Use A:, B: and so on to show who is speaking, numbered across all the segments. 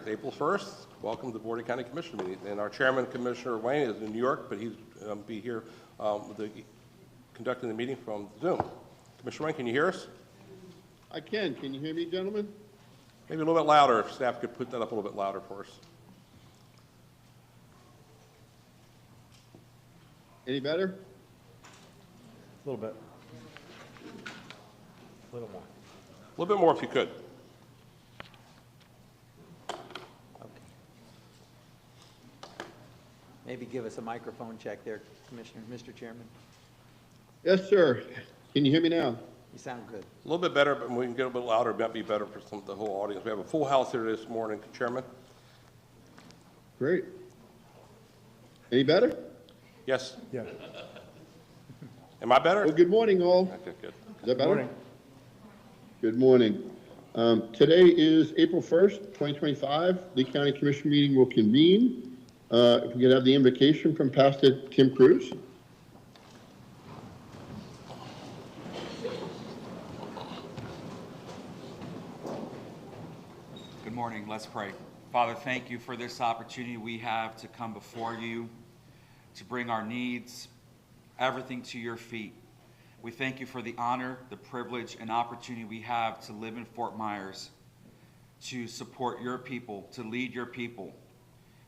A: It's April 1st. Welcome to the Board of County Commission meeting. And our chairman, Commissioner Wayne, is in New York, but he's be here conducting the meeting from Zoom. Commissioner Wayne, can you hear us?
B: I can. Can you hear me, gentlemen?
A: Maybe a little bit louder, if staff could put that up a little bit louder for us.
B: Any better?
C: A little bit. A little more.
A: A little bit more if you could.
C: Okay. Maybe give us a microphone check there, Commissioner, Mr. Chairman.
B: Yes, sir. Can you hear me now?
C: You sound good.
A: A little bit better, but we can get a bit louder. It might be better for the whole audience. We have a full house here this morning, Chairman.
B: Great. Any better?
A: Yes.
C: Yeah.
A: Am I better?
B: Well, good morning, all.
A: Okay, good.
B: Is that better?
C: Morning.
B: Good morning. Today is April 1st, 2025. The County Commission meeting will convene. If we could have the invocation from Pastor Tim Cruz.
D: Good morning. Let's pray. Father, thank you for this opportunity we have to come before you, to bring our needs, everything to your feet. We thank you for the honor, the privilege, and opportunity we have to live in Fort Myers, to support your people, to lead your people.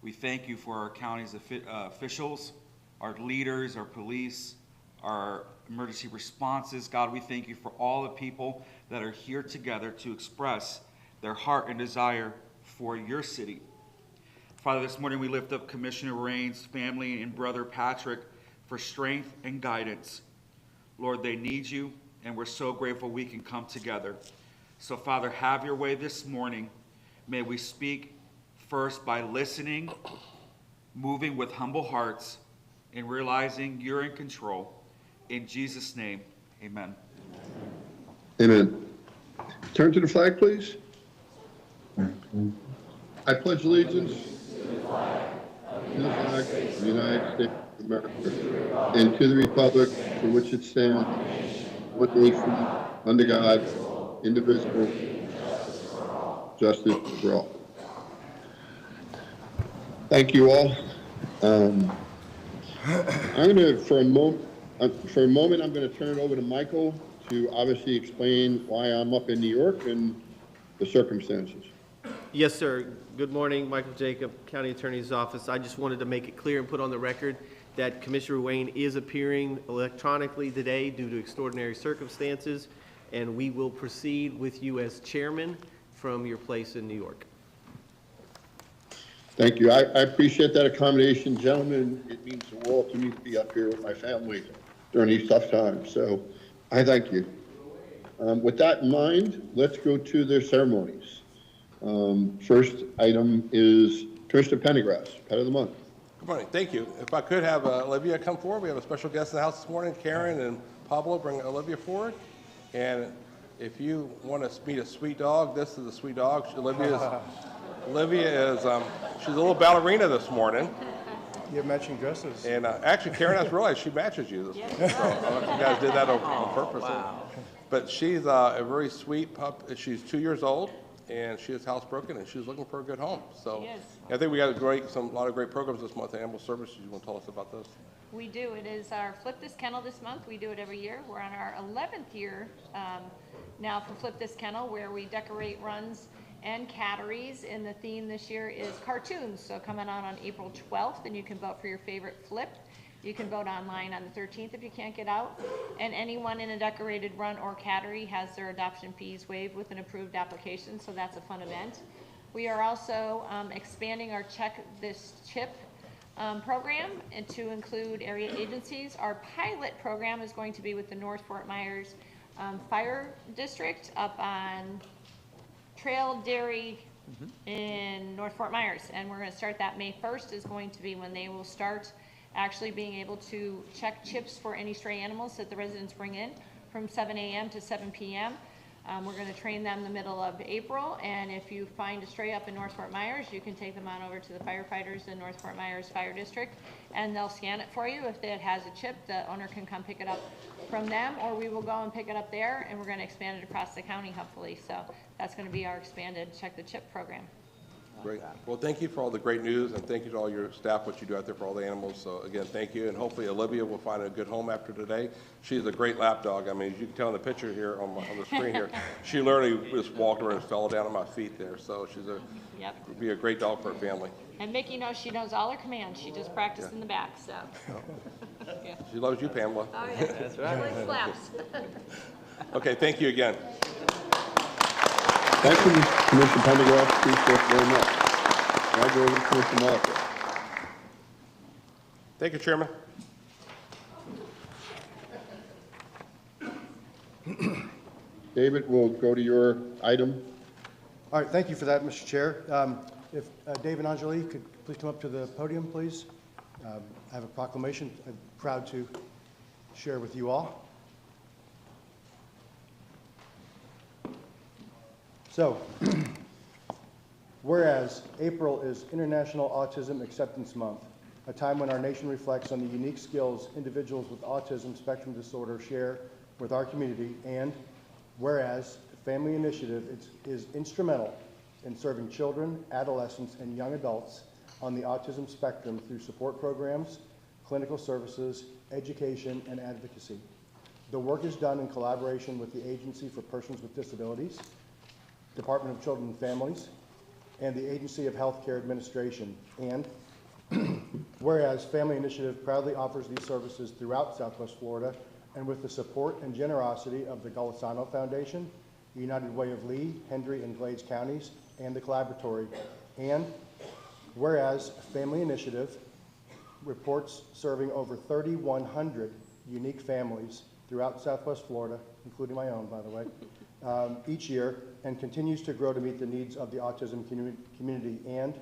D: We thank you for our county's officials, our leaders, our police, our emergency responses. God, we thank you for all the people that are here together to express their heart and desire for your city. Father, this morning we lift up Commissioner Rain's family and brother Patrick for strength and guidance. Lord, they need you, and we're so grateful we can come together. So, Father, have your way this morning. May we speak first by listening, moving with humble hearts, and realizing you're in control. In Jesus' name, amen.
B: Amen. Turn to the flag, please. I pledge allegiance to the flag of the United States of America and to the republic for which it stands, one nation, under God, indivisible, justice for all. Thank you all. I'm going to, for a moment, I'm going to turn it over to Michael to obviously explain why I'm up in New York and the circumstances.
E: Yes, sir. Good morning, Michael Jacob, County Attorney's Office. I just wanted to make it clear and put on the record that Commissioner Wayne is appearing electronically today due to extraordinary circumstances, and we will proceed with you as chairman from your place in New York.
B: Thank you. I appreciate that accommodation, gentlemen. It means the world to me to be up here with my family during these tough times, so I thank you. With that in mind, let's go to their ceremonies. First item is Commissioner Pendergrass, Pet of the Month.
A: Good morning. Thank you. If I could have Olivia come forward. We have a special guest in the house this morning. Karen and Pablo, bring Olivia forward. And if you want to meet a sweet dog, this is a sweet dog. Olivia is she's a little ballerina this morning.
F: You have matching dresses.
A: And actually, Karen has realized she matches you this morning. So I don't know if you guys did that on purpose.
C: Wow.
A: But she's a very sweet pup. She's 2 years old, and she is housebroken, and she's looking for a good home. So I think we got a lot of great programs this month at Animal Services. You want to tell us about this?
G: We do. It is our Flip This Kennel this month. We do it every year. We're on our 11th year now for Flip This Kennel, where we decorate runs and catteries, and the theme this year is cartoons. So coming on April 12th, and you can vote for your favorite flip. You can vote online on the 13th if you can't get out. And anyone in a decorated run or cattery has their adoption fees waived with an approved application, so that's a fun event. We are also expanding our Check This Chip program and to include area agencies. Our pilot program is going to be with the North Fort Myers Fire District up on Trail Dairy in North Fort Myers, and we're going to start that May 1st is going to be when they will start actually being able to check chips for any stray animals that the residents bring in from 7 a.m. to 7 p.m. We're going to train them the middle of April, and if you find a stray up in North Fort Myers, you can take them on over to the firefighters in North Fort Myers Fire District, and they'll scan it for you. If it has a chip, the owner can come pick it up from them, or we will go and pick it up there, and we're going to expand it across the county, hopefully. So that's going to be our expanded Check the Chip program.
A: Great. Well, thank you for all the great news, and thank you to all your staff, what you do out there for all the animals. So again, thank you, and hopefully Olivia will find a good home after today. She's a great lap dog. I mean, as you can tell in the picture here on the screen here, she literally just walked around and fell down at my feet there. So she's
G: Yep.
A: be a great dog for her family.
G: And Mickey knows she knows all her commands. She just practiced in the back, so. Yeah.
A: She loves you, Pamela.
G: Oh, yeah. That's right. She likes slaps.
A: Okay, thank you again.
B: Thank you, Commissioner Pendergast. Appreciate it very much. Now go over to Commissioner Marshall.
A: Thank you, Chairman.
B: David, we'll go to your item.
F: All right, thank you for that, Mr. Chair. If Dave and Anjali could please come up to the podium, please. I have a proclamation I'm proud to share with you all. So, whereas April is International Autism Acceptance Month, a time when our nation reflects on the unique skills individuals with autism spectrum disorder share with our community, and whereas the Family Initiative is instrumental in serving children, adolescents, and young adults on the autism spectrum through support programs, clinical services, education, and advocacy. The work is done in collaboration with the Agency for Persons with Disabilities, Department of Children and Families, and the Agency of Healthcare Administration. And whereas Family Initiative proudly offers these services throughout Southwest Florida, and with the support and generosity of the Golisano Foundation, the United Way of Lee, Hendry, and Glades counties, and the Collaboratory. And whereas Family Initiative reports serving over 3,100 unique families throughout Southwest Florida, including my own, by the way, each year, and continues to grow to meet the needs of the autism community. And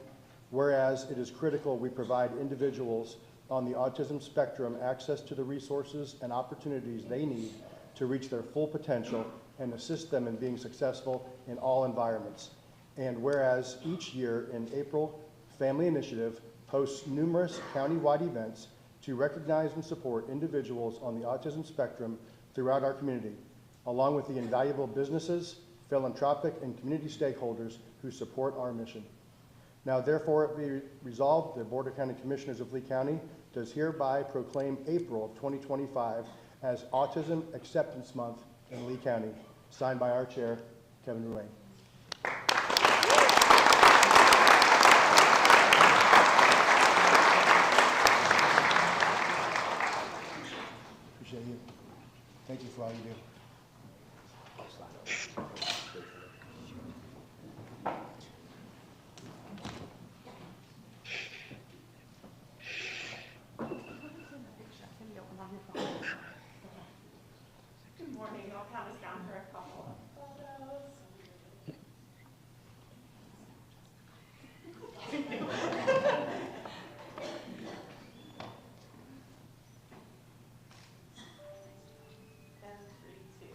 F: whereas it is critical we provide individuals on the autism spectrum access to the resources and opportunities they need to reach their full potential and assist them in being successful in all environments. And whereas each year in April, Family Initiative hosts numerous county-wide events to recognize and support individuals on the autism spectrum throughout our community, along with the invaluable businesses, philanthropic, and community stakeholders who support our mission. Now, therefore, it be resolved, the Board of County Commissioners of Lee County does hereby proclaim April of 2025 as Autism Acceptance Month in Lee County. Signed by our chair, Kevin Ruane. Appreciate you. Thank you for all you do.
H: Good morning. I'll count us down for a couple of photos. And 3, 2,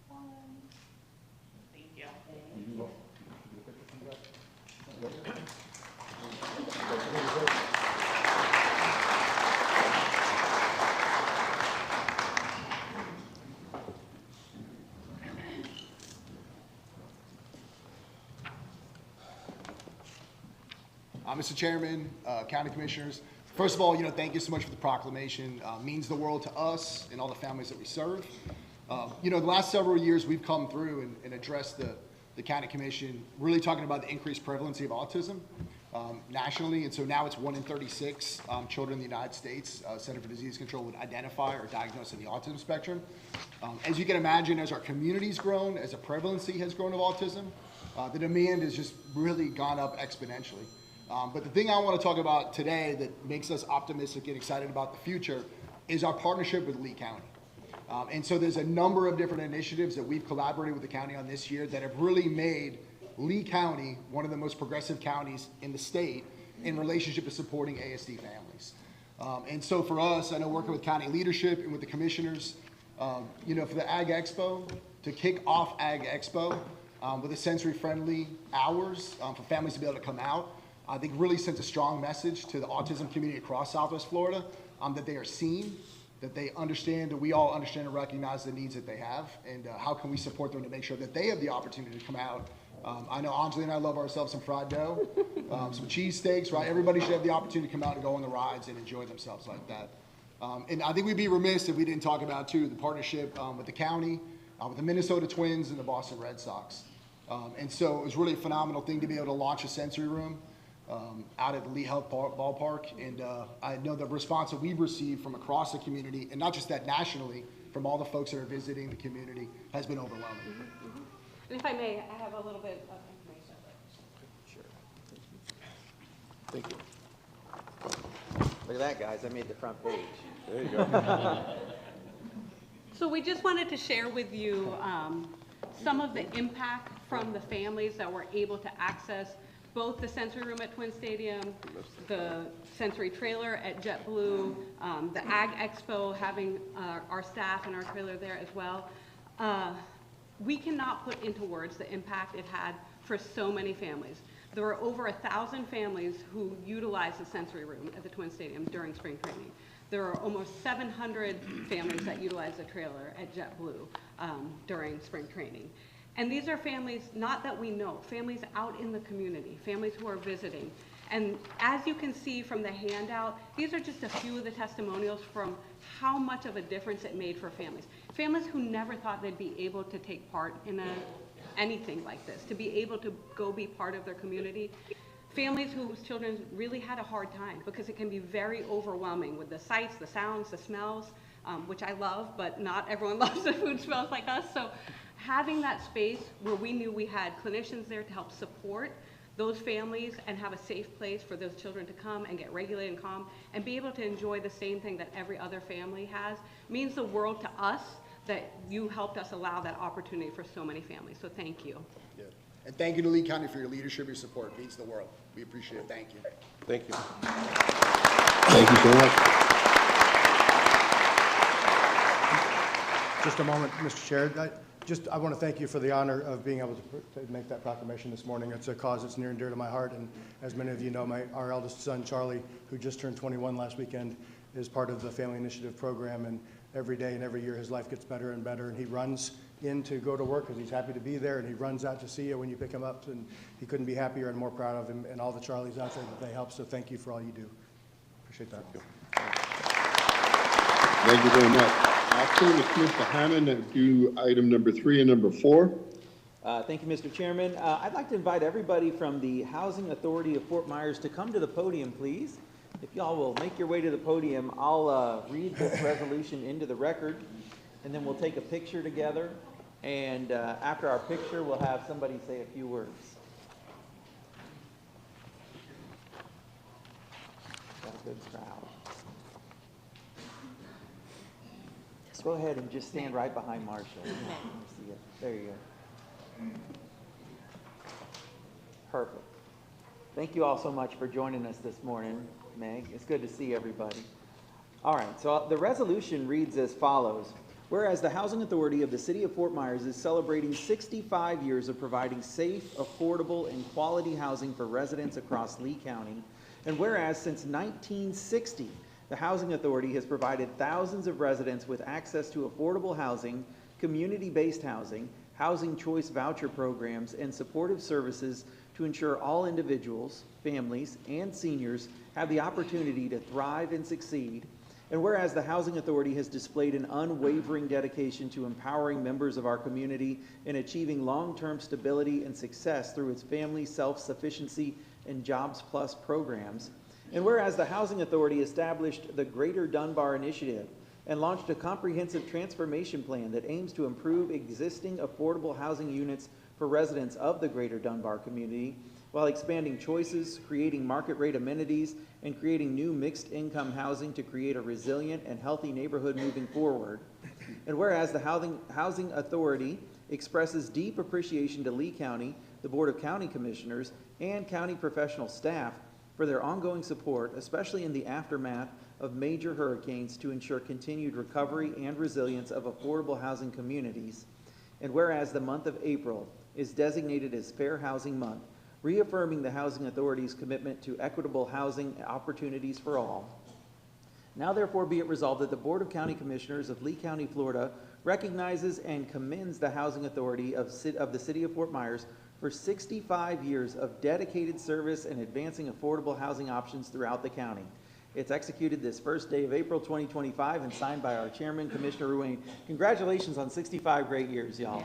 H: 1. Thank you.
I: Mr. Chairman, County Commissioners, first of all, thank you so much for the proclamation. Means the world to us and all the families that we serve. The last several years we've come through and addressed the County Commission, really talking about the increased prevalency of autism nationally, and so now it's 1 in 36 children in the United States. Center for Disease Control would identify or diagnose in the autism spectrum. As you can imagine, as our community's grown, as the prevalency has grown of autism, the demand has just really gone up exponentially. But the thing I want to talk about today that makes us optimistic and excited about the future is our partnership with Lee County. And so there's a number of different initiatives that we've collaborated with the county on this year that have really made Lee County one of the most progressive counties in the state in relationship to supporting ASD families. And so for us, I know working with county leadership and with the commissioners, for the Ag Expo, to kick off Ag Expo with a sensory-friendly hours for families to be able to come out, I think really sends a strong message to the autism community across Southwest Florida that they are seen, that they understand, that we all understand and recognize the needs that they have, and how can we support them to make sure that they have the opportunity to come out I know Anjali and I love ourselves some fried dough, some cheesesteaks, right? Everybody should have the opportunity to come out and go on the rides and enjoy themselves like that. And I think we'd be remiss if we didn't talk about, too, the partnership with the county, with the Minnesota Twins and the Boston Red Sox. And so it was really a phenomenal thing to be able to launch a sensory room out at the Lee Health Ballpark. And I know the response that we've received from across the community, and not just that nationally, from all the folks that are visiting the community, has been overwhelming.
H: And if I may, I have a little bit of information.
A: Thank you.
C: Look at that, guys, I made the front page.
A: There you go.
J: So we just wanted to share with you some of the impact from the families that were able to access both the sensory room at Twin Stadium, the sensory trailer at JetBlue, the Ag Expo, having our staff and our trailer there as well. We cannot put into words the impact it had for so many families. There were over 1,000 families who utilized the sensory room at the Twin Stadium during spring training. There are almost 700 families that utilize the trailer at JetBlue during spring training. And these are families, not that we know, families out in the community, families who are visiting. And as you can see from the handout, these are just a few of the testimonials from how much of a difference it made for families. Families who never thought they'd be able to take part in anything like this, to be able to go be part of their community. Families whose children really had a hard time because it can be very overwhelming with the sights, the sounds, the smells, which I love, but not everyone loves the food smells like us. So having that space where we knew we had clinicians there to help support those families and have a safe place for those children to come and get regulated and calm and be able to enjoy the same thing that every other family has means the world to us, that you helped us allow that opportunity for so many families. So thank you.
I: Yeah. And thank you to Lee County for your leadership, your support. It means the world. We appreciate it. Thank you.
A: Thank you.
B: Thank you so much.
F: Just a moment, Mr. Chair. I want to thank you for the honor of being able to make that proclamation this morning. It's a cause that's near and dear to my heart. And as many of you know, our eldest son, Charlie, who just turned 21 last weekend, is part of the Family Initiative program. And every day and every year, his life gets better and better. And he runs in to go to work because he's happy to be there. And he runs out to see you when you pick him up. And he couldn't be happier and more proud of him and all the Charlies out there that they help. So thank you for all you do. Appreciate that.
B: Thank you very much. I'll turn to Commissioner Hammond and do item number 3 and number 4.
C: Thank you, Mr. Chairman. I'd like to invite everybody from the Housing Authority of Fort Myers to come to the podium, please. If y'all will make your way to the podium, I'll read this resolution into the record, and then we'll take a picture together. And after our picture, we'll have somebody say a few words. Got a good crowd. Go ahead and just stand right behind Marshall. Let me see it. There you go. Perfect. Thank you all so much for joining us this morning, Meg. It's good to see everybody. All right, so the resolution reads as follows. Whereas the Housing Authority of the City of Fort Myers is celebrating 65 years of providing safe, affordable, and quality housing for residents across Lee County, and whereas since 1960, the Housing Authority has provided thousands of residents with access to affordable housing, community-based housing, housing choice voucher programs, and supportive services to ensure all individuals, families, and seniors have the opportunity to thrive and succeed. And whereas the Housing Authority has displayed an unwavering dedication to empowering members of our community and achieving long-term stability and success through its family self-sufficiency and Jobs Plus programs. And whereas the Housing Authority established the Greater Dunbar Initiative and launched a comprehensive transformation plan that aims to improve existing affordable housing units for residents of the Greater Dunbar community, while expanding choices, creating market rate amenities, and creating new mixed income housing to create a resilient and healthy neighborhood moving forward. And whereas the Housing Authority expresses deep appreciation to Lee County, the Board of County Commissioners, and county professional staff for their ongoing support, especially in the aftermath of major hurricanes, to ensure continued recovery and resilience of affordable housing communities. And whereas the month of April is designated as Fair Housing Month, reaffirming the Housing Authority's commitment to equitable housing opportunities for all. Now therefore be it resolved that the Board of County Commissioners of Lee County, Florida recognizes and commends the Housing Authority of the City of Fort Myers for 65 years of dedicated service and advancing affordable housing options throughout the county. It's executed this first day of April 2025 and signed by our chairman, Commissioner Ruane. Congratulations on 65 great years, y'all.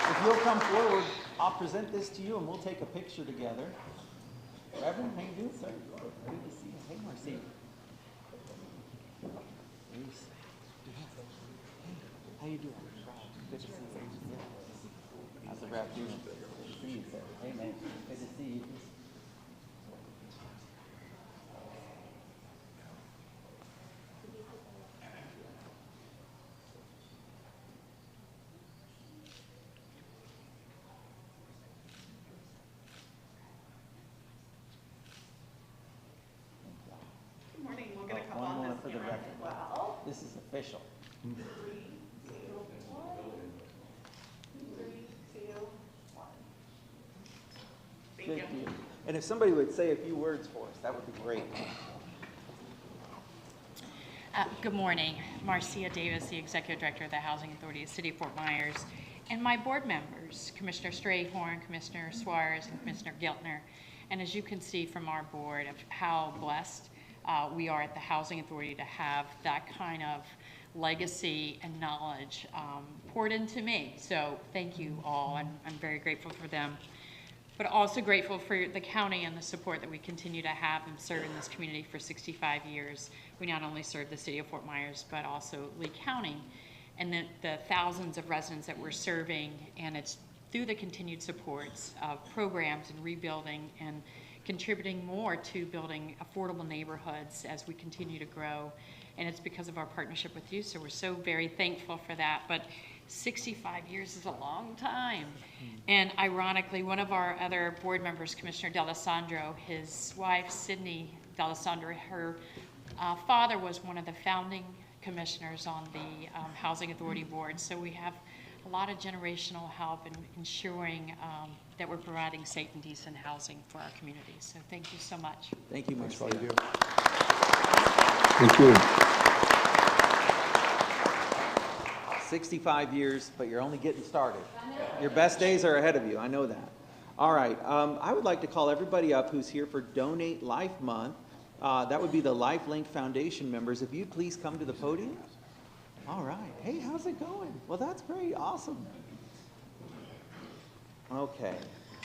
C: If you'll come forward, I'll present this to you and we'll take a picture together. Reverend, how you doing, sir? Good to see you. Hey, Marcy. How you doing? Good to see you. How's the rap doing? Good to see you, sir. Hey, man. Good to see you.
H: Good morning, we'll get a couple
C: One
H: on
C: more
H: this
C: for the
H: camera
C: record.
H: as well.
C: This is official.
H: 3, 2, 1. Thank
C: Thank
H: you.
C: you. And if somebody would say a few words for us, that would be great.
K: Good morning. Marcia Davis, the Executive Director of the Housing Authority of the City of Fort Myers, and my board members, Commissioner Strayhorn, Commissioner Suarez, and Commissioner Giltner. And as you can see from our board of how blessed we are at the Housing Authority to have that kind of legacy and knowledge poured into me. So thank you all. I'm very grateful for them, but also grateful for the county and the support that we continue to have and serve in this community for 65 years. We not only serve the city of Fort Myers, but also Lee County, and the thousands of residents that we're serving, and it's through the continued supports of programs and rebuilding and contributing more to building affordable neighborhoods as we continue to grow. And it's because of our partnership with you, so we're so very thankful for that. But 65 years is a long time. And ironically, one of our other board members, Commissioner D'Alessandro, his wife, Sydney D'Alessandro, her father was one of the founding commissioners on the Housing Authority Board. So we have a lot of generational help in ensuring that we're providing safe and decent housing for our community. So thank you so much.
C: Thank you, Marcia.
B: Thank you.
C: 65 years, but you're only getting started. Your best days are ahead of you, I know that. All right, I would like to call everybody up who's here for Donate Life Month. That would be the LifeLink Foundation members. If you'd please come to the podium. All right, hey, how's it going? Well, that's great, awesome. Okay,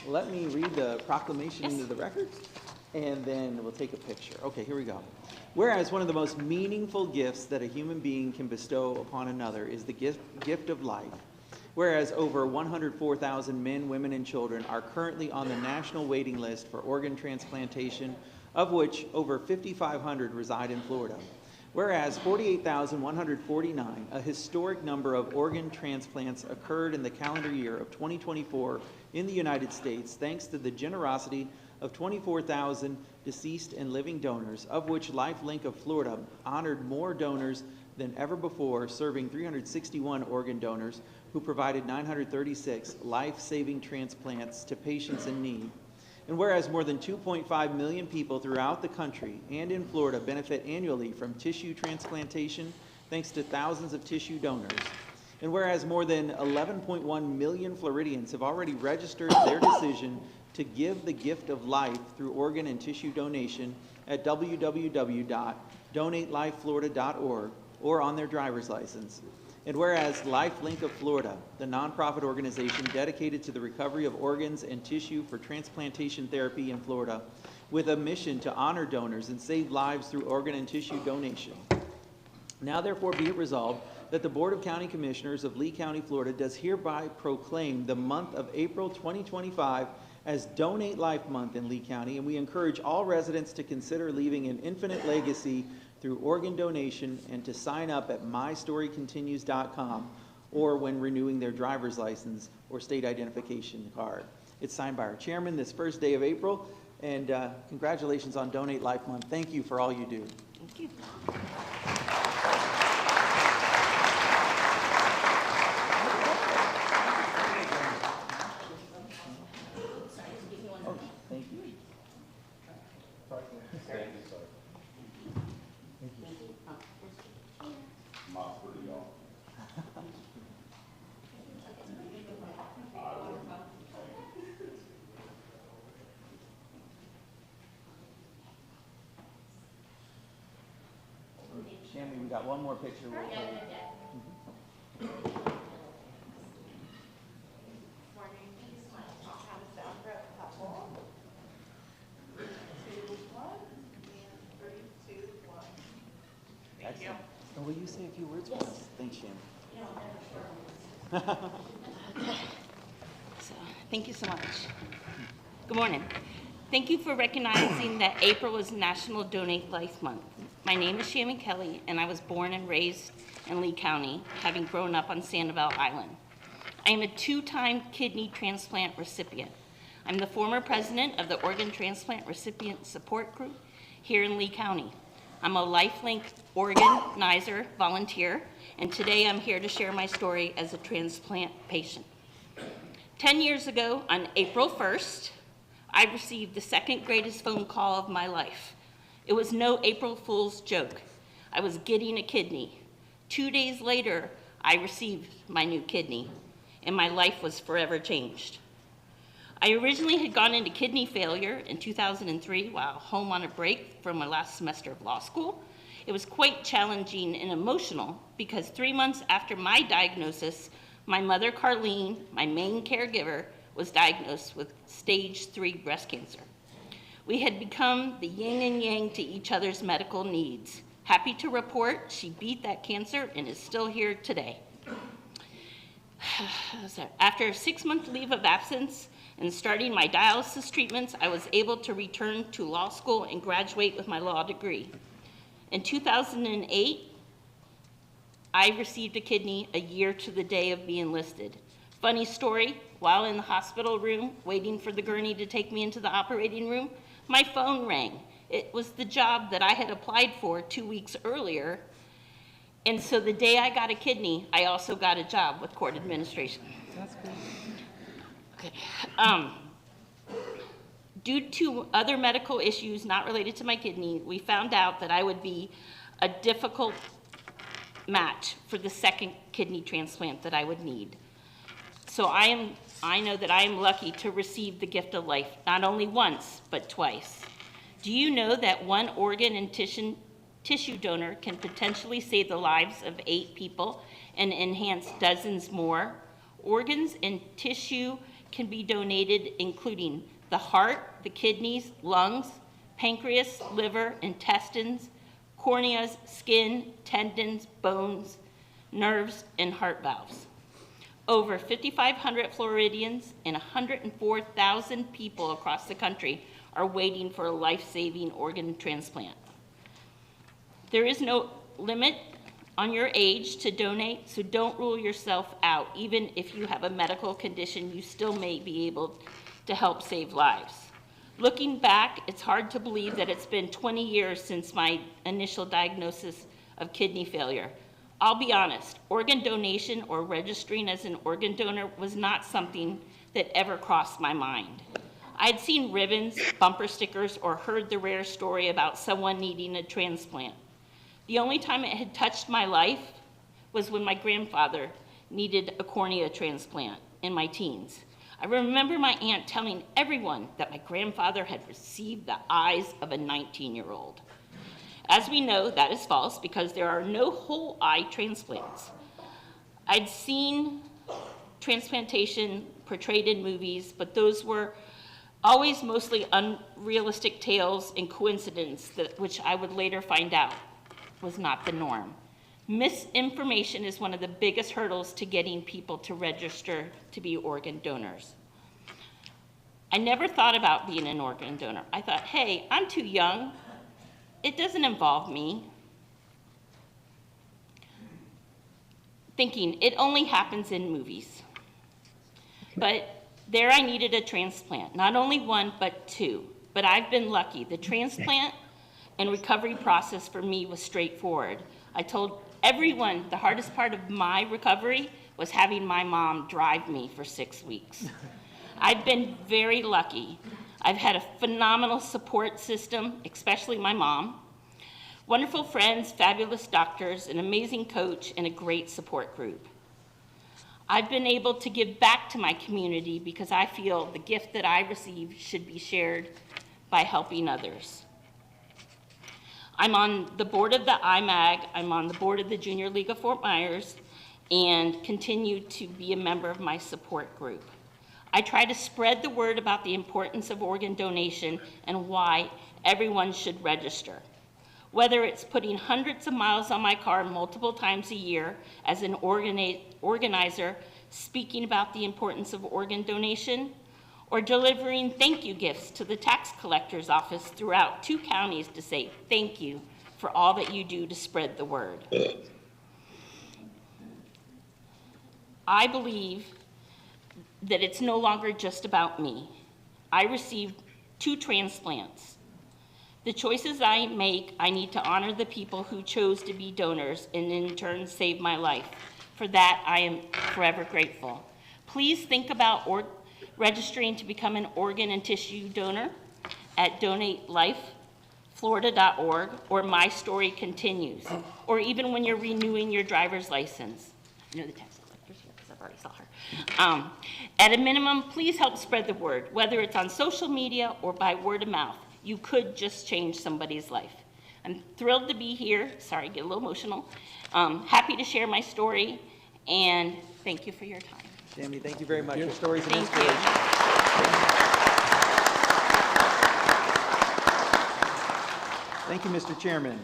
C: let me read the proclamation into the record, and then we'll take a picture. Okay, here we go. Whereas one of the most meaningful gifts that a human being can bestow upon another is the gift of life. Whereas over 104,000 men, women, and children are currently on the national waiting list for organ transplantation, of which over 5,500 reside in Florida. Whereas 48,149, a historic number of organ transplants occurred in the calendar year of 2024 in the United States, thanks to the generosity of 24,000 deceased and living donors, of which LifeLink of Florida honored more donors than ever before, serving 361 organ donors who provided 936 life-saving transplants to patients in need. And whereas more than 2.5 million people throughout the country and in Florida benefit annually from tissue transplantation, thanks to thousands of tissue donors. And whereas more than 11.1 million Floridians have already registered their decision to give the gift of life through organ and tissue donation at www.donatelifeflorida.org or on their driver's license. And whereas LifeLink of Florida, the nonprofit organization dedicated to the recovery of organs and tissue for transplantation therapy in Florida, with a mission to honor donors and save lives through organ and tissue donation. Now therefore be it resolved that the Board of County Commissioners of Lee County, Florida does hereby proclaim the month of April 2025 as Donate Life Month in Lee County, and we encourage all residents to consider leaving an infinite legacy through organ donation and to sign up at mystorycontinues.com or when renewing their driver's license or state identification card. It's signed by our chairman this first day of April, and congratulations on Donate Life Month. Thank you for all you do.
K: Thank you.
C: Thank you.
B: Thank you.
C: We got one more picture. We'll hold.
H: Morning. I'll count us down for a couple. 2, 1, and 3, 2, 1. Thank you.
C: And will you say a few words with us? Thanks, Shannon.
L: So, thank you so much. Good morning. Thank you for recognizing that April is National Donate Life Month. My name is Shannon Kelly, and I was born and raised in Lee County, having grown up on Sanibel Island. I am a 2-time kidney transplant recipient. I'm the former president of the Organ Transplant Recipient Support Group here in Lee County. I'm a LifeLink organizer volunteer, and today I'm here to share my story as a transplant patient. 10 years ago, on April 1st, I received the second greatest phone call of my life. It was no April Fool's joke. I was getting a kidney. 2 days later, I received my new kidney, and my life was forever changed. I originally had gone into kidney failure in 2003 while home on a break from my last semester of law school. It was quite challenging and emotional because 3 months after my diagnosis, my mother, Carlene, my main caregiver, was diagnosed with stage 3 breast cancer. We had become the yin and yang to each other's medical needs. Happy to report she beat that cancer and is still here today. After a 6-month leave of absence and starting my dialysis treatments, I was able to return to law school and graduate with my law degree. In 2008, I received a kidney a year to the day of being listed. Funny story, while in the hospital room, waiting for the gurney to take me into the operating room, my phone rang. It was the job that I had applied for 2 weeks earlier. And so the day I got a kidney, I also got a job with court administration.
C: That's good.
L: Okay. Due to other medical issues not related to my kidney, we found out that I would be a difficult match for the second kidney transplant that I would need. So I know that I am lucky to receive the gift of life, not only once, but twice. Do you know that one organ and tissue donor can potentially save the lives of 8 people and enhance dozens more? Organs and tissue can be donated, including the heart, the kidneys, lungs, pancreas, liver, intestines, corneas, skin, tendons, bones, nerves, and heart valves. Over 5,500 Floridians and 104,000 people across the country are waiting for a life-saving organ transplant. There is no limit on your age to donate, so don't rule yourself out. Even if you have a medical condition, you still may be able to help save lives. Looking back, it's hard to believe that it's been 20 years since my initial diagnosis of kidney failure. I'll be honest, organ donation or registering as an organ donor was not something that ever crossed my mind. I'd seen ribbons, bumper stickers, or heard the rare story about someone needing a transplant. The only time it had touched my life was when my grandfather needed a cornea transplant in my teens. I remember my aunt telling everyone that my grandfather had received the eyes of a 19-year-old. As we know, that is false because there are no whole eye transplants. I'd seen transplantation portrayed in movies, but those were always mostly unrealistic tales and coincidence, which I would later find out was not the norm. Misinformation is one of the biggest hurdles to getting people to register to be organ donors. I never thought about being an organ donor. I thought, hey, I'm too young. It doesn't involve me. Thinking it only happens in movies. But there I needed a transplant, not only one, but 2. But I've been lucky. The transplant and recovery process for me was straightforward. I told everyone the hardest part of my recovery was having my mom drive me for 6 weeks. I've been very lucky. I've had a phenomenal support system, especially my mom, wonderful friends, fabulous doctors, an amazing coach, and a great support group. I've been able to give back to my community because I feel the gift that I received should be shared by helping others. I'm on the board of the IMAG, I'm on the board of the Junior League of Fort Myers, and continue to be a member of my support group. I try to spread the word about the importance of organ donation and why everyone should register. Whether it's putting hundreds of miles on my car multiple times a year as an organizer speaking about the importance of organ donation, or delivering thank you gifts to the tax collector's office throughout 2 counties to say thank you for all that you do to spread the word. I believe that it's no longer just about me. I received 2 transplants. The choices I make, I need to honor the people who chose to be donors and in turn save my life. For that, I am forever grateful. Please think about registering to become an organ and tissue donor at donatelifeflorida.org or My Story Continues, or even when you're renewing your driver's license. I know the tax collector's here because I've already saw her. At a minimum, please help spread the word, whether it's on social media or by word of mouth. You could just change somebody's life. I'm thrilled to be here. Sorry, get a little emotional. Happy to share my story, and thank you for your time.
C: Tammy, thank you very much. Your stories and
L: Thank you.
C: inspiration. Thank you, Mr. Chairman.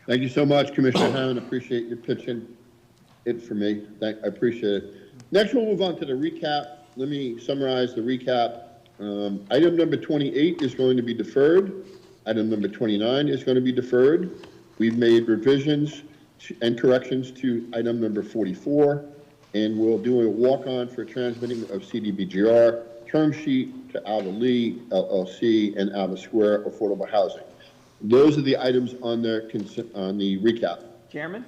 B: Thank you so much, Commissioner Hammond. Appreciate you pitching it for me. I appreciate it. Next, we'll move on to the recap. Let me summarize the recap. Item number 28 is going to be deferred. Item number 29 is going to be deferred. We've made revisions and corrections to item number 44, and we'll do a walk-on for transmitting of CDBGR term sheet to Alva Lee, LLC, and Alva Square Affordable Housing. Those are the items on the recap.
C: Chairman,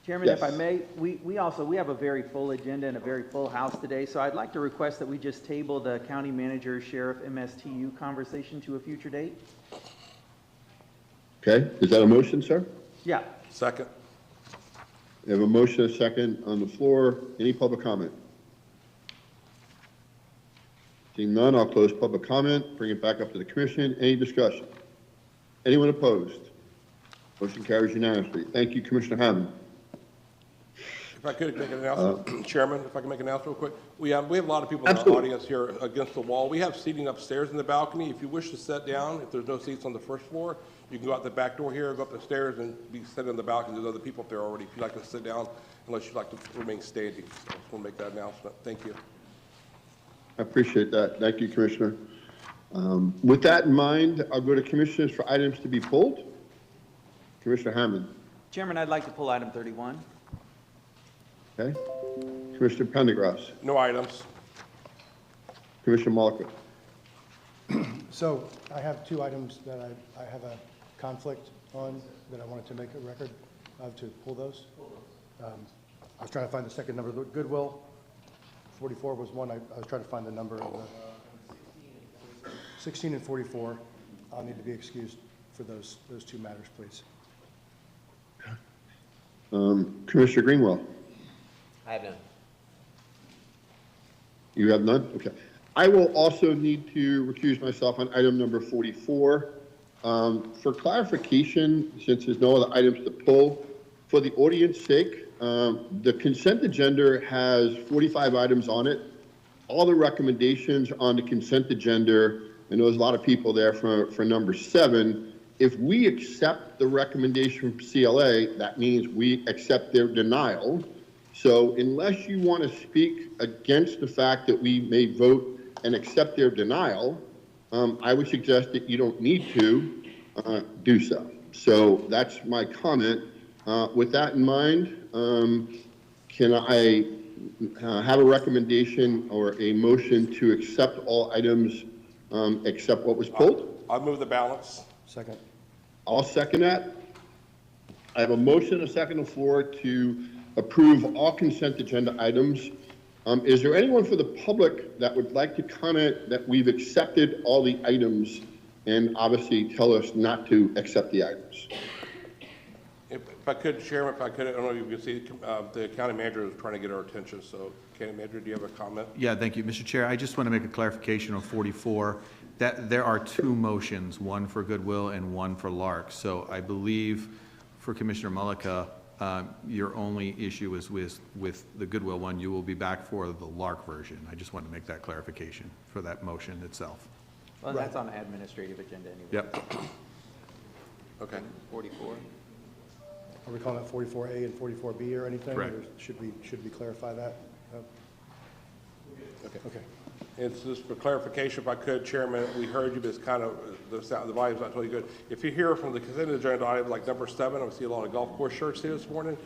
B: Yes.
C: if I may, we have a very full agenda and a very full house today, so I'd like to request that we just table the county manager, sheriff, MSTU conversation to a future date.
B: Okay, is that a motion, sir?
C: Yeah.
A: Second.
B: We have a motion, a second on the floor. Any public comment? Seeing none, I'll close public comment, bring it back up to the commission. Any discussion? Anyone opposed? Motion carries unanimously. Thank you, Commissioner Hammond.
A: If I could make an announcement, Chairman, if I can make an announcement real quick. We have a lot of people in our
B: Absolutely.
A: audience here against the wall. We have seating upstairs in the balcony. If you wish to sit down, if there's no seats on the first floor, you can go out the back door here, go up the stairs, and be sitting in the balcony. There's other people up there already if you'd like to sit down, unless you'd like to remain standing. So I just want to make that announcement. Thank you.
B: I appreciate that. Thank you, Commissioner. With that in mind, I'll go to commissioners for items to be pulled. Commissioner Hammond.
C: Chairman, I'd like to pull item 31.
B: Okay. Commissioner Pendergrass.
A: No items.
B: Commissioner Malika.
F: So I have 2 items that I have a conflict on that I wanted to make a record of to pull those. I was trying to find the second number. Goodwill, 44 was one. I was trying to find the number of the 16 and 44. I'll need to be excused for those 2 matters, please.
B: Commissioner Greenwell.
M: I have none.
B: You have none? Okay. I will also need to recuse myself on item number 44. For clarification, since there's no other items to pull, for the audience sake, the consent agenda has 45 items on it. All the recommendations on the consent agenda, I know there's a lot of people there for number 7. If we accept the recommendation from CLA, that means we accept their denial. So unless you want to speak against the fact that we may vote and accept their denial, I would suggest that you don't need to do so. So that's my comment. With that in mind, can I have a recommendation or a motion to accept all items except what was pulled?
A: I'll move the balance.
F: Second.
B: I'll second that. I have a motion, a second on the floor to approve all consent agenda items. Is there anyone for the public that would like to comment that we've accepted all the items and obviously tell us not to accept the items?
A: If I could, Chairman, if I could, I don't know if you can see, the county manager is trying to get our attention, so county manager, do you have a comment?
N: Yeah, thank you. Mr. Chair, I just want to make a clarification on 44, that there are two motions, one for Goodwill and one for Lark. So I believe for Commissioner Mullica, your only issue is with the Goodwill one. You will be back for the Lark version. I just want to make that clarification for that motion itself.
C: Well, that's on the administrative agenda anyway.
N: Yep.
A: Okay.
C: 44.
F: Are we calling it 44A and 44B or anything?
N: Correct.
F: Or should we clarify that?
A: Okay.
F: Okay.
A: And so just for clarification, if I could, Chairman, we heard you, but it's kind of, the sound, the volume's not totally good. If you hear from the consent agenda item like number 7, I see a lot of golf course shirts here this morning.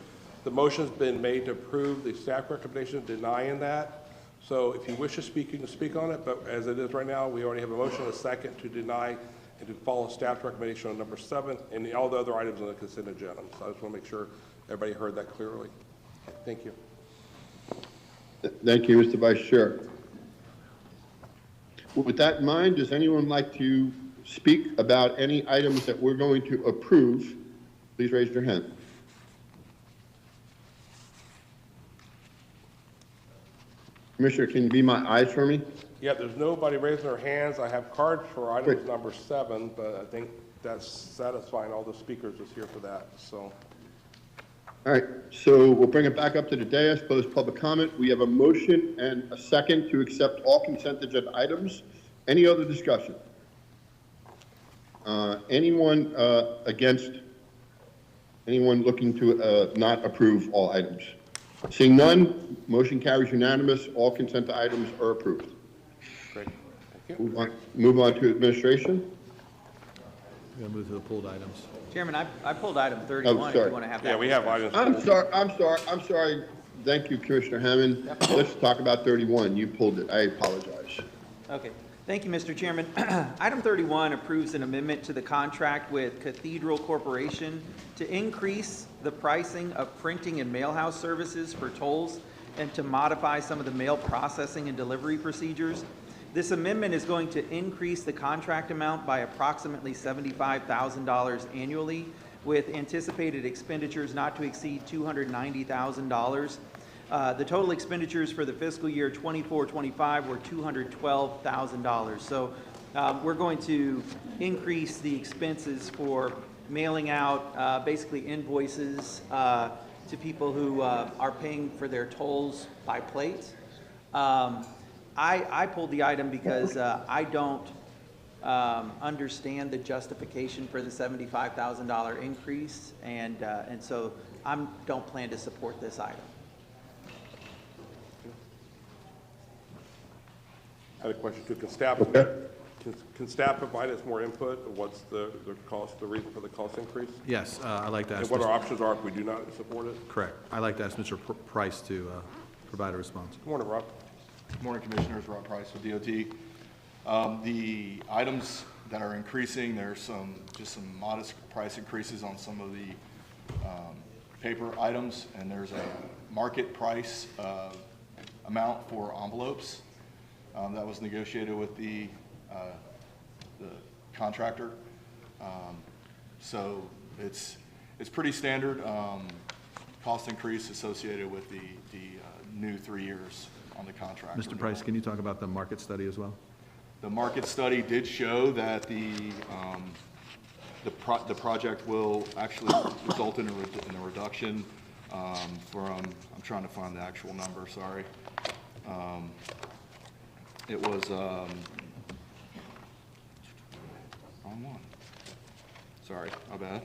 A: The motion's been made to approve the staff recommendation denying that. So if you wish to speak, you can speak on it, but as it is right now, we already have a motion and a second to deny and to follow staff all number 7 and all the other items on the consent agenda. So I just want to make sure everybody heard that clearly. Thank you.
B: Thank you, Mr. Vice Chair. With that in mind, does anyone like to speak about any items that we're going to approve? Please raise your hand. Commissioner, can you be my eyes for me?
A: Yeah, there's nobody raising their hands. I have cards for items number 7, but I think that's satisfying all the speakers is here for that, so.
B: All right, so we'll bring it back up to the dais, close public comment. We have a motion and a second to accept all consent agenda items. Any other discussion? Anyone against? Anyone looking to not approve all items? Seeing none, motion carries unanimous. All consent items are approved.
A: Great, thank you.
B: Move on to administration.
N: We're going to move to the pulled items.
C: Chairman, I pulled item 31 if you
B: sorry.
C: want to have that.
A: Yeah, we have items.
B: I'm sorry. Thank you, Commissioner Hammond.
C: Yep.
B: Let's talk about 31. You pulled it. I apologize.
C: Okay. Thank you, Mr. Chairman. Item 31 approves an amendment to the contract with Cathedral Corporation to increase the pricing of printing and mailhouse services for tolls and to modify some of the mail processing and delivery procedures. This amendment is going to increase the contract amount by approximately $75,000 annually, with anticipated expenditures not to exceed $290,000. The total expenditures for the fiscal year 24-25 were $212,000. So we're going to increase the expenses for mailing out basically invoices to people who are paying for their tolls by plate. I pulled the item because I don't understand the justification for the $75,000 increase, and so I don't plan to support this item.
A: I had a question too. Can staff provide us more input? What's the cost, the reason for the cost increase?
N: Yes, I'd like to ask.
A: And what our options are if we do not support it?
N: Correct. I'd like to ask Mr. Price to provide a response.
A: Good morning, Rob.
O: Good morning, Commissioners. Rob Price with DOT. The items that are increasing, there's just some modest price increases on some of the paper items, and there's a market price amount for envelopes that was negotiated with the contractor. So it's pretty standard cost increase associated with the new 3 years on the contract.
N: Mr. Price, can you talk about the market study as well?
O: The market study did show that the project will actually result in a reduction from, I'm trying to find the actual number, sorry. It was, wrong one. Sorry, my bad.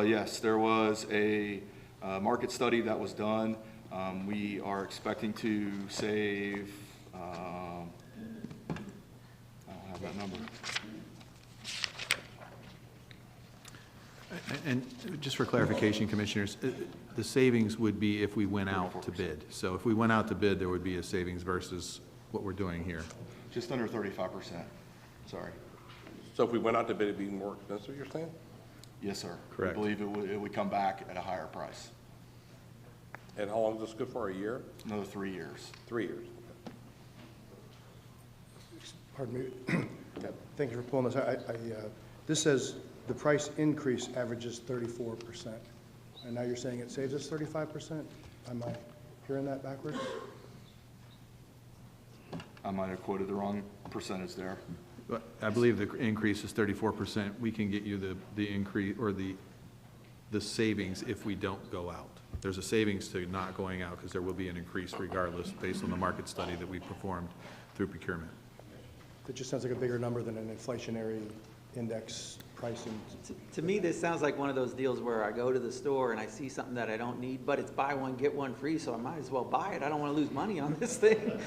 O: Yes, there was a market study that was done. We are expecting to save, I don't have that number.
N: And just for clarification, Commissioners, the savings would be if we went out to bid. So if we went out to bid, there would be a savings versus what we're doing here.
O: Just under 35%, sorry.
A: So if we went out to bid, it'd be more expensive, you're saying?
O: Yes, sir.
N: Correct.
O: I believe it would come back at a higher price.
A: And how long is this good for, a year?
O: Another 3 years.
A: 3 years.
F: Pardon me. Thank you for pulling this. This says the price increase averages 34%. and now you're saying it saves us 35%? Am I hearing that backwards?
O: I might have quoted the wrong percentage there.
N: But I believe the increase is 34%. We can get you the increase, or the savings if we don't go out. There's a savings to not going out, because there will be an increase regardless, based on the market study that we performed through procurement.
F: That just sounds like a bigger number than an inflationary index pricing.
C: To me, this sounds like one of those deals where I go to the store and I see something that I don't need, but it's buy one, get one free, so I might as well buy it. I don't want to lose money on this thing.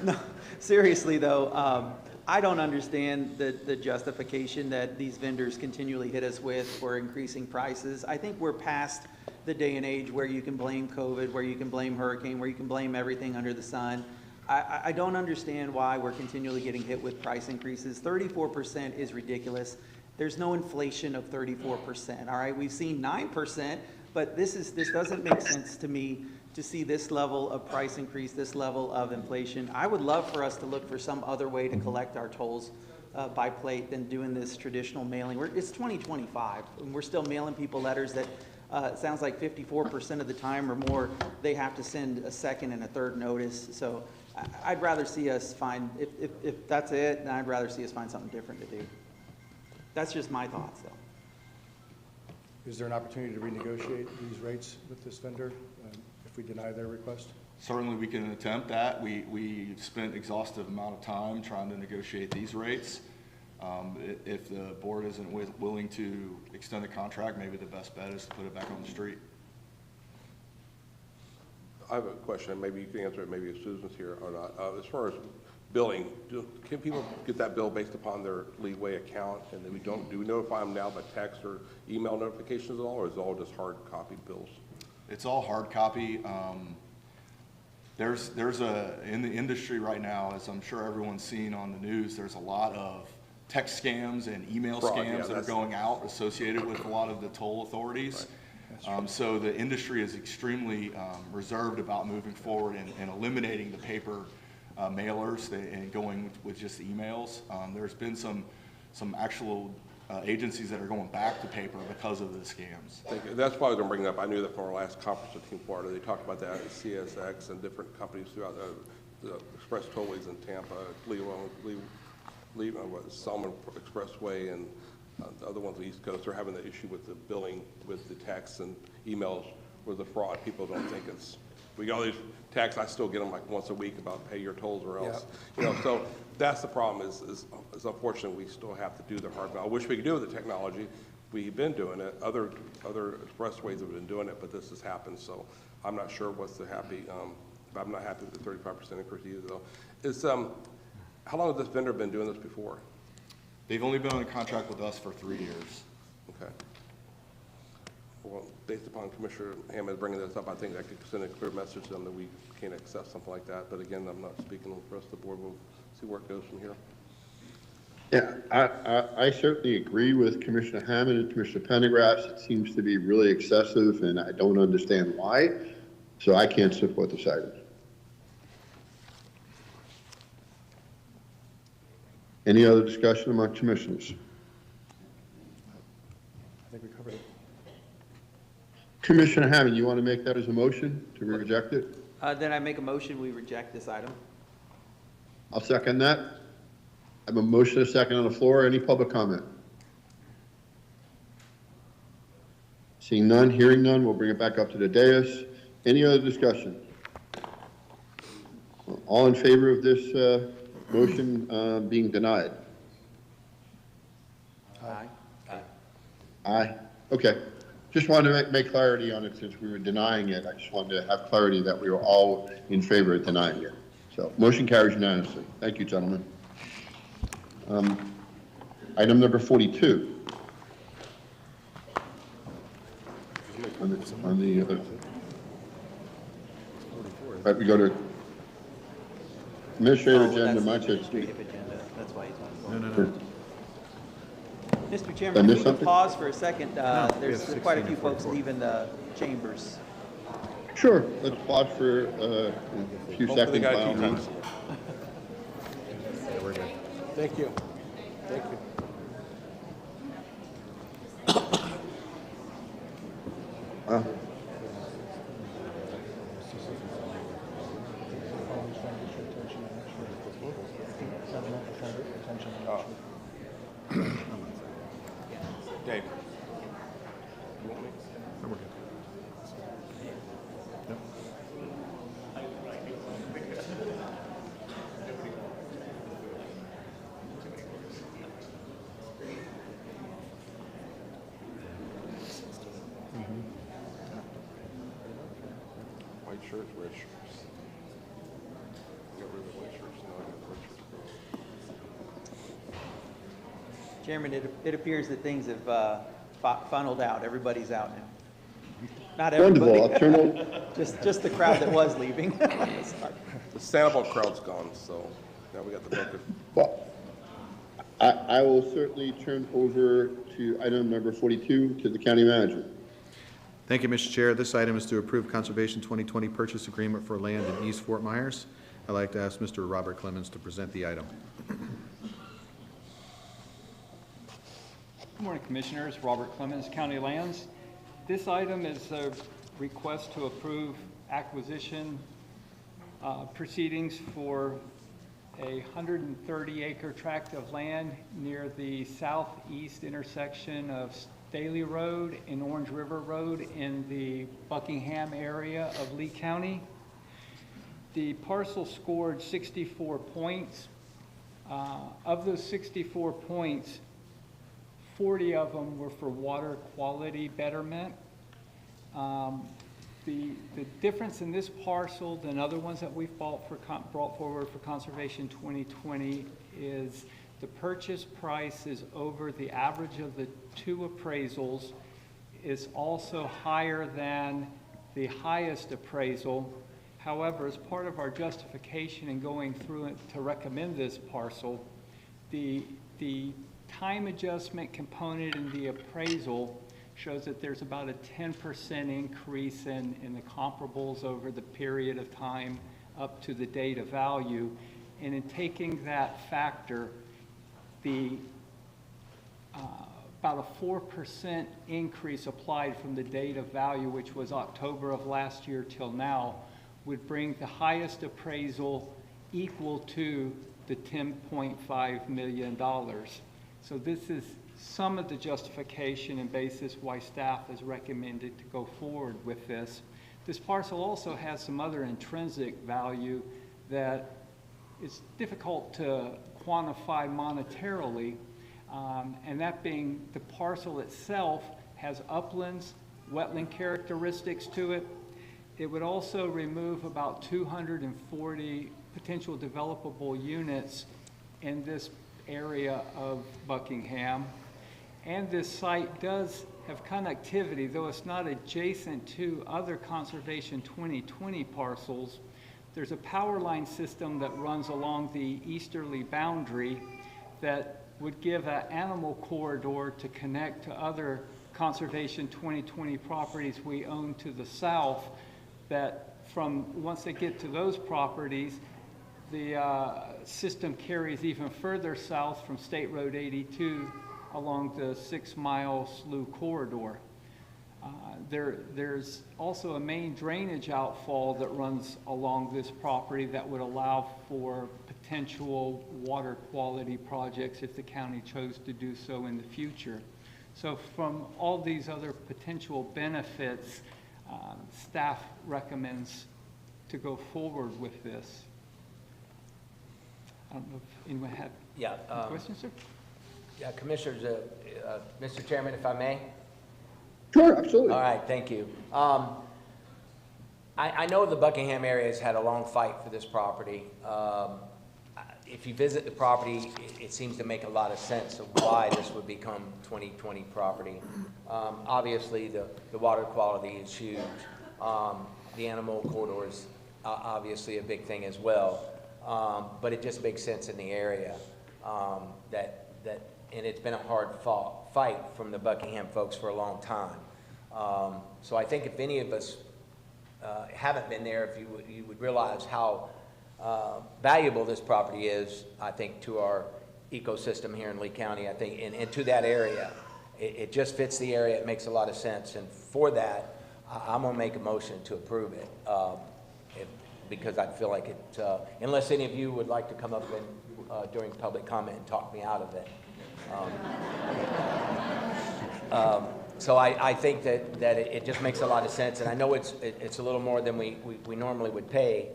C: No, seriously though, I don't understand the justification that these vendors continually hit us with for increasing prices. I think we're past the day and age where you can blame COVID, where you can blame hurricane, where you can blame everything under the sun. I don't understand why we're continually getting hit with price increases. 34% is ridiculous. There's no inflation of 34%, all right? We've seen 9%, but this doesn't make sense to me to see this level of price increase, this level of inflation. I would love for us to look for some other way to collect our tolls by plate than doing this traditional mailing. It's 2025, and we're still mailing people letters that it sounds like 54% of the time or more, they have to send a second and a third notice. So I'd rather see us find, if that's it, then I'd rather see us find something different to do. That's just my thoughts, though.
F: Is there an opportunity to renegotiate these rates with this vendor if we deny their request?
O: Certainly, we can attempt that. We spent exhaustive amount of time trying to negotiate these rates. If the board isn't willing to extend the contract, maybe the best bet is to put it back on the street.
A: I have a question, maybe you can answer it, maybe if Susan's here or not. As far as billing, can people get that bill based upon their leeway account, and then do we notify them now by text or email notifications at all, or is it all just hard copy bills?
O: It's all hard copy. There's in the industry right now, as I'm sure everyone's seen on the news, there's a lot of text scams and email scams that are going out associated with a lot of the toll authorities. Right. So the industry is extremely reserved about moving forward and eliminating the paper mailers and going with just emails. There's been some actual agencies that are going back to paper because of the scams.
A: Thank you. That's why I was going to bring it up. I knew that from our last conference with Team Florida. They talked about that at CSX and different companies throughout the express tollways in Tampa, Solomon Expressway, and the other ones on the East Coast are having the issue with the billing, with the texts and emails with the fraud. People don't think it's, we got all these texts, I still get them like once a week about pay your tolls or else. Yeah. You know, so that's the problem is unfortunate we still have to do the hard bill. I wish we could do it with the technology. We've been doing it. Other expressways have been doing it, but this has happened. So I'm not sure what's the happy, but I'm not happy with the 35% increase either though. Is, how long has this vendor been doing this before?
O: They've only been on contract with us for 3 years.
A: Okay. Well, based upon Commissioner Hammond bringing this up, I think I could send a clear message to them that we can't accept something like that. But again, I'm not speaking for the rest of the board. We'll see where it goes from here.
B: Yeah, I certainly agree with Commissioner Hammond and Commissioner Pendergrass. It seems to be really excessive, and I don't understand why. So I can't support this item. Any other discussion among commissioners?
F: I think we covered it.
B: Commissioner Hammond, you want to make that as a motion to reject it?
C: Then I make a motion, we reject this item.
B: I'll second that. I have a motion and a second on the floor. Any public comment? Seeing none, hearing none, we'll bring it back up to the dais. Any other discussion? All in favor of this motion being denied?
C: Aye. Aye.
B: Aye. Okay. Just wanted to make clarity on it since we were denying it. I just wanted to have clarity that we were all in favor of denying it. So motion carries unanimously. Thank you, gentlemen. Item number 42. On the right, we go to administrative agenda. Mine says
C: That's why he's on.
N: No.
C: Mr. Chairman, if we could pause for a second. There's quite a few folks leaving the chambers.
B: Sure. Let's pause for a few seconds. By all means.
A: Thank you. Thank you. Dave? White shirts, red shirts. Get rid of the white shirts, now I got red shirts.
C: Chairman, it appears that things have funneled out. Everybody's out now. Not everybody.
B: Wonderful. I'll turn over.
C: Just the crowd that was leaving. Sorry.
A: The Sanibel crowd's gone, so now we got the bucket.
B: Well, I will certainly turn over to item number 42 to the county manager.
N: Thank you, Mr. Chair. This item is to approve Conservation 2020 purchase agreement for land in East Fort Myers. I'd like to ask Mr. Robert Clemens to present the item.
P: Good morning, Commissioners. Robert Clemens, County Lands. This item is a request to approve acquisition proceedings for a 130-acre tract of land near the southeast intersection of Staley Road and Orange River Road in the Buckingham area of Lee County. The parcel scored 64 points. Of those 64 points, 40 of them were for water quality betterment. The difference in this parcel than other ones that we've brought forward for Conservation 2020 is the purchase price is over the average of the two appraisals. Is also higher than the highest appraisal. However, as part of our justification in going through it to recommend this parcel, the time adjustment component in the appraisal shows that there's about a 10% increase in the comparables over the period of time up to the date of value. And in taking that factor, about a 4% increase applied from the date of value, which was October of last year till now, would bring the highest appraisal equal to the $10.5 million. So this is some of the justification and basis why staff has recommended to go forward with this. This parcel also has some other intrinsic value that is difficult to quantify monetarily, and that being the parcel itself has uplands, wetland characteristics to it. It would also remove about 240 potential developable units in this area of Buckingham. And this site does have connectivity, though it's not adjacent to other Conservation 2020 parcels. There's a power line system that runs along the easterly boundary that would give an animal corridor to connect to other Conservation 2020 properties we own to the south, that once they get to those properties, the system carries even further south from State Road 82 along the 6-mile slough corridor. There's also a main drainage outfall that runs along this property that would allow for potential water quality projects if the county chose to do so in the future. So from all these other potential benefits, staff recommends to go forward with this. I don't know if anyone had any questions, sir?
M: Yeah, Commissioners, Mr. Chairman, if I may?
B: Sure, absolutely.
M: All right, thank you. I know the Buckingham area has had a long fight for this property. If you visit the property, it seems to make a lot of sense of why this would become 2020 property. Obviously, the water quality is huge. The animal corridor is obviously a big thing as well. But it just makes sense in the area and it's been a hard fight from the Buckingham folks for a long time. So I think if any of us haven't been there, if you would realize how valuable this property is, I think, to our ecosystem here in Lee County, I think, and to that area. It just fits the area. It makes a lot of sense. And for that, I'm gonna make a motion to approve it, because I feel like it, unless any of you would like to come up and, during public comment and talk me out of it. So I think that it just makes a lot of sense, and I know it's a little more than we normally would pay,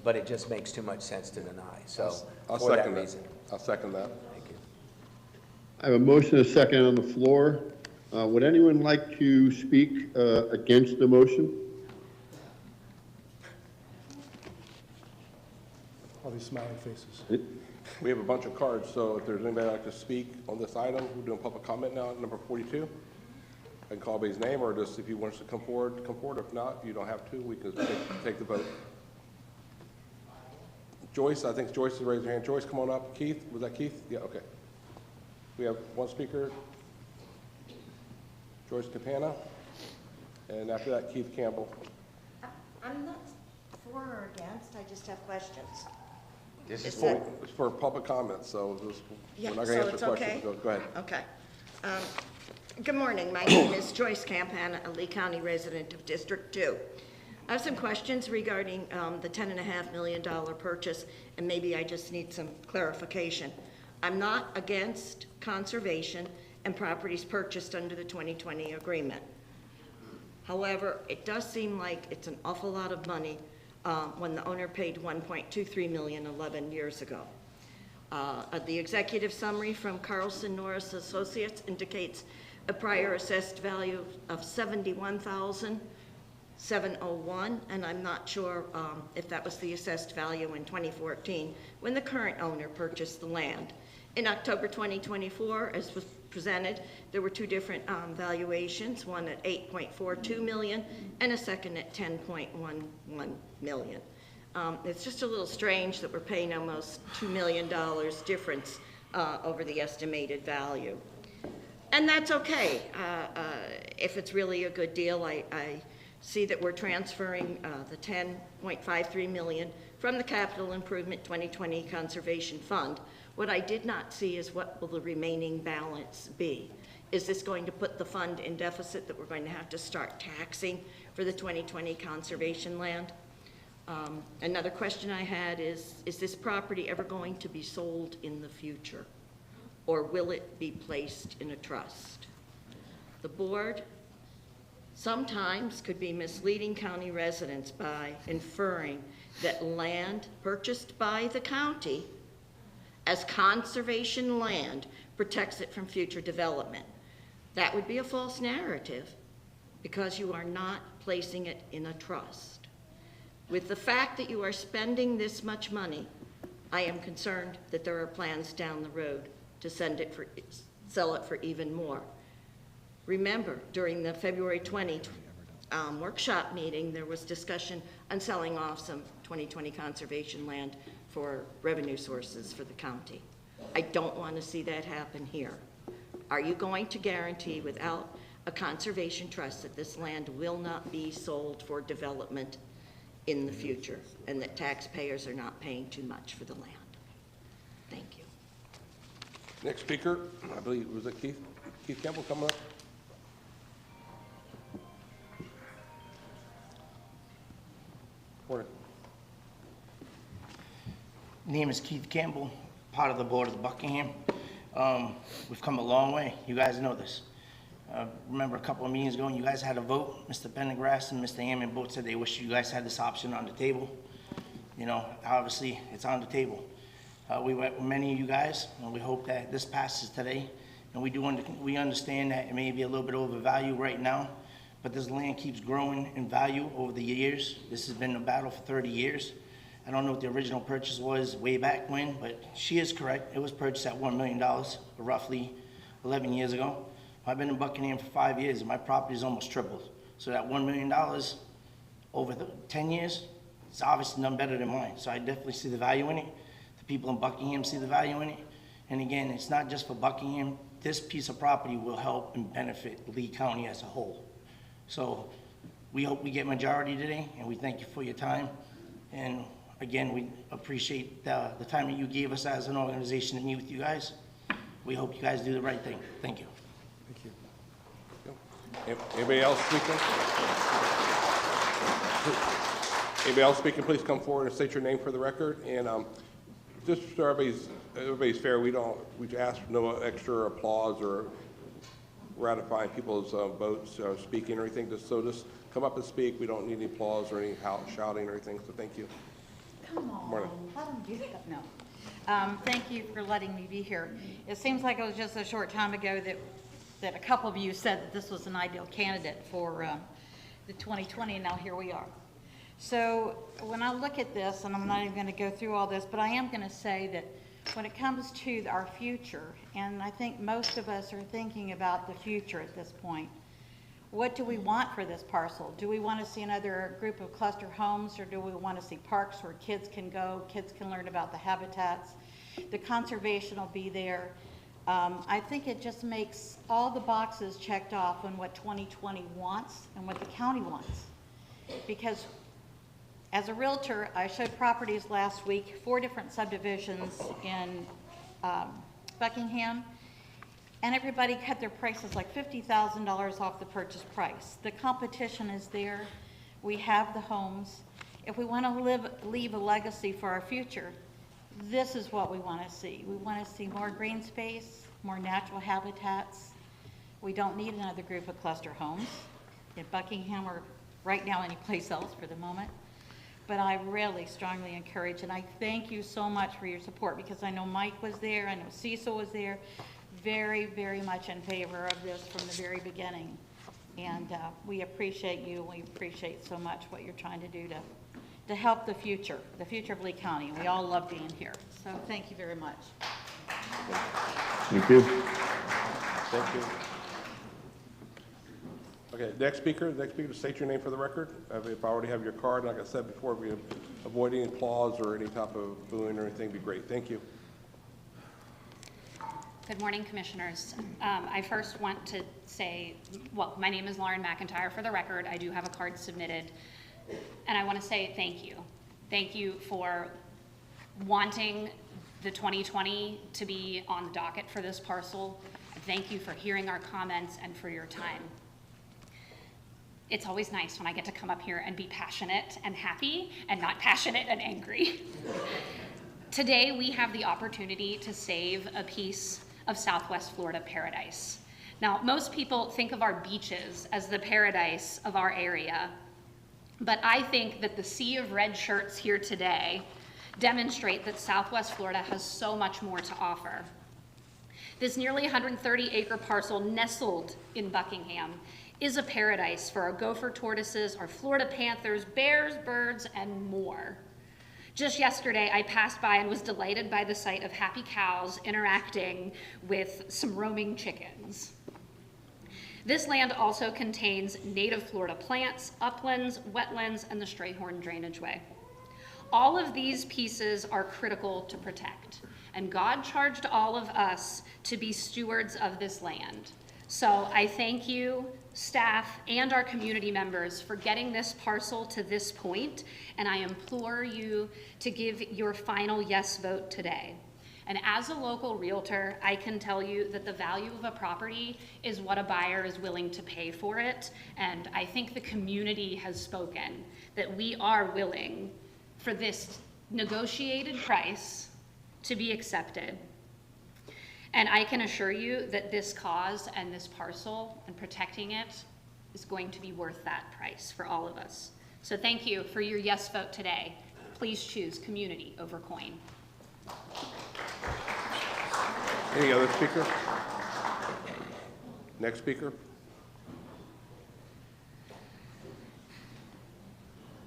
M: but it just makes too much sense to deny, so
A: I'll
M: for that
A: second that.
M: reason.
A: I'll second that.
M: Thank you.
B: I have a motion and a second on the floor. Would anyone like to speak against the motion?
F: All these smiling faces.
A: We have a bunch of cards, so if there's anybody like to speak on this item, we're doing public comment now, number 42. I can call everybody's name, or just if you want us to come forward, come forward. If not, if you don't have to, we can take the vote. Joyce, I think Joyce has raised her hand. Joyce, come on up. Keith, was that Keith? Yeah, okay. We have one speaker, Joyce Capana, and after that, Keith Campbell.
Q: I'm not for or against, I just have questions.
A: This
Q: is
A: it's for public comment, so
Q: Yeah,
A: we're not going to
Q: so
A: answer
Q: it's
A: questions.
Q: okay?
A: Go ahead.
Q: Okay. Good morning, my name is Joyce Campana, a Lee County resident of District 2. I have some questions regarding the $10.5 million purchase, and maybe I just need some clarification. I'm not against conservation and properties purchased under the 2020 agreement. However, it does seem like it's an awful lot of money when the owner paid $1.23 million 11 years ago. The executive summary from Carlson Norris Associates indicates a prior assessed value of $71,701, and I'm not sure if that was the assessed value in 2014 when the current owner purchased the land. In October 2024, as was presented, there were two different valuations, one at $8.42 million and a second at $10.11 million. It's just a little strange that we're paying almost $2 million difference over the estimated value. And that's okay. If it's really a good deal, I see that we're transferring the $10.53 million from the Capital Improvement 2020 Conservation Fund. What I did not see is what will the remaining balance be. Is this going to put the fund in deficit that we're going to have to start taxing for the 2020 conservation land? Another question I had is this property ever going to be sold in the future? Or will it be placed in a trust? The board sometimes could be misleading county residents by inferring that land purchased by the county as conservation land protects it from future development. That would be a false narrative because you are not placing it in a trust. With the fact that you are spending this much money, I am concerned that there are plans down the road to sell it for even more. Remember, during the February 20 workshop meeting, there was discussion on selling off some 2020 conservation land for revenue sources for the county. I don't want to see that happen here. Are you going to guarantee without a conservation trust that this land will not be sold for development in the future and that taxpayers are not paying too much for the land? Thank you.
A: Next speaker, I believe, was it Keith? Keith Campbell coming up? Morning.
R: Name is Keith Campbell, part of the board of the Buckingham. We've come a long way. You guys know this. Remember a couple of meetings ago, when you guys had a vote, Mr. Pendergrass and Mr. Hammond both said they wish you guys had this option on the table. You know, obviously, it's on the table. We went with many of you guys, and we hope that this passes today. And we understand that it may be a little bit overvalued right now, but this land keeps growing in value over the years. This has been a battle for 30 years. I don't know what the original purchase was way back when, but she is correct. It was purchased at $1 million, roughly 11 years ago. I've been in Buckingham for 5 years, and my property's almost tripled. So that $1 million over the 10 years, it's obviously none better than mine. So I definitely see the value in it. The people in Buckingham see the value in it. And again, it's not just for Buckingham. This piece of property will help and benefit Lee County as a whole. So we hope we get majority today, and we thank you for your time. And again, we appreciate the time that you gave us as an organization to meet with you guys. We hope you guys do the right thing. Thank you.
F: Thank you.
A: Anybody else speaking? Anybody else speaking, please come forward and state your name for the record. And just so everybody's fair, we ask for no extra applause or ratifying people's votes, speaking or anything. Just come up and speak. We don't need any applause or any shouting or anything, so thank you.
S: Come on,
A: Morning.
S: let them do that. No. Thank you for letting me be here. It seems like it was just a short time ago that a couple of you said that this was an ideal candidate for the 2020, and now here we are. So when I look at this, and I'm not even going to go through all this, but I am going to say that when it comes to our future, and I think most of us are thinking about the future at this point, what do we want for this parcel? Do we want to see another group of cluster homes, or do we want to see parks where kids can go, kids can learn about the habitats? The conservation will be there. I think it just makes all the boxes checked off on what 2020 wants and what the county wants. Because as a realtor, I showed properties last week, 4 different subdivisions in Buckingham, and everybody cut their prices like $50,000 off the purchase price. The competition is there. We have the homes. If we want to leave a legacy for our future, this is what we want to see. We want to see more green space, more natural habitats. We don't need another group of cluster homes in Buckingham or right now any place else for the moment. But I really strongly encourage, and I thank you so much for your support, because I know Mike was there, I know Cecil was there, very, very much in favor of this from the very beginning. And we appreciate you, we appreciate so much what you're trying to do to help the future of Lee County. We all love being here. So thank you very much.
B: Thank you.
A: Thank you. Okay, next speaker, state your name for the record. If I already have your card, like I said before, if we avoid any applause or any type of booing or anything, be great. Thank you.
T: Good morning, Commissioners. I first want to say, well, my name is Lauren McIntyre for the record. I do have a card submitted. And I want to say thank you. Thank you for wanting the 2020 to be on the docket for this parcel. Thank you for hearing our comments and for your time. It's always nice when I get to come up here and be passionate and happy and not passionate and angry. Today, we have the opportunity to save a piece of Southwest Florida paradise. Now, most people think of our beaches as the paradise of our area, but I think that the sea of red shirts here today demonstrate that Southwest Florida has so much more to offer. This nearly 130-acre parcel nestled in Buckingham is a paradise for our gopher tortoises, our Florida panthers, bears, birds, and more. Just yesterday, I passed by and was delighted by the sight of happy cows interacting with some roaming chickens. This land also contains native Florida plants, uplands, wetlands, and the Strayhorn Drainage Way. All of these pieces are critical to protect, and God charged all of us to be stewards of this land. So I thank you, staff, and our community members for getting this parcel to this point, and I implore you to give your final yes vote today. And as a local realtor, I can tell you that the value of a property is what a buyer is willing to pay for it, and I think the community has spoken that we are willing for this negotiated price to be accepted. And I can assure you that this cause and this parcel and protecting it is going to be worth that price for all of us. So thank you for your yes vote today. Please choose community over coin.
A: Any other speaker? Next speaker.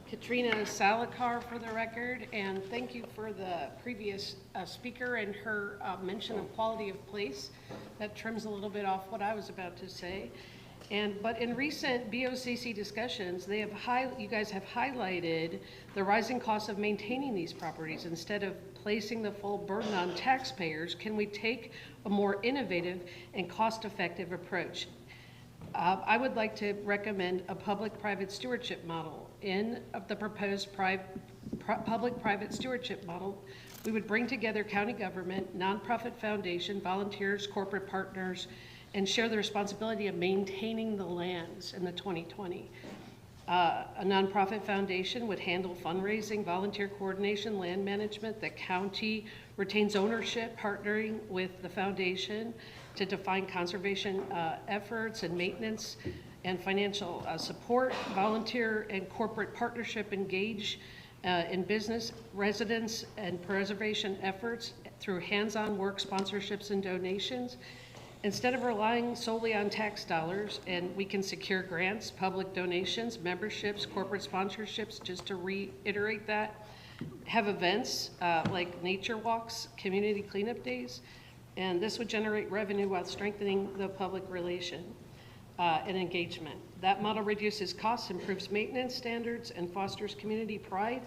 U: Katrina Salakar for the record, and thank you for the previous speaker and her mention of quality of place. That trims a little bit off what I was about to say. But in recent BoCC discussions, you guys have highlighted the rising costs of maintaining these properties. Instead of placing the full burden on taxpayers, can we take a more innovative and cost-effective approach? I would like to recommend a public-private stewardship model. In the proposed public-private stewardship model, we would bring together county government, nonprofit foundation, volunteers, corporate partners, and share the responsibility of maintaining the lands in the 2020. A nonprofit foundation would handle fundraising, volunteer coordination, land management. The county retains ownership, partnering with the foundation to define conservation efforts and maintenance and financial support. Volunteer and corporate partnership engage in business, residents, and preservation efforts through hands-on work, sponsorships, and donations. Instead of relying solely on tax dollars, and we can secure grants, public donations, memberships, corporate sponsorships, just to reiterate that, have events like nature walks, community cleanup days, and this would generate revenue while strengthening the public relation and engagement. That model reduces costs, improves maintenance standards, and fosters community pride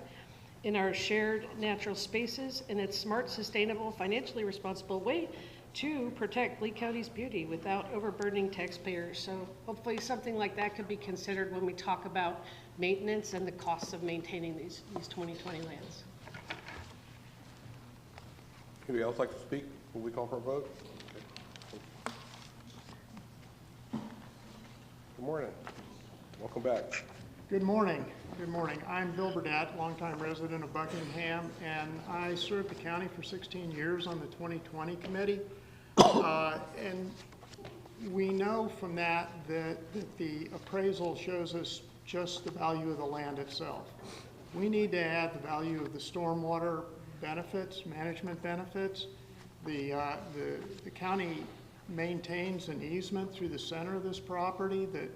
U: in our shared natural spaces, and it's smart, sustainable, financially responsible way to protect Lee County's beauty without overburdening taxpayers. So hopefully something like that could be considered when we talk about maintenance and the costs of maintaining these 2020 lands.
A: Anybody else like to speak when we call for a vote? Okay. Good morning. Welcome back.
D: Good morning. Good morning. I'm Bill Burdett, longtime resident of Buckingham, and I served the county for 16 years on the 2020 committee. And we know from that the appraisal shows us just the value of the land itself. We need to add the value of the stormwater benefits, management benefits. The county maintains an easement through the center of this property that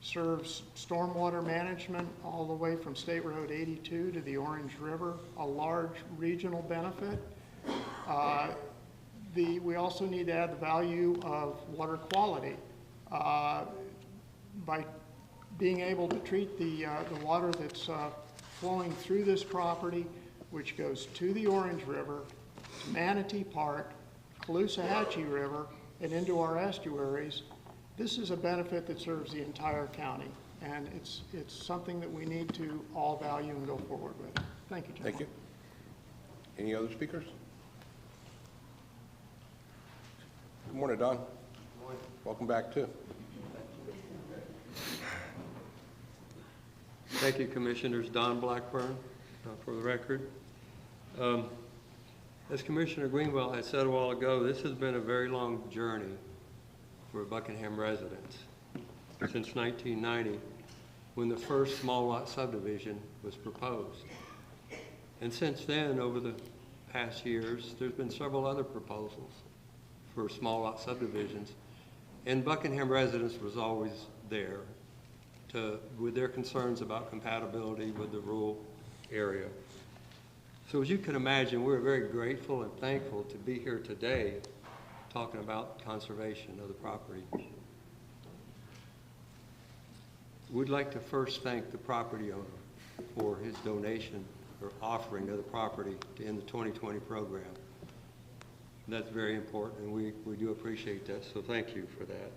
D: serves stormwater management all the way from State Road 82 to the Orange River, a large regional benefit. We also need to add the value of water quality by being able to treat the water that's flowing through this property, which goes to the Orange River, to Manatee Park, Caloosahatchee River, and into our estuaries. This is a benefit that serves the entire county, and it's something that we need to all value and go forward with. Thank you, gentlemen.
A: Thank you. Any other speakers? Good morning, Don. Good morning. Welcome back, too.
V: Thank you, Commissioners. Don Blackburn, for the record. As Commissioner Greenwell had said a while ago, this has been a very long journey for Buckingham residents since 1990, when the first small lot subdivision was proposed. And since then, over the past years, there's been several other proposals for small lot subdivisions, and Buckingham residents was always there with their concerns about compatibility with the rural area. So as you can imagine, we're very grateful and thankful to be here today talking about conservation of the property. We'd like to first thank the property owner for his donation or offering of the property to end the 2020 program. That's very important, and we do appreciate that, so thank you for that.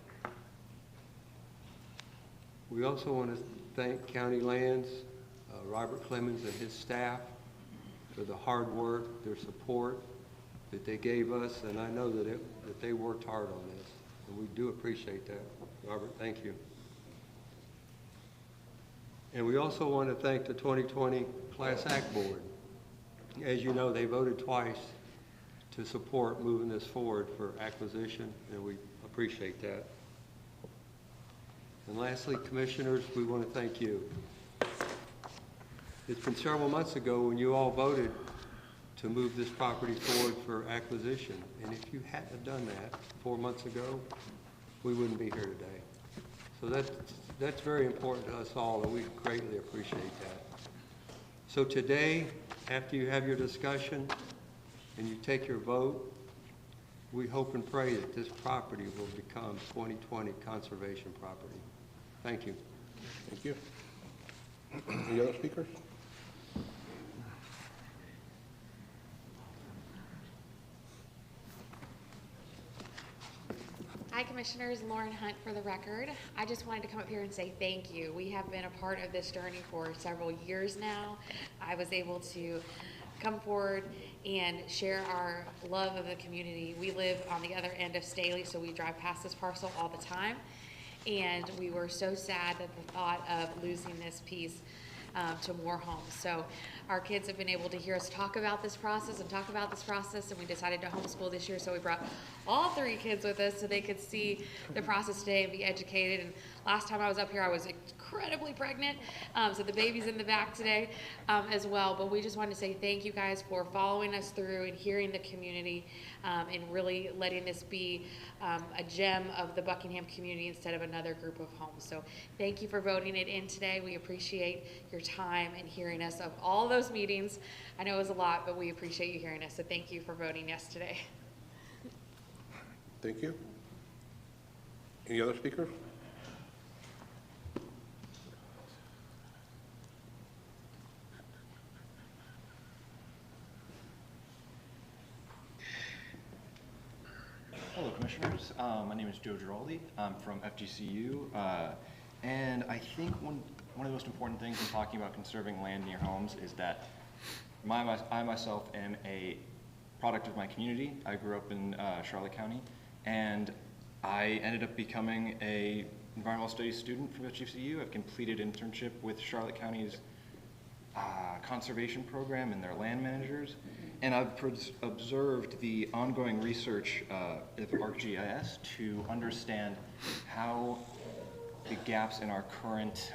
V: We also want to thank County Lands, Robert Clemens and his staff for the hard work, their support that they gave us, and I know that they worked hard on this, and we do appreciate that. Robert, thank you. And we also want to thank the 2020 Class Act Board. As you know, they voted twice to support moving this forward for acquisition, and we appreciate that. And lastly, Commissioners, we want to thank you. It's been several months ago when you all voted to move this property forward for acquisition, and if you hadn't have done that 4 months ago, we wouldn't be here today. So that's very important to us all, and we greatly appreciate that. So today, after you have your discussion and you take your vote, we hope and pray that this property will become 2020 conservation property. Thank you.
A: Thank you. Any other speakers?
W: Hi, Commissioners. Lauren Hunt for the record. I just wanted to come up here and say thank you. We have been a part of this journey for several years now. I was able to come forward and share our love of the community. We live on the other end of Staley, so we drive past this parcel all the time. And we were so sad at the thought of losing this piece to more homes. So our kids have been able to hear us talk about this process, and we decided to homeschool this year, so we brought all 3 kids with us so they could see the process today and be educated. And last time I was up here, I was incredibly pregnant, so the baby's in the back today as well. But we just wanted to say thank you guys for following us through and hearing the community and really letting this be a gem of the Buckingham community instead of another group of homes. So thank you for voting it in today. We appreciate your time and hearing us of all those meetings. I know it was a lot, but we appreciate you hearing us. So thank you for voting yes today.
A: Thank you. Any other speakers?
E: Hello, Commissioners. My name is Joe Giraldi. I'm from FGCU, and I think one of the most important things in talking about conserving land near homes is that I myself am a product of my community. I grew up in Charlotte County, and I ended up becoming a environmental studies student from FGCU. I've completed internship with Charlotte County's conservation program and their land managers. And I've observed the ongoing research of ArcGIS to understand how the gaps in our current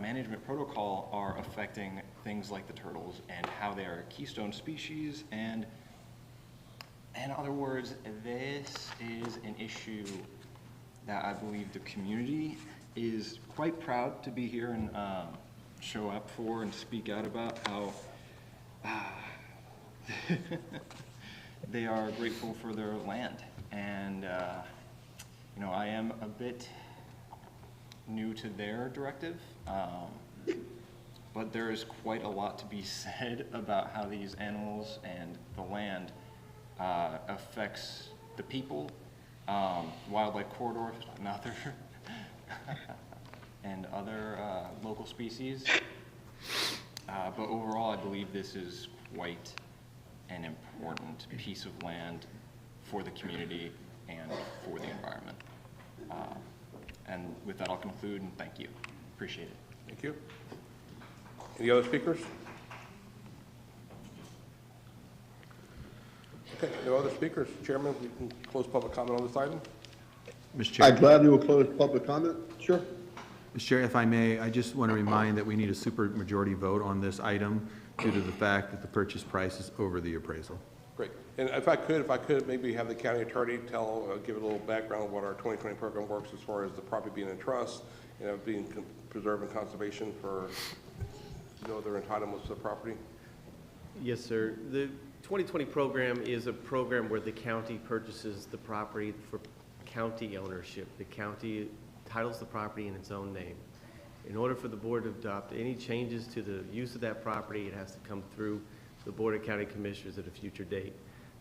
E: management protocol are affecting things like the turtles and how they are a keystone species. And in other words, this is an issue that I believe the community is quite proud to be here and show up for and speak out about how they are grateful for their land. And, you know, I am a bit new to their directive, but there is quite a lot to be said about how these animals and the land affects the people, wildlife corridors, and other local species. But overall, I believe this is quite an important piece of land for the community and for the environment. And with that, I'll conclude, and thank you. Appreciate it.
A: Thank you. Any other speakers? Okay, no other speakers. Chairman, we can close public comment on this item.
N: Mr. Chair.
B: I gladly will close public comment. Sure.
N: Mr. Chair, if I may, I just want to remind that we need a supermajority vote on this item due to the fact that the purchase price is over the appraisal.
A: Great. And if I could maybe have the county attorney give a little background of what our 2020 program works as far as the property being in trust, you know, being preserved and conservation for, you know, their entitlements to the property.
G: Yes, sir. The 2020 program is a program where the county purchases the property for county ownership. The county titles the property in its own name. In order for the board to adopt any changes to the use of that property, it has to come through the Board of County Commissioners at a future date.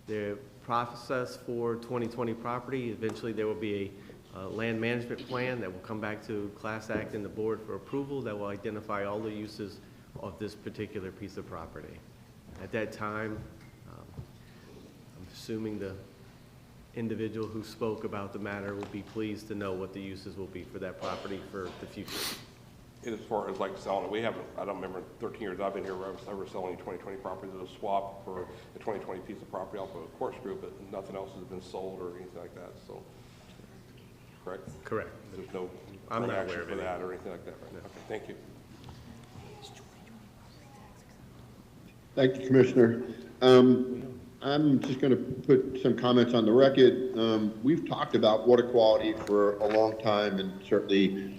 G: The process for 2020 property, eventually there will be a land management plan that will come back to Class Act and the board for approval that will identify all the uses of this particular piece of property. At that time, I'm assuming the individual who spoke about the matter will be pleased to know what the uses will be for that property for the future.
A: And as far as like selling it, we haven't, I don't remember 13 years I've been here where I was ever selling 2020 property. There's a swap for the 2020 piece of property off of a course group, but nothing else has been sold or anything like that, so. Correct?
G: Correct.
A: There's no
G: I'm not
A: action
G: aware of
A: for
G: any.
A: that or anything like that, right? Okay, thank you.
B: Thank you, Commissioner. I'm just going to put some comments on the record. We've talked about water quality for a long time, and certainly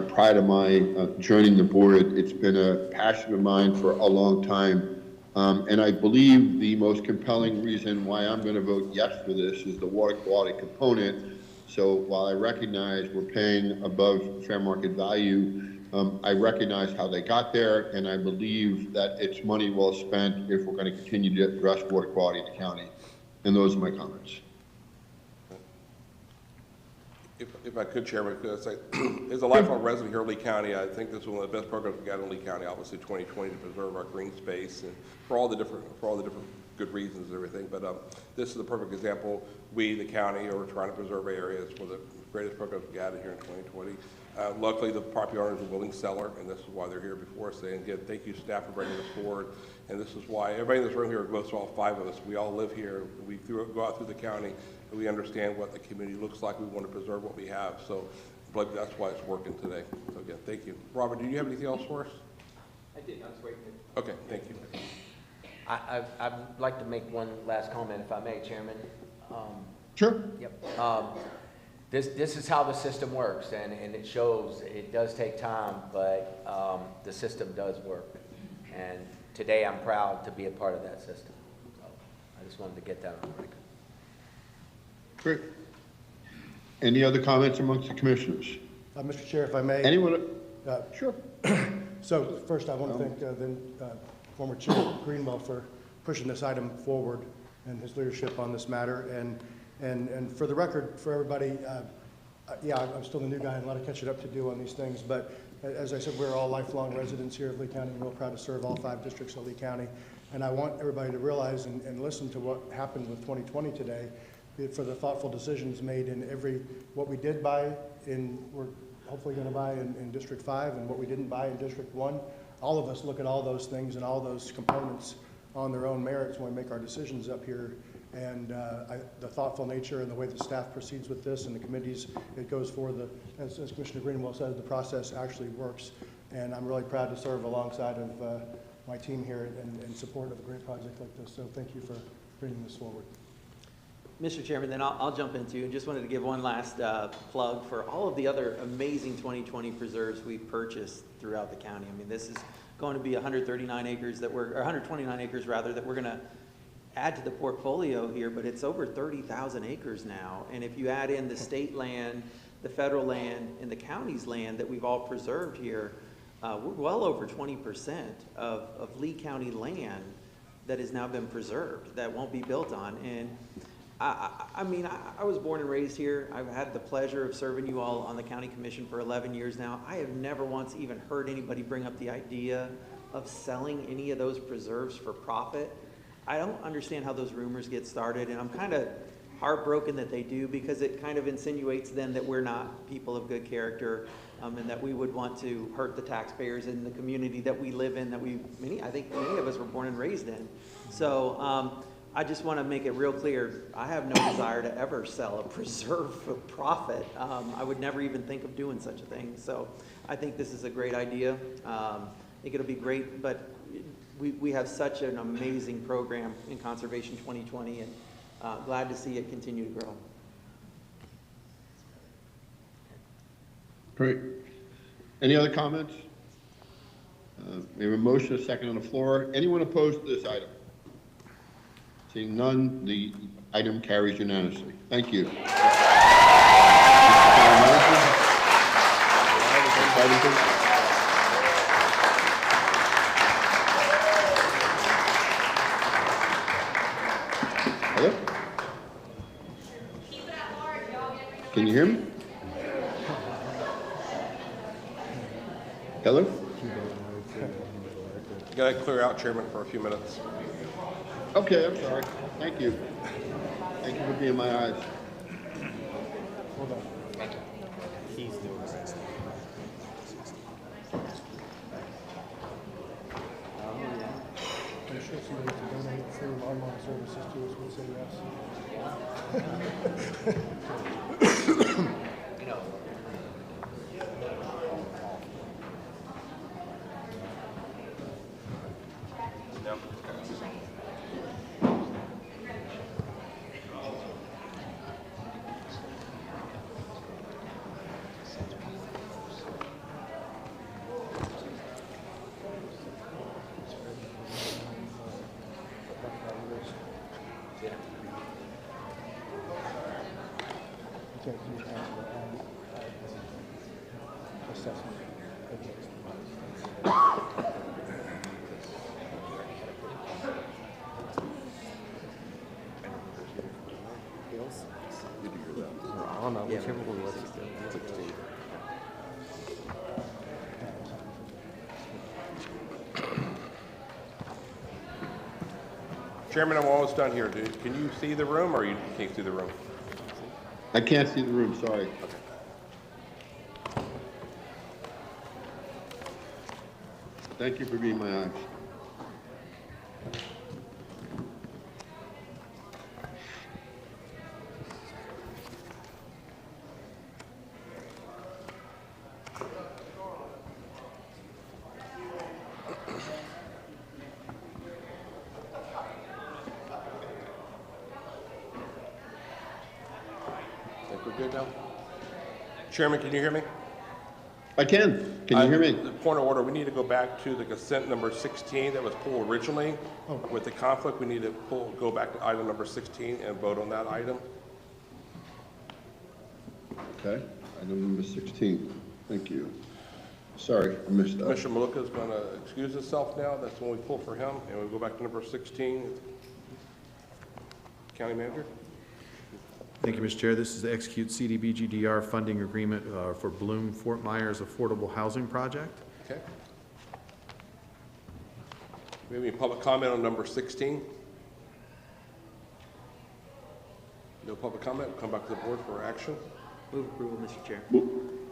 B: prior to my joining the board, it's been a passion of mine for a long time. And I believe the most compelling reason why I'm going to vote yes for this is the water quality component. So while I recognize we're paying above fair market value, I recognize how they got there, and I believe that it's money well spent if we're going to continue to address water quality in the county. And those are my comments.
A: If I could, Chairman, because as a lifelong resident here in Lee County, I think this is one of the best programs we got in Lee County, obviously 2020, to preserve our green space and for all the different good reasons and everything. But this is a perfect example. We, the county, are trying to preserve areas for the greatest programs we got here in 2020. Luckily, the property owner is a willing seller, and this is why they're here before us. And again, thank you, staff, for bringing this forward. And this is why everybody in this room here, most of all 5 of us, we all live here. We go out through the county, and we understand what the community looks like. We want to preserve what we have. So I believe that's why it's working today. So again, thank you. Robert, do you have anything else for us?
M: I did, I was waiting.
A: Okay, thank you.
M: I'd like to make one last comment, if I may, Chairman.
B: Sure.
M: Yep. This is how the system works, and it shows it does take time, but the system does work. And today I'm proud to be a part of that system. So I just wanted to get that on the record.
B: Great. Any other comments amongst the commissioners?
F: Mr. Chair, if I may.
B: Anyone? Sure.
F: So first, I want to thank former Chair Greenwell for pushing this item forward and his leadership on this matter. And for the record, for everybody, yeah, I'm still the new guy and a lot of catching up to do on these things. But as I said, we're all lifelong residents here of Lee County, and we're proud to serve all 5 districts of Lee County. And I want everybody to realize and listen to what happened with 2020 today, for the thoughtful decisions made in what we did buy we're hopefully going to buy in District 5, and what we didn't buy in District 1. All of us look at all those things and all those components on their own merits when we make our decisions up here. And the thoughtful nature and the way the staff proceeds with this and the committees it goes for, as Commissioner Greenwell said, the process actually works. And I'm really proud to serve alongside of my team here in support of a great project like this. So thank you for bringing this forward.
C: Mr. Chairman, then I'll jump into and just wanted to give one last plug for all of the other amazing 2020 preserves we've purchased throughout the county. I mean, this is going to be 139 acres or 129 acres rather, that we're going to add to the portfolio here, but it's over 30,000 acres now. And if you add in the state land, the federal land, and the county's land that we've all preserved here, we're well over 20% of Lee County land that has now been preserved, that won't be built on. And I mean, I was born and raised here. I've had the pleasure of serving you all on the county commission for 11 years now. I have never once even heard anybody bring up the idea of selling any of those preserves for profit. I don't understand how those rumors get started, and I'm kind of heartbroken that they do, because it kind of insinuates then that we're not people of good character, and that we would want to hurt the taxpayers in the community that we live in, that I think many of us were born and raised in. So I just want to make it real clear, I have no desire to ever sell a preserve for profit. I would never even think of doing such a thing. So I think this is a great idea. I think it'll be great, but we have such an amazing program in Conservation 2020, and glad to see it continue to grow.
B: Great. Any other comments? We have a motion, a second on the floor. Anyone opposed to this item? Seeing none, the item carries unanimously. Thank you. Hello? Can you hear me? Hello?
A: You got to clear out, Chairman, for a few minutes.
B: Okay, I'm sorry. Thank you. Thank you for being my eyes.
F: Hold on.
G: He's doing it.
F: I'm sure somebody to donate free lawnmower services to us would say yes.
M: You know,
F: Assessment.
G: I don't know, whichever one lets us do.
A: Chairman, I'm almost done here. Can you see the room, or you can't see the room?
B: I can't see the room, sorry. Thank you for being my eyes.
A: Think we're good now? Chairman, can you hear me?
B: I can. Can you hear me?
A: The point of order, we need to go back to the consent number 16 that was pulled originally. With the conflict, we need to go back to item number 16 and vote on that item.
B: Okay, item number 16. Thank you. Sorry, I missed that.
A: Commissioner Malika is going to excuse himself now. That's when we pull for him, and we go back to number 16. County Manager?
N: Thank you, Mr. Chair. This is to execute CDBG-DR funding agreement for Bloom Fort Myers Affordable Housing Project.
A: Okay. We have any public comment on number 16? No public comment. We'll come back to the board for action.
C: Move approval, Mr. Chair.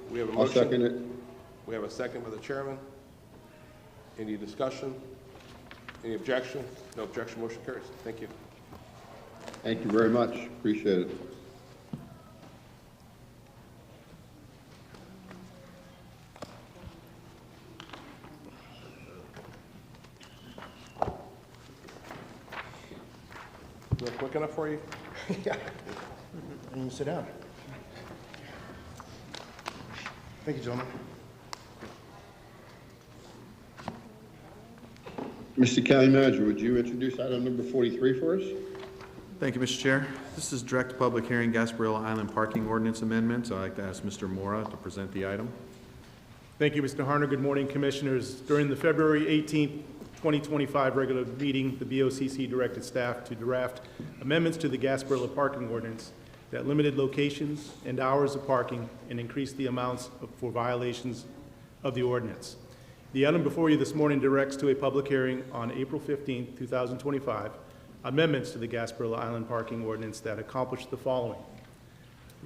A: We have a
B: I'll
A: motion.
B: second it.
A: We have a second by the chairman. Any discussion? Any objection? No objection. Motion carries. Thank you.
B: Thank you very much. Appreciate it.
A: Is that quick enough for you?
F: Yeah. And you sit down. Thank you, gentlemen.
B: Mr. County Manager, would you introduce item number 43 for us?
N: Thank you, Mr. Chair. This is direct public hearing Gasparilla Island Parking Ordinance Amendment. So I'd like to ask Mr. Mora to present the item.
I: Thank you, Mr. Harner. Good morning, Commissioners. During the February 18th, 2025 regular meeting, the BoCC directed staff to draft amendments to the Gasparilla Parking Ordinance that limited locations and hours of parking and increased the amounts for violations of the ordinance. The item before you this morning directs to a public hearing on April 15th, 2025, amendments to the Gasparilla Island Parking Ordinance that accomplish the following.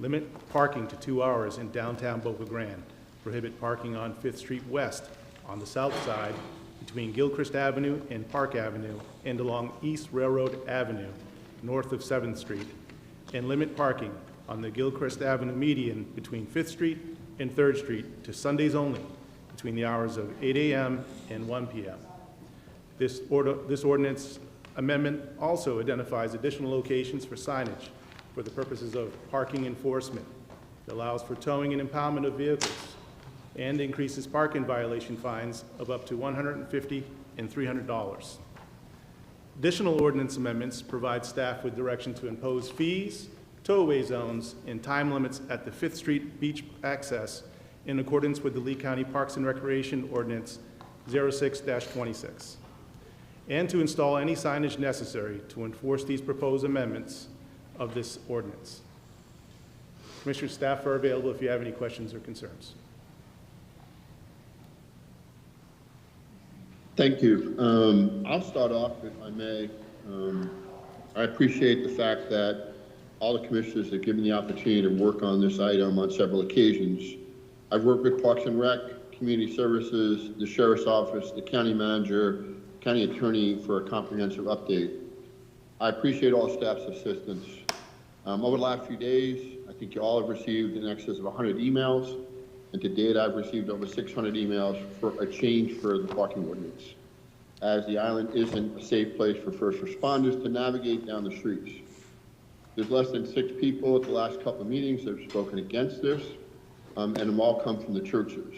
I: Limit parking to 2 hours in downtown Boca Grande. Prohibit parking on 5th Street West on the south side between Gilchrist Avenue and Park Avenue and along East Railroad Avenue north of 7th Street, and limit parking on the Gilchrist Avenue median between 5th Street and 3rd Street to Sundays only between the hours of 8 a.m. and 1 p.m. This ordinance amendment also identifies additional locations for signage for the purposes of parking enforcement. It allows for towing and impoundment of vehicles and increases parking violation fines of up to $150 and $300. Additional ordinance amendments provide staff with direction to impose fees, tow-away zones, and time limits at the 5th Street beach access in accordance with the Lee County Parks and Recreation Ordinance 06-26, and to install any signage necessary to enforce these proposed amendments of this ordinance. Commissioner, staff are available if you have any questions or concerns.
B: Thank you. I'll start off, if I may. I appreciate the fact that all the commissioners have given the opportunity to work on this item on several occasions. I've worked with Parks and Rec, Community Services, the Sheriff's Office, the County Manager, County Attorney for a comprehensive update. I appreciate all staff's assistance. Over the last few days, I think you all have received in excess of 100 emails. And to date, I've received over 600 emails for a change for the parking ordinance, as the island isn't a safe place for first responders to navigate down the streets. There's less than 6 people at the last couple of meetings that have spoken against this, and them all come from the churches.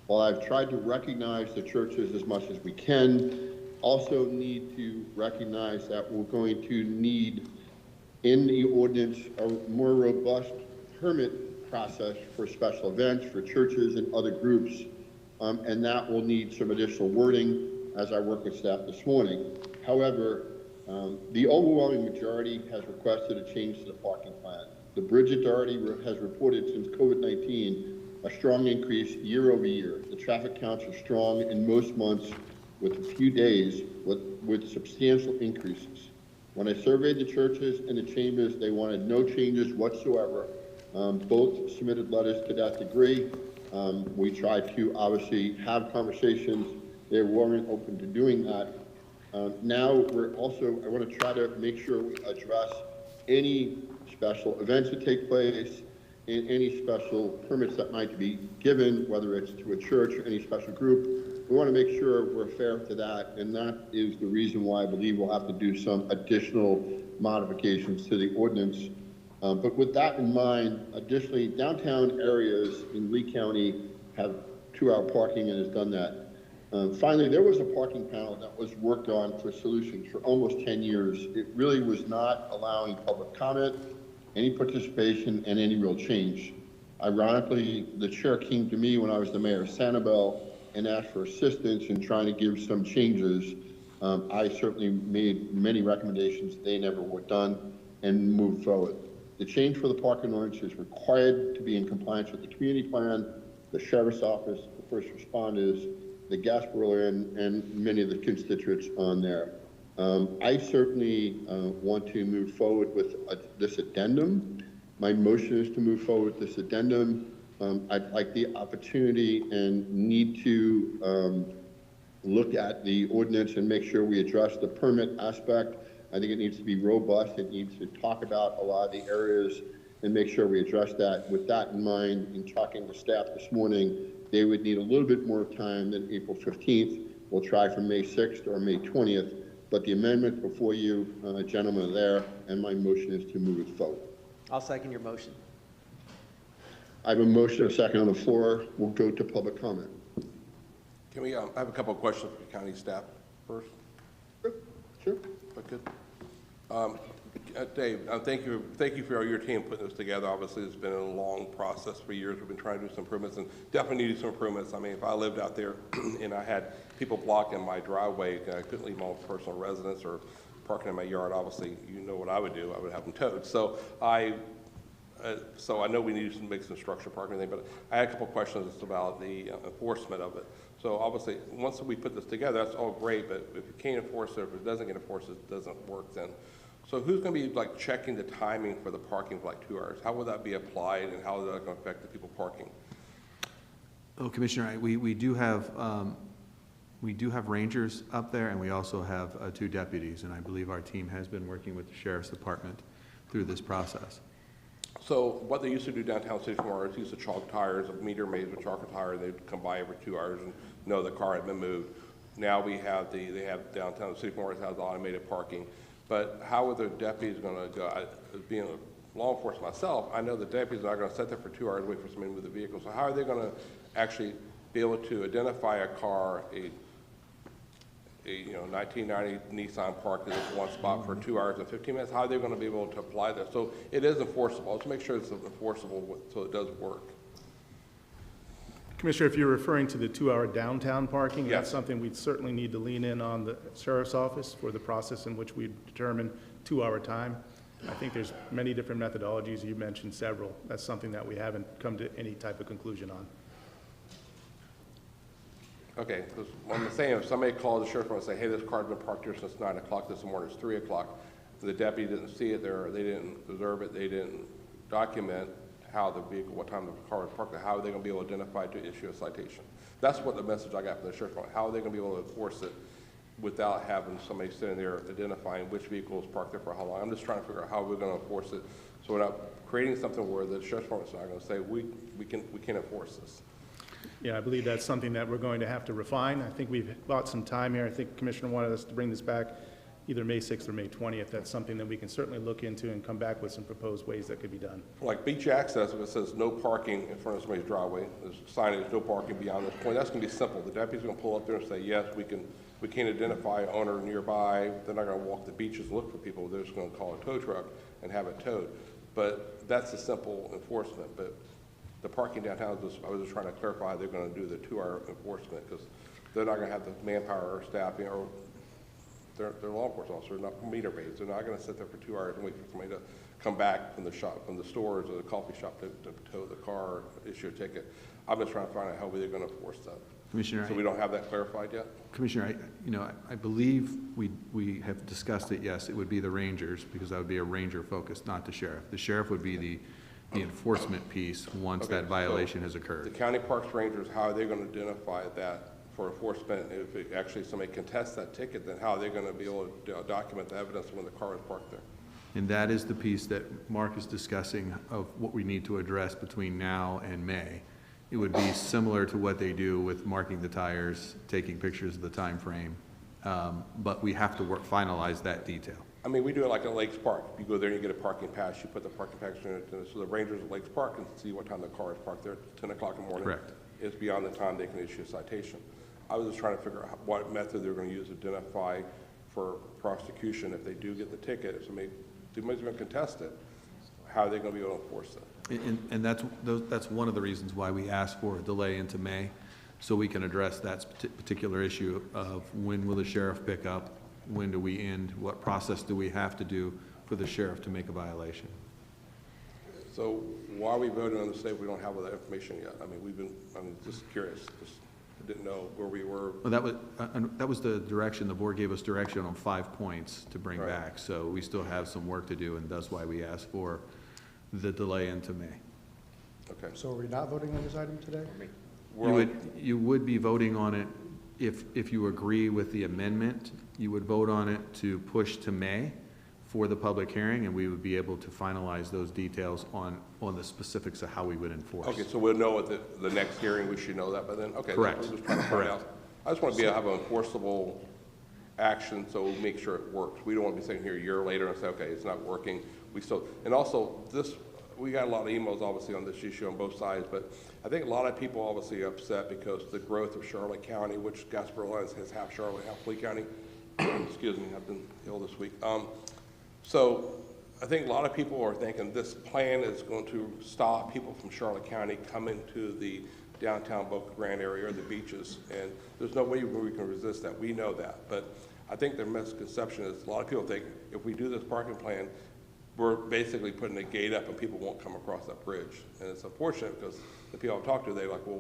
B: While I've tried to recognize the churches as much as we can, also need to recognize that we're going to need in the ordinance a more robust permit process for special events, for churches and other groups, and that will need some additional wording as I work with staff this morning. However, the overwhelming majority has requested a change to the parking plan. The Bridge Authority has reported since COVID-19 a strong increase year over year. The traffic counts are strong in most months, with a few days with substantial increases. When I surveyed the churches and the chambers, they wanted no changes whatsoever. Both submitted letters to that degree. We tried to obviously have conversations. They weren't open to doing that. Now we're also, I want to try to make sure we address any special events that take place and any special permits that might be given, whether it's to a church or any special group. We want to make sure we're fair to that, and that is the reason why I believe we'll have to do some additional modifications to the ordinance. But with that in mind, additionally, downtown areas in Lee County have 2-hour parking and has done that. Finally, there was a parking panel that was worked on for solutions for almost 10 years. It really was not allowing public comment, any participation, and any real change. Ironically, the chair came to me when I was the mayor of Sanibel and asked for assistance in trying to give some changes. I certainly made many recommendations. They never were done and moved forward. The change for the parking ordinance is required to be in compliance with the community plan, the sheriff's office, the first responders, the Gasparilla, and many of the constituents on there. I certainly want to move forward with this addendum. My motion is to move forward with this addendum. I'd like the opportunity and need to look at the ordinance and make sure we address the permit aspect. I think it needs to be robust. It needs to talk about a lot of the areas and make sure we address that. With that in mind, in talking to staff this morning, they would need a little bit more time than April 15th. We'll try for May 6th or May 20th, but the amendment before you, gentlemen, are there, and my motion is to move it forward.
C: I'll second your motion.
B: I have a motion and a second on the floor. We'll go to public comment.
A: Can we, I have a couple of questions for the county staff first.
B: Sure.
A: If I could. Dave, thank you for your team putting this together. Obviously, it's been a long process for years. We've been trying to do some improvements and definitely needed some improvements. I mean, if I lived out there and I had people blocking my driveway, I couldn't leave my own personal residence or parking in my yard, obviously, you know what I would do. I would have them towed. So I know we need to make some structure parking thing, but I had a couple of questions about the enforcement of it. So obviously, once we put this together, that's all great, but if you can't enforce it, if it doesn't get enforced, it doesn't work then. So who's going to be like checking the timing for the parking for like 2 hours? How will that be applied, and how is that going to affect the people parking?
N: Oh, Commissioner, we do have rangers up there, and we also have 2 deputies, and I believe our team has been working with the Sheriff's Department through this process.
A: So what they used to do downtown City Farm is used to chalk tires, a meter made with chalk tire. They'd come by every 2 hours and know the car had been moved. Now they have downtown City Farm has automated parking. But how are the deputies going to go? Being a law enforcement myself, I know the deputies are not going to sit there for 2 hours and wait for somebody to move the vehicle. So how are they going to actually be able to identify a car, a 1990 Nissan parked in this one spot for 2 hours and 15 minutes? How are they going to be able to apply that? So it is enforceable. Let's make sure it's enforceable so it does work.
I: Commissioner, if you're referring to the 2-hour downtown parking,
A: Yes.
I: That's something we'd certainly need to lean in on the Sheriff's Office for the process in which we determine 2-hour time. I think there's many different methodologies. You mentioned several. That's something that we haven't come to any type of conclusion on.
A: Okay, because what I'm saying, if somebody calls the sheriff's department and say, hey, this car's been parked here since 9 o'clock this morning, it's 3 o'clock, the deputy didn't see it there, they didn't observe it, they didn't document how the vehicle, what time the car was parked, how are they going to be able to identify to issue a citation? That's what the message I got from the sheriff's department. How are they going to be able to enforce it without having somebody sitting there identifying which vehicle is parked there for how long? I'm just trying to figure out how we're going to enforce it so we're not creating something where the sheriff's department's not going to say, we can enforce this.
I: Yeah, I believe that's something that we're going to have to refine. I think we've bought some time here. I think the Commissioner wanted us to bring this back either May 6th or May 20th. That's something that we can certainly look into and come back with some proposed ways that could be done.
A: Like beach access, if it says no parking in front of somebody's driveway, there's signage, no parking beyond this point, that's going to be simple. The deputy's going to pull up there and say, yes, we can identify an owner nearby. They're not going to walk the beaches and look for people. They're just going to call a tow truck and have it towed. But that's a simple enforcement. But the parking downtown, I was just trying to clarify they're going to do the 2-hour enforcement because they're not going to have the manpower or staff, or they're law enforcement officers, not meter maids. They're not going to sit there for 2 hours and wait for somebody to come back from the shop, from the stores or the coffee shop to tow the car or issue a ticket. I'm just trying to find out how they're going to enforce that.
N: Commissioner,
A: So we don't have that clarified yet?
N: Commissioner, I believe we have discussed it, yes, it would be the rangers, because that would be a ranger focus, not the sheriff. The sheriff would be the enforcement piece once
A: Okay,
N: that violation
A: so
N: has occurred.
A: The county parks rangers, how are they going to identify that for enforcement? If it actually somebody contests that ticket, then how are they going to be able to document the evidence when the car is parked there?
N: And that is the piece that Mark is discussing of what we need to address between now and May. It would be similar to what they do with marking the tires, taking pictures of the time frame, but we have to finalize that detail.
A: I mean, we do it like at Lakes Park. You go there and you get a parking pass, you put the parking pass in it, so the rangers at Lakes Park can see what time the car is parked there, 10 o'clock in the morning.
N: Correct.
A: It's beyond the time they can issue a citation. I was just trying to figure out what method they're going to use to identify for prosecution if they do get the ticket. If somebody's going to contest it, how are they going to be able to enforce it?
N: And that's one of the reasons why we asked for a delay into May, so we can address that particular issue of when will the sheriff pick up, when do we end, what process do we have to do for the sheriff to make a violation.
A: So why are we voting on the state if we don't have all that information yet? I mean, I'm just curious, just didn't know where we were.
N: Well, that was the direction, the board gave us direction on 5 points to bring back, so we still have some work to do, and that's why we asked for the delay into May.
A: Okay.
F: So are we not voting on this item today?
N: You would be voting on it if you agree with the amendment. You would vote on it to push to May for the public hearing, and we would be able to finalize those details on the specifics of how we would enforce.
A: Okay, so we'll know at the next hearing, we should know that by then? Okay.
N: Correct.
A: I'm just trying to find out. I just want to have an enforceable action, so we'll make sure it works. We don't want to be sitting here a year later and say, okay, it's not working. And also, we got a lot of emails, obviously, on this issue on both sides, but I think a lot of people obviously are upset because the growth of Charlotte County, which Gasparilla has half Charlotte, half Lee County. Excuse me, I've been ill this week. So I think a lot of people are thinking this plan is going to stop people from Charlotte County coming to the downtown Boca Grande area or the beaches, and there's no way we can resist that. We know that, but I think their misconception is a lot of people think if we do this parking plan, we're basically putting a gate up and people won't come across that bridge. And it's unfortunate because the people I've talked to, they're like, well,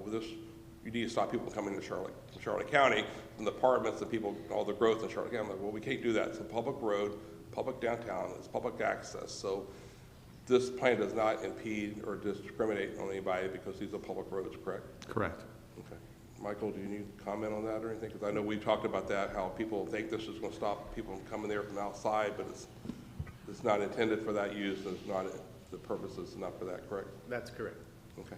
A: you need to stop people coming to Charlotte County, from the apartments and people, all the growth in Charlotte County. I'm like, well, we can't do that. It's a public road, public downtown, it's public access. So this plan does not impede or discriminate on anybody because these are public roads, correct?
N: Correct.
A: Okay. Michael, do you need to comment on that or anything? Because I know we talked about that, how people think this is going to stop people from coming there from outside, but it's not intended for that use, and it's not, the purpose is not for that, correct?
G: That's correct.
A: Okay.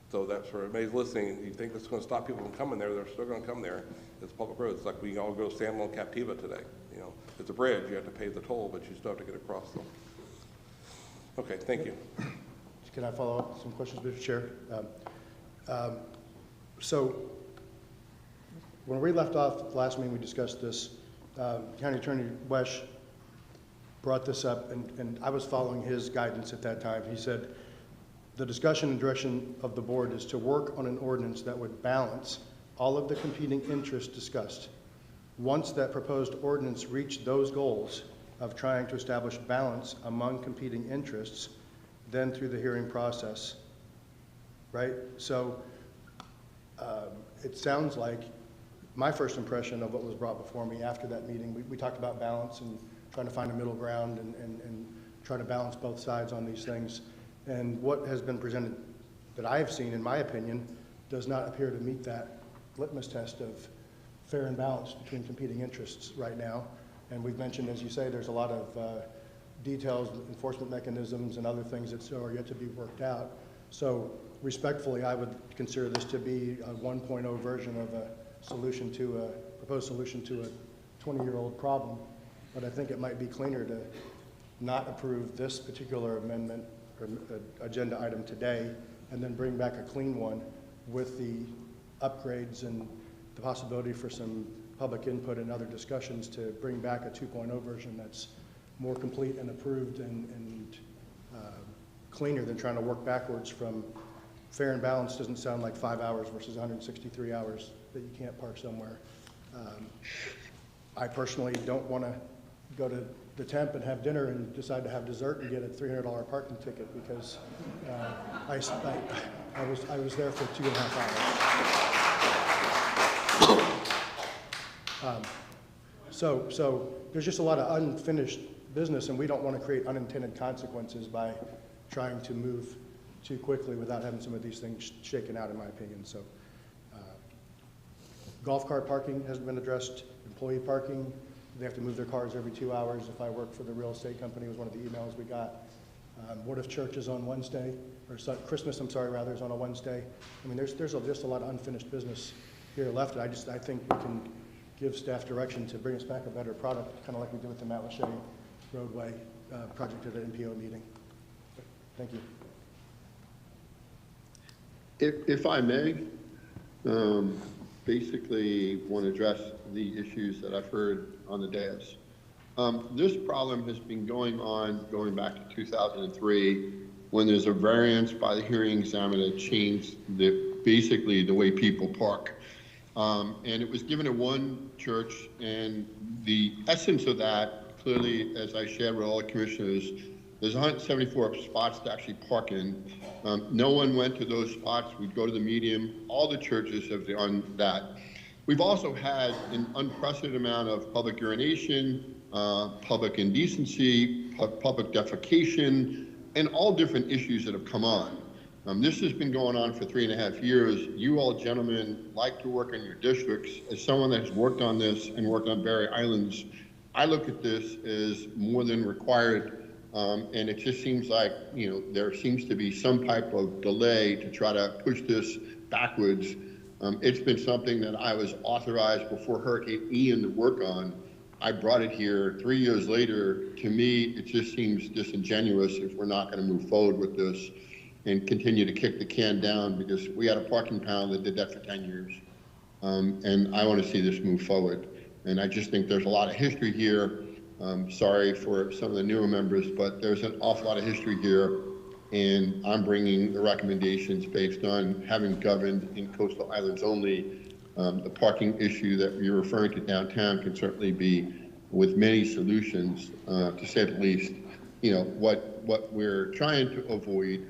A: So that's for everybody's listening, you think this is going to stop people from coming there, they're still going to come there. It's public roads. It's like we all go San Juan Captiva today. You know, it's a bridge, you have to pay the toll, but you still have to get across them. Okay, thank you.
F: Can I follow up with some questions, Mr. Chair? So when we left off last meeting, we discussed this. County Attorney Wesch brought this up, and I was following his guidance at that time. He said, the discussion and direction of the board is to work on an ordinance that would balance all of the competing interests discussed. Once that proposed ordinance reached those goals of trying to establish balance among competing interests, then through the hearing process, right? So it sounds like my first impression of what was brought before me after that meeting, we talked about balance and trying to find a middle ground and try to balance both sides on these things. And what has been presented that I have seen, in my opinion, does not appear to meet that litmus test of fair and balanced between competing interests right now. And we've mentioned, as you say, there's a lot of details, enforcement mechanisms, and other things that still are yet to be worked out. So respectfully, I would consider this to be a 1.0 version of a solution to a proposed solution to a 20-year-old problem. But I think it might be cleaner to not approve this particular amendment or agenda item today and then bring back a clean one with the upgrades and the possibility for some public input and other discussions to bring back a 2.0 version that's more complete and approved and cleaner than trying to work backwards from fair and balanced. Doesn't sound like 5 hours versus 163 hours that you can't park somewhere. I personally don't want to go to the temp and have dinner and decide to have dessert and get a $300 parking ticket because I was there for 2.5 hours. So there's just a lot of unfinished business, and we don't want to create unintended consequences by trying to move too quickly without having some of these things shaken out, in my opinion. So golf cart parking hasn't been addressed, employee parking, they have to move their cars every 2 hours. If I work for the real estate company, was one of the emails we got. What if church is on Wednesday, or Christmas, I'm sorry, rather, is on a Wednesday? I mean, there's just a lot of unfinished business here left, and I think we can give staff direction to bring us back a better product, kind of like we did with the Matlacha roadway project at the NPO meeting. Thank you.
B: If I may, basically want to address the issues that I've heard on the dais. This problem has been going back to 2003, when there's a variance by the hearing examiner that changed basically the way people park. And it was given to one church, and the essence of that, clearly, as I shared with all the commissioners, there's 174 spots to actually park in. No one went to those spots. We'd go to the medium. All the churches have done that. We've also had an unprecedented amount of public urination, public indecency, public defecation, and all different issues that have come on. This has been going on for 3.5 years. You all gentlemen like to work in your districts. As someone that has worked on this and worked on Barry Islands, I look at this as more than required. And it just seems like, there seems to be some type of delay to try to push this backwards. It's been something that I was authorized before Hurricane Ian to work on. I brought it here 3 years later. To me, it just seems disingenuous if we're not going to move forward with this and continue to kick the can down, because we had a parking panel that did that for 10 years. And I want to see this move forward. And I just think there's a lot of history here. Sorry for some of the newer members, but there's an awful lot of history here. And I'm bringing the recommendations based on having governed in coastal islands only. The parking issue that you're referring to downtown can certainly be with many solutions, to say the least. What we're trying to avoid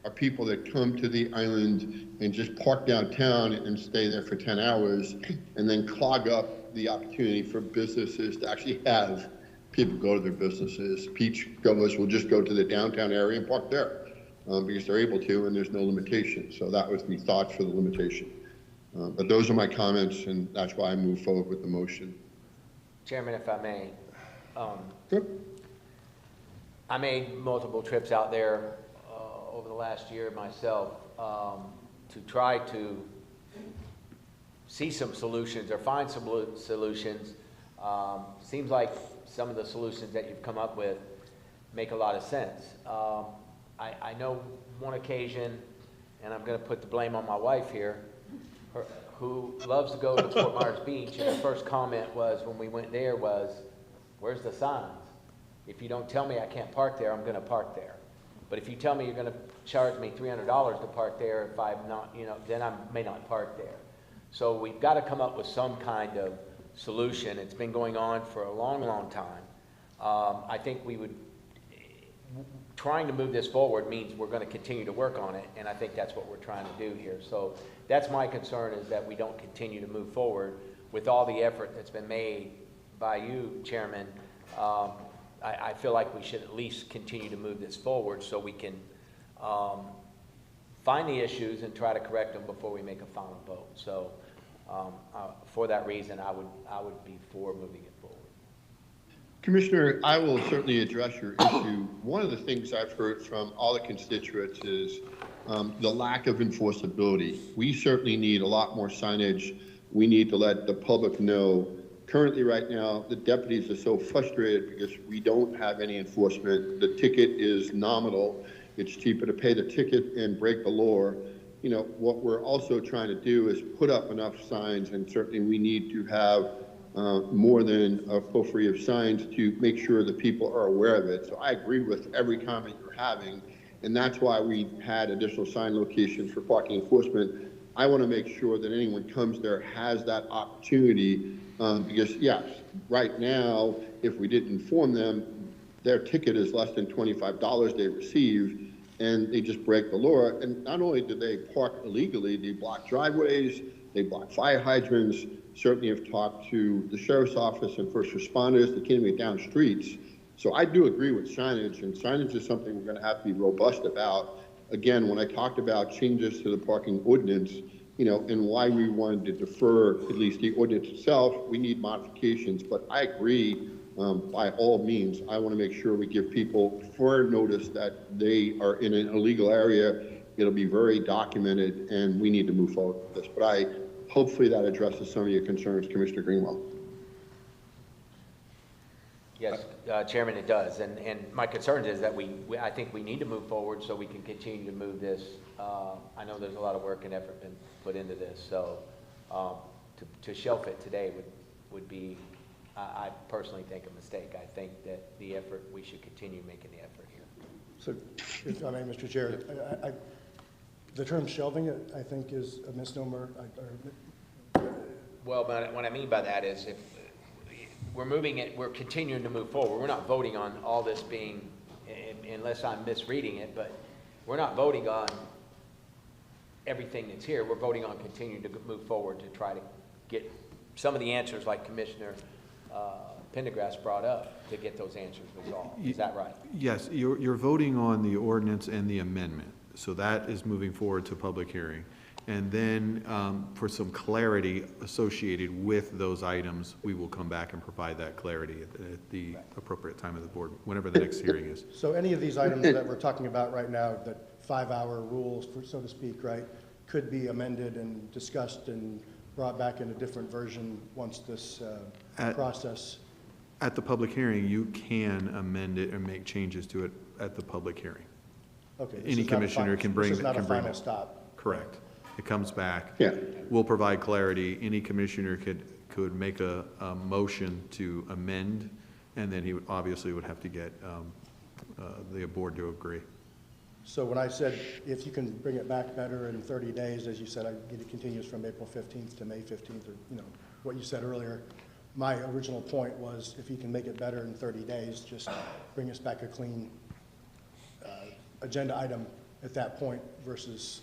B: are people that come to the island and just park downtown and stay there for 10 hours and then clog up the opportunity for businesses to actually have people go to their businesses. Beach goers will just go to the downtown area and park there because they're able to, and there's no limitation. So that was the thought for the limitation. But those are my comments, and that's why I move forward with the motion.
M: Chairman, if I may.
B: Sure.
M: I made multiple trips out there over the last year myself to try to see some solutions or find some solutions. Seems like some of the solutions that you've come up with make a lot of sense. I know one occasion, and I'm going to put the blame on my wife here, who loves to go to Fort Myers Beach, and her first comment was when we went there was, "Where's the signs? If you don't tell me I can't park there, I'm going to park there. But if you tell me you're going to charge me $300 to park there, if I'm not, then I may not park there." So we've got to come up with some kind of solution. It's been going on for a long, long time. I think trying to move this forward means we're going to continue to work on it, and I think that's what we're trying to do here. So that's my concern, is that we don't continue to move forward with all the effort that's been made by you, Chairman. I feel like we should at least continue to move this forward so we can find the issues and try to correct them before we make a final vote. So for that reason, I would be for moving it forward.
B: Commissioner, I will certainly address your issue. One of the things I've heard from all the constituents is the lack of enforceability. We certainly need a lot more signage. We need to let the public know. Currently, right now, the deputies are so frustrated because we don't have any enforcement. The ticket is nominal. It's cheaper to pay the ticket and break the law. What we're also trying to do is put up enough signs, and certainly we need to have more than a potpourri of signs to make sure that people are aware of it. So I agree with every comment you're having, and that's why we had additional sign locations for parking enforcement. I want to make sure that anyone comes there has that opportunity, because yes, right now, if we didn't inform them, their ticket is less than $25 they receive, and they just break the law. And not only do they park illegally, they block driveways, they block fire hydrants, certainly have talked to the sheriff's office and first responders. They can't even get down streets. So I do agree with signage, and signage is something we're going to have to be robust about. Again, when I talked about changes to the parking ordinance, you know, and why we wanted to defer at least the ordinance itself, we need modifications. But I agree, by all means, I want to make sure we give people fair notice that they are in an illegal area. It'll be very documented, and we need to move forward with this. But hopefully that addresses some of your concerns, Commissioner Greenwell.
M: Yes, Chairman, it does. And my concern is that I think we need to move forward so we can continue to move this. I know there's a lot of work and effort been put into this. So to shelf it today would be, I personally think, a mistake. I think that we should continue making the effort here.
F: So, if I may, Mr. Chair, the term shelving it, I think, is a misnomer.
M: Well, but what I mean by that is if we're moving it, we're continuing to move forward. We're not voting on all this being, unless I'm misreading it, but we're not voting on everything that's here. We're voting on continuing to move forward to try to get some of the answers like Commissioner Pendergrass brought up, to get those answers resolved. Is that right?
N: Yes, you're voting on the ordinance and the amendment. So that is moving forward to public hearing. And then for some clarity associated with those items, we will come back and provide that clarity at the appropriate time of the board, whenever the next hearing is.
F: So any of these items that we're talking about right now, that 5-hour rules, so to speak, right, could be amended and discussed and brought back in a different version once this process.
N: At the public hearing, you can amend it and make changes to it at the public hearing.
F: Okay.
N: Any commissioner can bring.
F: This is not a final
N: it.
F: stop.
N: Correct. It comes back.
B: Yeah.
N: We'll provide clarity. Any commissioner could make a motion to amend, and then he obviously would have to get the board to agree.
F: So when I said if you can bring it back better in 30 days, as you said, I need it continues from April 15th to May 15th, or what you said earlier. My original point was if you can make it better in 30 days, just bring us back a clean agenda item at that point versus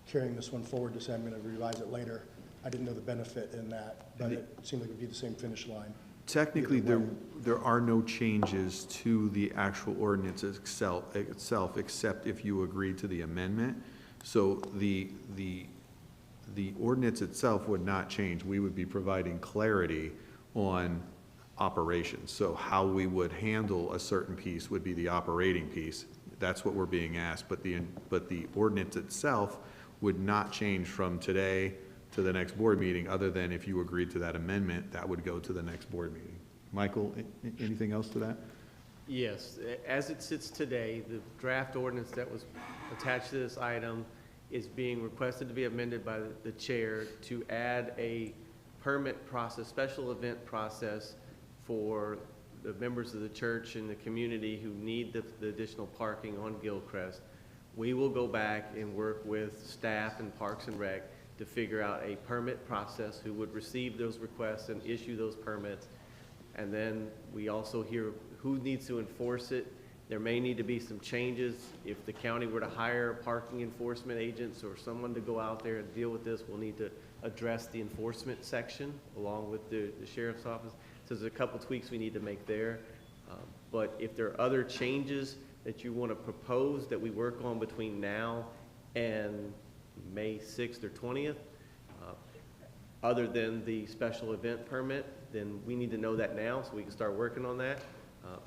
F: carrying this one forward to say I'm going to revise it later. I didn't know the benefit in that, but it seemed like it would be the same finish line.
N: Technically, there are no changes to the actual ordinance itself, except if you agree to the amendment. So the ordinance itself would not change. We would be providing clarity on operations. So how we would handle a certain piece would be the operating piece. That's what we're being asked. But the ordinance itself would not change from today to the next board meeting, other than if you agreed to that amendment, that would go to the next board meeting. Michael, anything else to that?
G: Yes, as it sits today, the draft ordinance that was attached to this item is being requested to be amended by the chair to add a permit process, special event process for the members of the church and the community who need the additional parking on Gilchrist. We will go back and work with staff and Parks and Rec to figure out a permit process who would receive those requests and issue those permits. And then we also hear who needs to enforce it. There may need to be some changes. If the county were to hire parking enforcement agents or someone to go out there and deal with this, we'll need to address the enforcement section along with the sheriff's office. So there's a couple tweaks we need to make there. But if there are other changes that you want to propose that we work on between now and May 6th or 20th, other than the special event permit, then we need to know that now so we can start working on that.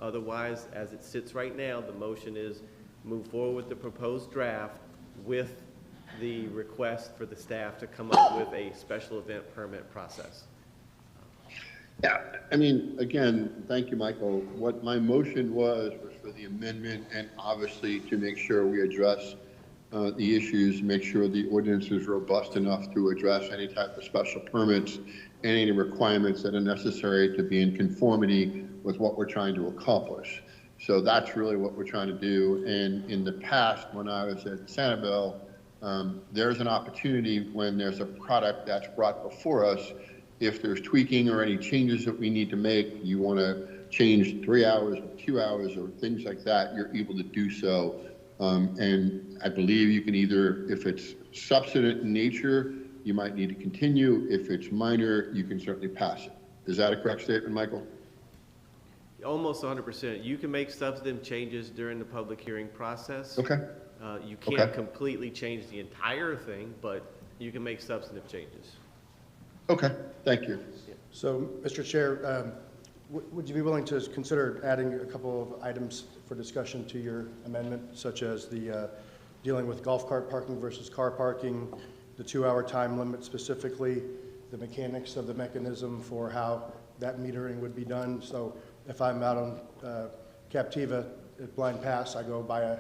G: Otherwise, as it sits right now, the motion is move forward with the proposed draft with the request for the staff to come up with a special event permit process.
B: Yeah, I mean, again, thank you, Michael. What my motion was for the amendment, and obviously to make sure we address the issues, make sure the ordinance is robust enough to address any type of special permits and any requirements that are necessary to be in conformity with what we're trying to accomplish. So that's really what we're trying to do. And in the past, when I was at Sanibel, there's an opportunity when there's a product that's brought before us. If there's tweaking or any changes that we need to make, you want to change 3 hours or 2 hours or things like that, you're able to do so. And I believe you can either, if it's substantive in nature, you might need to continue. If it's minor, you can certainly pass it. Is that a correct statement, Michael?
G: Almost 100%. You can make substantive changes during the public hearing process.
B: Okay.
G: You can't
B: Okay.
G: completely change the entire thing, but you can make substantive changes.
B: Okay, thank you.
F: So, Mr. Chair, would you be willing to consider adding a couple of items for discussion to your amendment, such as the dealing with golf cart parking versus car parking, the 2-hour time limit specifically, the mechanics of the mechanism for how that metering would be done? So if I'm out on Captiva at Blind Pass, I go buy a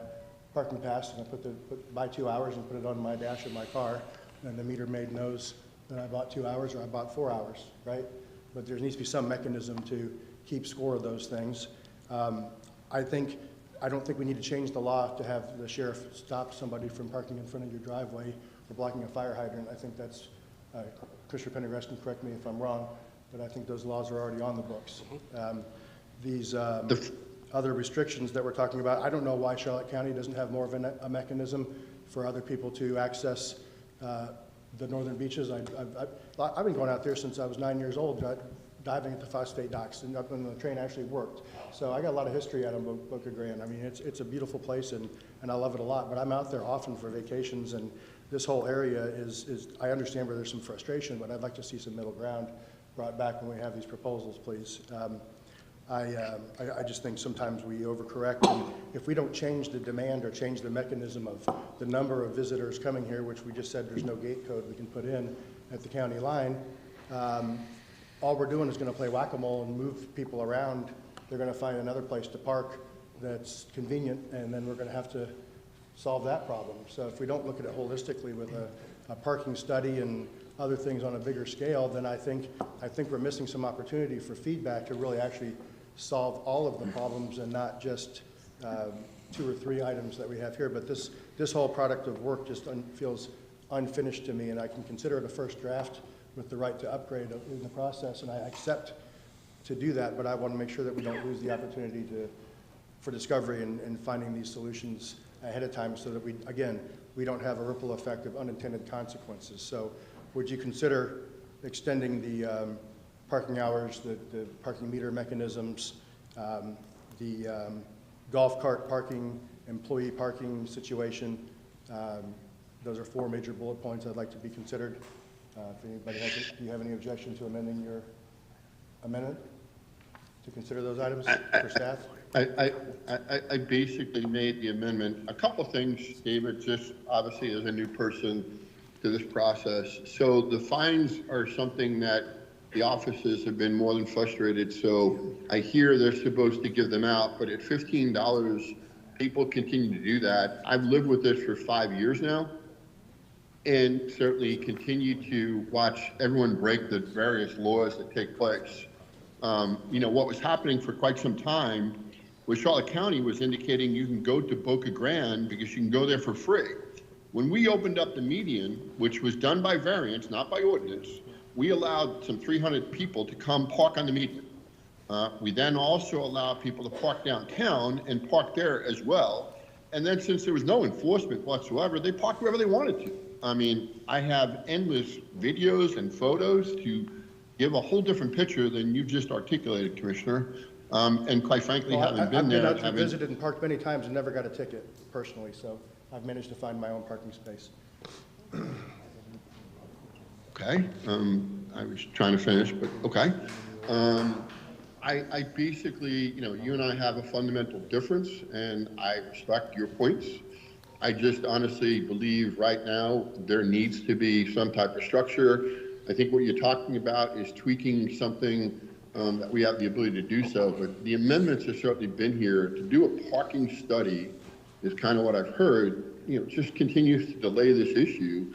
F: parking pass and I buy 2 hours and put it on my dash of my car, and the meter maid knows that I bought 2 hours or I bought 4 hours, right? But there needs to be some mechanism to keep score of those things. I don't think we need to change the law to have the sheriff stop somebody from parking in front of your driveway or blocking a fire hydrant. I think that's, Commissioner Pendergrass can correct me if I'm wrong, but I think those laws are already on the books. These other restrictions that we're talking about, I don't know why Charlotte County doesn't have more of a mechanism for other people to access the northern beaches. I've been going out there since I was 9 years old, diving at the phosphate docks, and up when the train actually worked. So I got a lot of history out of Boca Grande. I mean, it's a beautiful place, and I love it a lot, but I'm out there often for vacations, and this whole area is I understand where there's some frustration, but I'd like to see some middle ground brought back when we have these proposals, please. I just think sometimes we overcorrect, and if we don't change the demand or change the mechanism of the number of visitors coming here, which we just said there's no gate code we can put in at the county line, all we're doing is going to play whack-a-mole and move people around. They're going to find another place to park that's convenient, and then we're going to have to solve that problem. So if we don't look at it holistically with a parking study and other things on a bigger scale, then I think we're missing some opportunity for feedback to really actually solve all of the problems and not just 2 or 3 items that we have here. But this whole product of work just feels unfinished to me, and I can consider it a first draft with the right to upgrade in the process, and I accept to do that, but I want to make sure that we don't lose the opportunity for discovery and finding these solutions ahead of time so that we don't have a ripple effect of unintended consequences. So would you consider extending the parking hours, the parking meter mechanisms, the golf cart parking, employee parking situation? Those are 4 major bullet points I'd like to be considered. If anybody do you have any objection to amending your amendment to consider those items for staff?
B: I basically made the amendment. A couple things, David, just obviously as a new person to this process. So the fines are something that the offices have been more than frustrated. So I hear they're supposed to give them out, but at $15, people continue to do that. I've lived with this for 5 years now, and certainly continue to watch everyone break the various laws that take place. What was happening for quite some time was Charlotte County was indicating you can go to Boca Grande because you can go there for free. When we opened up the median, which was done by variance, not by ordinance, we allowed some 300 people to come park on the median. We then also allowed people to park downtown and park there as well. And then since there was no enforcement whatsoever, they parked wherever they wanted to. I mean, I have endless videos and photos to give a whole different picture than you just articulated, Commissioner. And quite frankly, having been there,
F: I've been out, visited and parked many times and never got a ticket personally, so I've managed to find my own parking space.
B: Okay, I was trying to finish, but okay. I basically, you and I have a fundamental difference, and I respect your points. I just honestly believe right now there needs to be some type of structure. I think what you're talking about is tweaking something that we have the ability to do so, but the amendments have certainly been here. To do a parking study is kind of what I've heard, just continues to delay this issue.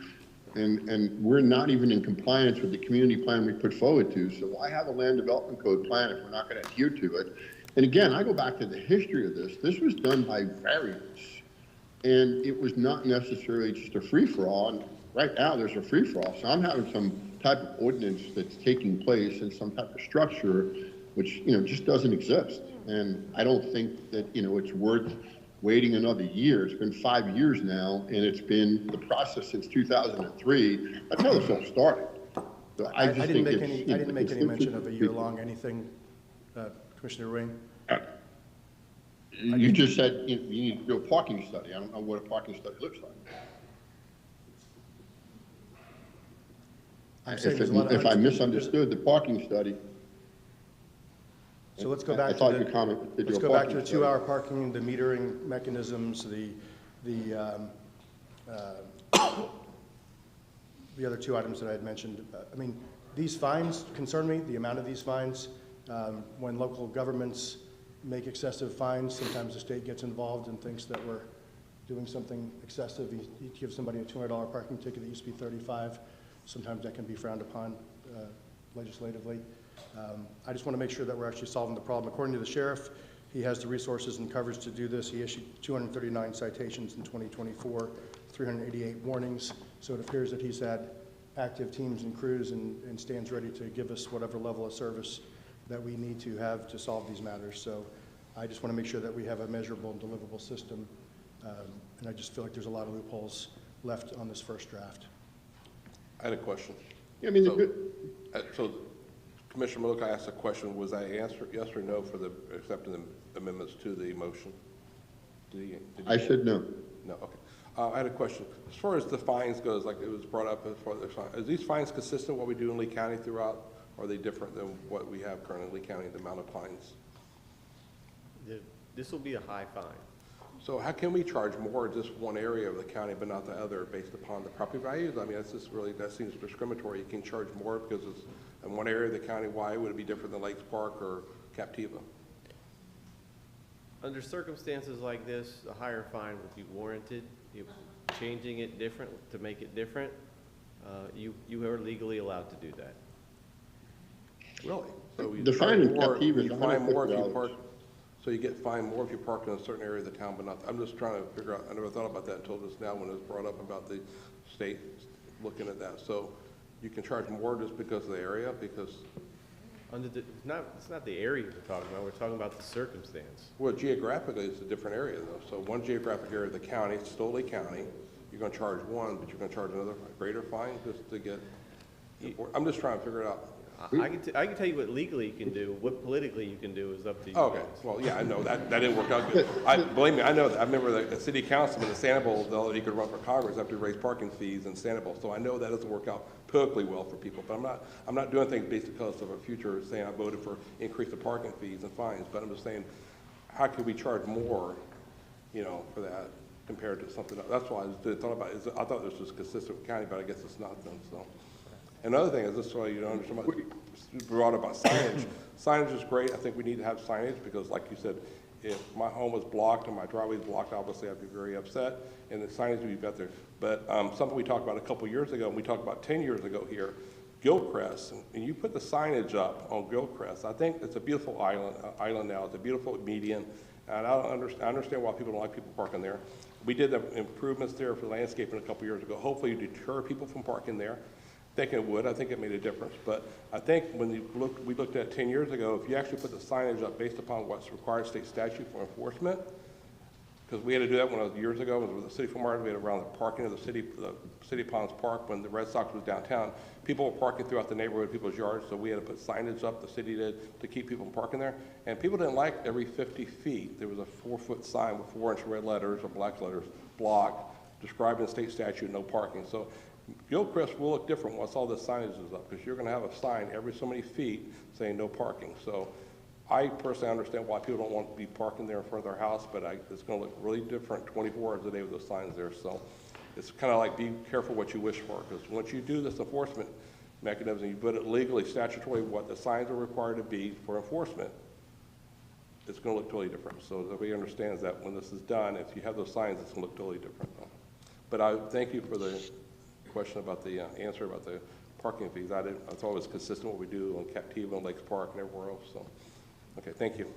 B: And we're not even in compliance with the community plan we put forward to. So why have a land development code plan if we're not going to adhere to it? And again, I go back to the history of this. This was done by variance, and it was not necessarily just a free-for-all. And right now, there's a free-for-all. So I'm having some type of ordinance that's taking place and some type of structure which, just doesn't exist. And I don't think that, it's worth waiting another year. It's been 5 years now, and it's been the process since 2003. That's how this all started. So
F: I
B: just
F: didn't
B: think
F: make any,
B: it's,
F: I didn't make any mention of a year-long anything, Commissioner Rain.
B: You just said you need to do a parking study. I don't know what a parking study looks like.
F: I'm saying there's a lot of
B: If I misunderstood the parking study.
F: So let's go back to
B: your comment.
F: let's go back to the 2-hour parking, the metering mechanisms, the other 2 items that I had mentioned. I mean, these fines concern me, the amount of these fines. When local governments make excessive fines, sometimes the state gets involved and thinks that we're doing something excessive. You give somebody a $200 parking ticket that used to be $35. Sometimes that can be frowned upon legislatively. I just want to make sure that we're actually solving the problem. According to the sheriff, he has the resources and coverage to do this. He issued 239 citations in 2024, 388 warnings. So it appears that he's had active teams and crews and stands ready to give us whatever level of service that we need to have to solve these matters. So I just want to make sure that we have a measurable and deliverable system. And I just feel like there's a lot of loopholes left on this first draft.
A: I had a question.
B: Yeah, I mean,
A: so Commissioner Malik, I asked a question. Was I answered yes or no for the accepting the amendments to the motion?
B: I said no.
A: No, okay. I had a question. As far as the fines goes, like it was brought up, as far as are these fines consistent with what we do in Lee County throughout? Or are they different than what we have currently in Lee County, the amount of fines?
G: This will be a high fine.
A: So how can we charge more in just one area of the county but not the other based upon the property values? I mean, that's just really, that seems discriminatory. You can charge more because it's in one area of the county. Why would it be different than Lakes Park or Captiva?
G: Under circumstances like this, a higher fine would be warranted. Changing it different to make it different, you are legally allowed to do that.
A: Really? So you
B: The fine in
A: more,
B: Captiva is
A: you fine more if you
B: $150.
A: park. So you get fined more if you park in a certain area of the town, but not. I'm just trying to figure out. I never thought about that until just now when it was brought up about the state looking at that. So you can charge more just because of the area, because.
G: It's not the area we're talking about. We're talking about the circumstance.
A: Well, geographically, it's a different area though. So one geographic area of the county, it's still Lee County. You're going to charge one, but you're going to charge another greater fine just to get. I'm just trying to figure it out.
G: I can tell you what legally you can do. What politically you can do is up to you.
A: Okay, well, yeah, I know that didn't work out good. Believe me, I know that. I remember the city councilman in Sanibel, though, he could run for Congress after he raised parking fees in Sanibel. So I know that doesn't work out politically well for people. But I'm not doing things based because of a future saying I voted for increase of parking fees and fines. But I'm just saying, how could we charge more, for that compared to something else? That's why I thought about it. I thought this was consistent with county, but I guess it's not then. So. Another thing is this way you don't understand what you brought up about signage. Signage is great. I think we need to have signage because, like you said, if my home was blocked and my driveway was blocked, obviously I'd be very upset, and the signage would be better. But something we talked about a couple years ago, and we talked about 10 years ago here, Gilcrest, and you put the signage up on Gilcrest. I think it's a beautiful island now. It's a beautiful median, and I understand why people don't like people parking there. We did the improvements there for landscaping a couple years ago. Hopefully you deter people from parking there. I think it would. I think it made a difference. But I think when we looked at 10 years ago, if you actually put the signage up based upon what's required state statute for enforcement, because we had to do that when it was years ago, it was with the city of Fort Myers, we had around the parking of the City Ponds Park when the Red Sox was downtown. People were parking throughout the neighborhood, people's yards, so we had to put signage up, the city did, to keep people from parking there. And people didn't like every 50 feet. There was a 4-foot sign with 4-inch red letters or black letters, block, described in state statute, no parking. So Gilcrest will look different once all this signage is up, because you're going to have a sign every so many feet saying no parking. So I personally understand why people don't want to be parking there in front of their house, but it's going to look really different 24 hours a day with those signs there. So it's kind of like be careful what you wish for, because once you do this enforcement mechanism, you put it legally, statutorily, what the signs are required to be for enforcement, it's going to look totally different. So everybody understands that when this is done, if you have those signs, it's going to look totally different. But I thank you for the question about the answer about the parking fees. I thought it was consistent with what we do on Captiva and Lakes Park and everywhere else. So, okay, thank you.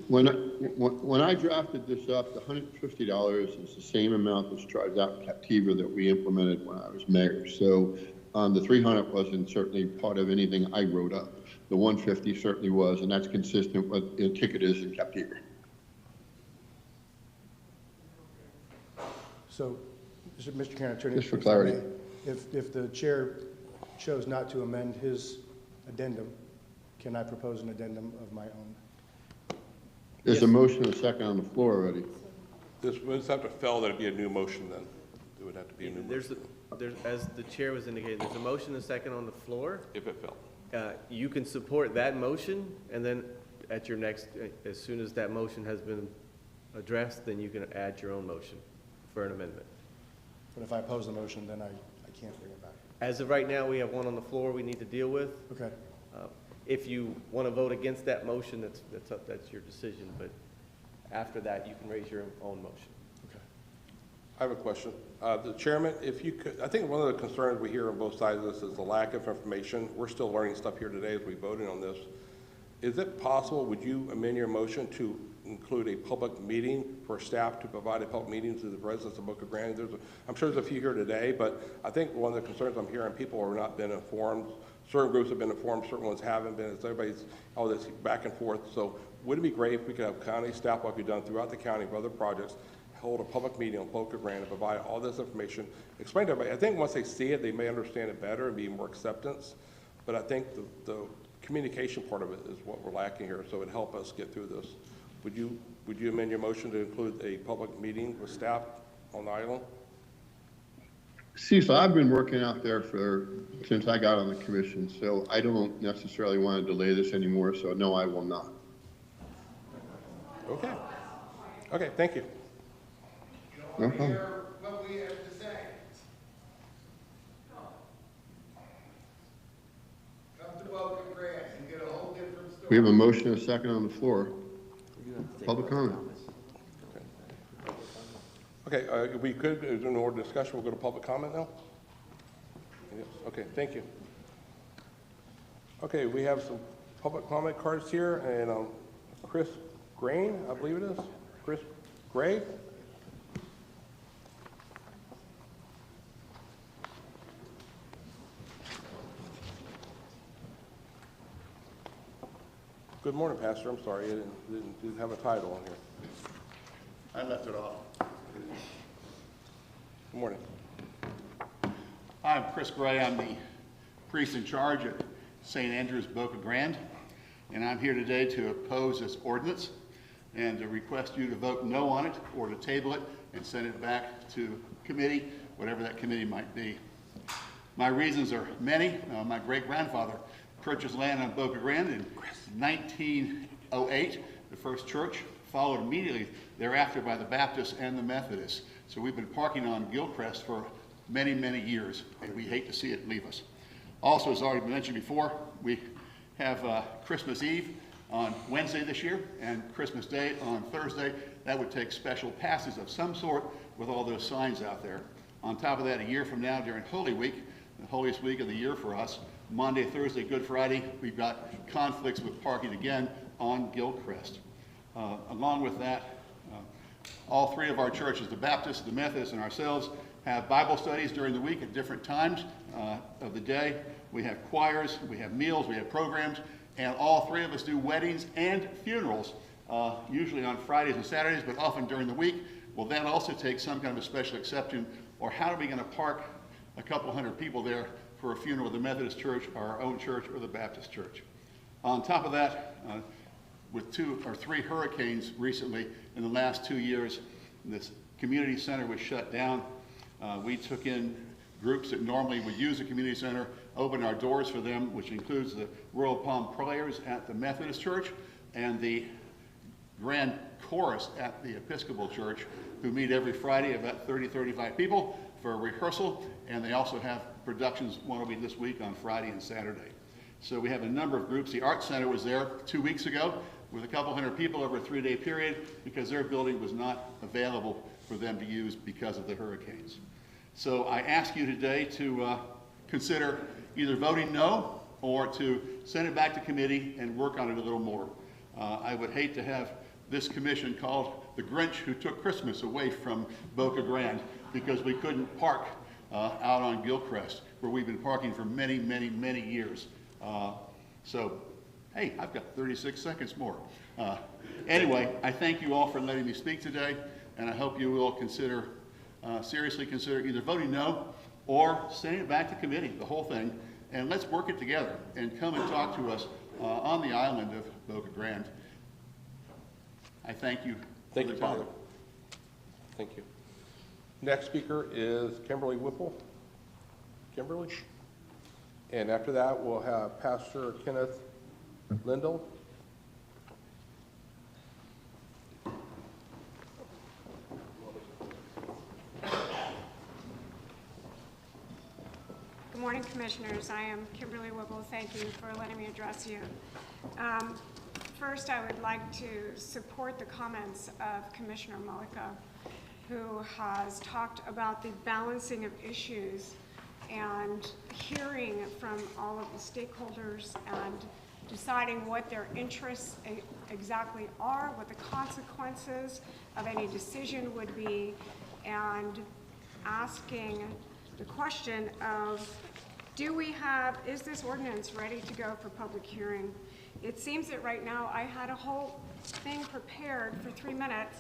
B: When I drafted this up, the $150 is the same amount that's charged out in Captiva that we implemented when I was mayor. So the $300 wasn't certainly part of anything I wrote up. The $150 certainly was, and that's consistent with the ticket is in Captiva.
F: So, Mr. County Attorney.
B: Just for clarity.
F: If the chair chose not to amend his addendum, can I propose an addendum of my own?
B: There's a motion and a second on the floor already.
A: This would have to fail, that'd be a new motion then. It would have to be a new motion.
G: As the chair was indicating, there's a motion and a second on the floor.
A: If it failed.
G: You can support that motion, and then at your next, as soon as that motion has been addressed, then you can add your own motion for an amendment.
F: But if I oppose the motion, then I can't bring it back.
G: As of right now, we have one on the floor we need to deal with.
F: Okay.
G: If you want to vote against that motion, that's your decision, but after that, you can raise your own motion.
F: Okay.
A: I have a question. The chairman, if you could, I think one of the concerns we hear on both sides of this is the lack of information. We're still learning stuff here today as we voted on this. Is it possible, would you amend your motion to include a public meeting for staff to provide a public meeting to the residents of Boca Grande? I'm sure there's a few here today, but I think one of the concerns I'm hearing, people have not been informed. Certain groups have been informed, certain ones haven't been. It's everybody's all this back and forth. So would it be great if we could have county staff, like we've done throughout the county for other projects, hold a public meeting on Boca Grande and provide all this information, explain to everybody. I think once they see it, they may understand it better and be more acceptance. But I think the communication part of it is what we're lacking here, so it'd help us get through this. Would you amend your motion to include a public meeting with staff on the island?
B: Cecil, I've been working out there since I got on the commission, so I don't necessarily want to delay this anymore, so no, I will not.
A: Okay. Okay, thank you.
B: No problem.
H: What we have to say. Come to Boca Grande and get a whole different story.
B: We have a motion and a second on the floor. Public comment.
A: Okay, if we could, in order of discussion, we'll go to public comment now? Yes, okay, thank you. Okay, we have some public comment cards here, and Chris Grain, I believe it is. Chris Gray? Good morning, Pastor. I'm sorry, I didn't have a title on here.
H: I left it off.
A: Good morning.
H: Hi, I'm Chris Gray. I'm the priest in charge at St. Andrew's Boca Grande, and I'm here today to oppose this ordinance and to request you to vote no on it or to table it and send it back to committee, whatever that committee might be. My reasons are many. My great-grandfather purchased land on Boca Grande in 1908, the first church, followed immediately thereafter by the Baptists and the Methodists. So we've been parking on Gilcrest for many, many years, and we hate to see it leave us. Also, as already mentioned before, we have Christmas Eve on Wednesday this year and Christmas Day on Thursday. That would take special passes of some sort with all those signs out there. On top of that, a year from now during Holy Week, the holiest week of the year for us, Monday, Thursday, Good Friday, we've got conflicts with parking again on Gilcrest. Along with that, all three of our churches, the Baptists, the Methodists, and ourselves, have Bible studies during the week at different times of the day. We have choirs, we have meals, we have programs, and all three of us do weddings and funerals, usually on Fridays and Saturdays, but often during the week. Will that also take some kind of a special exception, or how are we going to park a couple hundred people there for a funeral of the Methodist Church, or our own church, or the Baptist Church? On top of that, with 2 or 3 hurricanes recently in the last 2 years, this community center was shut down. We took in groups that normally would use the community center, opened our doors for them, which includes the Royal Palm Prayers at the Methodist Church and the Grand Chorus at the Episcopal Church, who meet every Friday, about 30, 35 people for a rehearsal, and they also have productions, one will be this week on Friday and Saturday. So we have a number of groups. The Art Center was there 2 weeks ago with a couple hundred people over a 3-day period because their building was not available for them to use because of the hurricanes. So I ask you today to consider either voting no or to send it back to committee and work on it a little more. I would hate to have this commission called the Grinch who took Christmas away from Boca Grande because we couldn't park out on Gilcrest, where we've been parking for many, many, many years. So, hey, I've got 36 seconds more. Anyway, I thank you all for letting me speak today, and I hope you will consider seriously consider either voting no or sending it back to committee, the whole thing, and let's work it together and come and talk to us on the island of Boca Grande. I thank you.
A: Thank you, Father. Thank you. Next speaker is Kimberly Whipple. Kimberly? And after that, we'll have Pastor Kenneth Lindell.
J: Good morning, Commissioners. I am Kimberly Whipple. Thank you for letting me address you. First, I would like to support the comments of Commissioner Mullica, who has talked about the balancing of issues and hearing from all of the stakeholders and deciding what their interests exactly are, what the consequences of any decision would be, and asking the question of, is this ordinance ready to go for public hearing? It seems that right now I had a whole thing prepared for 3 minutes,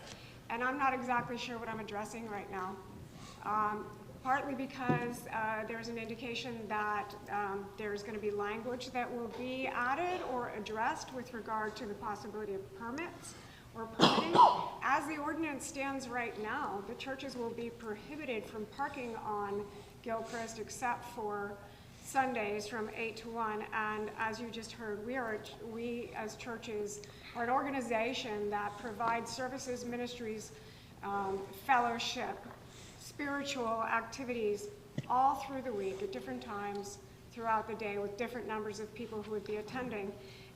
J: and I'm not exactly sure what I'm addressing right now. Partly because there's an indication that there's going to be language that will be added or addressed with regard to the possibility of permits or permitting. As the ordinance stands right now, the churches will be prohibited from parking on Gilchrist except for Sundays from 8 to 1, and as you just heard, we as churches are an organization that provides services, ministries, fellowship, spiritual activities all through the week at different times throughout the day with different numbers of people who would be attending.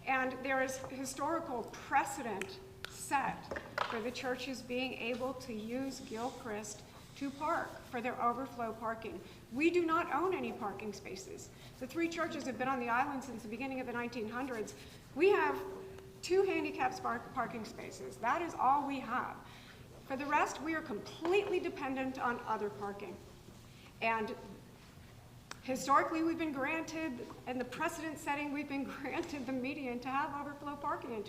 J: And there is historical precedent set for the churches being able to use Gilchrist to park for their overflow parking. We do not own any parking spaces. The 3 churches have been on the island since the beginning of the 1900s. We have 2 handicapped parking spaces. That is all we have. For the rest, we are completely dependent on other parking. And historically, we've been granted, in the precedent setting, we've been granted the median to have overflow parking and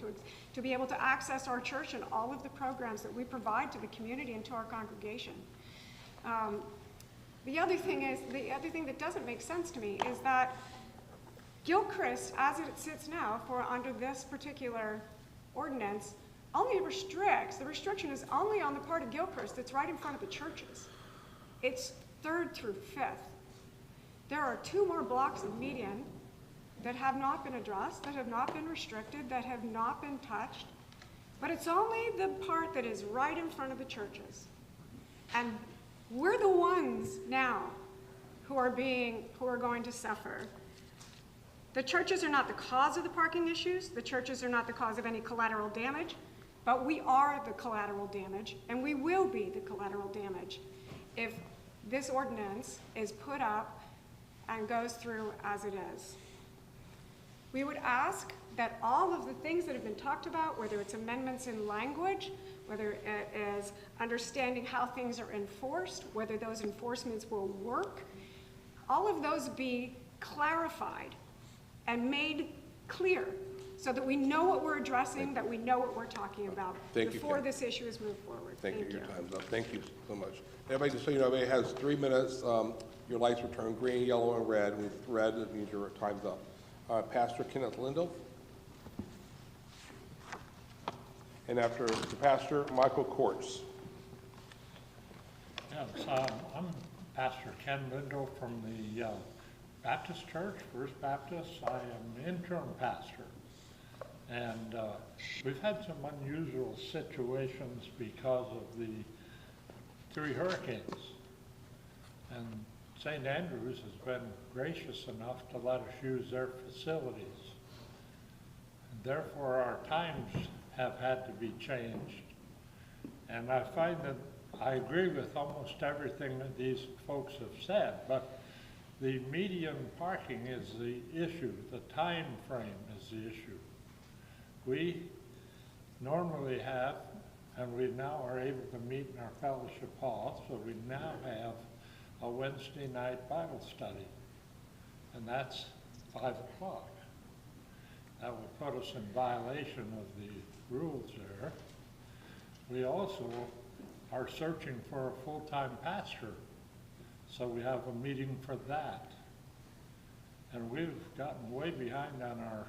J: to be able to access our church and all of the programs that we provide to the community and to our congregation. The other thing that doesn't make sense to me is that Gilchrist, as it sits now under this particular ordinance, only restricts, the restriction is only on the part of Gilchrist that's right in front of the churches. It's 3rd through 5th. There are 2 more blocks of median that have not been addressed, that have not been restricted, that have not been touched, but it's only the part that is right in front of the churches. And we're the ones now who are going to suffer. The churches are not the cause of the parking issues. The churches are not the cause of any collateral damage, but we are the collateral damage, and we will be the collateral damage if this ordinance is put up and goes through as it is. We would ask that all of the things that have been talked about, whether it's amendments in language, whether it is understanding how things are enforced, whether those enforcements will work, all of those be clarified and made clear so that we know what we're addressing, that we know what we're talking about before this issue is moved forward.
A: Thank you. Your time's up. Thank you so much. Everybody, just so you know, everybody has 3 minutes. Your lights will turn green, yellow, and red. When it's red, it means your time's up. Pastor Kenneth Lindell. And after the pastor, Michael Courts.
K: Yes, I'm Pastor Ken Lindell from the Baptist Church, First Baptist. I am interim pastor. And we've had some unusual situations because of the 3 hurricanes. And St. Andrews has been gracious enough to let us use their facilities. And therefore, our times have had to be changed. And I find that I agree with almost everything that these folks have said, but the median parking is the issue. The time frame is the issue. We normally have, and we now are able to meet in our fellowship hall, so we now have a Wednesday night Bible study, and that's 5 o'clock. That would put us in violation of the rules there. We also are searching for a full-time pastor. So we have a meeting for that. And we've gotten way behind on our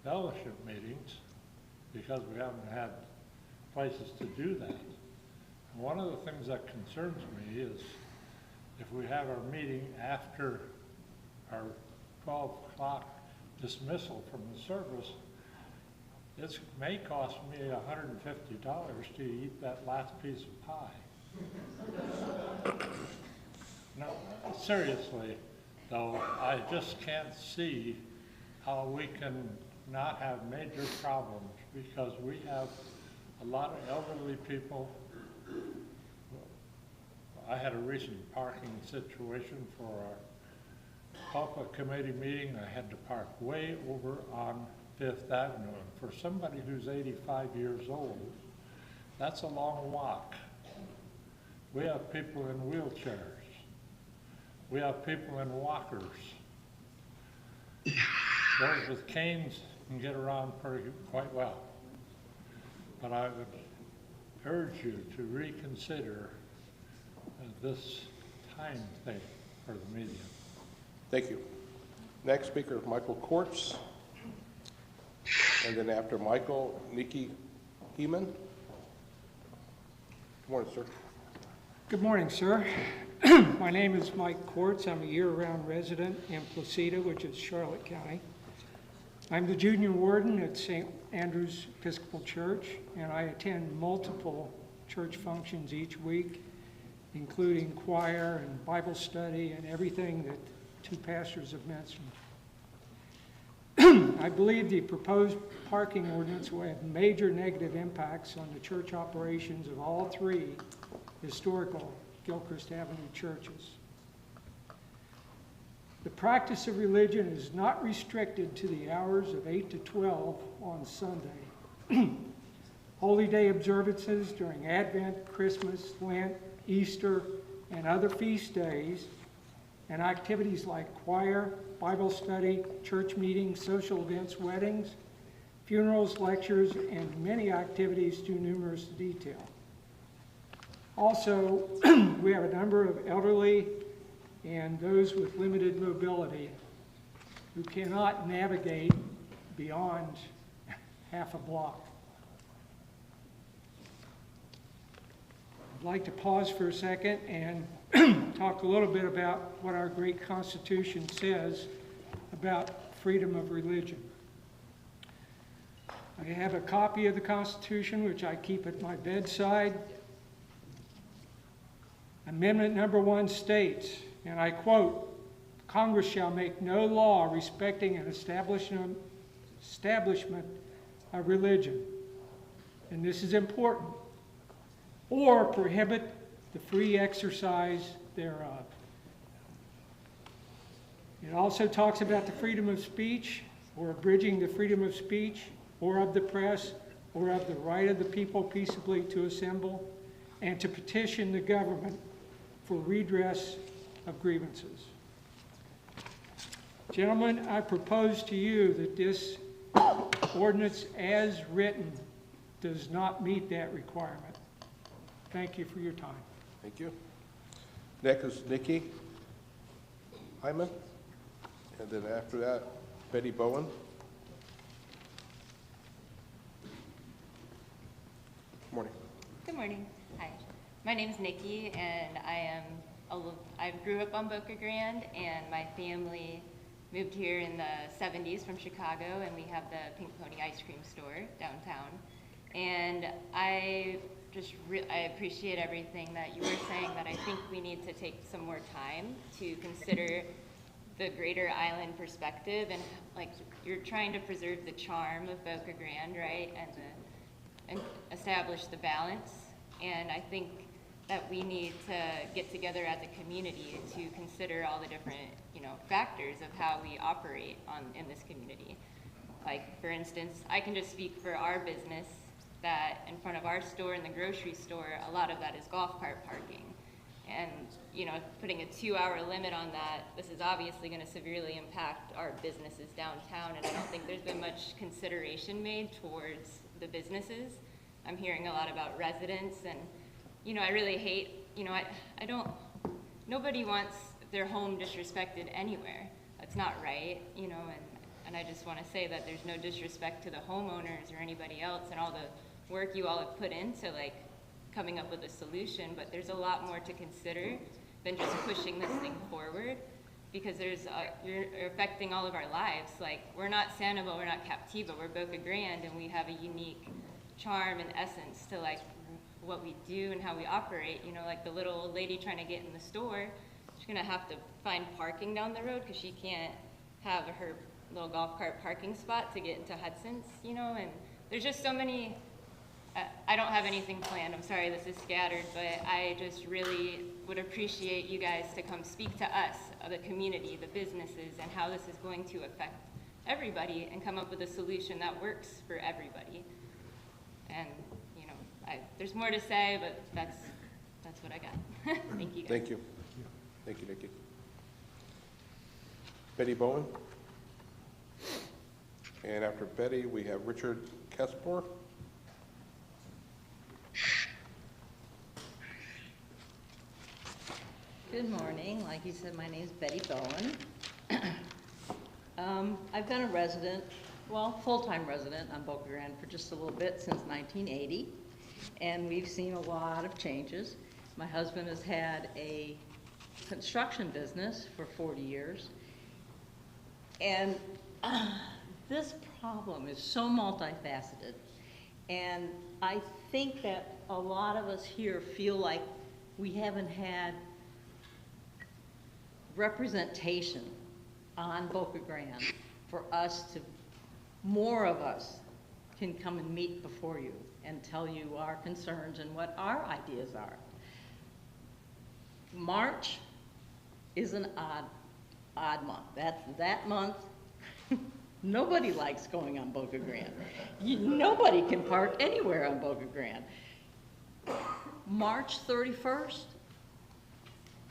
K: fellowship meetings because we haven't had places to do that. And one of the things that concerns me is if we have our meeting after our 12 o'clock dismissal from the service, it may cost me $150 to eat that last piece of pie. No, seriously, though, I just can't see how we can not have major problems because we have a lot of elderly people. I had a recent parking situation for our PULPA committee meeting. I had to park way over on Fifth Avenue. And for somebody who's 85 years old, that's a long walk. We have people in wheelchairs. We have people in walkers. Those with canes can get around quite well. But I would urge you to reconsider this time thing for the media.
A: Thank you. Next speaker is Michael Kortz. And then after Michael, Nikki Heeman. Good morning, sir.
L: Good morning, sir. My name is Mike Kortz. I'm a year-round resident in Placida, which is Charlotte County. I'm the junior warden at St. Andrew's Episcopal Church, and I attend multiple church functions each week, including choir and Bible study and everything that two pastors have mentioned. I believe the proposed parking ordinance will have major negative impacts on the church operations of all three historical Gilchrist Avenue churches. The practice of religion is not restricted to the hours of 8 to 12 on Sunday. Holy day observances during Advent, Christmas, Lent, Easter, and other feast days, and activities like choir, Bible study, church meetings, social events, weddings, funerals, lectures, and many activities too numerous to detail. Also, we have a number of elderly and those with limited mobility who cannot navigate beyond half a block. I'd like to pause for a second and talk a little bit about what our great Constitution says about freedom of religion. I have a copy of the Constitution, which I keep at my bedside. Amendment number 1 states, and I quote, "Congress shall make no law respecting an establishment of religion," and this is important, "or prohibit the free exercise thereof." It also talks about the freedom of speech, or abridging the freedom of speech, or of the press, or of the right of the people peaceably to assemble and to petition the government for redress of grievances. Gentlemen, I propose to you that this ordinance as written does not meet that requirement. Thank you for your time.
A: Thank you. Next is Nikki Hyman. And then after that, Betty Bowen. Good morning.
O: Good morning. Hi. My name is Nikki, and I grew up on Boca Grande, and my family moved here in the 70s from Chicago, and we have the Pink Pony ice cream store downtown. And I appreciate everything that you were saying, that I think we need to take some more time to consider the greater island perspective, and like you're trying to preserve the charm of Boca Grande, right, and establish the balance. And I think that we need to get together as a community to consider all the different, factors of how we operate in this community. Like, for instance, I can just speak for our business, that in front of our store and the grocery store, a lot of that is golf cart parking. And, putting a 2-hour limit on that, this is obviously going to severely impact our businesses downtown, and I don't think there's been much consideration made towards the businesses. I'm hearing a lot about residents, and you know, I really hate, you know, I don't, nobody wants their home disrespected anywhere. That's not right, you know, and I just want to say that there's no disrespect to the homeowners or anybody else and all the work you all have put into like coming up with a solution, but there's a lot more to consider than just pushing this thing forward, because there's you're affecting all of our lives. Like, we're not Sanibel, we're not Captiva, we're Boca Grande, and we have a unique charm and essence to like what we do and how we operate. You know, like the little old lady trying to get in the store, she's gonna have to find parking down the road because she can't have her little golf cart parking spot to get into Hudson's, you know, and there's just so many, I don't have anything planned, I'm sorry this is scattered, but I just really would appreciate you guys to come speak to us, the community, the businesses, and how this is going to affect everybody and come up with a solution that works for everybody. And, you know, there's more to say, but that's what I got. Thank you guys.
A: Thank you. Thank you, Nikki. Betty Bowen. And after Betty, we have Richard Kespor.
P: Good morning. Like you said, my name is Betty Bowen. I've been a resident, well, full-time resident on Boca Grande for just a little bit since 1980, and we've seen a lot of changes. My husband has had a construction business for 40 years, and this problem is so multifaceted, and I think that a lot of us here feel like we haven't had representation on Boca Grande for us to, more of us can come and meet before you and tell you our concerns and what our ideas are. March is an odd month. That month, nobody likes going on Boca Grande. Nobody can park anywhere on Boca Grande. March 31st,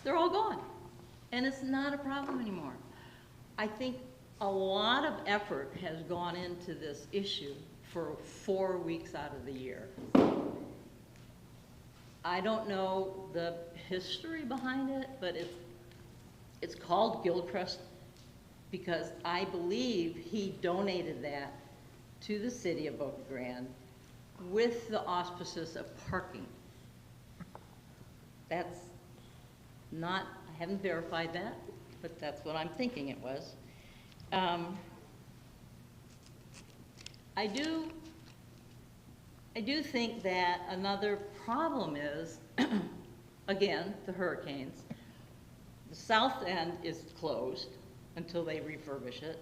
P: they're all gone. And it's not a problem anymore. I think a lot of effort has gone into this issue for 4 weeks out of the year. I don't know the history behind it, but it's called Gilchrist because I believe he donated that to the city of Boca Grande with the auspices of parking. That's not, I haven't verified that, but that's what I'm thinking it was. I do think that another problem is, again, the hurricanes. The south end is closed until they refurbish it,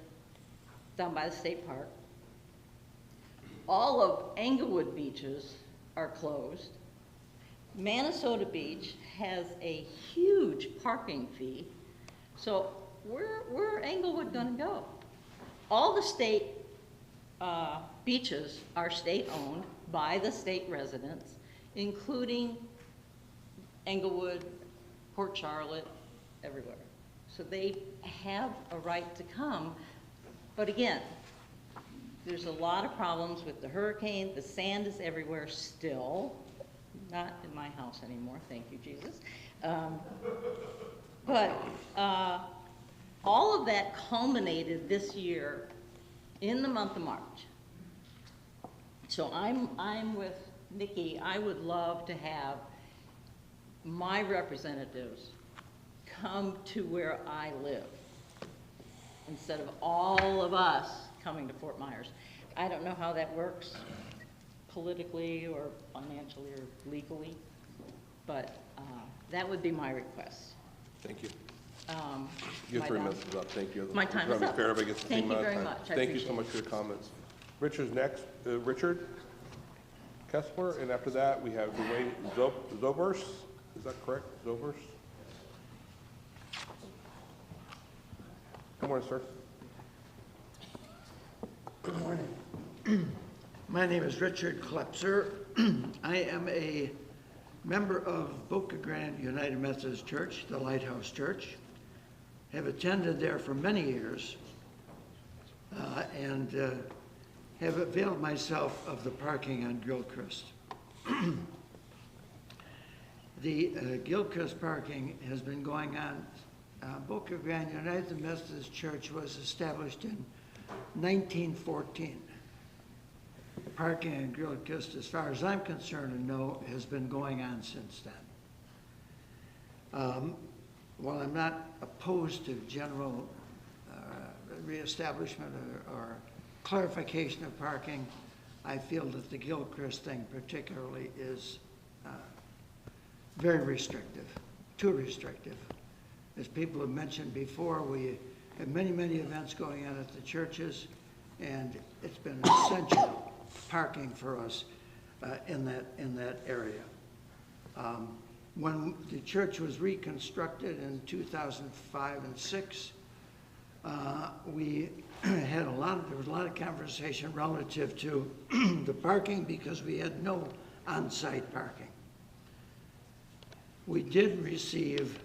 P: down by the state park. All of Englewood beaches are closed. Minnesota Beach has a huge parking fee. So where Englewood gonna go? All the state beaches are state-owned by the state residents, including Englewood, Port Charlotte, everywhere. So they have a right to come, but again, there's a lot of problems with the hurricane. The sand is everywhere still. Not in my house anymore, thank you, Jesus. But all of that culminated this year in the month of March. So I'm with Nikki. I would love to have my representatives come to where I live instead of all of us coming to Fort Myers. I don't know how that works politically or financially or legally, but that would be my request.
A: Thank you. Your 3 minutes is up. Thank you.
P: My time is up.
A: Fair, everybody gets the
P: Thank
A: same
P: you
A: amount of
P: very
A: time.
P: much. I
A: Thank you so
P: appreciate
A: much for your comments. Richard's next. Richard Kessler, and after that we have Dwayne Zobers. Is that correct? Zobers. Good morning, sir.
Q: Good morning. My name is Richard Klepser. I am a member of Boca Grande United Methodist Church, the Lighthouse Church. Have attended there for many years and have availed myself of the parking on Gilchrist. The Gilchrist parking has been going on. Boca Grande United Methodist Church was established in 1914. Parking in Gilchrist, as far as I'm concerned and know, has been going on since then. While I'm not opposed to general reestablishment or clarification of parking, I feel that the Gilchrist thing particularly is very restrictive, too restrictive. As people have mentioned before, we have many, many events going on at the churches, and it's been essential parking for us in that area. When the church was reconstructed in 2005 and 6, we had there was a lot of conversation relative to the parking because we had no on-site parking. We did receive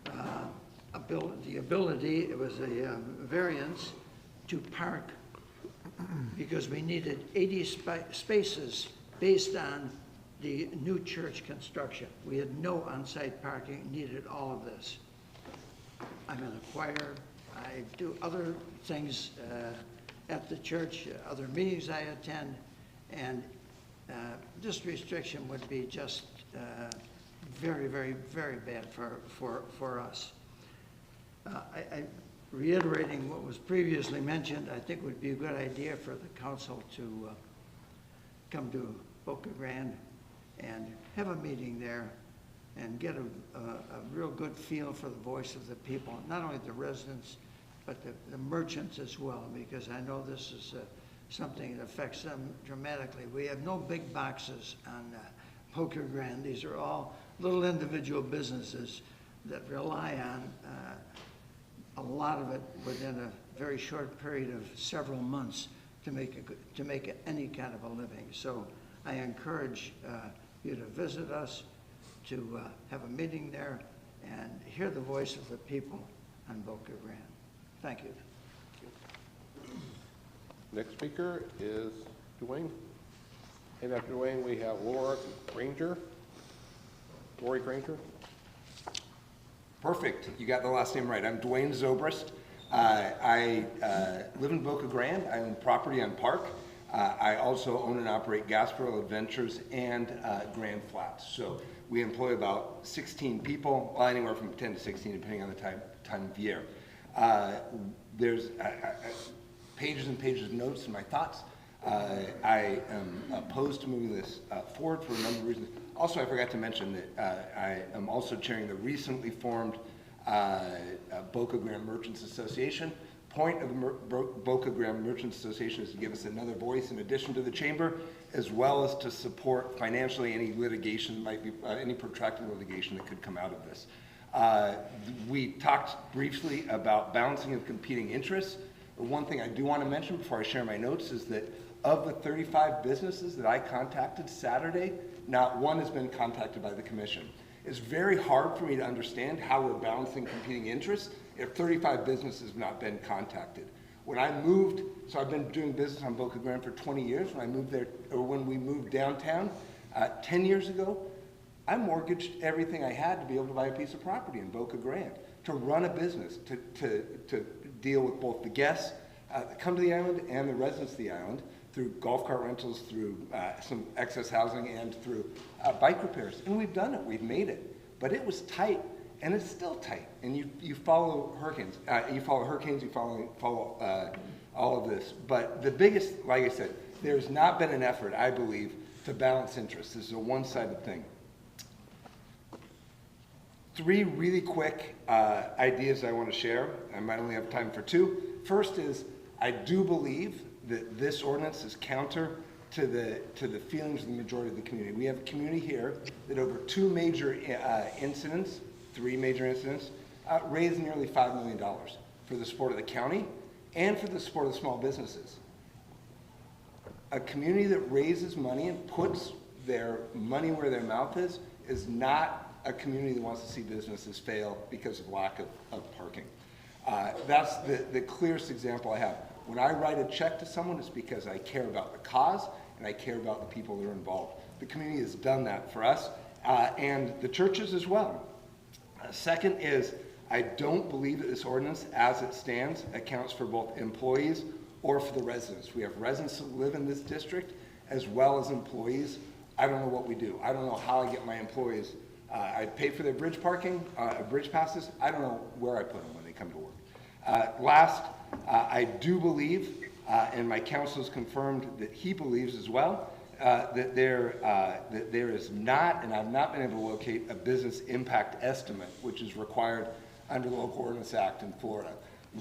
Q: the ability, it was a variance to park because we needed 80 spaces based on the new church construction. We had no on-site parking, needed all of this. I'm in a choir, I do other things at the church, other meetings I attend, and this restriction would be just very, very, very bad for us. Reiterating what was previously mentioned, I think it would be a good idea for the council to come to Boca Grande and have a meeting there and get a real good feel for the voice of the people, not only the residents, but the merchants as well, because I know this is something that affects them dramatically. We have no big boxes on Boca Grande. These are all little individual businesses that rely on a lot of it within a very short period of several months to make any kind of a living. So I encourage you to visit us, to have a meeting there, and hear the voice of the people on Boca Grande. Thank you.
A: Next speaker is Dwayne. And after Dwayne, we have Laura Granger. Lori Granger.
R: Perfect. You got the last name right. I'm Dwayne Zobrist. I live in Boca Grande. I own property on Park. I also own and operate Gasparilla Adventures and Grand Flats. So we employ about 16 people, well, anywhere from 10 to 16, depending on the time of year. There's pages and pages of notes and my thoughts. I am opposed to moving this forward for a number of reasons. Also, I forgot to mention that I am also chairing the recently formed Boca Grande Merchants Association. Point of the Boca Grande Merchants Association is to give us another voice in addition to the chamber, as well as to support financially any litigation, might be any protracted litigation that could come out of this. We talked briefly about balancing of competing interests. One thing I do want to mention before I share my notes is that of the 35 businesses that I contacted Saturday, not one has been contacted by the commission. It's very hard for me to understand how we're balancing competing interests if 35 businesses have not been contacted. When I moved, so I've been doing business on Boca Grande for 20 years. When I moved there, or when we moved downtown 10 years ago, I mortgaged everything I had to be able to buy a piece of property in Boca Grande, to run a business, to deal with both the guests that come to the island and the residents of the island, through golf cart rentals, through some excess housing, and through bike repairs. And we've done it, we've made it. But it was tight, and it's still tight. And you follow hurricanes, you follow all of this. But the biggest, like I said, there's not been an effort, I believe, to balance interests. This is a one-sided thing. Three really quick ideas I want to share. I might only have time for two. First is, I do believe that this ordinance is counter to the feelings of the majority of the community. We have a community here that over three major incidents, raised nearly $5 million for the support of the county and for the support of small businesses. A community that raises money and puts their money where their mouth is not a community that wants to see businesses fail because of lack of parking. That's the clearest example I have. When I write a check to someone, it's because I care about the cause and I care about the people that are involved. The community has done that for us. and the churches as well. Second is, I don't believe that this ordinance, as it stands, accounts for both employees or for the residents. We have residents who live in this district as well as employees. I don't know what we do. I don't know how I get my employees. I pay for their bridge parking, bridge passes. I don't know where I put them when they come to work. Last, I do believe, and my counsel has confirmed that he believes as well, that there is not, and I've not been able to locate, a business impact estimate, which is required under the Local Ordinance Act in Florida.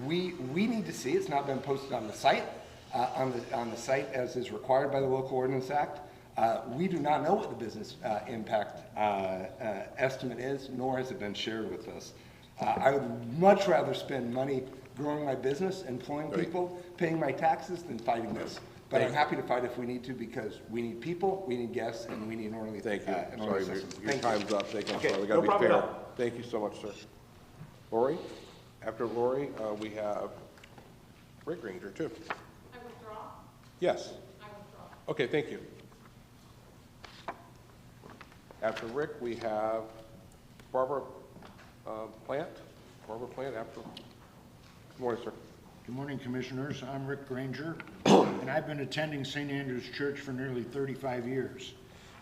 R: We need to see, it's not been posted on the site, on the site as is required by the Local Ordinance Act. We do not know what the business impact estimate is, nor has it been shared with us. I would much rather spend money growing my business, employing people, paying my taxes, than fighting this. But I'm happy to fight if we need to, because we need people, we need guests, and we need an orderly system.
A: Thank you. Sorry, your time's up. Thank you. I'm
R: Okay,
A: sorry. We gotta
R: no
A: be
R: problem
A: fair.
R: at all.
A: Thank you so much, sir. Lori? After Lori, we have Rick Granger, too.
J: I withdraw.
A: Yes.
J: I withdraw.
A: Okay, thank you. After Rick, we have Barbara Plant. Barbara Plant after. Good morning, sir.
S: Good morning, Commissioners. I'm Rick Granger, and I've been attending St. Andrew's Church for nearly 35 years.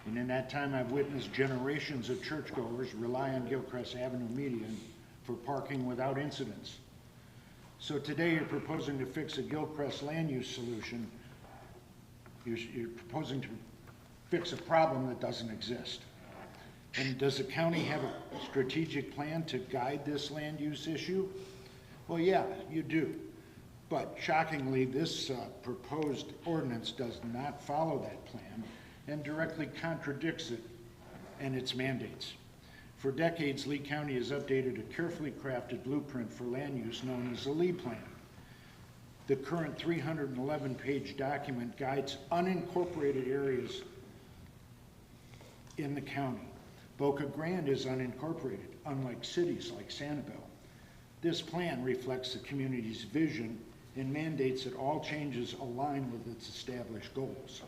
S: And in that time, I've witnessed generations of churchgoers rely on Gilchrist Avenue median for parking without incidents. So today, you're proposing to fix a Gilchrist land use solution. You're proposing to fix a problem that doesn't exist. And does the county have a strategic plan to guide this land use issue? Well, yeah, you do. But shockingly, this proposed ordinance does not follow that plan and directly contradicts it and its mandates. For decades, Lee County has updated a carefully crafted blueprint for land use known as the Lee Plan. The current 311-page document guides unincorporated areas in the county. Boca Grande is unincorporated, unlike cities like Sanibel. This plan reflects the community's vision and mandates that all changes align with its established goals.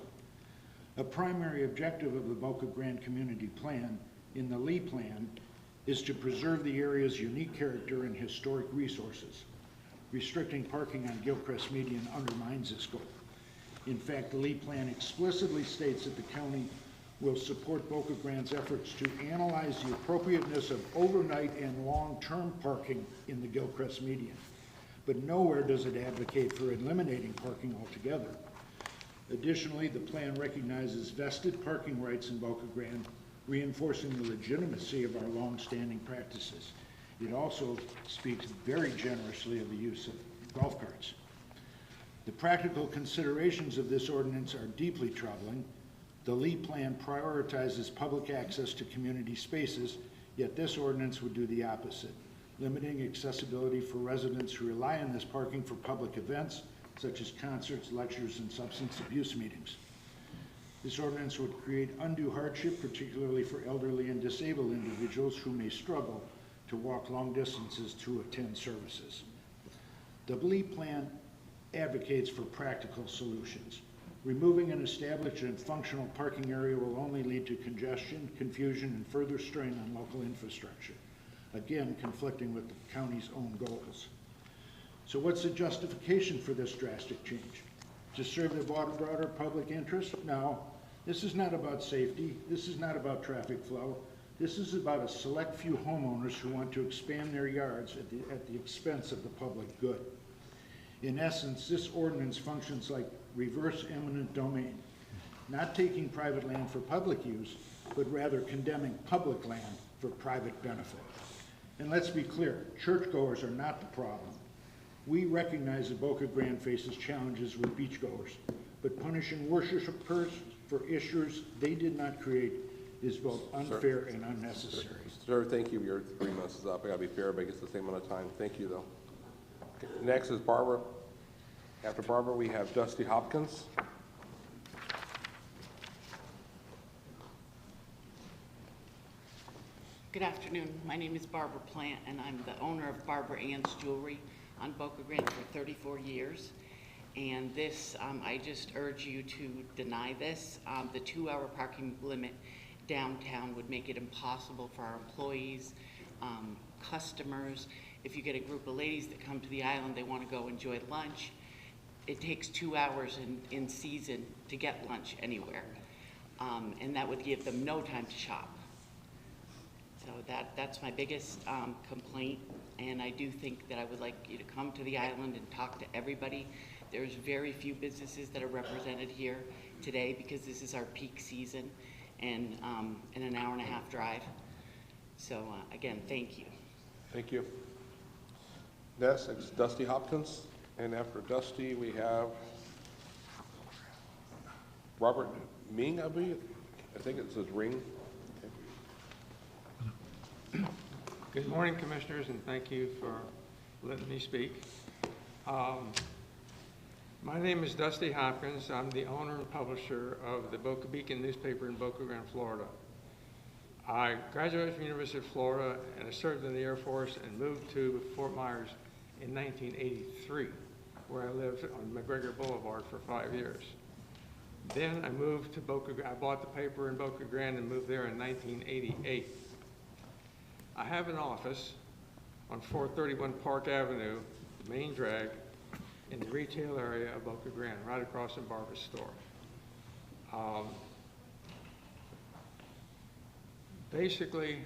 S: A primary objective of the Boca Grande Community Plan in the Lee Plan is to preserve the area's unique character and historic resources. Restricting parking on Gilchrist median undermines this goal. In fact, the Lee Plan explicitly states that the county will support Boca Grande's efforts to analyze the appropriateness of overnight and long-term parking in the Gilchrist median. But nowhere does it advocate for eliminating parking altogether. Additionally, the plan recognizes vested parking rights in Boca Grande, reinforcing the legitimacy of our long-standing practices. It also speaks very generously of the use of golf carts. The practical considerations of this ordinance are deeply troubling. The Lee Plan prioritizes public access to community spaces, yet this ordinance would do the opposite, limiting accessibility for residents who rely on this parking for public events, such as concerts, lectures, and substance abuse meetings. This ordinance would create undue hardship, particularly for elderly and disabled individuals who may struggle to walk long distances to attend services. The Lee Plan advocates for practical solutions. Removing an established and functional parking area will only lead to congestion, confusion, and further strain on local infrastructure, again conflicting with the county's own goals. So what's the justification for this drastic change? To serve the broader public interest? No, this is not about safety. This is not about traffic flow. This is about a select few homeowners who want to expand their yards at the expense of the public good. In essence, this ordinance functions like reverse eminent domain, not taking private land for public use, but rather condemning public land for private benefit. And let's be clear, churchgoers are not the problem. We recognize that Boca Grande faces challenges with beachgoers, but punishing worshipers for issues they did not create is both unfair and unnecessary.
A: Sir, thank you. Your 3 minutes is up. I gotta be fair, but it gets the same amount of time. Thank you, though. Okay, next is Barbara. After Barbara, we have Dusty Hopkins.
T: Good afternoon. My name is Barbara Plant, and I'm the owner of Barbara Ann's Jewelry on Boca Grande for 34 years. And this, I just urge you to deny this. The 2-hour parking limit downtown would make it impossible for our employees, customers. If you get a group of ladies that come to the island, they want to go enjoy lunch, it takes 2 hours in season to get lunch anywhere. And that would give them no time to shop. So that's my biggest complaint, and I do think that I would like you to come to the island and talk to everybody. There's very few businesses that are represented here today because this is our peak season and an hour-and-a-half drive. So again, thank you.
A: Thank you. Next, it's Dusty Hopkins, and after Dusty, we have Robert Ming, I believe. I think it says Ring.
D: Good morning, Commissioners, and thank you for letting me speak. My name is Dusty Hopkins. I'm the owner and publisher of the Boca Beacon newspaper in Boca Grande, Florida. I graduated from the University of Florida and I served in the Air Force and moved to Fort Myers in 1983, where I lived on McGregor Boulevard for 5 years. Then I moved to Boca Grande. I bought the paper in Boca Grande and moved there in 1988. I have an office on 431 Park Avenue, the main drag, in the retail area of Boca Grande, right across from Barbara's store. Basically,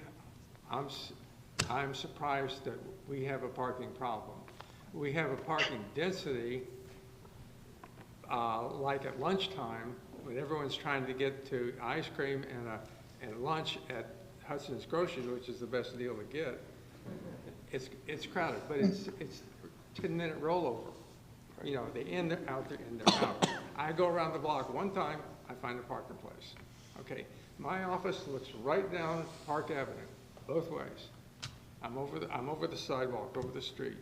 D: I'm surprised that we have a parking problem. We have a parking density like at lunchtime when everyone's trying to get to ice cream and lunch at Hudson's Grocery, which is the best deal to get. It's crowded, but it's 10-minute rollover. You know, they in, they're out, they're in, they're out. I go around the block one time, I find a parking place. Okay, my office looks right down Park Avenue, both ways. I'm over the sidewalk, over the street.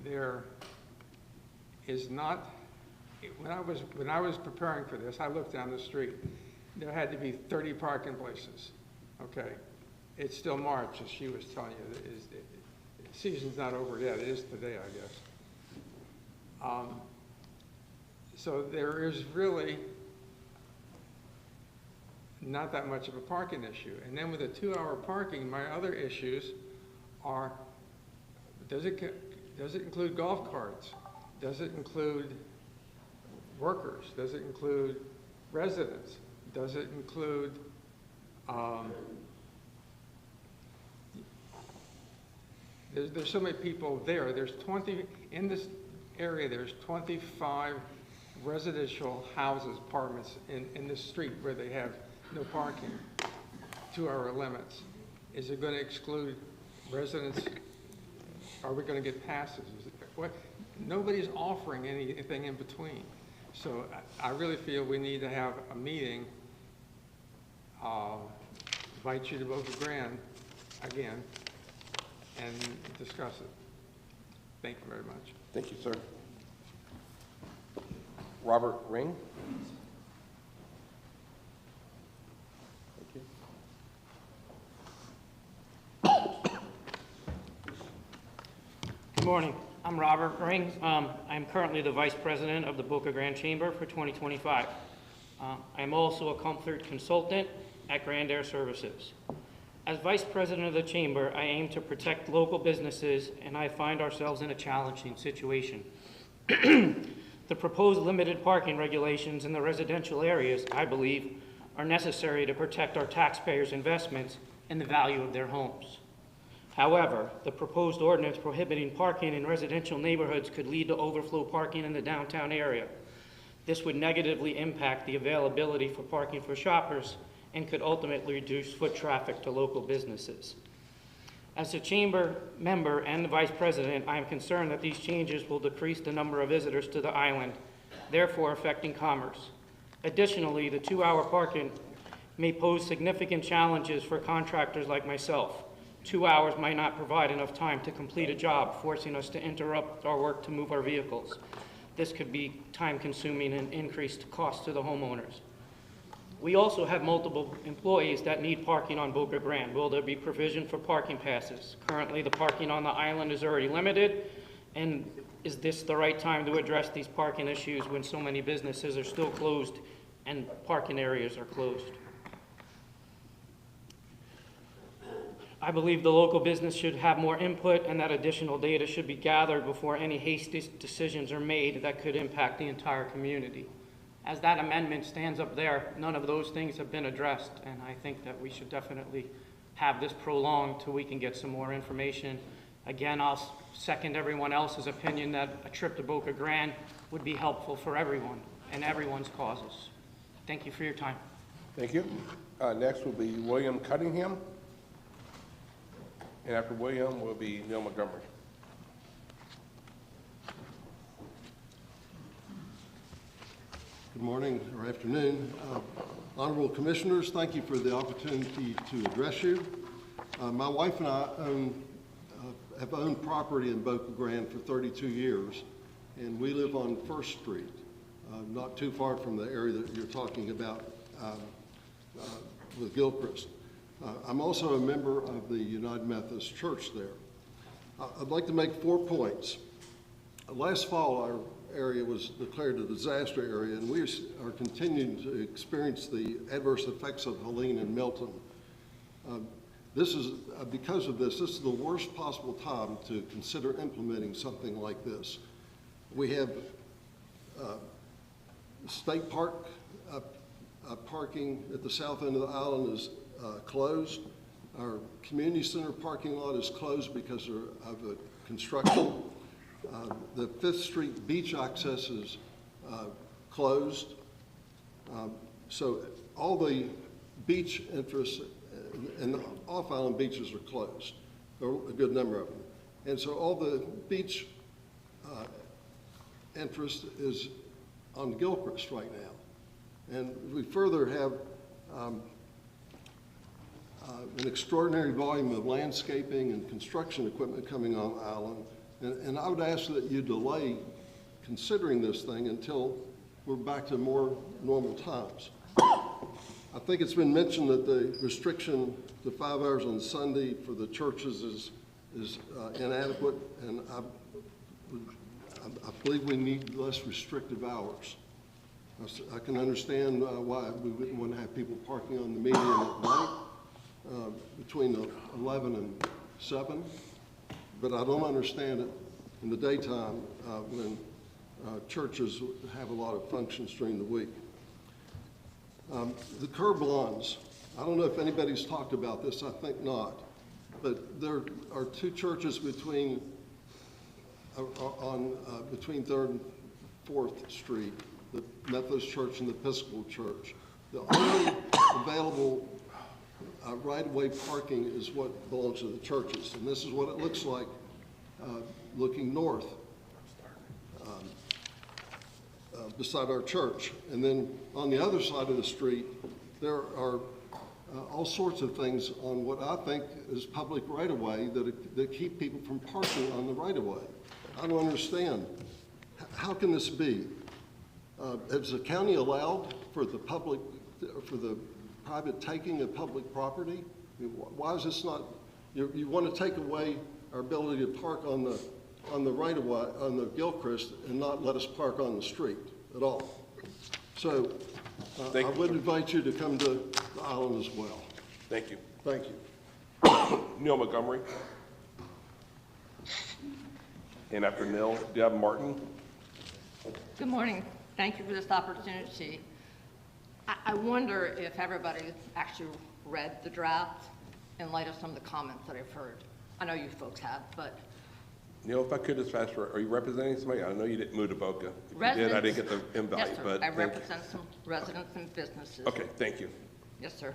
D: There is not. When I was preparing for this, I looked down the street. There had to be 30 parking places. Okay, it's still March, as she was telling you. The season's not over yet. It is today, I guess. So there is really not that much of a parking issue. And then with the 2-hour parking, my other issues are, does it include golf carts? Does it include workers? Does it include residents? Does it include there's so many people there. There's 20 in this area. There's 25 residential houses, apartments in this street where they have no parking, 2-hour limits. Is it going to exclude residents? Are we going to get passes? What? Nobody's offering anything in between. So I really feel we need to have a meeting, invite you to Boca Grande again, and discuss it. Thank you very much.
A: Thank you, sir. Robert Ring.
U: Good morning. I'm Robert Ring. I'm currently the Vice President of the Boca Grande Chamber for 2025. I'm also a comfort consultant at Grand Air Services. As Vice President of the Chamber, I aim to protect local businesses, and I find ourselves in a challenging situation. The proposed limited parking regulations in the residential areas, I believe, are necessary to protect our taxpayers' investments and the value of their homes. However, the proposed ordinance prohibiting parking in residential neighborhoods could lead to overflow parking in the downtown area. This would negatively impact the availability for parking for shoppers and could ultimately reduce foot traffic to local businesses. As a chamber member and the vice president, I am concerned that these changes will decrease the number of visitors to the island, therefore affecting commerce. Additionally, the 2-hour parking may pose significant challenges for contractors like myself. 2 hours might not provide enough time to complete a job, forcing us to interrupt our work to move our vehicles. This could be time-consuming and increased cost to the homeowners. We also have multiple employees that need parking on Boca Grande. Will there be provision for parking passes? Currently, the parking on the island is already limited, and is this the right time to address these parking issues when so many businesses are still closed and parking areas are closed? I believe the local business should have more input and that additional data should be gathered before any hasty decisions are made that could impact the entire community. As that amendment stands up there, none of those things have been addressed, and I think that we should definitely have this prolonged till we can get some more information. Again, I'll second everyone else's opinion that a trip to Boca Grande would be helpful for everyone and everyone's causes. Thank you for your time.
A: Thank you. Next will be William Cunningham. And after William will be Neil Montgomery.
E: Good morning or afternoon. Honorable Commissioners, thank you for the opportunity to address you. My wife and I have owned property in Boca Grande for 32 years, and we live on First Street, not too far from the area that you're talking about with Gilchrist. I'm also a member of the United Methodist Church there. I'd like to make 4 points. Last fall, our area was declared a disaster area, and we are continuing to experience the adverse effects of Helene and Milton. Because of this is the worst possible time to consider implementing something like this. We have state park parking at the south end of the island is closed. Our community center parking lot is closed because of the construction. The 5th Street beach access is closed. So all the beach interests and the off-island beaches are closed, a good number of them. And so all the beach interest is on Gilchrist right now. And we further have an extraordinary volume of landscaping and construction equipment coming on the island. And I would ask that you delay considering this thing until we're back to more normal times. I think it's been mentioned that the restriction to 5 hours on Sunday for the churches is inadequate, and I believe we need less restrictive hours. I can understand why we wouldn't want to have people parking on the median at night between 11 and 7, but I don't understand it in the daytime when churches have a lot of functions during the week. The curb lawns, I don't know if anybody's talked about this, I think not, but there are 2 churches between 3rd and 4th Street, the Methodist Church and the Episcopal Church. The only available right-of-way parking is what belongs to the churches, and this is what it looks like looking north beside our church. And then on the other side of the street, there are all sorts of things on what I think is public right-of-way that keep people from parking on the right-of-way. I don't understand. How can this be? Has the county allowed for the private taking of public property? I mean, why is this not? You want to take away our ability to park on the right-of-way on the Gilchrist and not let us park on the street at all. So I would invite you to come to the island as well.
A: Thank you.
E: Thank you.
A: Neil Montgomery. And after Neil, Deb Martin.
P: Good morning. Thank you for this opportunity. I wonder if everybody's actually read the draft in light of some of the comments that I've heard. I know you folks have, but...
A: Neil, if I could just ask, are you representing somebody? I know you didn't move to Boca. If you did, I didn't get the invite.
P: Yes, sir.
A: But
P: I represent some residents and businesses.
A: Okay, thank you.
P: Yes, sir.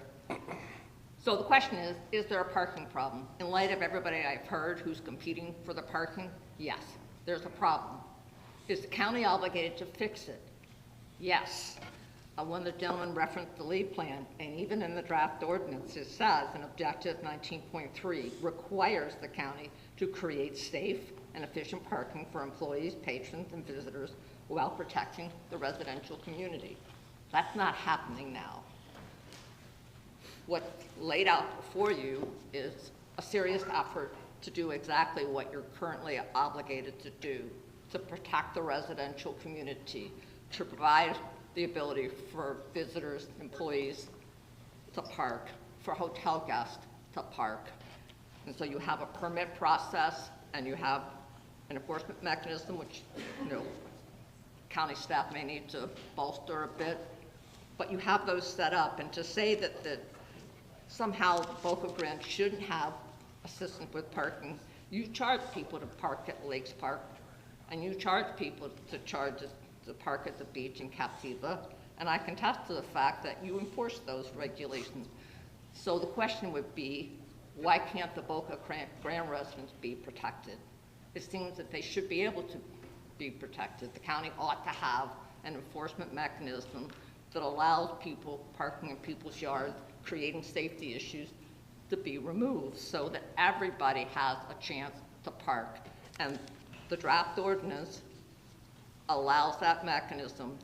P: So the question is there a parking problem? In light of everybody I've heard who's competing for the parking, yes, there's a problem. Is the county obligated to fix it? Yes. One of the gentlemen referenced the lead plan, and even in the draft ordinance, it says in objective 19.3 requires the county to create safe and efficient parking for employees, patrons, and visitors while protecting the residential community. That's not happening now. What's laid out before you is a serious effort to do exactly what you're currently obligated to do, to protect the residential community, to provide the ability for visitors, employees to park, for hotel guests to park,
C: And so you have a permit process, and you have an enforcement mechanism, which, county staff may need to bolster a bit, but you have those set up. And to say that somehow Boca Grande shouldn't have assistance with parking, you charge people to park at Lakes Park, and you charge people to park at the beach in Captiva, and I can attest to the fact that you enforce those regulations. So the question would be, why can't the Boca Grande residents be protected? It seems that they should be able to be protected. The county ought to have an enforcement mechanism that allows people parking in people's yards, creating safety issues, to be removed so that everybody has a chance to park. And the draft ordinance allows that mechanism.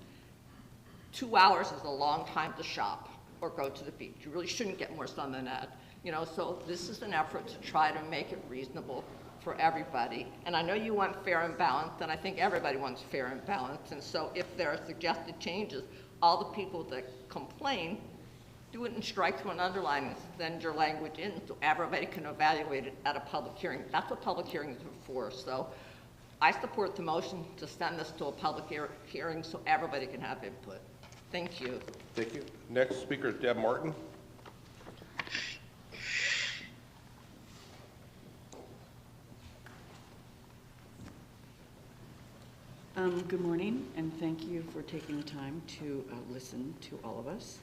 C: 2 hours is a long time to shop or go to the beach. You really shouldn't get more sun than that. So this is an effort to try to make it reasonable for everybody. And I know you want fair and balanced, and I think everybody wants fair and balanced. And so if there are suggested changes, all the people that complain, do it in strike through and underline and send your language in so everybody can evaluate it at a public hearing. That's what public hearings are for. So I support the motion to send this to a public hearing so everybody can have input. Thank you.
A: Thank you. Next speaker is Deb Martin.
V: Good morning, and thank you for taking the time to listen to all of us.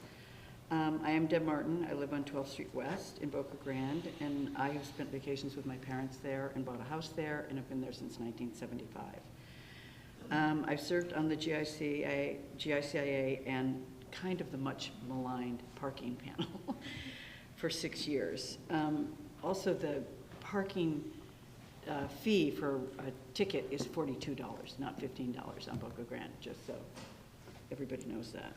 V: I am Deb Martin. I live on 12th Street West in Boca Grande, and I have spent vacations with my parents there and bought a house there, and have been there since 1975. I've served on the GICIA and kind of the much maligned parking panel for 6 years. Also, the parking fee for a ticket is $42, not $15 on Boca Grande, just so everybody knows that.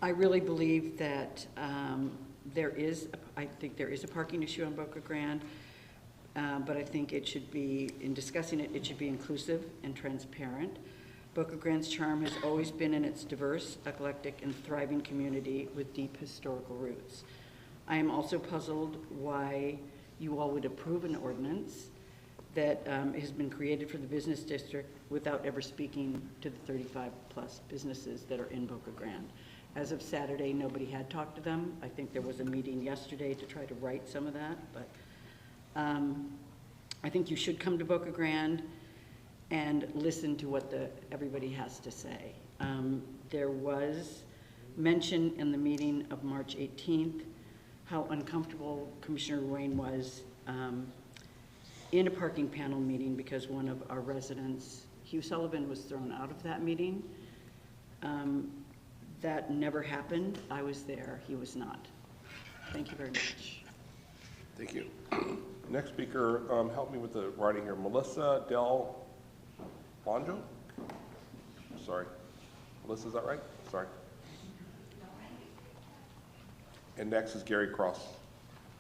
V: I really believe that I think there is a parking issue on Boca Grande, but I think it should be, in discussing it, it should be inclusive and transparent. Boca Grande's charm has always been in its diverse, eclectic, and thriving community with deep historical roots. I am also puzzled why you all would approve an ordinance that has been created for the business district without ever speaking to the 35-plus businesses that are in Boca Grande. As of Saturday, nobody had talked to them. I think there was a meeting yesterday to try to right some of that, but I think you should come to Boca Grande and listen to what everybody has to say. There was mention in the meeting of March 18th how uncomfortable Commissioner Wayne was in a parking panel meeting because one of our residents, Hugh Sullivan, was thrown out of that meeting. That never happened. I was there. He was not. Thank you very much.
A: Thank you. Next speaker, help me with the writing here. Melissa Del Bonjo? Sorry. Melissa, is that right? Sorry. And next is Gary Cross.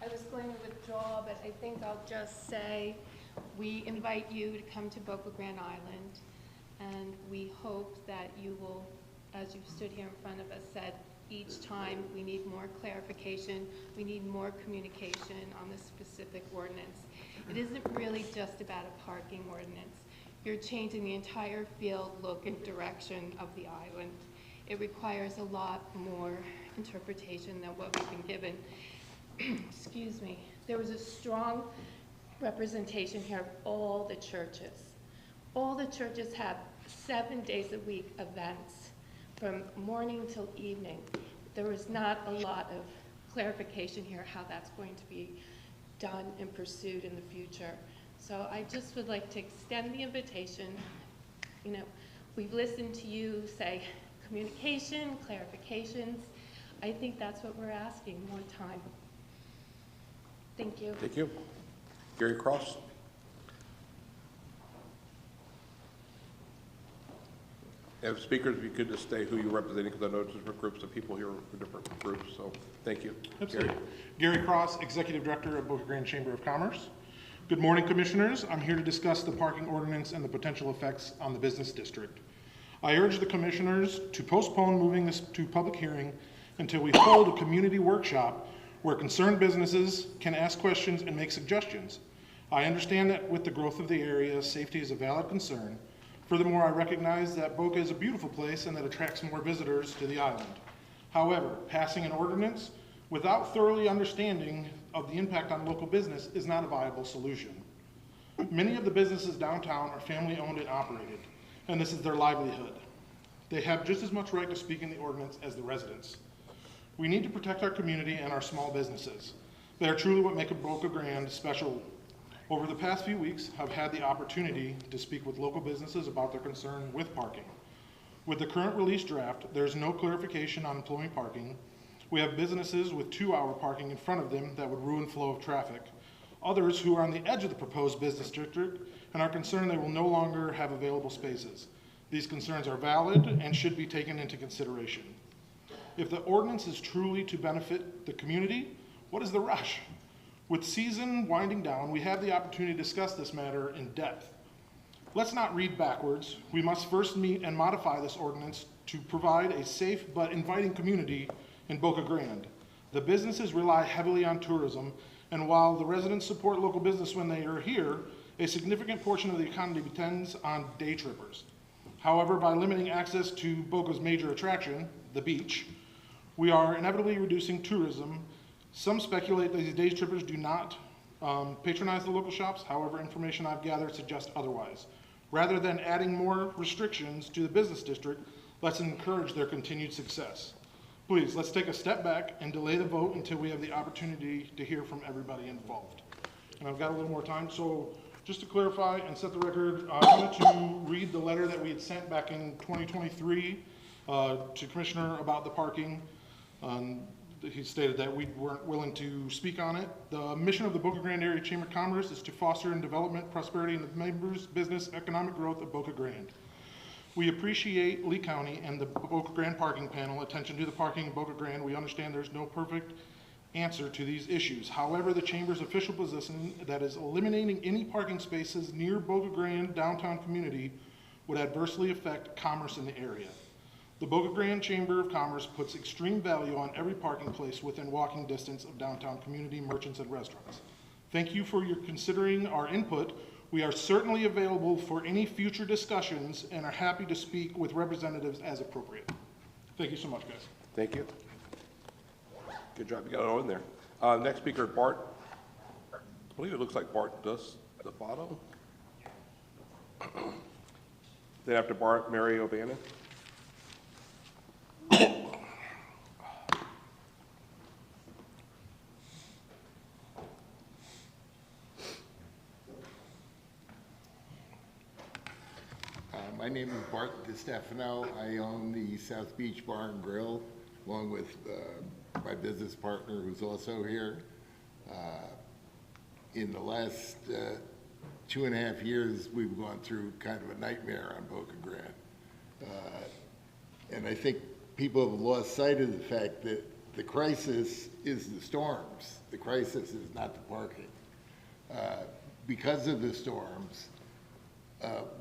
W: I was going to withdraw, but I think I'll just say we invite you to come to Boca Grande Island, and we hope that you will, as you've stood here in front of us, said each time we need more clarification, we need more communication on this specific ordinance. It isn't really just about a parking ordinance. You're changing the entire field, look, and direction of the island. It requires a lot more interpretation than what we've been given. Excuse me. There was a strong representation here of all the churches. All the churches have 7 days a week events from morning till evening. There was not a lot of clarification here how that's going to be done and pursued in the future. So I just would like to extend the invitation. We've listened to you say communication, clarifications. I think that's what we're asking, more time. Thank you.
A: Thank you. Gary Cross. And speakers, if you could just stay who you're representing, because I know there's different groups of people here for different groups, so thank you.
I: Absolutely. Gary Cross, Executive Director of Boca Grande Chamber of Commerce. Good morning, Commissioners. I'm here to discuss the parking ordinance and the potential effects on the business district. I urge the Commissioners to postpone moving this to public hearing until we hold a community workshop
G: where concerned businesses can ask questions and make suggestions. I understand that with the growth of the area, safety is a valid concern. Furthermore, I recognize that Boca is a beautiful place and that attracts more visitors to the island. However, passing an ordinance without thoroughly understanding of the impact on local business is not a viable solution. Many of the businesses downtown are family owned and operated, and this is their livelihood. They have just as much right to speak in the ordinance as the residents. We need to protect our community and our small businesses. They are truly what make Boca Grande special. Over the past few weeks, I've had the opportunity to speak with local businesses about their concern with parking. With the current release draft, there's no clarification on employee parking. We have businesses with 2-hour parking in front of them that would ruin flow of traffic. Others who are on the edge of the proposed business district and are concerned they will no longer have available spaces. These concerns are valid and should be taken into consideration. If the ordinance is truly to benefit the community, what is the rush? With season winding down, we have the opportunity to discuss this matter in depth. Let's not read backwards. We must first meet and modify this ordinance to provide a safe but inviting community in Boca Grande. The businesses rely heavily on tourism, and while the residents support local business when they are here, a significant portion of the economy depends on day trippers. However, by limiting access to Boca's major attraction, the beach, we are inevitably reducing tourism. Some speculate that these day trippers do not patronize the local shops. However, information I've gathered suggests otherwise. Rather than adding more restrictions to the business district, let's encourage their continued success. Please, let's take a step back and delay the vote until we have the opportunity to hear from everybody involved. And I've got a little more time, so just to clarify and set the record, I wanted to read the letter that we had sent back in 2023 to Commissioner about the parking. He stated that we weren't willing to speak on it. The mission of the Boca Grande Area Chamber of Commerce is to foster and development, prosperity, and the members' business economic growth of Boca Grande. We appreciate Lee County and the Boca Grande Parking Panel attention to the parking in Boca Grande. We understand there's no perfect answer to these issues. However, the Chamber's official position that is eliminating any parking spaces near Boca Grande downtown community would adversely affect commerce in the area. The Boca Grande Chamber of Commerce puts extreme value on every parking place within walking distance of downtown community, merchants, and restaurants. Thank you for your considering our input. We are certainly available for any future discussions and are happy to speak with representatives as appropriate. Thank you so much, guys.
A: Thank you. Good job, you got it all in there. Next speaker, Bart. I believe it looks like Bart does the bottom. Then after Bart, Mary O'Bannon.
M: My name is Bart DiStefano. I own the South Beach Bar and Grill, along with my business partner, who's also here. In the last 2.5 years, we've gone through kind of a nightmare on Boca Grande. And I think people have lost sight of the fact that the crisis is the storms. The crisis is not the parking. Because of the storms,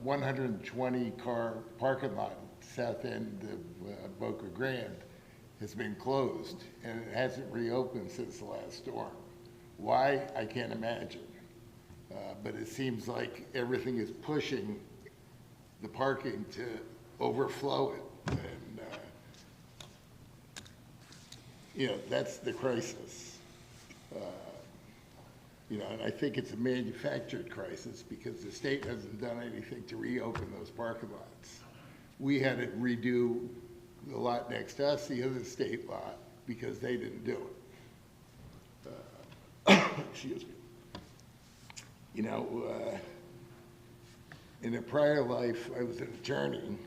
M: 120-car parking lot south end of Boca Grande has been closed, and it hasn't reopened since the last storm. Why? I can't imagine. But it seems like everything is pushing the parking to overflow it. And, you know, that's the crisis. You know, and I think it's a manufactured crisis because the state hasn't done anything to reopen those parking lots. We had to redo the lot next to us, the other state lot, because they didn't do it. Excuse me. You know, in a prior life, I was an attorney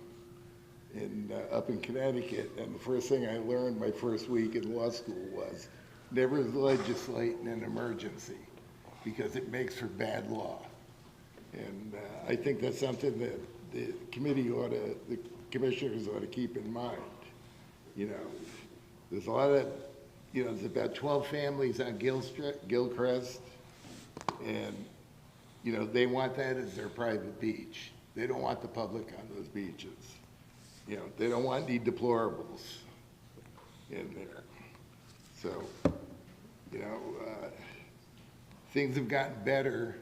M: up in Connecticut, and the first thing I learned my first week in law school was never legislate in an emergency, because it makes for bad law. And I think that's something that the committee ought to, the commissioners ought to keep in mind. You know, there's a lot of, you know, there's about 12 families on Gilcrest, and, you know, they want that as their private beach. They don't want the public on those beaches. You know, they don't want any deplorables in there. So, you know, things have gotten better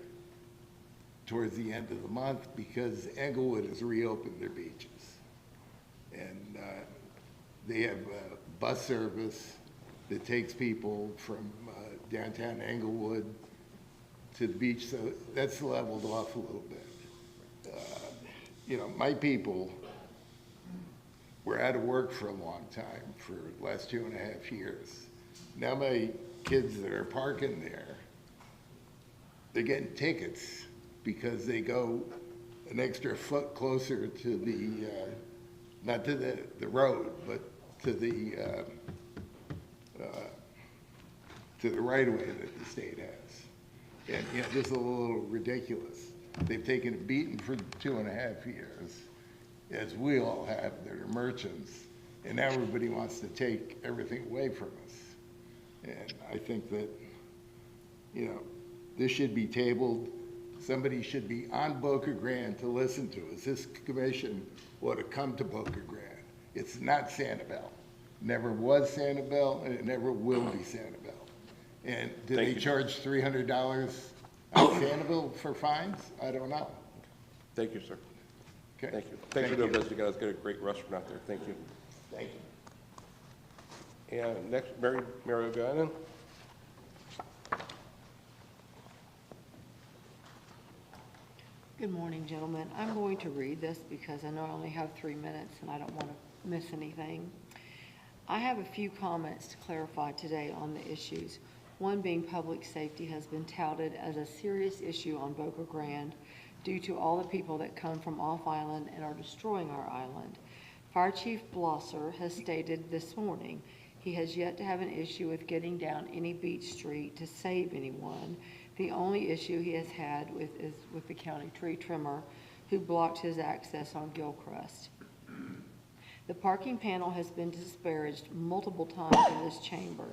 M: towards the end of the month because Englewood has reopened their beaches. And they have bus service that takes people from downtown Englewood to the beach, so that's leveled off a little bit. You know, my people were out of work for a long time, for the last 2.5 years. Now my kids that are parking there, they're getting tickets because they go an extra foot closer to the, not to the road, but to the right-of-way that the state has. And, you know, this is a little ridiculous. They've taken a beating for 2.5 years, as we all have, that are merchants, and now everybody wants to take everything away from us. And I think that, you know, this should be tabled. Somebody should be on Boca Grande to listen to us. This commission ought to come to Boca Grande. It's not Sanibel. Never was Sanibel, and it never will be Sanibel. And do they charge $300 on Sanibel for fines? I don't know.
A: Thank you, sir.
M: Okay.
A: Thank you. Thanks for doing business. You guys got a great restaurant out there. Thank you.
M: Thank you.
A: And next, Mary O'Gannon.
B: Good morning, gentlemen. I'm going to read this because I know I only have 3 minutes and I don't want to miss anything. I have a few comments to clarify today on the issues. One being public safety has been touted as a serious issue on Boca Grande due to all the people that come from off island and are destroying our island. Fire Chief Blosser has stated this morning he has yet to have an issue with getting down any beach street to save anyone. The only issue he has had is with the county tree trimmer who blocked his access on Gilcrest. The parking panel has been disparaged multiple times in this chamber.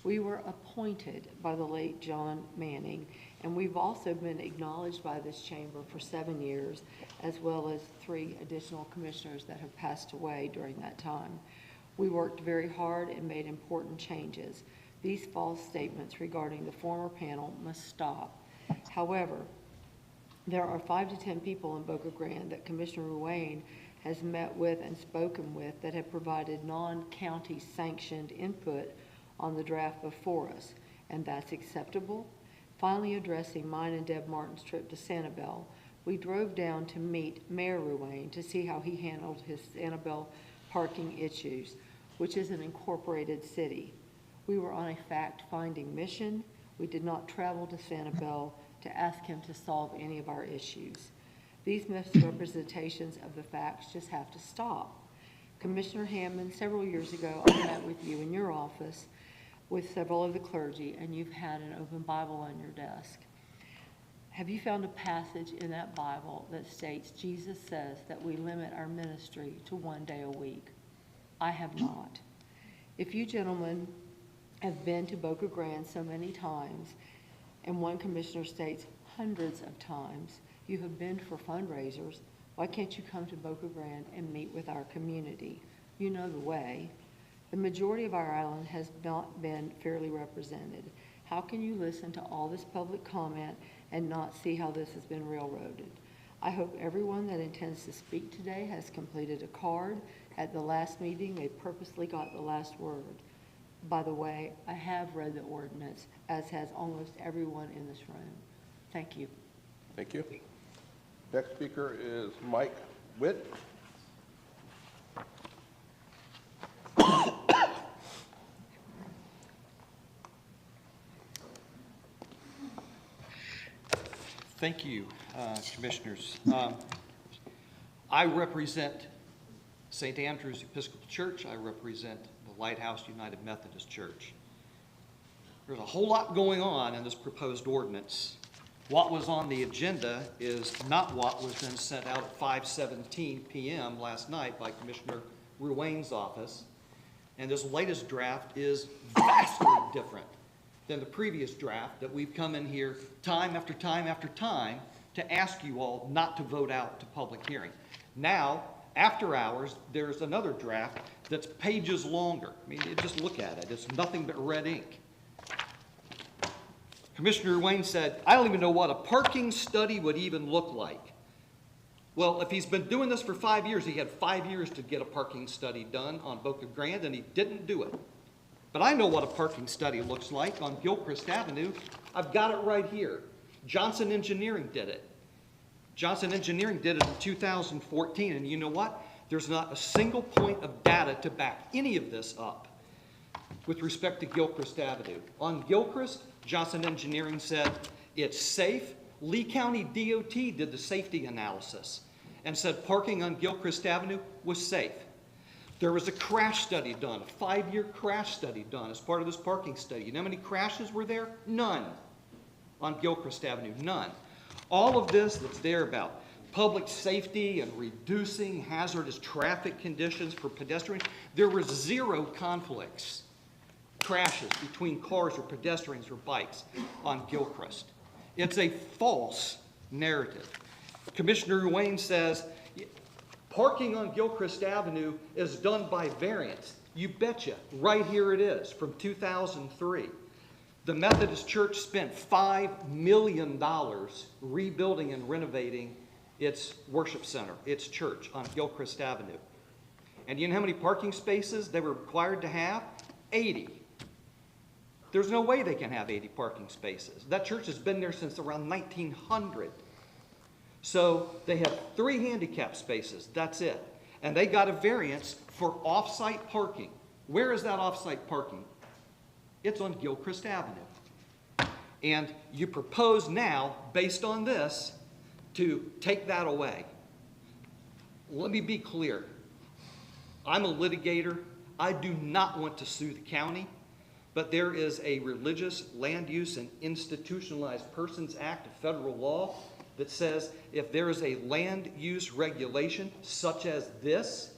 B: We were appointed by the late John Manning, and we've also been acknowledged by this chamber for 7 years, as well as 3 additional commissioners that have passed away during that time. We worked very hard and made important changes. These false statements regarding the former panel must stop. However, there are 5 to 10 people in Boca Grande that Commissioner Ruane has met with and spoken with that have provided non-county sanctioned input on the draft before us, and that's acceptable. Finally, addressing mine and Deb Martin's trip to Sanibel, we drove down to meet Mayor Ruane to see how he handled his Sanibel parking issues, which is an incorporated city. We were on a fact-finding mission. We did not travel to Sanibel to ask him to solve any of our issues. These misrepresentations of the facts just have to stop. Commissioner Hammond, several years ago, I met with you in your office with several of the clergy, and you've had an open Bible on your desk. Have you found a passage in that Bible that states Jesus says that we limit our ministry to 1 day a week? I have not. If you gentlemen have been to Boca Grande so many times, and one commissioner states hundreds of times, you have been for fundraisers, why can't you come to Boca Grande and meet with our community? You know the way. The majority of our island has not been fairly represented. How can you listen to all this public comment and not see how this has been railroaded? I hope everyone that intends to speak today has completed a card. At the last meeting, they purposely got the last word. By the way, I have read the ordinance, as has almost everyone in this room. Thank you.
A: Thank you. Next speaker is Mike Witt.
F: Thank you, Commissioners. I represent St. Andrew's Episcopal Church. I represent the Lighthouse United Methodist Church. There's a whole lot going on in this proposed ordinance. What was on the agenda is not what was then sent out at 5:17 p.m. last night by Commissioner Ruane's office. And this latest draft is vastly different than the previous draft that we've come in here time after time after time to ask you all not to vote out to public hearing. Now, after hours, there's another draft that's pages longer. I mean, just look at it. It's nothing but red ink. Commissioner Wayne said, I don't even know what a parking study would even look like. Well, if he's been doing this for 5 years, he had 5 years to get a parking study done on Boca Grande, and he didn't do it. But I know what a parking study looks like on Gilchrist Avenue. I've got it right here. Johnson Engineering did it. Johnson Engineering did it in 2014, and you know what? There's not a single point of data to back any of this up with respect to Gilchrist Avenue. On Gilchrist, Johnson Engineering said it's safe. Lee County DOT did the safety analysis and said parking on Gilchrist Avenue was safe. There was a crash study done, a 5-year crash study done as part of this parking study. You know how many crashes were there? None. On Gilchrist Avenue, none. All of this that's there about public safety and reducing hazardous traffic conditions for pedestrians, there were 0 conflicts, crashes between cars or pedestrians or bikes on Gilchrist. It's a false narrative. Commissioner Wayne says parking on Gilchrist Avenue is done by variance. You betcha, right here it is from 2003. The Methodist Church spent $5 million rebuilding and renovating its worship center, its church on Gilchrist Avenue. And you know how many parking spaces they were required to have? 80. There's no way they can have 80 parking spaces. That church has been there since around 1900. So they have 3 handicap spaces, that's it. And they got a variance for off-site parking. Where is that off-site parking? It's on Gilchrist Avenue. And you propose now, based on this, to take that away. Let me be clear. I'm a litigator. I do not want to sue the county, but there is a Religious Land Use and Institutionalized Persons Act of federal law that says if there is a land use regulation such as this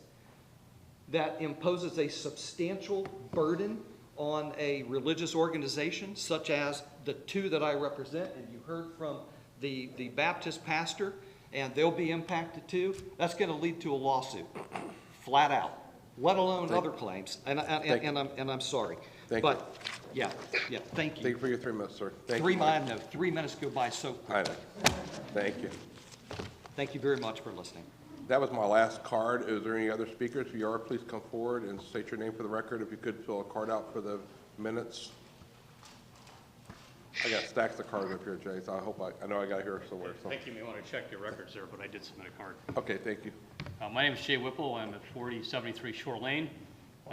F: that imposes a substantial burden on a religious organization such as the 2 that I represent, and you heard from the Baptist pastor, and they'll be impacted too, that's going to lead to a lawsuit, flat out, let alone other claims. And I'm sorry.
A: Thank
F: you. Yeah, thank you.
A: Thank you for your 3 minutes, sir. Thank
F: you.
A: I
F: know, 3 minutes go by so quickly.
A: Thank you.
F: Thank you very much for listening.
A: That was my last card. Is there any other speakers? If you are, please come forward and state your name for the record. If you could fill a card out for the minutes. I got stacks of cards up here, Jay, so I know I got here somewhere. So.
H: Thank you. You may want to check your records there, but I did submit a card.
A: Okay, thank you.
H: My name is Jay Whipple. I'm at 4073 Shore Lane.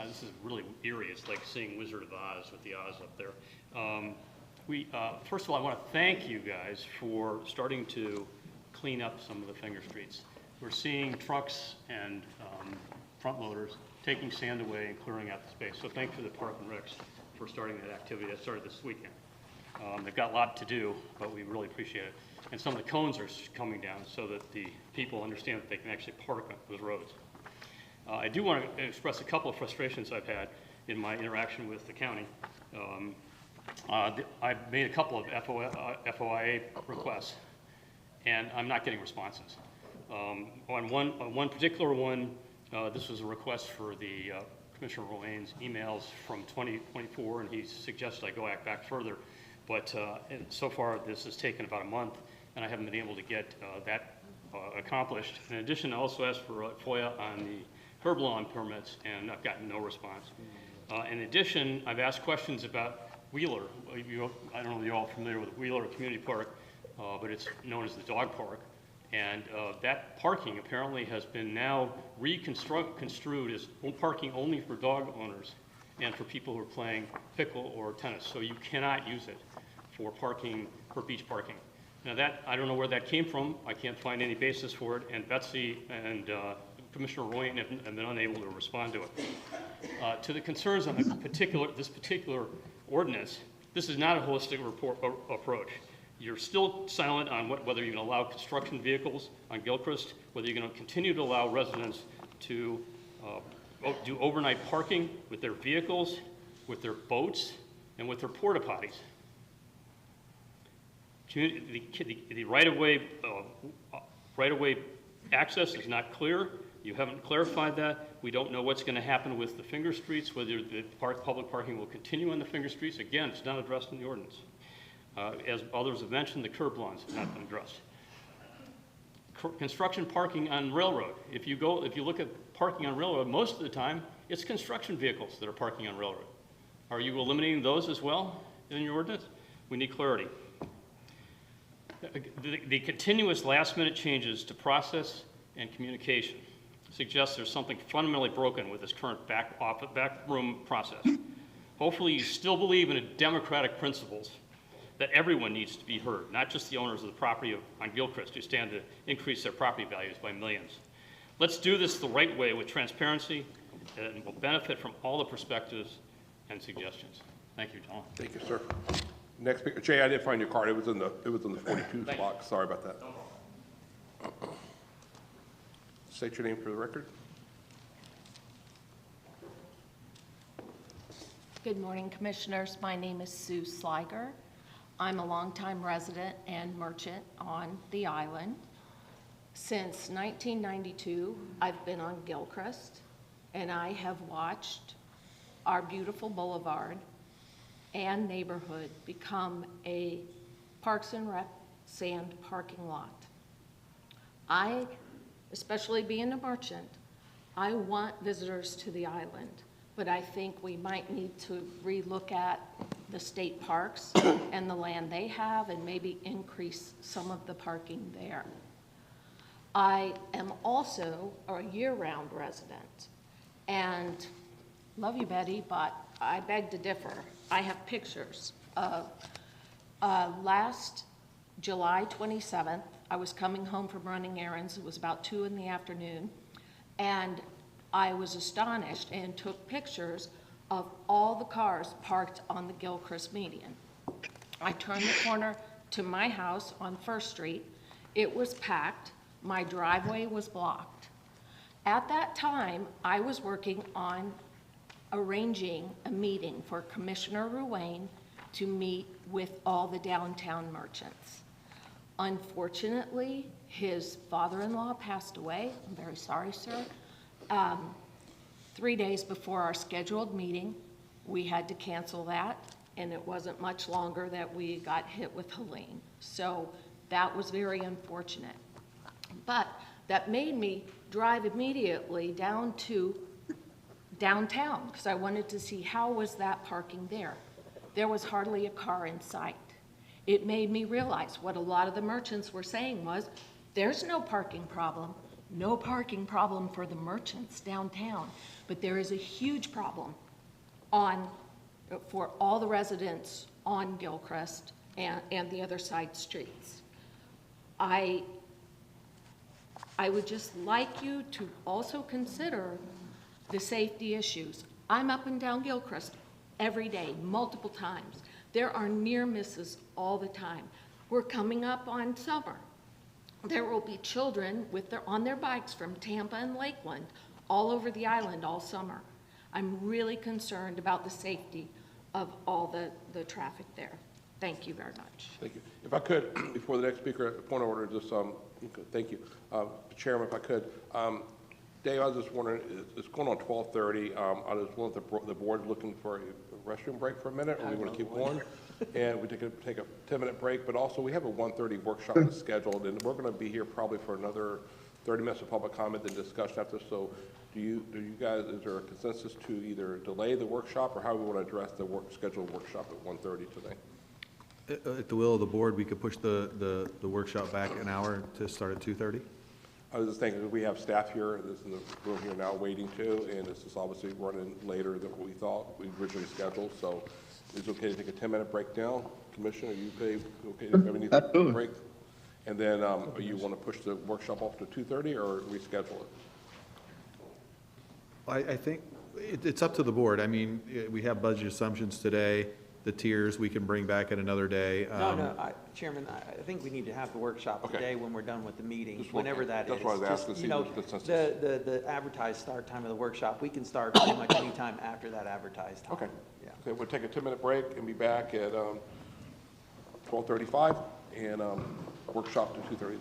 H: This is really eerie. It's like seeing Wizard of Oz with the Oz up there. First of all, I want to thank you guys for starting to clean up some of the finger streets. We're seeing trucks and front loaders taking sand away and clearing out the space. So thanks for the Park and Recs for starting that activity that started this weekend. They've got a lot to do, but we really appreciate it. And some of the cones are coming down so that the people understand that they can actually park on those roads. I do want to express a couple of frustrations I've had in my interaction with the county. I've made a couple of FOIA requests, and I'm not getting responses. On one particular one, this was a request for the Commissioner Wayne's emails from 2024, and he suggested I go back further. But so far, this has taken about a month, and I haven't been able to get that accomplished. In addition, I also asked for FOIA on the herb lawn permits, and I've gotten no response. In addition, I've asked questions about Wheeler. I don't know if you're all familiar with Wheeler Community Park, but it's known as the dog park. And that parking apparently has been now construed as parking only for dog owners and for people who are playing pickle or tennis. So you cannot use it for parking, for beach parking. Now that, I don't know where that came from. I can't find any basis for it. And Betsy and Commissioner Royan have been unable to respond to it. To the concerns on this particular ordinance, this is not a holistic approach. You're still silent on whether you're going to allow construction vehicles on Gilchrist, whether you're going to continue to allow residents to do overnight parking with their vehicles, with their boats, and with their porta potties. The right-of-way access is not clear. You haven't clarified that. We don't know what's going to happen with the finger streets, whether the public parking will continue on the finger streets. Again, it's not addressed in the ordinance. As others have mentioned, the curb lawns have not been addressed. Construction parking on railroad. If you look at parking on railroad, most of the time, it's construction vehicles that are parking on railroad. Are you eliminating those as well in your ordinance? We need clarity. The continuous last-minute changes to process and communication suggests there's something fundamentally broken with this current backroom process. Hopefully, you still believe in democratic principles that everyone needs to be heard, not just the owners of the property on Gilchrist who stand to increase their property values by millions. Let's do this the right way with transparency, and we'll benefit from all the perspectives and suggestions. Thank you, John.
A: Thank you, sir. Next speaker, Jay, I didn't find your card. It was in the 42 box. Sorry about that. State your name for the record.
K: Good morning, Commissioners. My name is Sue Sliger. I'm a longtime resident and merchant on the island. Since 1992, I've been on Gilchrist, and I have watched our beautiful boulevard and neighborhood become a Parks and Rec sand parking lot. I, especially being a merchant, I want visitors to the island, but I think we might need to relook at the state parks and the land they have and maybe increase some of the parking there. I am also a year-round resident, and love you, Betty, but I beg to differ. I have pictures of last July 27th, I was coming home from running errands. It was about 2 in the afternoon, and I was astonished and took pictures of all the cars parked on the Gilchrist median. I turned the corner to my house on First Street. It was packed. My driveway was blocked. At that time, I was working on arranging a meeting for Commissioner Ruane to meet with all the downtown merchants. Unfortunately, his father-in-law passed away. I'm very sorry, sir. 3 days before our scheduled meeting, we had to cancel that, and it wasn't much longer that we got hit with Helene. So that was very unfortunate. But that made me drive immediately down to downtown because I wanted to see how was that parking there. There was hardly a car in sight. It made me realize what a lot of the merchants were saying was, there's no parking problem. No parking problem for the merchants downtown, but there is a huge problem for all the residents on Gilchrist and the other side streets. I would just like you to also consider the safety issues. I'm up and down Gilchrist every day, multiple times. There are near misses all the time. We're coming up on summer. There will be children on their bikes from Tampa and Lakeland all over the island all summer. I'm really concerned about the safety of all the traffic there. Thank you very much.
A: Thank you. If I could, before the next speaker, point of order, just, thank you. Chairman, if I could, Dave, I was just wondering, it's going on 12:30. I just want the board looking for a restroom break for a minute, or we want to keep going? And we take a 10-minute break, but also we have a 1:30 workshop that's scheduled, and we're going to be here probably for another 30 minutes of public comment and discussion after. So do you guys, is there a consensus to either delay the workshop, or how we want to address the scheduled workshop at 1:30 today?
L: At the will of the board, we could push the workshop back an hour to start at 2:30?
A: I was just thinking, we have staff here, this is the room here now waiting too, and this is obviously running later than what we thought we originally scheduled, so is it okay to take a 10-minute break now? Commissioner, are you okay to have any break? And then you want to push the workshop off to 2:30 or reschedule it?
L: I think it's up to the board. I mean, we have budget assumptions today. The tiers we can bring back at another day.
N: Chairman, I think we need to have the workshop today when we're done with the meeting,
A: Just
N: whenever that is.
A: That's why I was asking, see if there's consensus.
N: The advertised start time of the workshop, we can start pretty much any time after that advertised time.
A: Okay.
N: Yeah.
A: Okay, we'll take a 10-minute break and be back at 12:35 and workshop to 2:30.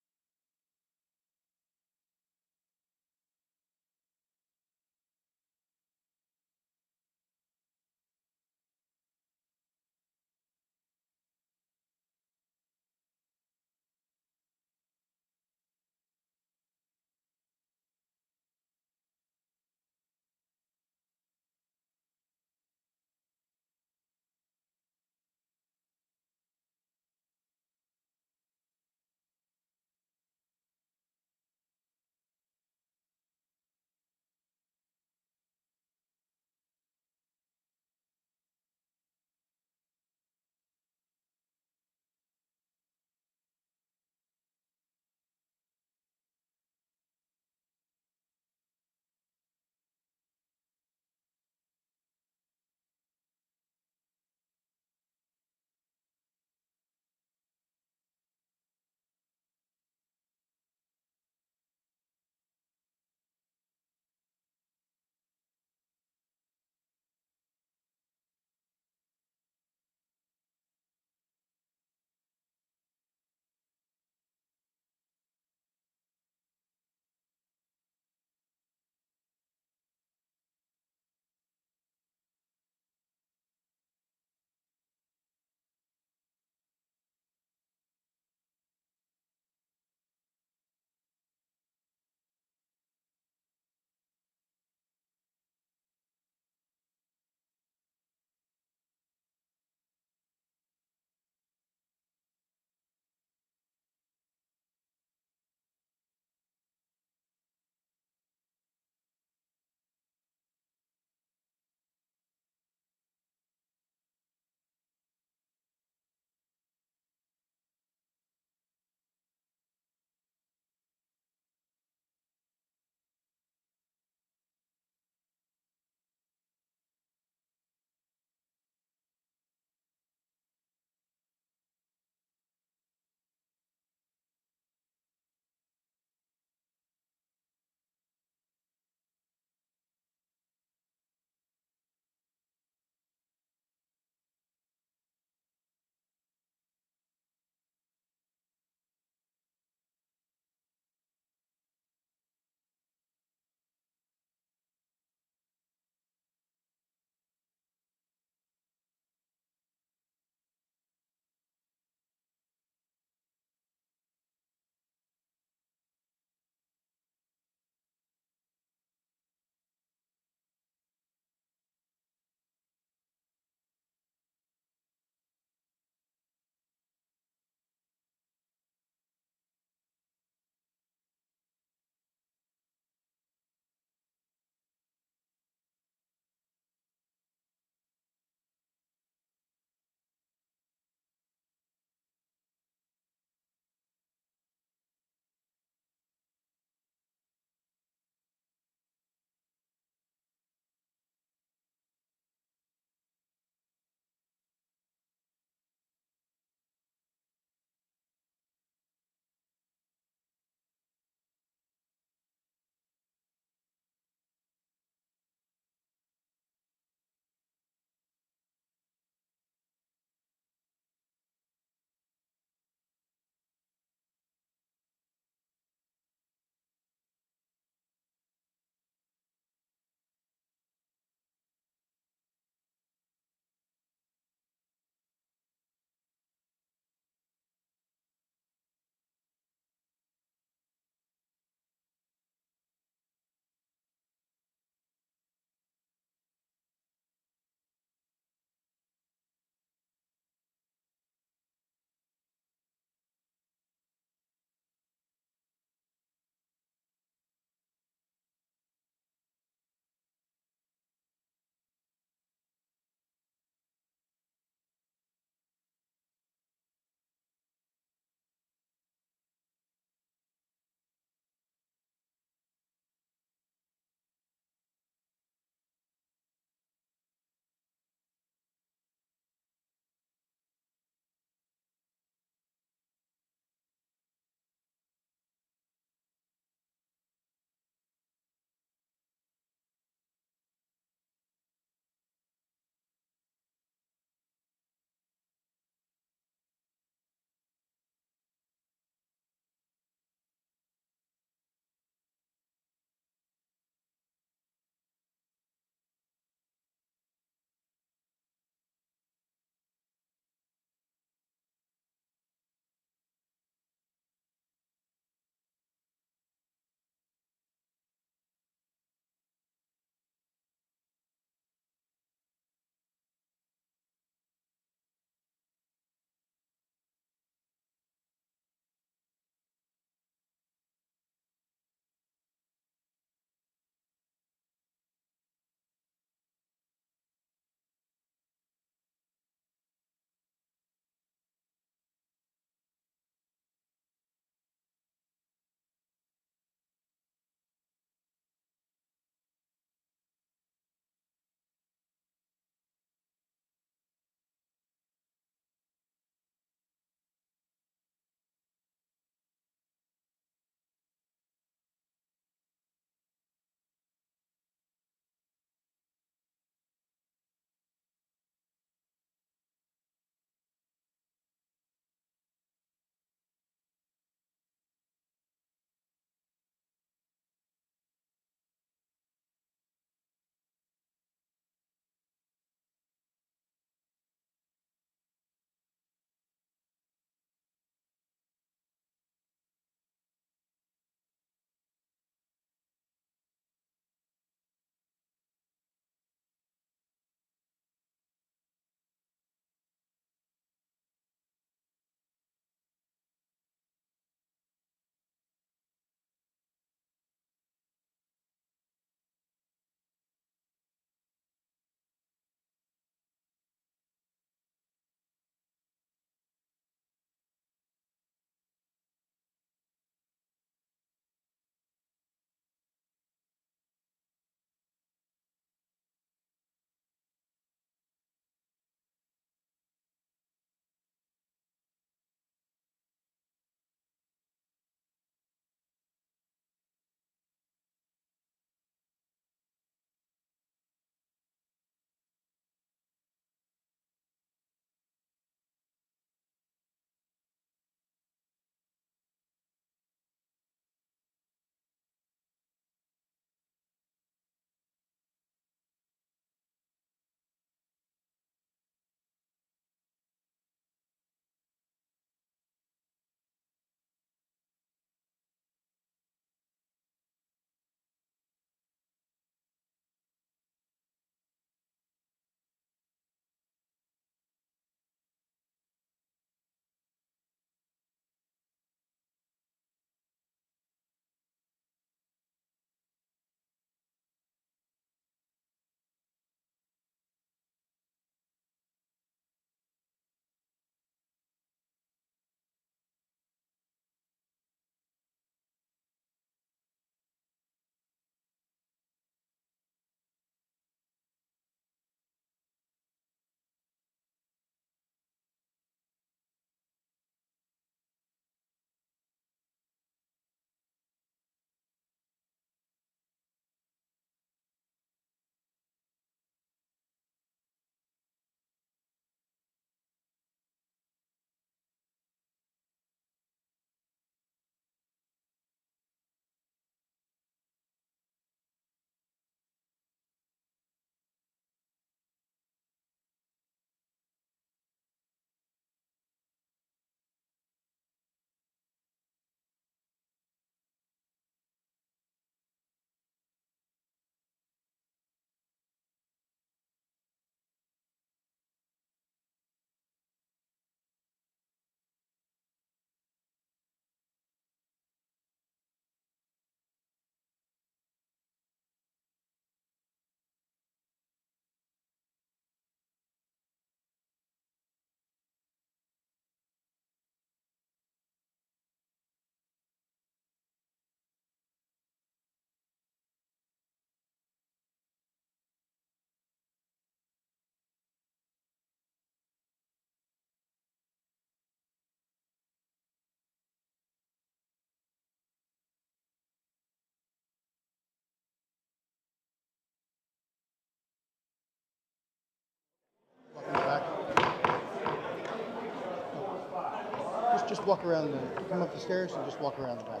O: just walk around, come up the stairs and just walk around the back,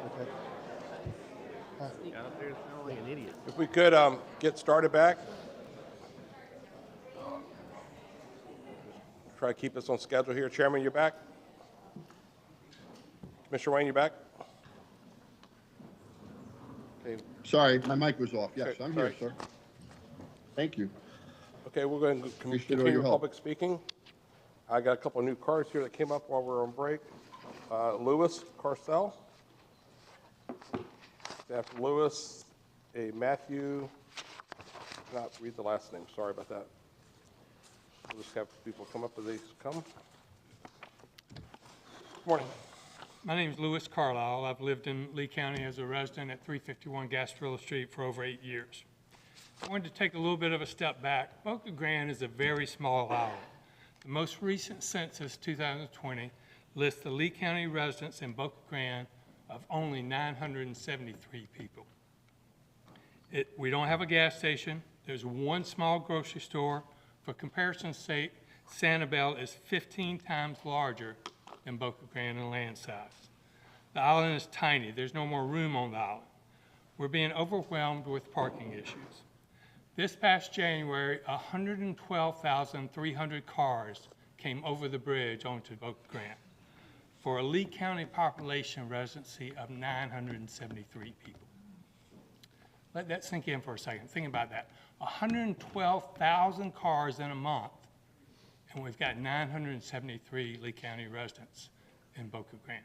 O: okay?
Q: Out there sounding like an idiot.
A: If we could get started back. Try to keep us on schedule here. Chairman, you're back. Commissioner Wayne, you back? Okay.
R: Sorry, my mic was off. Yes,
A: Okay,
R: I'm
A: sorry.
R: here, sir. Thank you.
A: Okay, we're going to
R: Appreciate all
A: continue
R: your help.
A: public speaking. I got a couple of new cards here that came up while we were on break. Lewis Carcel. After Lewis, a Matthew, not read the last name, sorry about that. We'll just have people come up as they come. Good morning.
X: My name is Louis Carlisle. I've lived in Lee County as a resident at 351 Gasparilla Street for over 8 years. I wanted to take a little bit of a step back. Boca Grande is a very small island. The most recent census, 2020, lists the Lee County residents in Boca Grande of only 973 people. We don't have a gas station. There's one small grocery store. For comparison's sake, Sanibel is 15 times larger than Boca Grande in land size. The island is tiny. There's no more room on the island. We're being overwhelmed with parking issues. This past January, 112,300 cars came over the bridge onto Boca Grande for a Lee County population residency of 973 people. Let that sink in for a second. Think about that. 112,000 cars in a month, and we've got 973 Lee County residents in Boca Grande.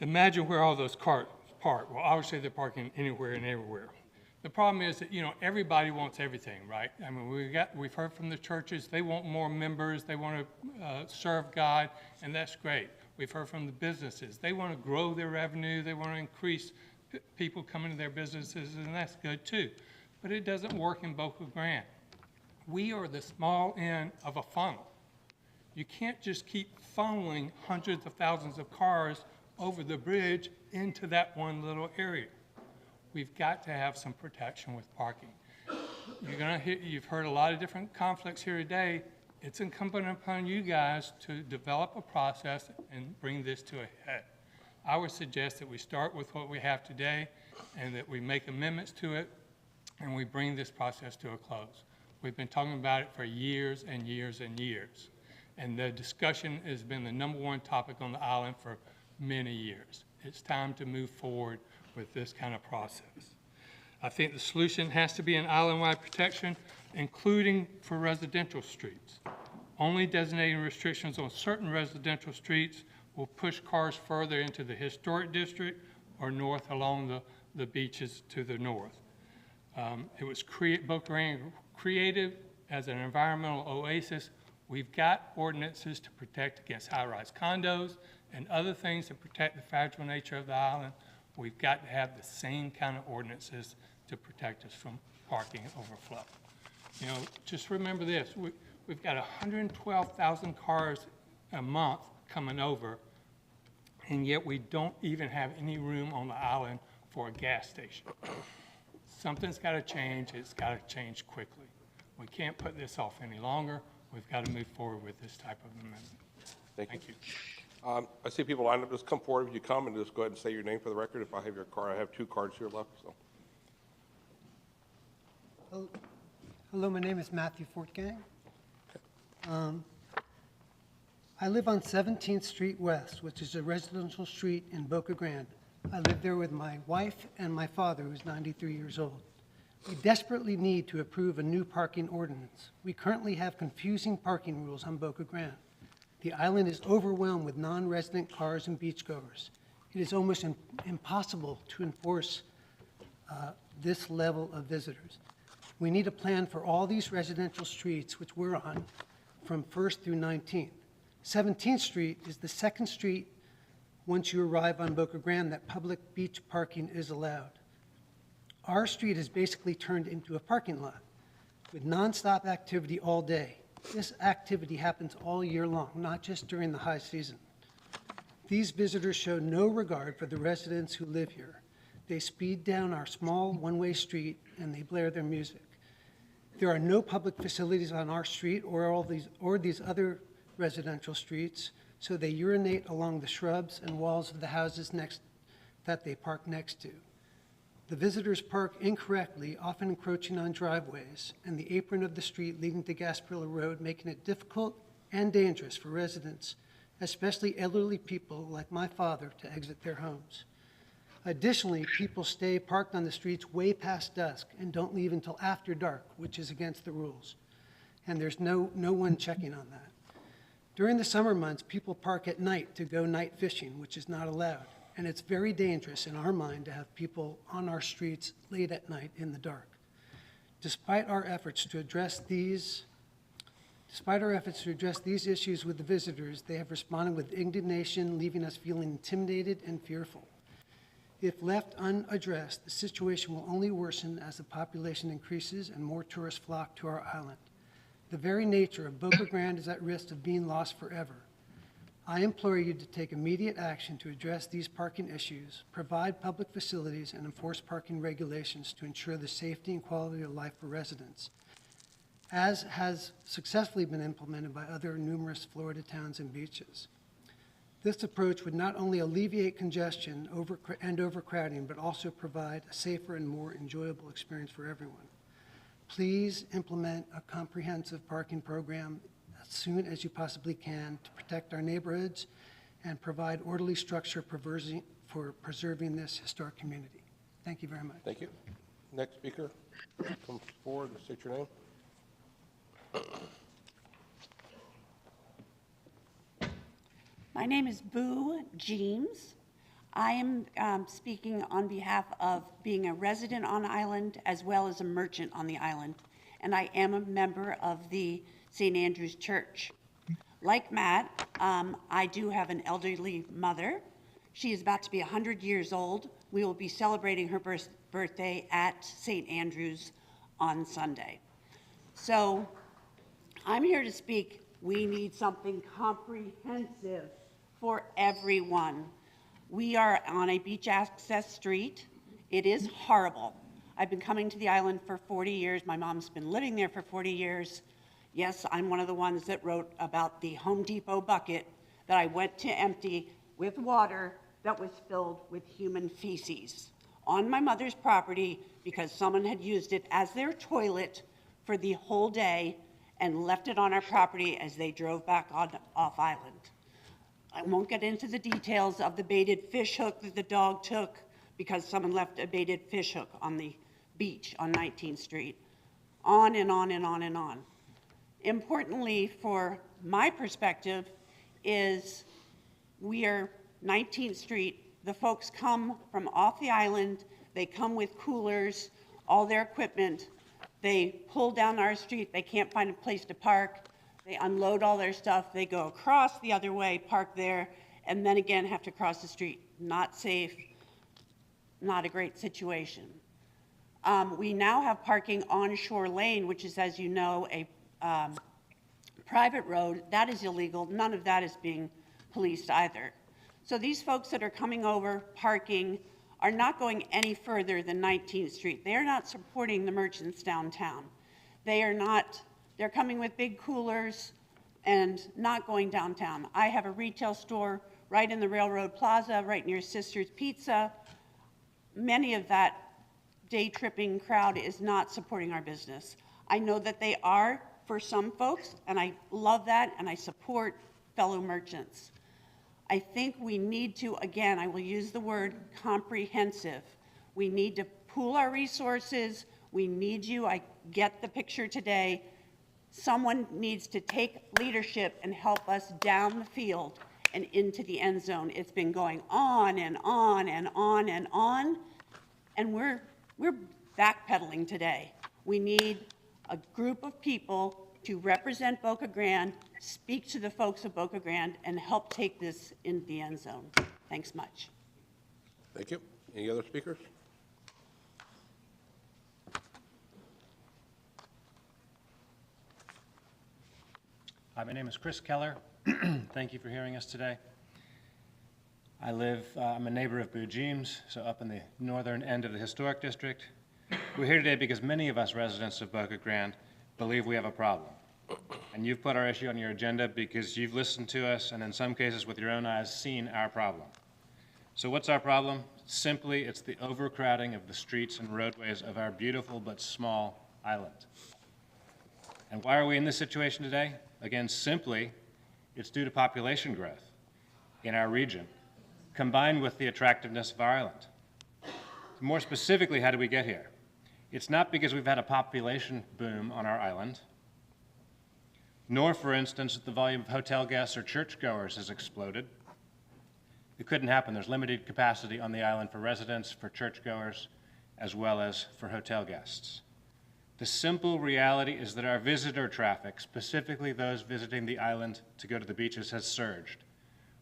X: Imagine where all those cars park. Well, obviously they're parking anywhere and everywhere. The problem is that, everybody wants everything, right? I mean, we've heard from the churches, they want more members, they want to serve God, and that's great. We've heard from the businesses, they want to grow their revenue, they want to increase people coming to their businesses, and that's good too. But it doesn't work in Boca Grande. We are the small end of a funnel. You can't just keep funneling hundreds of thousands of cars over the bridge into that one little area. We've got to have some protection with parking. You've heard a lot of different conflicts here today. It's incumbent upon you guys to develop a process and bring this to a head. I would suggest that we start with what we have today and that we make amendments to it and we bring this process to a close. We've been talking about it for years and years and years. And the discussion has been the #1 topic on the island for many years. It's time to move forward with this kind of process. I think the solution has to be an island-wide protection, including for residential streets. Only designating restrictions on certain residential streets will push cars further into the historic district or north along the beaches to the north. It was Boca Grande created as an environmental oasis. We've got ordinances to protect against high-rise condos and other things that protect the fragile nature of the island. We've got to have the same kind of ordinances to protect us from parking overflow. Just remember this, we've got 112,000 cars a month coming over, and yet we don't even have any room on the island for a gas station. Something's got to change. It's got to change quickly. We can't put this off any longer. We've got to move forward with this type of amendment. Thank you.
A: I see people lined up. Just come forward if you come and just go ahead and say your name for the record. If I have your card, I have 2 cards here left. So.
Y: Hello, my name is Matthew Fortgang. I live on 17th Street West, which is a residential street in Boca Grande. I live there with my wife and my father, who's 93 years old. We desperately need to approve a new parking ordinance. We currently have confusing parking rules on Boca Grande. The island is overwhelmed with non-resident cars and beachgoers. It is almost impossible to enforce this level of visitors. We need a plan for all these residential streets, which we're on, from 1st through 19th. 17th Street is the second street once you arrive on Boca Grande that public beach parking is allowed. Our street is basically turned into a parking lot with nonstop activity all day. This activity happens all year long, not just during the high season. These visitors show no regard for the residents who live here. They speed down our small one-way street and they blare their music. There are no public facilities on our street or these other residential streets. so they urinate along the shrubs and walls of the houses that they park next to. The visitors park incorrectly, often encroaching on driveways and the apron of the street leading to Gasparilla Road, making it difficult and dangerous for residents, especially elderly people like my father, to exit their homes. Additionally, people stay parked on the streets way past dusk and don't leave until after dark, which is against the rules. And there's no one checking on that. During the summer months, people park at night to go night fishing, which is not allowed. And it's very dangerous in our mind to have people on our streets late at night in the dark. Despite our efforts to address these issues with the visitors, they have responded with indignation, leaving us feeling intimidated and fearful. If left unaddressed, the situation will only worsen as the population increases and more tourists flock to our island. The very nature of Boca Grande is at risk of being lost forever. I implore you to take immediate action to address these parking issues, provide public facilities, and enforce parking regulations to ensure the safety and quality of life for residents, as has successfully been implemented by other numerous Florida towns and beaches. This approach would not only alleviate congestion and overcrowding, but also provide a safer and more enjoyable experience for everyone. Please implement a comprehensive parking program as soon as you possibly can to protect our neighborhoods and provide orderly structure for preserving this historic community. Thank you very much.
A: Thank you. Next speaker, come forward and state your name.
D: My name is Boo James. I am speaking on behalf of being a resident on the island as well as a merchant on the island, and I am a member of the St. Andrew's Church. Like Matt, I do have an elderly mother. She is about to be 100 years old. We will be celebrating her birthday at St. Andrew's on Sunday. So I'm here to speak. We need something comprehensive for everyone. We are on a beach access street. It is horrible. I've been coming to the island for 40 years. My mom's been living there for 40 years. Yes, I'm one of the ones that wrote about the Home Depot bucket that I went to empty with water that was filled with human feces on my mother's property because someone had used it as their toilet for the whole day and left it on our property as they drove back off island. I won't get into the details of the baited fish hook that the dog took because someone left a baited fish hook on the beach on 19th Street. On and on and on and on. Importantly, for my perspective, is we are 19th Street. The folks come from off the island. They come with coolers, all their equipment. They pull down our street. They can't find a place to park. They unload all their stuff. They go across the other way, park there, and then again have to cross the street. Not safe, not a great situation. We now have parking on Shore Lane, which is, as you know, a private road. That is illegal. None of that is being policed either. So these folks that are coming over, parking, are not going any further than 19th Street. They are not supporting the merchants downtown. They're coming with big coolers and not going downtown. I have a retail store right in the Railroad Plaza, right near Sister's Pizza. Many of that day tripping crowd is not supporting our business. I know that they are for some folks, and I love that, and I support fellow merchants. I think we need to, again, I will use the word comprehensive. We need to pool our resources. We need you. I get the picture today. Someone needs to take leadership and help us down the field and into the end zone. It's been going on and on and on and on, and we're backpedaling today. We need a group of people to represent Boca Grande, speak to the folks of Boca Grande, and help take this into the end zone. Thanks much.
A: Thank you. Any other speakers?
J: Hi, my name is Chris Keller. Thank you for hearing us today. I'm a neighbor of Boo James, so up in the northern end of the historic district. We're here today because many of us residents of Boca Grande believe we have a problem. And you've put our issue on your agenda because you've listened to us and in some cases with your own eyes seen our problem. So what's our problem? Simply, it's the overcrowding of the streets and roadways of our beautiful but small island. And why are we in this situation today? Again, simply, it's due to population growth in our region, combined with the attractiveness of our island. More specifically, how did we get here? It's not because we've had a population boom on our island, nor, for instance, that the volume of hotel guests or churchgoers has exploded. It couldn't happen. There's limited capacity on the island for residents, for churchgoers, as well as for hotel guests. The simple reality is that our visitor traffic, specifically those visiting the island to go to the beaches, has surged,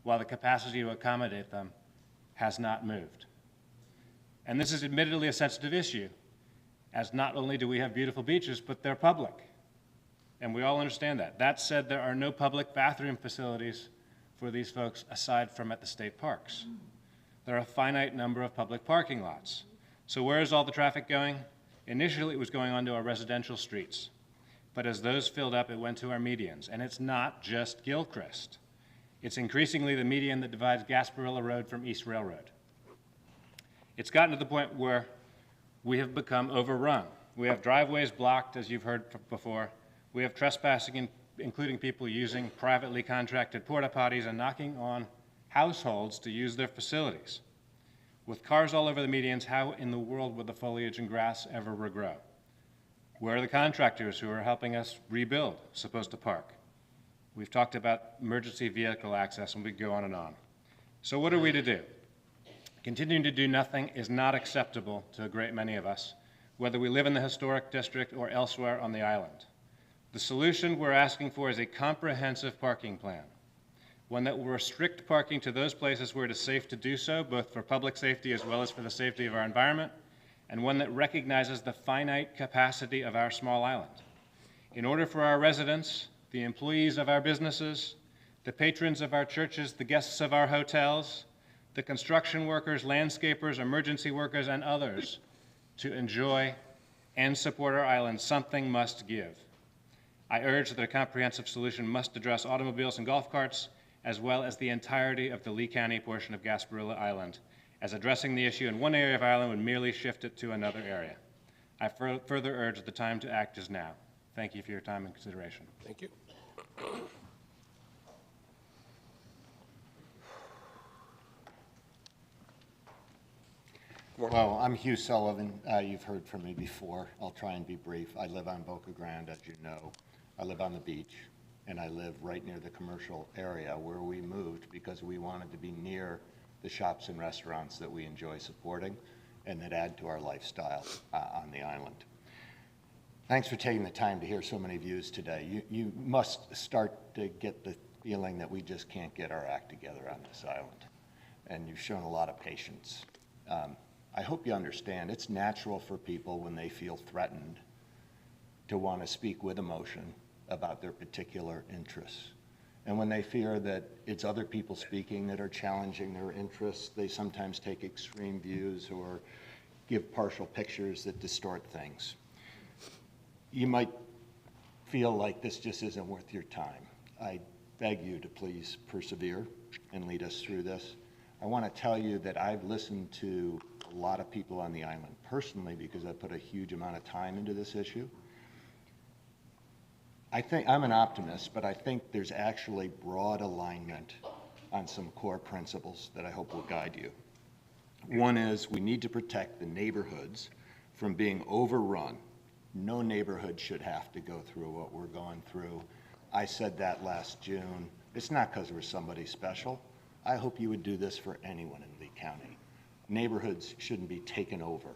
J: while the capacity to accommodate them has not moved. And this is admittedly a sensitive issue, as not only do we have beautiful beaches, but they're public. And we all understand that. That said, there are no public bathroom facilities for these folks aside from at the state parks. There are a finite number of public parking lots. So where is all the traffic going? Initially, it was going onto our residential streets. But as those filled up, it went to our medians. And it's not just Gilchrist. It's increasingly the median that divides Gasparilla Road from East Railroad. It's gotten to the point where we have become overrun. We have driveways blocked, as you've heard before. We have trespassing, including people using privately contracted porta potties and knocking on households to use their facilities. With cars all over the medians, how in the world would the foliage and grass ever regrow? Where are the contractors who are helping us rebuild supposed to park? We've talked about emergency vehicle access, and we go on and on. So what are we to do? Continuing to do nothing is not acceptable to a great many of us, whether we live in the historic district or elsewhere on the island. The solution we're asking for is a comprehensive parking plan, one that will restrict parking to those places where it is safe to do so, both for public safety as well as for the safety of our environment, and one that recognizes the finite capacity of our small island. In order for our residents, the employees of our businesses, the patrons of our churches, the guests of our hotels, the construction workers, landscapers, emergency workers, and others to enjoy and support our island, something must give. I urge that a comprehensive solution must address automobiles and golf carts, as well as the entirety of the Lee County portion of Gasparilla Island, as addressing the issue in one area of Ireland would merely shift it to another area. I further urge that the time to act is now. Thank you for your time and consideration.
A: Thank you.
E: Well, I'm Hugh Sullivan. You've heard from me before. I'll try and be brief. I live on Boca Grande, as you know. I live on the beach, and I live right near the commercial area where we moved because we wanted to be near the shops and restaurants that we enjoy supporting and that add to our lifestyle on the island. Thanks for taking the time to hear so many views today. You must start to get the feeling that we just can't get our act together on this island, and you've shown a lot of patience. I hope you understand it's natural for people when they feel threatened to want to speak with emotion about their particular interests. And when they fear that it's other people speaking that are challenging their interests, they sometimes take extreme views or give partial pictures that distort things. You might feel like this just isn't worth your time. I beg you to please persevere and lead us through this. I want to tell you that I've listened to a lot of people on the island personally because I put a huge amount of time into this issue. I think I'm an optimist, but I think there's actually broad alignment on some core principles that I hope will guide you. One is we need to protect the neighborhoods from being overrun. No neighborhood should have to go through what we're going through. I said that last June. It's not because we're somebody special. I hope you would do this for anyone in Lee County. Neighborhoods shouldn't be taken over.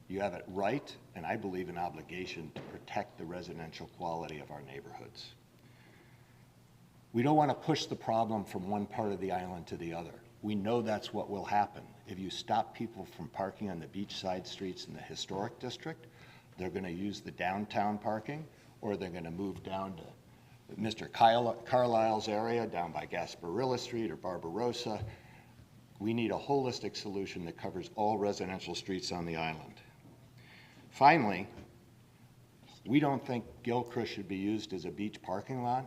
E: You have it right, and I believe an obligation to protect the residential quality of our neighborhoods. We don't want to push the problem from one part of the island to the other. We know that's what will happen. If you stop people from parking on the beachside streets in the historic district, they're going to use the downtown parking, or they're going to move down to Mr. Carlisle's area, down by Gasparilla Street or Barbarossa. We need a holistic solution that covers all residential streets on the island. Finally, We don't think Gilchrist should be used as a beach parking lot,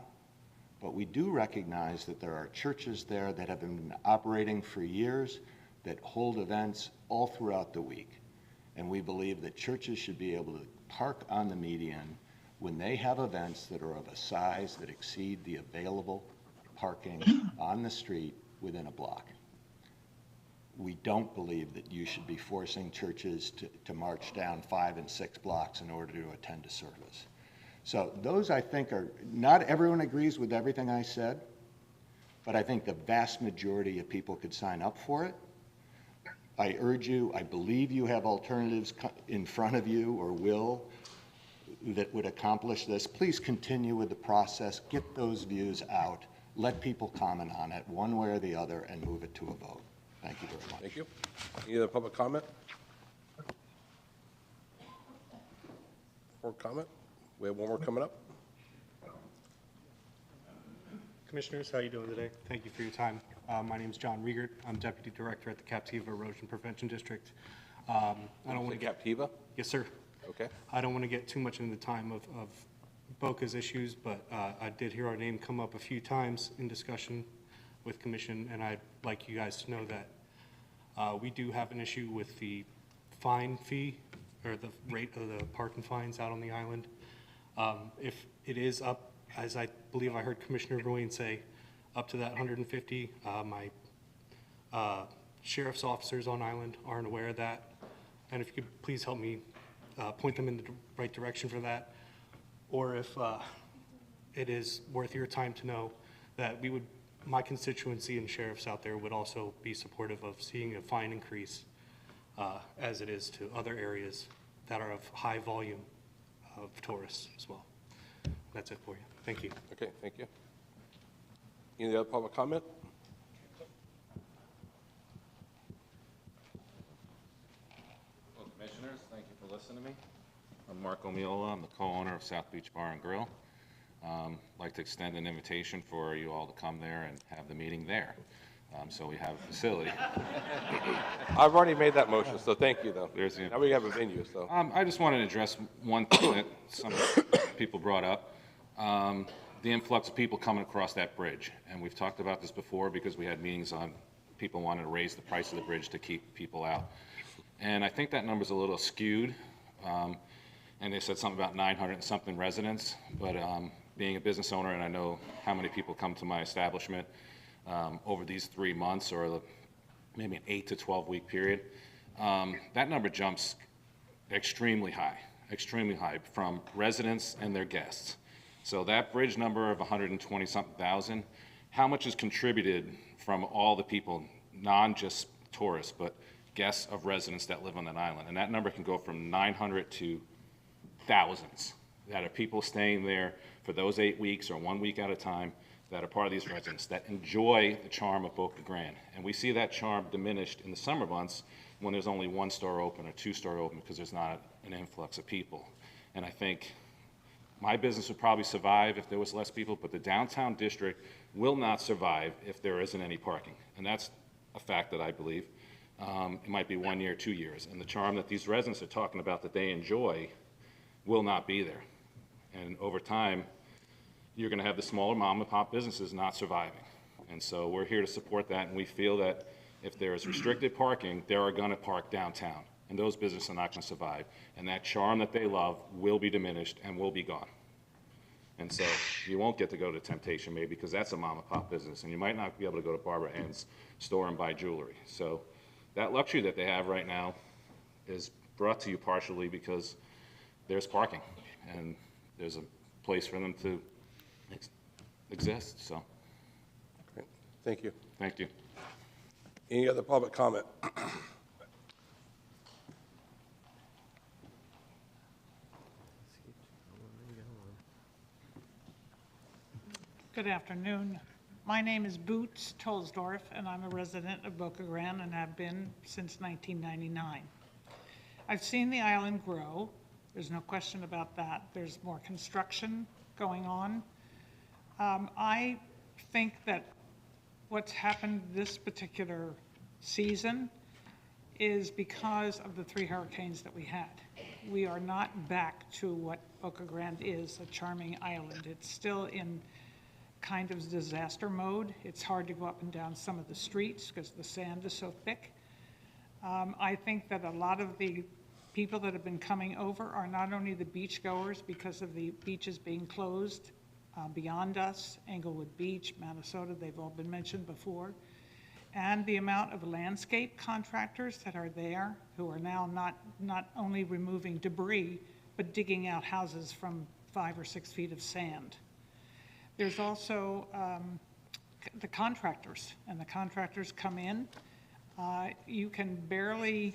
E: but we do recognize that there are churches there that have been operating for years that hold events all throughout the week. And we believe that churches should be able to park on the median when they have events that are of a size that exceed the available parking on the street within a block. We don't believe that you should be forcing churches to march down 5 and 6 blocks in order to attend a service. So those, I think, are, not everyone agrees with everything I said, but I think the vast majority of people could sign up for it. I urge you, I believe you have alternatives in front of you or will that would accomplish this. Please continue with the process, get those views out, let people comment on it one way or the other, and move it to a vote. Thank you very much.
A: Thank you. Any other public comment? Or comment? We have one more coming up.
P: Commissioners, how are you doing today? Thank you for your time. My name is John Riegert. I'm Deputy Director at the Captiva Erosion Prevention District. I don't want to get
A: Captiva?
P: Yes, sir.
A: Okay.
P: I don't want to get too much into the time of BoCC's issues, but I did hear our name come up a few times in discussion with Commission, and I'd like you guys to know that we do have an issue with the fine fee, or the rate of the parking fines out on the island. If it is up, as I believe I heard Commissioner Ruane say, up to that 150, my sheriff's officers on island aren't aware of that. And if you could please help me point them in the right direction for that. Or if it is worth your time to know that we would, my constituency and sheriffs out there would also be supportive of seeing a fine increase as it is to other areas that are of high volume of tourists as well. That's it for you. Thank you.
A: Okay, thank you. Any other public comment?
J: Well, Commissioners, thank you for listening to me. I'm Mark O'Meola. I'm the co-owner of South Beach Bar and Grill. I'd like to extend an invitation for you all to come there and have the meeting there. So we have a facility.
A: I've already made that motion, so thank you, though.
J: There's the-
A: Now we have a venue, so.
J: I just wanted to address one thing that some people brought up, the influx of people coming across that bridge. And we've talked about this before because we had meetings on people wanting to raise the price of the bridge to keep people out. And I think that number's a little skewed. And they said something about 900 and something residents, but being a business owner, and I know how many people come to my establishment over these 3 months or maybe an 8 to 12 week period, that number jumps extremely high from residents and their guests. So that bridge number of 120 something thousand, how much is contributed from all the people, non-just tourists, but guests of residents that live on that island? And that number can go from 900 to thousands that are people staying there for those 8 weeks or 1 week at a time that are part of these residents that enjoy the charm of Boca Grande. And we see that charm diminished in the summer months when there's only 1 store open or 2 store open because there's not an influx of people. And I think my business would probably survive if there was less people, but the downtown district will not survive if there isn't any parking. And that's a fact that I believe. It might be 1 year, 2 years. And the charm that these residents are talking about that they enjoy will not be there. And over time, you're going to have the smaller mom and pop businesses not surviving. And so we're here to support that, and we feel that if there is restricted parking, they are going to park downtown, and those businesses are not going to survive. And that charm that they love will be diminished and will be gone. And so you won't get to go to Temptation maybe because that's a mom and pop business, and you might not be able to go to Barbara Ann's store and buy jewelry. So that luxury that they have right now is brought to you partially because there's parking, and there's a place for them to exist, so.
A: Great. Thank you.
J: Thank you.
A: Any other public comment?
Q: Good afternoon. My name is Boots Tolsdorf, and I'm a resident of Boca Grande and have been since 1999. I've seen the island grow. There's no question about that. There's more construction going on. I think that what's happened this particular season is because of the 3 hurricanes that we had. we are not back to what Boca Grande is, a charming island. It's still in kind of disaster mode. It's hard to go up and down some of the streets because the sand is so thick. I think that a lot of the people that have been coming over are not only the beachgoers because of the beaches being closed beyond us, Englewood Beach, Minnesota, they've all been mentioned before, and the amount of landscape contractors that are there who are now not only removing debris, but digging out houses from 5 or 6 feet of sand. There's also the contractors, and the contractors come in. You can barely,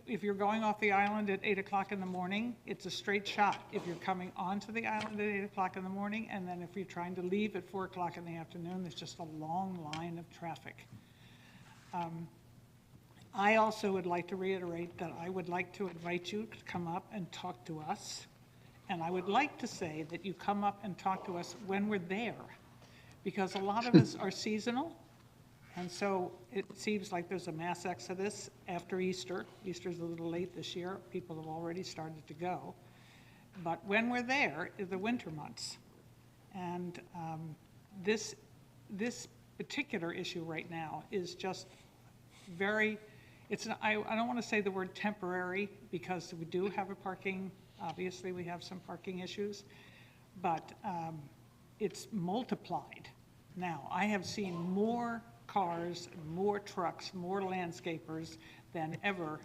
Q: if you're going off the island at 8 o'clock in the morning, it's a straight shot if you're coming onto the island at 8 o'clock in the morning, and then if you're trying to leave at 4 o'clock in the afternoon, there's just a long line of traffic. I also would like to reiterate that I would like to invite you to come up and talk to us. And I would like to say that you come up and talk to us when we're there, because a lot of us are seasonal. And so it seems like there's a mass exodus after Easter. Easter's a little late this year. People have already started to go. But when we're there is the winter months. And this particular issue right now is just very, I don't want to say the word temporary, because we do have a parking, obviously we have some parking issues, but it's multiplied. Now, I have seen more cars, more trucks, more landscapers than ever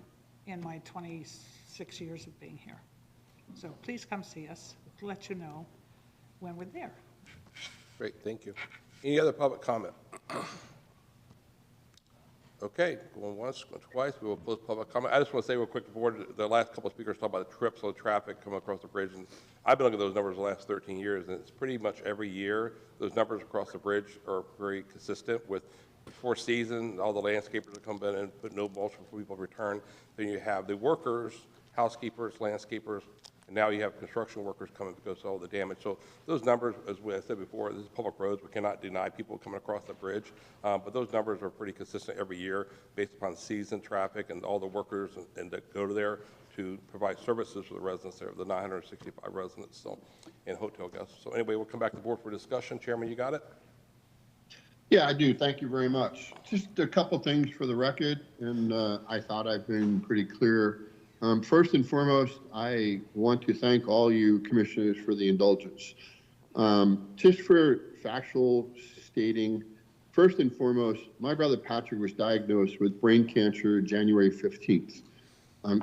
Q: in my 26 years of being here. So please come see us. We'll let you know when we're there.
A: Great, thank you. Any other public comment? Okay, going once, going twice, we will close public comment. I just want to say real quick, the last couple of speakers talked about the trips on the traffic coming across the bridge, and I've been looking at those numbers the last 13 years, and it's pretty much every year, those numbers across the bridge are very consistent with before season, all the landscapers that come in and put no mulch before people return. Then you have the workers, housekeepers, landscapers, and now you have construction workers coming because of all the damage. So those numbers, as I said before, this is public roads. We cannot deny people coming across the bridge. But those numbers are pretty consistent every year based upon season traffic and all the workers and that go to there to provide services for the residents there, the 965 residents still and hotel guests. So anyway, we'll come back to the board for discussion. Chairman, you got it?
R: Yeah, I do. Thank you very much. Just a couple things for the record, and I thought I've been pretty clear. First and foremost, I want to thank all you commissioners for the indulgence. Just for factual stating, first and foremost, my brother Patrick was diagnosed with brain cancer January 15th.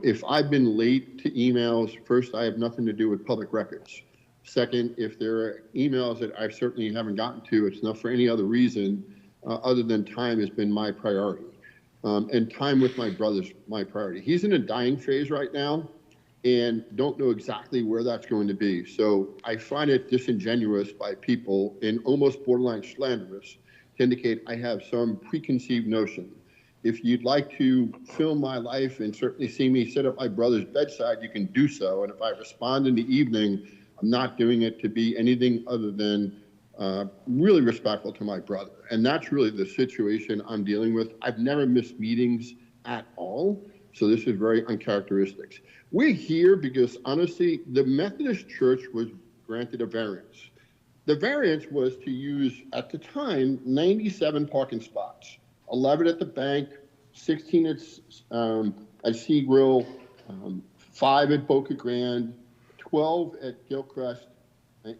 R: If I've been late to emails, first, I have nothing to do with public records. Second, if there are emails that I certainly haven't gotten to, it's not for any other reason other than time has been my priority. And time with my brother's my priority. He's in a dying phase right now and don't know exactly where that's going to be. So I find it disingenuous by people and almost borderline slanderous to indicate I have some preconceived notion. If you'd like to film my life and certainly see me sit at my brother's bedside, you can do so. And if I respond in the evening, I'm not doing it to be anything other than really respectful to my brother. And that's really the situation I'm dealing with. I've never missed meetings at all. So this is very uncharacteristic. We're here because honestly, the Methodist Church was granted a variance. The variance was to use, at the time, 97 parking spots, 11 at the bank, 16 at Sea Grill, 5 at Boca Grande, 12 at Gilcrest,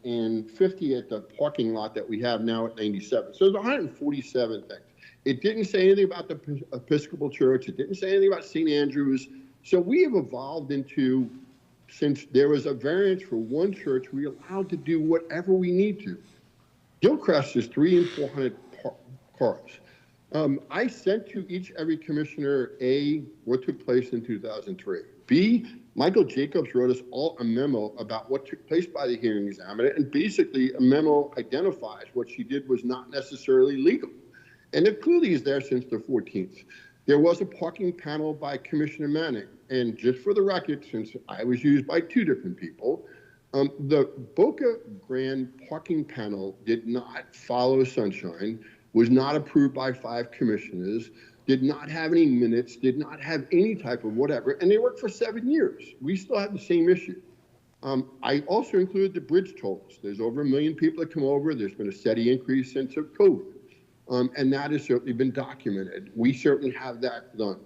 R: and 50 at the parking lot that we have now at 97. So there's 147 things. It didn't say anything about the Episcopal Church. It didn't say anything about St. Andrews. So we have evolved into, since there was a variance for one church, we're allowed to do whatever we need to. Gilcrest is 300 and 400 cars. I sent to every commissioner, A, what took place in 2003. B, Michael Jacobs wrote us all a memo about what took place by the hearing examiner, and basically a memo identifies what she did was not necessarily legal. And it clearly is there since the 14th. There was a parking panel by Commissioner Manning, and just for the record, since I was used by 2 different people, the Boca Grande parking panel did not follow sunshine, was not approved by 5 commissioners. did not have any minutes, did not have any type of whatever, and they worked for 7 years. We still have the same issue. I also included the bridge tolls. There's over 1 million people that come over. There's been a steady increase since of COVID. And that has certainly been documented. We certainly have that done.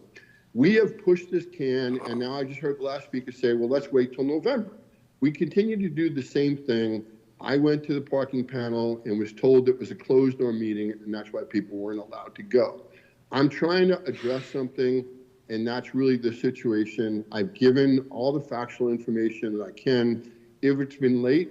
R: We have pushed this can, and now I just heard the last speaker say, well, let's wait till November. We continue to do the same thing. I went to the parking panel and was told it was a closed-door meeting, and that's why people weren't allowed to go. I'm trying to address something, and that's really the situation. I've given all the factual information that I can. If it's been late,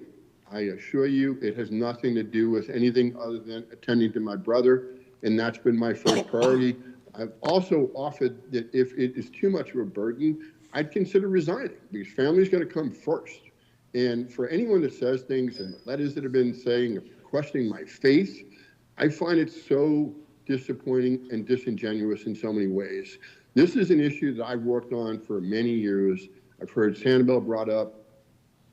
R: I assure you it has nothing to do with anything other than attending to my brother, and that's been my first priority. I've also offered that if it is too much of a burden, I'd consider resigning, because family's going to come first. And for anyone that says things and letters that have been saying, questioning my faith, I find it so disappointing and disingenuous in so many ways. This is an issue that I've worked on for many years. I've heard Sanibel brought up,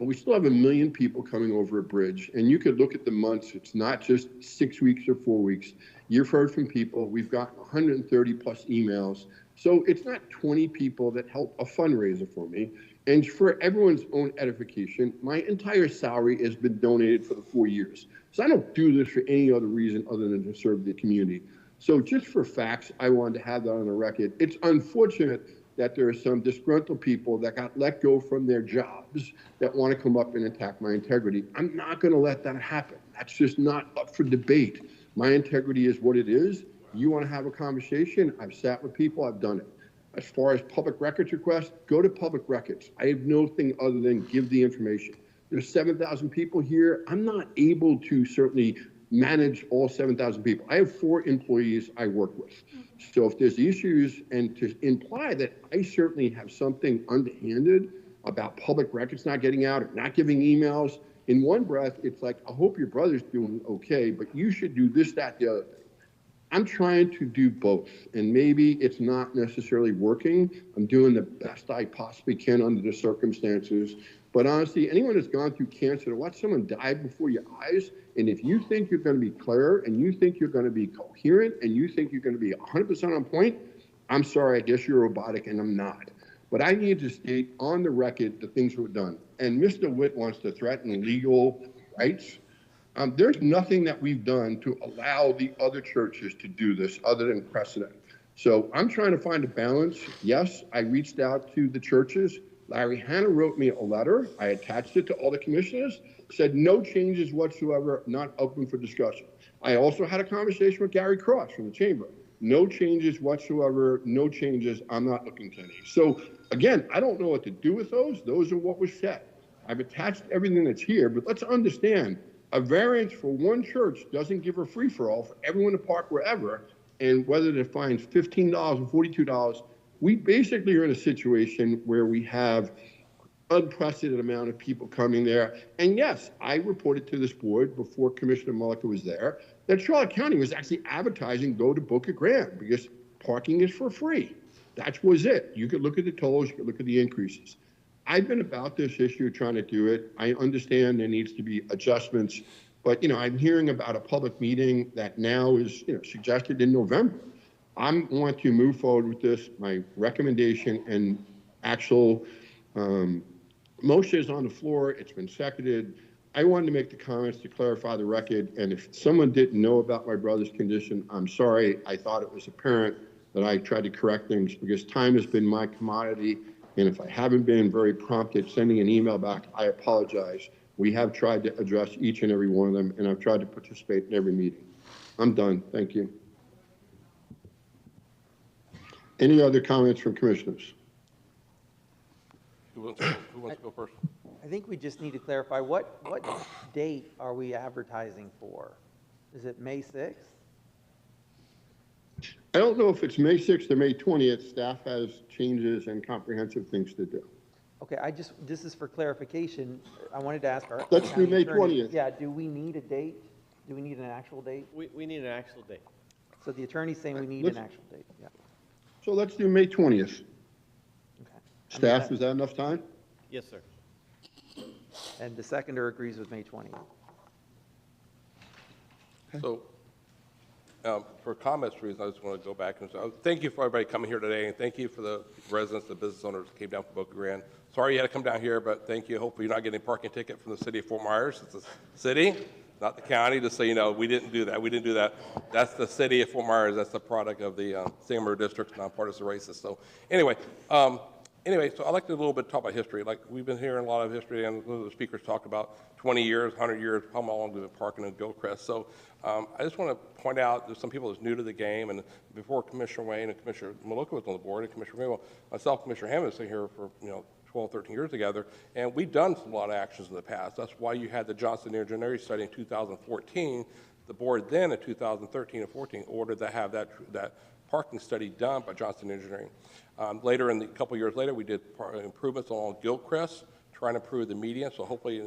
R: but we still have 1 million people coming over a bridge. And you could look at the months. It's not just 6 weeks or 4 weeks. You've heard from people. We've got 130 plus emails. So it's not 20 people that help a fundraiser for me. And for everyone's own edification, my entire salary has been donated for the 4 years. So I don't do this for any other reason other than to serve the community. So just for facts, I wanted to have that on the record. It's unfortunate that there are some disgruntled people that got let go from their jobs that want to come up and attack my integrity. I'm not going to let that happen. That's just not up for debate. My integrity is what it is. You want to have a conversation? I've sat with people. I've done it. As far as public records requests, go to public records. I have no thing other than give the information. There's 7,000 people here. I'm not able to certainly manage all 7,000 people. I have 4 employees I work with. So if there's issues, and to imply that I certainly have something underhanded about public records not getting out or not giving emails, in one breath, it's like, I hope your brother's doing okay, but you should do this, that, the other thing. I'm trying to do both, and maybe it's not necessarily working. I'm doing the best I possibly can under the circumstances. But honestly, anyone that's gone through cancer, to watch someone die before your eyes, and if you think you're going to be clear, and you think you're going to be coherent, and you think you're going to be 100% on point, I'm sorry, I guess you're robotic, and I'm not. But I need to state on the record the things that were done. And Mr. Witt wants to threaten legal rights. There's nothing that we've done to allow the other churches to do this other than precedent. So I'm trying to find a balance. Yes, I reached out to the churches. Larry Hanna wrote me a letter. I attached it to all the commissioners, said no changes whatsoever, not open for discussion. I also had a conversation with Gary Cross from the chamber. No changes whatsoever, no changes. I'm not looking to any. So again, I don't know what to do with those. Those are what was said. I've attached everything that's here, but let's understand, a variance for one church doesn't give a free-for-all for everyone to park wherever, and whether it fines $15 or $42, we basically are in a situation where we have unprecedented amount of people coming there. And yes, I reported to this board before Commissioner Mullica was there that Charlotte County was actually advertising go to Boca Grande because parking is for free. That was it. You could look at the tolls, you could look at the increases. I've been about this issue trying to do it. I understand there needs to be adjustments, but I'm hearing about a public meeting that now is suggested in November. I want to move forward with this. My recommendation and actual motion is on the floor. It's been seconded. I wanted to make the comments to clarify the record, and if someone didn't know about my brother's condition, I'm sorry. I thought it was apparent that I tried to correct things because time has been my commodity. And if I haven't been very prompt at sending an email back, I apologize. We have tried to address each and every one of them, and I've tried to participate in every meeting. I'm done. Thank you. Any other comments from commissioners?
A: Who wants to go first?
N: I think we just need to clarify, what date are we advertising for? Is it May 6th?
R: I don't know if it's May 6th or May 20th. Staff has changes and comprehensive things to do.
N: Okay, this is for clarification. I wanted to ask our
R: Let's do May
N: attorney,
R: 20th.
N: Yeah, do we need a date? Do we need an actual date?
C: We need an actual date.
N: So the attorney's saying we need an actual date, yeah.
R: So let's do May 20th.
N: Okay.
R: Staff, is that enough time?
C: Yes, sir.
N: And the seconder agrees with May 20th.
A: So For comments reasons, I just want to go back and say, thank you for everybody coming here today, and thank you for the residents, the business owners that came down from Boca Grande. Sorry you had to come down here, but thank you. Hopefully you're not getting a parking ticket from the city of Fort Myers. It's the city, not the county, just so you know. We didn't do that. We didn't do that. That's the city of Fort Myers. That's the product of the San Maria District, nonpartisan racist. So anyway, so I'd like to a little bit talk about history. Like, we've been hearing a lot of history, and the speakers talked about 20 years, 100 years, how long we've been parking in Gilchrist. So I just want to point out there's some people that's new to the game, and before Commissioner Wayne and Commissioner Malooka was on the board, and Commissioner Greenwell, myself, Commissioner Hammond, have been here for 12, 13 years together, and we've done a lot of actions in the past. That's why you had the Johnson Engineering study in 2014. The board then in 2013 and 14 ordered to have that parking study done by Johnson Engineering. Later, a couple years later, we did improvements along Gilchrist, trying to improve the median, so hopefully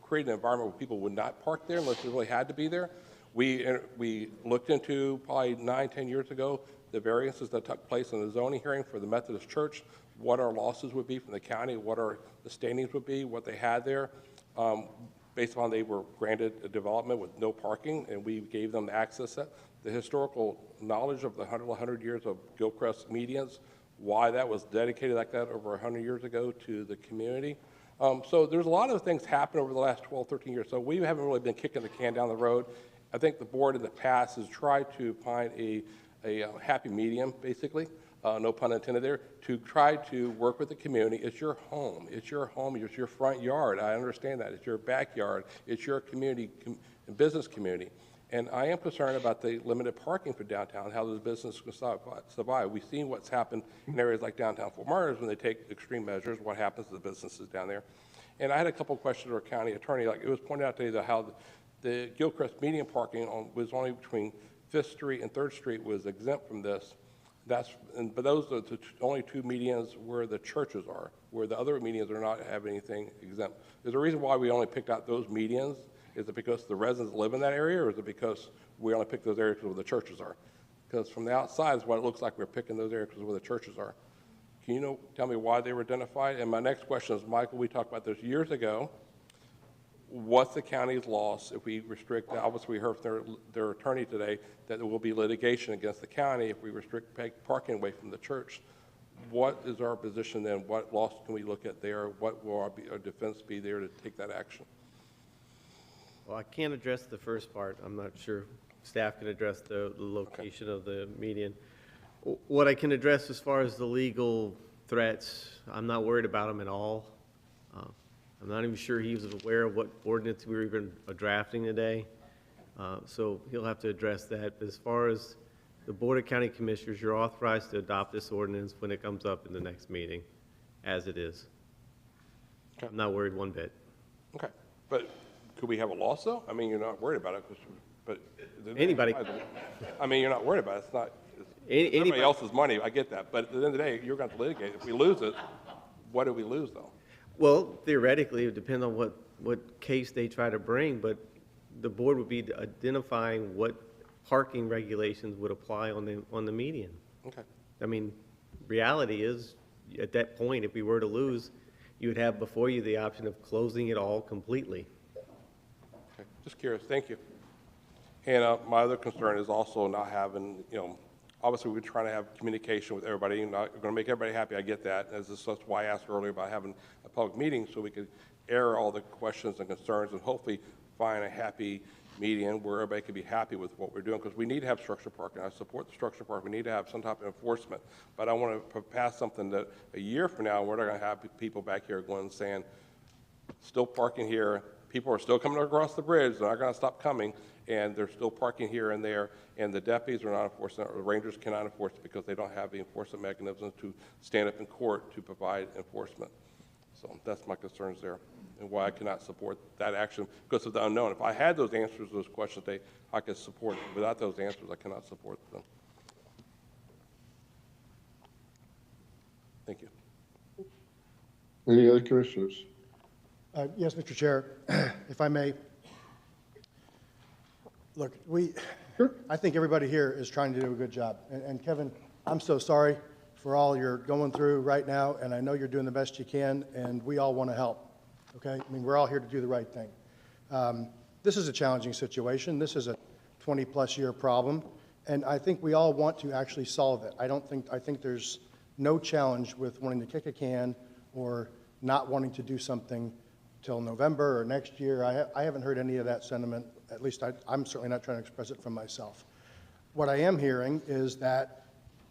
A: create an environment where people would not park there unless they really had to be there. We looked into, probably 9, 10 years ago, the variances that took place in the zoning hearing for the Methodist Church, what our losses would be from the county, what our the standings would be, what they had there, based upon they were granted a development with no parking, and we gave them the access. The historical knowledge of the 100 years of Gilchrist medians, why that was dedicated like that over 100 years ago to the community. So there's a lot of things happened over the last 12, 13 years. So we haven't really been kicking the can down the road. I think the board in the past has tried to find a happy medium, basically, no pun intended there, to try to work with the community. It's your home. It's your home. It's your front yard. I understand that. It's your backyard. It's your community, business community. And I am concerned about the limited parking for downtown, how those businesses can survive. We've seen what's happened in areas like downtown Fort Myers when they take extreme measures, what happens to the businesses down there. And I had a couple of questions to our county attorney. Like, it was pointed out today that how the Gilchrist median parking was only between 5th Street and 3rd Street was exempt from this. But those are the only two medians where the churches are, where the other medians are not have anything exempt. There's a reason why we only picked out those medians. Is it because the residents live in that area, or is it because we only pick those areas where the churches are? Because from the outside is what it looks like we're picking those areas where the churches are. Can you tell me why they were identified? And my next question is, Michael, we talked about this years ago. What's the county's loss if we restrict, obviously we heard from their attorney today that there will be litigation against the county if we restrict parking away from the church. What is our position then? What loss can we look at there? What will our defense be there to take that action?
C: Well, I can't address the first part. I'm not sure staff can address the location of the median. What I can address as far as the legal threats, I'm not worried about them at all. I'm not even sure he was aware of what ordinance we were even drafting today. So he'll have to address that. But as far as the Board of County Commissioners, you're authorized to adopt this ordinance when it comes up in the next meeting, as it is. Okay. I'm not worried one bit.
A: Okay, but could we have a loss though? I mean, you're not worried about it, but
C: anybody.
A: I mean, you're not worried about it. It's not. It's anybody else's money. I get that, but at the end of the day, you're going to litigate. If we lose it, what do we lose though?
C: Well, theoretically, it would depend on what case they try to bring, but the board would be identifying what parking regulations would apply on the median. Okay. I mean, reality is, at that point, if we were to lose, you would have before you the option of closing it all completely.
A: Okay. Just curious. Thank you. And my other concern is also not having, obviously we're trying to have communication with everybody. You're not going to make everybody happy. I get that. That's why I asked earlier about having a public meeting so we could air all the questions and concerns and hopefully find a happy median where everybody can be happy with what we're doing, because we need to have structured parking. I support the structured parking. We need to have some type of enforcement. But I want to pass something that a year from now, we're not going to have people back here going and saying, still parking here. People are still coming across the bridge. They're not going to stop coming. And they're still parking here and there, and the deputies are not enforcing it, or the rangers cannot enforce it because they don't have the enforcement mechanisms to stand up in court to provide enforcement. So that's my concerns there, and why I cannot support that action because of the unknown. If I had those answers to those questions, I could support it. Without those answers, I cannot support them. Thank you.
R: Any other commissioners?
O: Yes, Mr. Chair, if I may. Look, I think everybody here is trying to do a good job. And Kevin, I'm so sorry for all you're going through right now, and I know you're doing the best you can, and we all want to help, okay? I mean, we're all here to do the right thing. This is a challenging situation. This is a 20-plus year problem, And I think we all want to actually solve it. I think there's no challenge with wanting to kick a can or not wanting to do something till November or next year. I haven't heard any of that sentiment. At least I'm certainly not trying to express it from myself. What I am hearing is that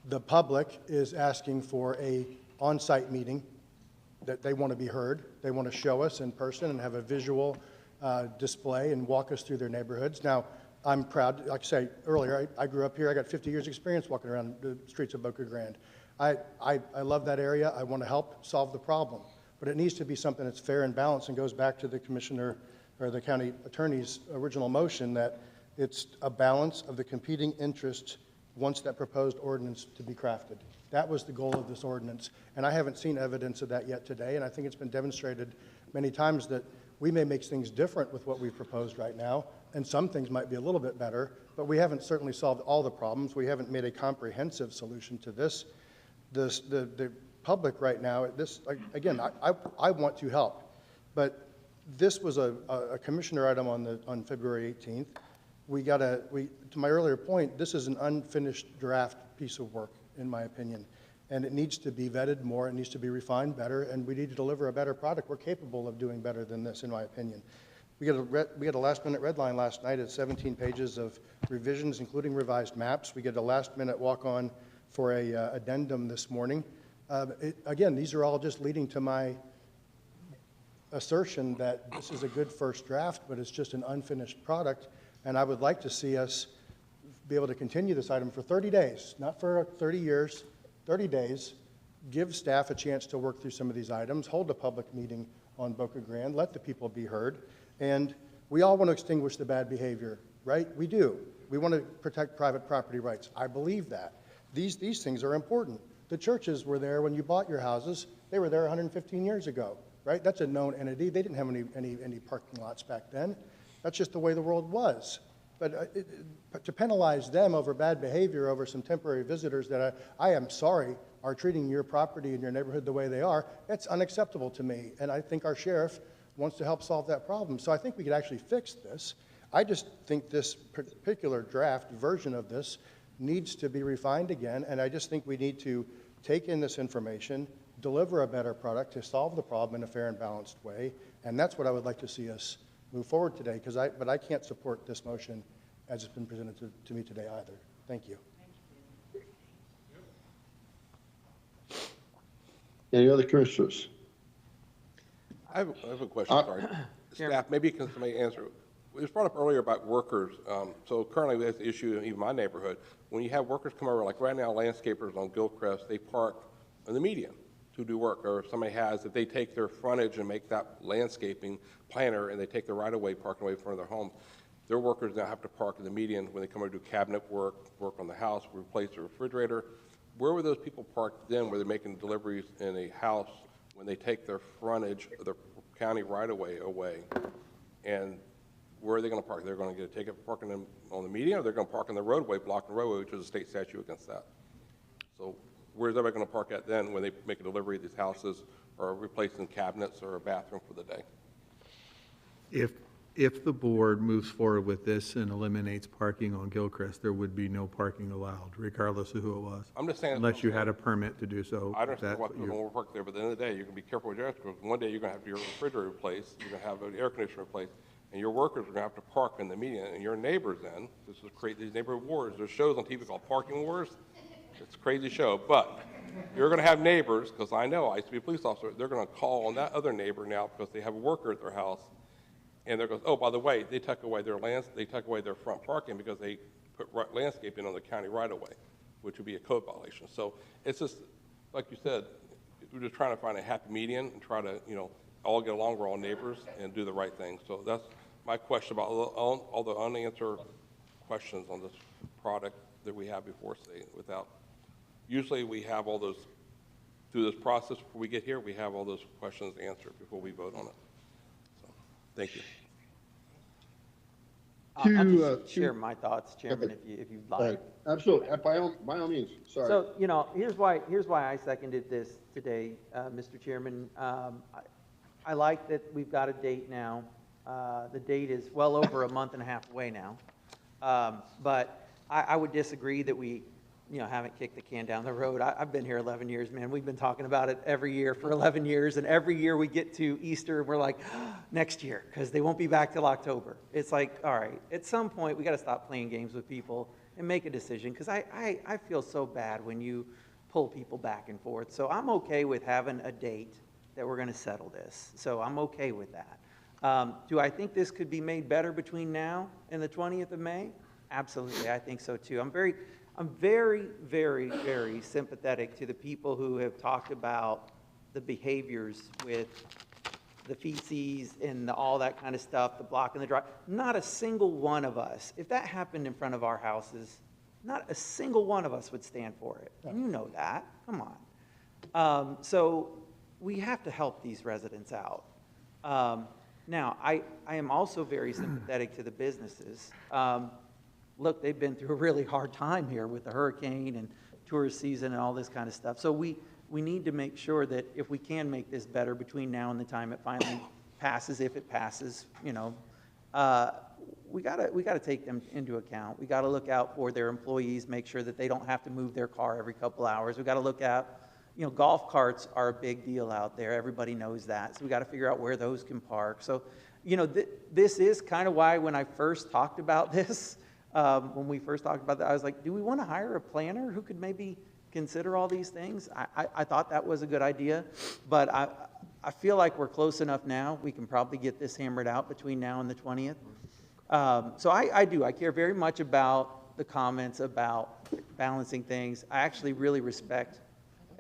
O: the public is asking for a on-site meeting, that they want to be heard. They want to show us in person and have a visual display and walk us through their neighborhoods. Now, I'm proud, like I say earlier, I grew up here. I got 50 years experience walking around the streets of Boca Grande. I love that area. I want to help solve the problem. But it needs to be something that's fair and balanced and goes back to the commissioner or the county attorney's original motion that it's a balance of the competing interests once that proposed ordinance to be crafted. That was the goal of this ordinance. And I haven't seen evidence of that yet today. And I think it's been demonstrated many times that we may make things different with what we've proposed right now. And some things might be a little bit better, but we haven't certainly solved all the problems. We haven't made a comprehensive solution to this. The public right now, again, I want to help, but this was a commissioner item on February 18th. To my earlier point, this is an unfinished draft piece of work, in my opinion, and it needs to be vetted more, it needs to be refined better, and we need to deliver a better product. We're capable of doing better than this, in my opinion. We had a last-minute red line last night at 17 pages of revisions, including revised maps. We get a last-minute walk-on for a addendum this morning. Again, these are all just leading to my assertion that this is a good first draft, but it's just an unfinished product, and I would like to see us be able to continue this item for 30 days, not for 30 years, 30 days, give staff a chance to work through some of these items, hold a public meeting on Boca Grande, let the people be heard, and we all want to extinguish the bad behavior, right? We do. We want to protect private property rights. I believe that. These things are important. The churches were there when you bought your houses. They were there 115 years ago, right? That's a known entity. They didn't have any parking lots back then. That's just the way the world was. But to penalize them over bad behavior, over some temporary visitors that I am sorry are treating your property and your neighborhood the way they are, that's unacceptable to me. And I think our sheriff wants to help solve that problem. So I think we could actually fix this. I just think this particular draft version of this needs to be refined again, and I just think we need to take in this information, deliver a better product to solve the problem in a fair and balanced way, and that's what I would like to see us move forward today, but I can't support this motion as it's been presented to me today either. Thank you.
R: Any other commissioners?
A: I have a question, sorry. Staff, maybe somebody answer. It was brought up earlier about workers. So currently we have the issue in even my neighborhood. When you have workers come over, like right now, landscapers on Gilchrist, they park on the median to do work. Or if somebody has, if they take their frontage and make that landscaping planter and they take the right-of-way parking away in front of their home, their workers now have to park in the median when they come over to do cabinet work on the house, replace the refrigerator. Where were those people parked then? Were they making deliveries in a house when they take their frontage, their county right-of-way away? And where are they going to park? They're going to get a ticket for parking them on the median, or they're going to park on the roadway, blocking the roadway, which is a state statute against that. So where's everybody going to park at then when they make a delivery of these houses or replacing cabinets or a bathroom for the day?
L: If the board moves forward with this and eliminates parking on Gilchrist, there would be no parking allowed, regardless of who it was.
A: I'm just saying,
L: unless you had a permit to do so.
A: I understand what people will park there, but at the end of the day, you're going to be careful with your extras. One day you're going to have your refrigerator replaced, you're going to have an air conditioner replaced, and your workers are going to have to park in the median, and your neighbors then, this is create these neighborhood wars. There's shows on TV called Parking Wars. It's a crazy show, but you're going to have neighbors, because I know, I used to be a police officer, they're going to call on that other neighbor now because they have a worker at their house, and they're going, oh, by the way, they took away their front parking because they put landscaping on the county right-of-way, which would be a code violation. So it's just, like you said, we're just trying to find a happy median and try to, all get along, we're all neighbors, and do the right thing. So that's my question about all the unanswered questions on this product that we have before us today. Usually we have all those, through this process before we get here, we have all those questions answered before we vote on it. So, thank you.
N: I'll just share my thoughts, Chairman, if you'd like.
R: Absolutely, by all means, sorry.
N: So, here's why I seconded this today, Mr. Chairman. I like that we've got a date now. The date is well over a month and a half away now. But I would disagree that we, haven't kicked the can down the road. I've been here 11 years, man. We've been talking about it every year for 11 years, and every year we get to Easter, we're like, next year, because they won't be back till October. It's like, all right, at some point, we got to stop playing games with people and make a decision, because I feel so bad when you pull people back and forth. So I'm okay with having a date that we're going to settle this. So I'm okay with that. Do I think this could be made better between now and the 20th of May? Absolutely, I think so too. I'm very, very sympathetic to the people who have talked about the behaviors with the feces and all that kind of stuff, the blocking the drive. Not a single one of us, if that happened in front of our houses, not a single one of us would stand for it. And you know that. Come on. So we have to help these residents out. Now, I am also very sympathetic to the businesses. Look, they've been through a really hard time here with the hurricane and tourist season and all this kind of stuff. So we need to make sure that if we can make this better between now and the time it finally passes, if it passes, we gotta take them into account. We gotta look out for their employees, make sure that they don't have to move their car every couple hours. We gotta look at, golf carts are a big deal out there. Everybody knows that. So we gotta figure out where those can park. So, this is kind of why when I first talked about this, when we first talked about that, I was like, do we want to hire a planner who could maybe consider all these things? I thought that was a good idea, but I feel like we're close enough now. We can probably get this hammered out between now and the 20th. So I care very much about the comments about balancing things. I actually really respect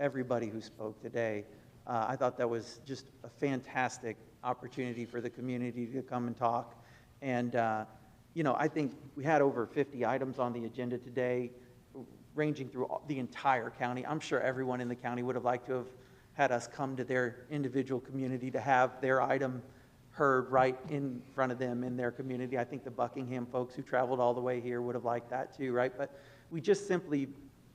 N: everybody who spoke today. I thought that was just a fantastic opportunity for the community to come and talk. And, I think we had over 50 items on the agenda today, ranging through the entire county. I'm sure everyone in the county would have liked to have had us come to their individual community to have their item heard right in front of them in their community. I think the Buckingham folks who traveled all the way here would have liked that too, right? But we just simply,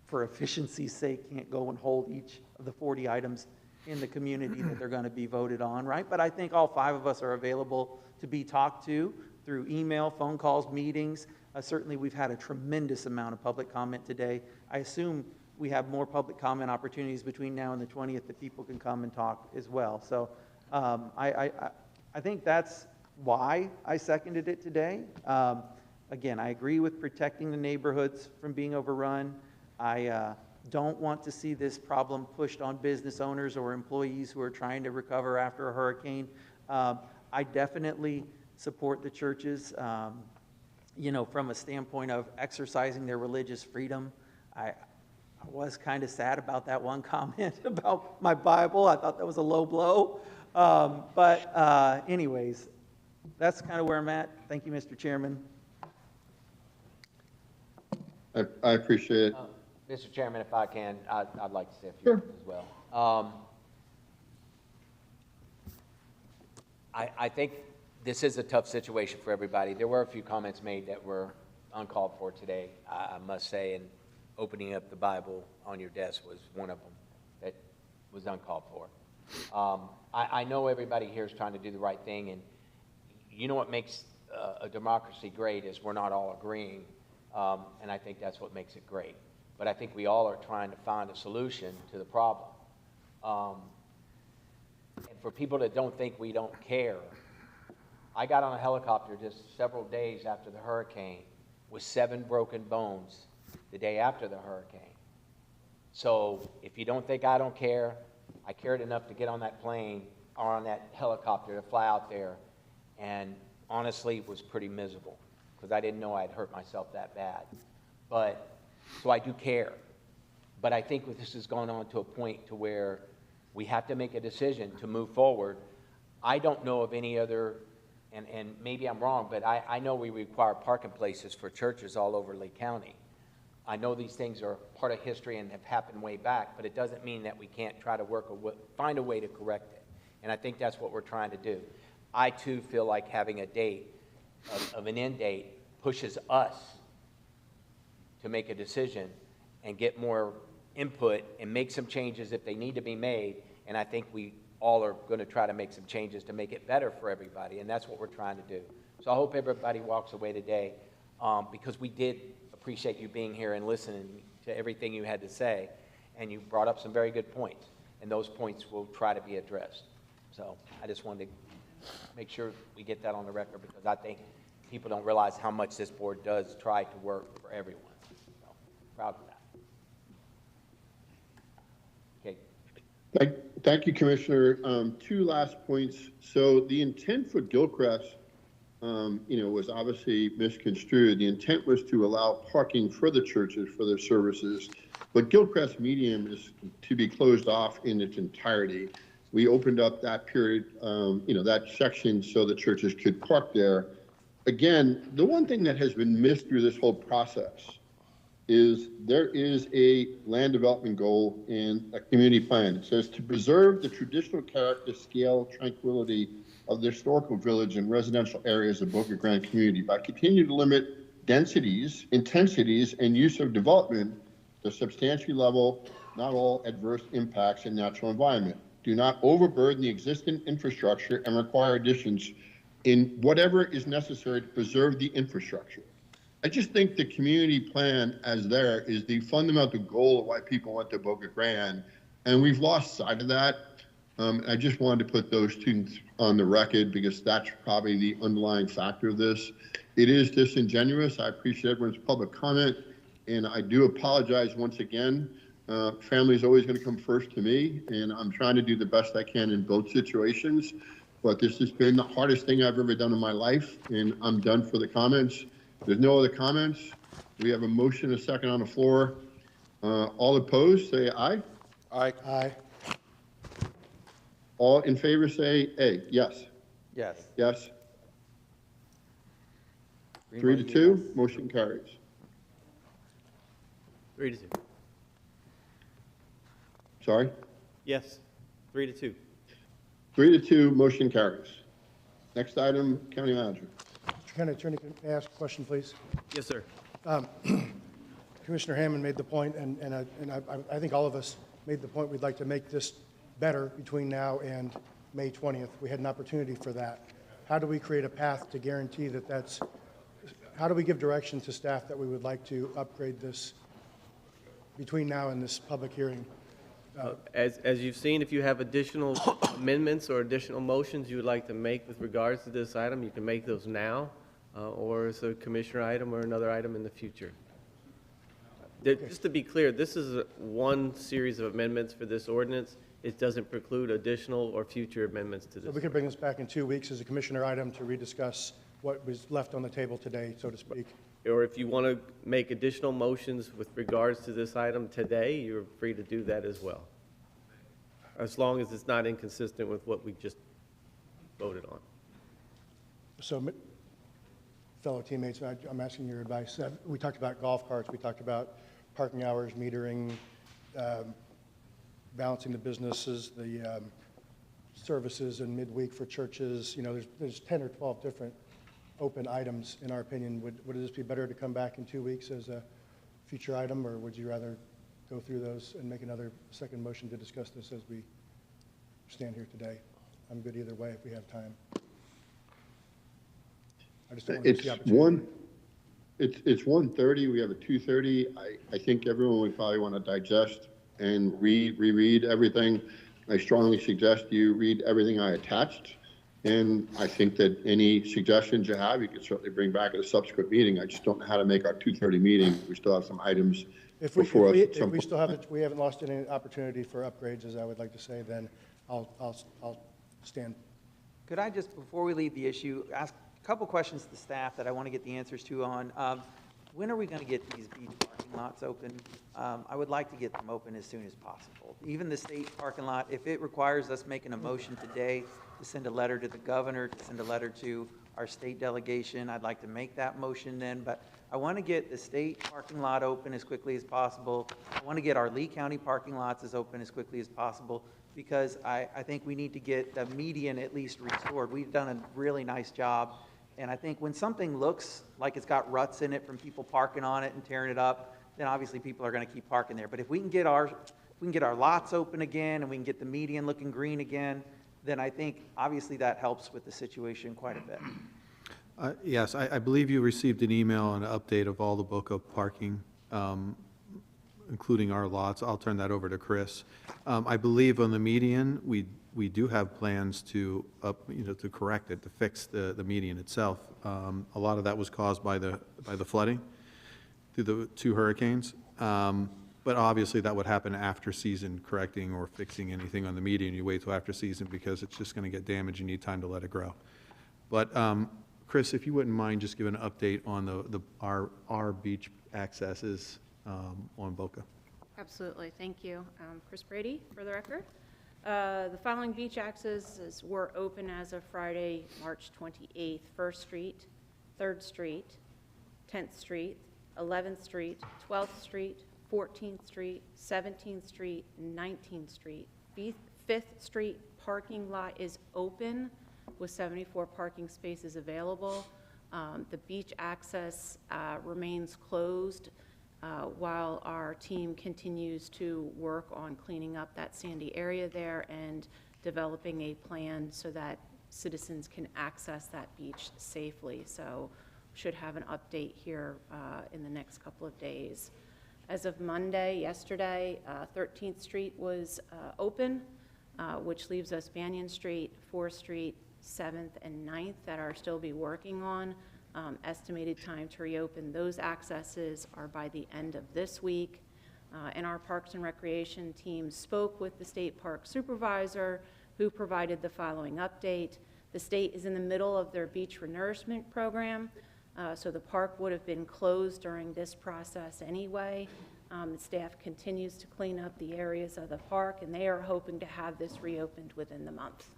N: for efficiency's sake, can't go and hold each of the 40 items in the community that they're going to be voted on, right? But I think all 5 of us are available to be talked to through email, phone calls, meetings. Certainly, we've had a tremendous amount of public comment today. I assume we have more public comment opportunities between now and the 20th that people can come and talk as well. So I think that's why I seconded it today. Again, I agree with protecting the neighborhoods from being overrun. I don't want to see this problem pushed on business owners or employees who are trying to recover after a hurricane. I definitely support the churches, from a standpoint of exercising their religious freedom. I was kind of sad about that one comment about my Bible. I thought that was a low blow. But anyways, that's kind of where I'm at. Thank you, Mr. Chairman.
R: I appreciate it.
S: Mr. Chairman, if I can, I'd like to say a few words as well. I think this is a tough situation for everybody. There were a few comments made that were uncalled for today, I must say, and opening up the Bible on your desk was one of them that was uncalled for. I know everybody here is trying to do the right thing, and what makes a democracy great is we're not all agreeing, and I think that's what makes it great. But I think we all are trying to find a solution to the problem. And for people that don't think we don't care, I got on a helicopter just several days after the hurricane with 7 broken bones the day after the hurricane. So if you don't think I don't care, I cared enough to get on that plane or on that helicopter to fly out there, and honestly was pretty miserable because I didn't know I'd hurt myself that bad. So I do care. But I think this has gone on to a point to where we have to make a decision to move forward. I don't know of any other, and maybe I'm wrong, but I know we require parking places for churches all over Lake County. I know these things are part of history and have happened way back, but it doesn't mean that we can't try to find a way to correct it. And I think that's what we're trying to do. I too feel like having a date of an end date pushes us to make a decision and get more input and make some changes if they need to be made. And I think we all are going to try to make some changes to make it better for everybody, and that's what we're trying to do. So I hope everybody walks away today because we did appreciate you being here and listening to everything you had to say, and you brought up some very good points, and those points will try to be addressed. So I just wanted to make sure we get that on the record, because I think people don't realize how much this board does try to work for everyone. So, proud of that. Okay.
R: Thank you, Commissioner. Two last points. So the intent for Gilchrist, was obviously misconstrued. The intent was to allow parking for the churches for their services, but Gilchrist Medium is to be closed off in its entirety. We opened up that period, that section so the churches could park there. Again, the one thing that has been missed through this whole process is there is a land development goal in a community plan. It says to preserve the traditional character, scale, tranquility of the historical village and residential areas of Boca Grande community by continuing to limit densities, intensities, and use of development to substantially level not all adverse impacts in natural environment. Do not overburden the existing infrastructure and require additions in whatever is necessary to preserve the infrastructure. I just think the community plan as there is the fundamental goal of why people went to Boca Grande, and we've lost sight of that. I just wanted to put those things on the record because that's probably the underlying factor of this. It is disingenuous. I appreciate everyone's public comment, and I do apologize once again. Family is always going to come first to me, and I'm trying to do the best I can in both situations, but this has been the hardest thing I've ever done in my life, and I'm done for the comments. There's no other comments. We have a motion, a second on the floor. All opposed, say aye.
A: Aye.
O: Aye.
R: All in favor, say aye. Yes.
N: Yes.
R: Yes.
N: Green
R: 3-2, motion carries.
C: 3-2.
R: Sorry?
C: Yes, 3-2.
R: 3-2, motion carries. Next item, County Manager.
O: Mr. County Attorney, can I ask a question, please?
C: Yes, sir.
O: Commissioner Hammond made the point, and I think all of us made the point, we'd like to make this better between now and May 20th. We had an opportunity for that. How do we create a path to guarantee that that's, how do we give direction to staff that we would like to upgrade this between now and this public hearing?
C: As you've seen, if you have additional amendments or additional motions you would like to make with regards to this item, you can make those now, or as a commissioner item or another item in the future. Just to be clear, this is one series of amendments for this ordinance. It doesn't preclude additional or future amendments to this.
O: So we could bring this back in 2 weeks as a commissioner item to rediscuss what was left on the table today, so to speak.
C: Or if you want to make additional motions with regards to this item today, you're free to do that as well, as long as it's not inconsistent with what we just voted on.
O: So, fellow teammates, I'm asking your advice. We talked about golf carts, we talked about parking hours, metering, balancing the businesses, the services and midweek for churches. You know, there's 10 or 12 different open items, in our opinion. Would this be better to come back in 2 weeks as a future item, or would you rather go through those and make another second motion to discuss this as we stand here today? I'm good either way if we have time. I just don't want to miss the opportunity.
R: It's 1:30, we have a 2:30. I think everyone would probably want to digest and reread everything. I strongly suggest you read everything I attached. And I think that any suggestions you have, you can certainly bring back at a subsequent meeting. I just don't know how to make our 2:30 meeting. We still have some items before us.
O: If we still have, we haven't lost any opportunity for upgrades, as I would like to say, then I'll stand.
N: Could I just, before we leave the issue, ask a couple questions to the staff that I want to get the answers to on? When are we going to get these beach parking lots open? I would like to get them open as soon as possible. Even the state parking lot, if it requires us making a motion today to send a letter to the governor, to send a letter to our state delegation, I'd like to make that motion then. But I want to get the state parking lot open as quickly as possible. I want to get our Lee County parking lots as open as quickly as possible, because I think we need to get the median at least restored. We've done a really nice job. And I think when something looks like it's got ruts in it from people parking on it and tearing it up, then obviously people are going to keep parking there. But if we can get our lots open again and we can get the median looking green again, then I think obviously that helps with the situation quite a bit.
L: Yes, I believe you received an email and an update of all the BoCC parking, including our lots. I'll turn that over to Chris. I believe on the median, we do have plans to to correct it, to fix the median itself. A lot of that was caused by the flooding through the 2 hurricanes. But obviously, that would happen after season, correcting or fixing anything on the median. You wait till after season because it's just going to get damaged. You need time to let it grow. But Chris, if you wouldn't mind just giving an update on our beach accesses on BoCC.
I: Absolutely, thank you. Chris Brady, for the record. The following beach accesses were open as of Friday, March 28th. 1st Street, 3rd Street, 10th Street, 11th Street, 12th Street, 14th Street, 17th Street, 19th Street. 5th Street parking lot is open with 74 parking spaces available. The beach access remains closed while our team continues to work on cleaning up that sandy area there and developing a plan so that citizens can access that beach safely. So should have an update here in the next couple of days. As of Monday, yesterday, 13th Street was open, which leaves us Banyan Street, 4th Street, 7th, and 9th that are still be working on. Estimated time to reopen those accesses are by the end of this week. And our Parks and Recreation team spoke with the state park supervisor who provided the following update. The state is in the middle of their beach renourishment program. So the park would have been closed during this process anyway. The staff continues to clean up the areas of the park, and they are hoping to have this reopened within the month.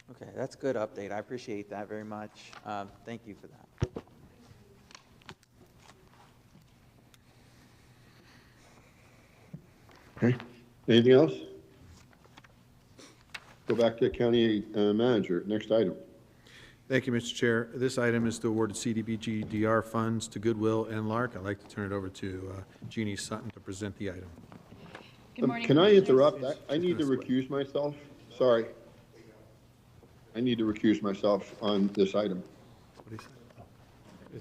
N: Okay, that's a good update. I appreciate that very much. Thank you for that.
R: Okay, anything else? Go back to County Manager, next item.
L: Thank you, Mr. Chair. This item is to award CDBG DR funds to Goodwill and Lark. I'd like to turn it over to Jeannie Sutton to present the item.
T: Good morning,
R: Can I
T: Commissioners.
R: interrupt? I need to recuse myself. Sorry. I need to recuse myself on this item.
L: What do you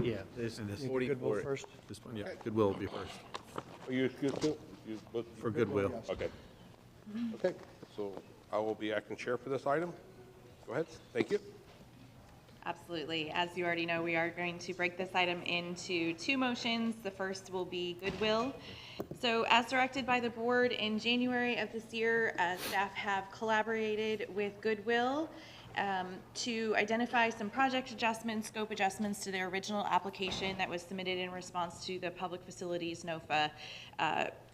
L: say?
C: Yeah, this
L: And this-
C: 44.
O: Goodwill first?
L: This one, yeah, Goodwill will be first.
A: Are you excused too? You both-
L: For Goodwill.
A: Okay. Okay, so I will be acting chair for this item. Go ahead, thank you.
T: Absolutely. As you already know, we are going to break this item into 2 motions. The first will be Goodwill. So as directed by the board in January of this year, staff have collaborated with Goodwill to identify some project adjustments, scope adjustments to their original application that was submitted in response to the Public Facilities NOFA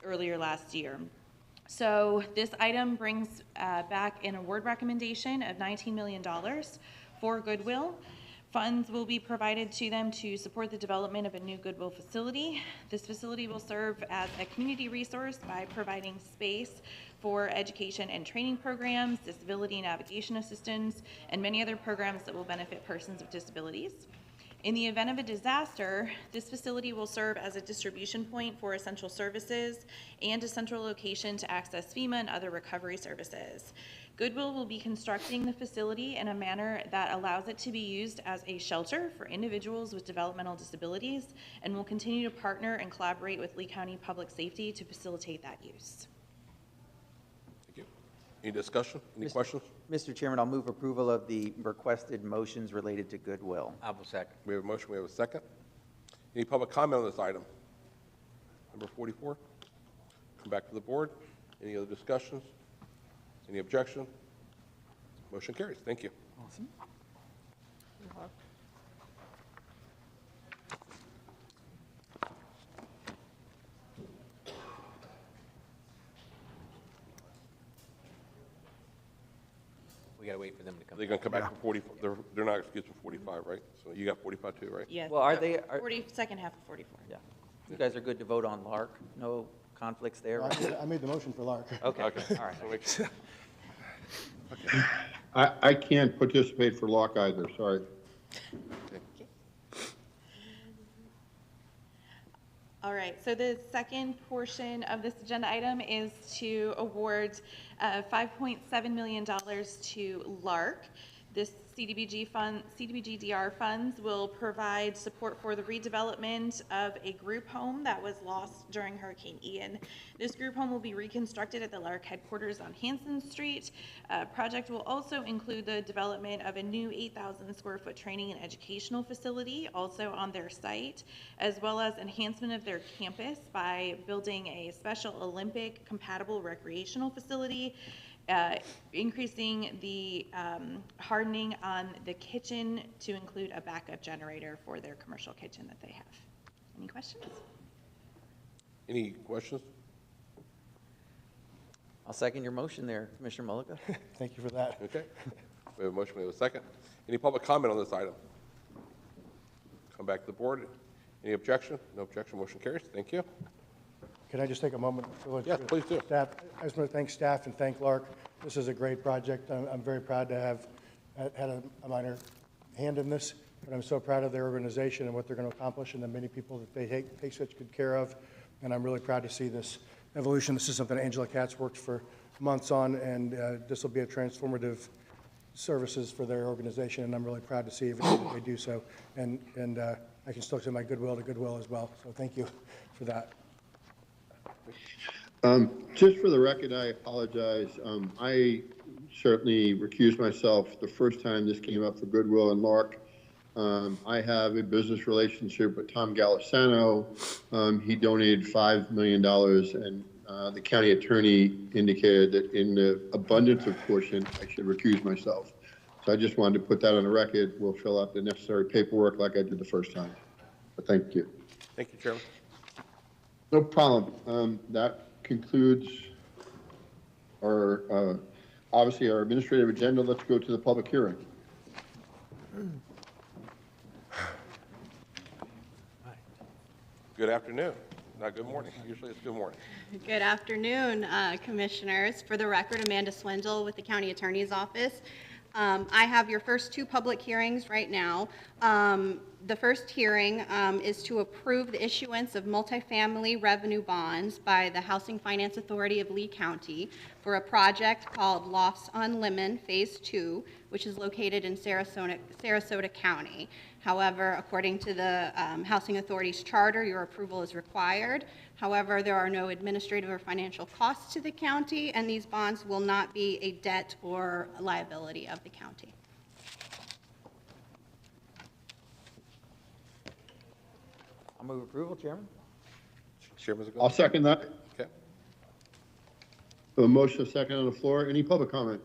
T: earlier last year. So this item brings back an award recommendation of $19 million for Goodwill. Funds will be provided to them to support the development of a new Goodwill facility. This facility will serve as a community resource by providing space for education and training programs, disability navigation assistance, and many other programs that will benefit persons with disabilities. In the event of a disaster, this facility will serve as a distribution point for essential services and a central location to access FEMA and other recovery services. Goodwill will be constructing the facility in a manner that allows it to be used as a shelter for individuals with developmental disabilities, and will continue to partner and collaborate with Lee County Public Safety to facilitate that use.
A: Thank you. Any discussion, any questions?
N: Mr. Chairman, I'll move approval of the requested motions related to Goodwill.
S: I will second.
A: We have a motion, we have a second. Any public comment on this item? Number 44. Come back to the board. Any other discussions? Any objection? Motion carries. Thank you.
N: Awesome.
S: We gotta wait for them to come.
A: They're going to come back for 40, they're not excused for 45, right? So you got 45 too, right?
T: Yes.
N: Well, are they,
T: 42nd half of 44.
N: yeah, you guys are good to vote on Lark? No conflicts there? right?
O: I made the motion for Lark.
N: Okay,
A: Okay.
N: all right.
A: So make sure-
R: I can't participate for Lock either, sorry.
T: All right, so the second portion of this agenda item is to award $5.7 million to Lark. This CDBG-DR funds will provide support for the redevelopment of a group home that was lost during Hurricane Ian. This group home will be reconstructed at the LARC headquarters on Hanson Street. Project will also include the development of a new 8,000 square foot training and educational facility also on their site, as well as enhancement of their campus by building a special Olympic compatible recreational facility, increasing the hardening on the kitchen to include a backup generator for their commercial kitchen that they have. Any questions?
A: Any questions?
N: I'll second your motion there, Commissioner Mullica.
O: Thank you for that.
A: Okay. We have a motion, we have a second. Any public comment on this item? Come back to the board. Any objection? No objection, motion carries. Thank you.
O: Can I just take a moment?
A: Yes, please do.
O: Staff, I just want to thank staff and thank Lark. This is a great project. I'm very proud to have had a minor hand in this, but I'm so proud of their organization and what they're going to accomplish and the many people that they take such good care of. And I'm really proud to see this evolution. This is something Angela Katz worked for months on, and this will be a transformative services for their organization, and I'm really proud to see everything that they do so. And I can still say my goodwill to Goodwill as well. So thank you for that.
R: Just for the record, I apologize. I certainly recused myself the first time this came up for Goodwill and Lark. I have a business relationship with Tom Galisano. He donated $5 million, and the county attorney indicated that in the abundance of caution, I should recuse myself. So I just wanted to put that on the record. We'll fill out the necessary paperwork like I did the first time. But thank you.
A: Thank you, Chairman.
R: No problem. That concludes our, obviously, our administrative agenda. Let's go to the public hearing.
A: Good afternoon. Not good morning. Usually it's good morning.
G: Good afternoon, Commissioners. For the record, Amanda Swindle with the County Attorney's Office. I have your first two public hearings right now. The first hearing is to approve the issuance of multifamily revenue bonds by the Housing Finance Authority of Lee County for a project called Lofts on Lemon Phase 2, which is located in Sarasota County. However, according to the Housing Authority's charter, your approval is required. However, there are no administrative or financial costs to the county, and these bonds will not be a debt or a liability of the county.
N: I'll move approval, Chairman.
A: Chairman's
R: I'll second that.
A: Okay.
R: A motion, a second on the floor. Any public comment?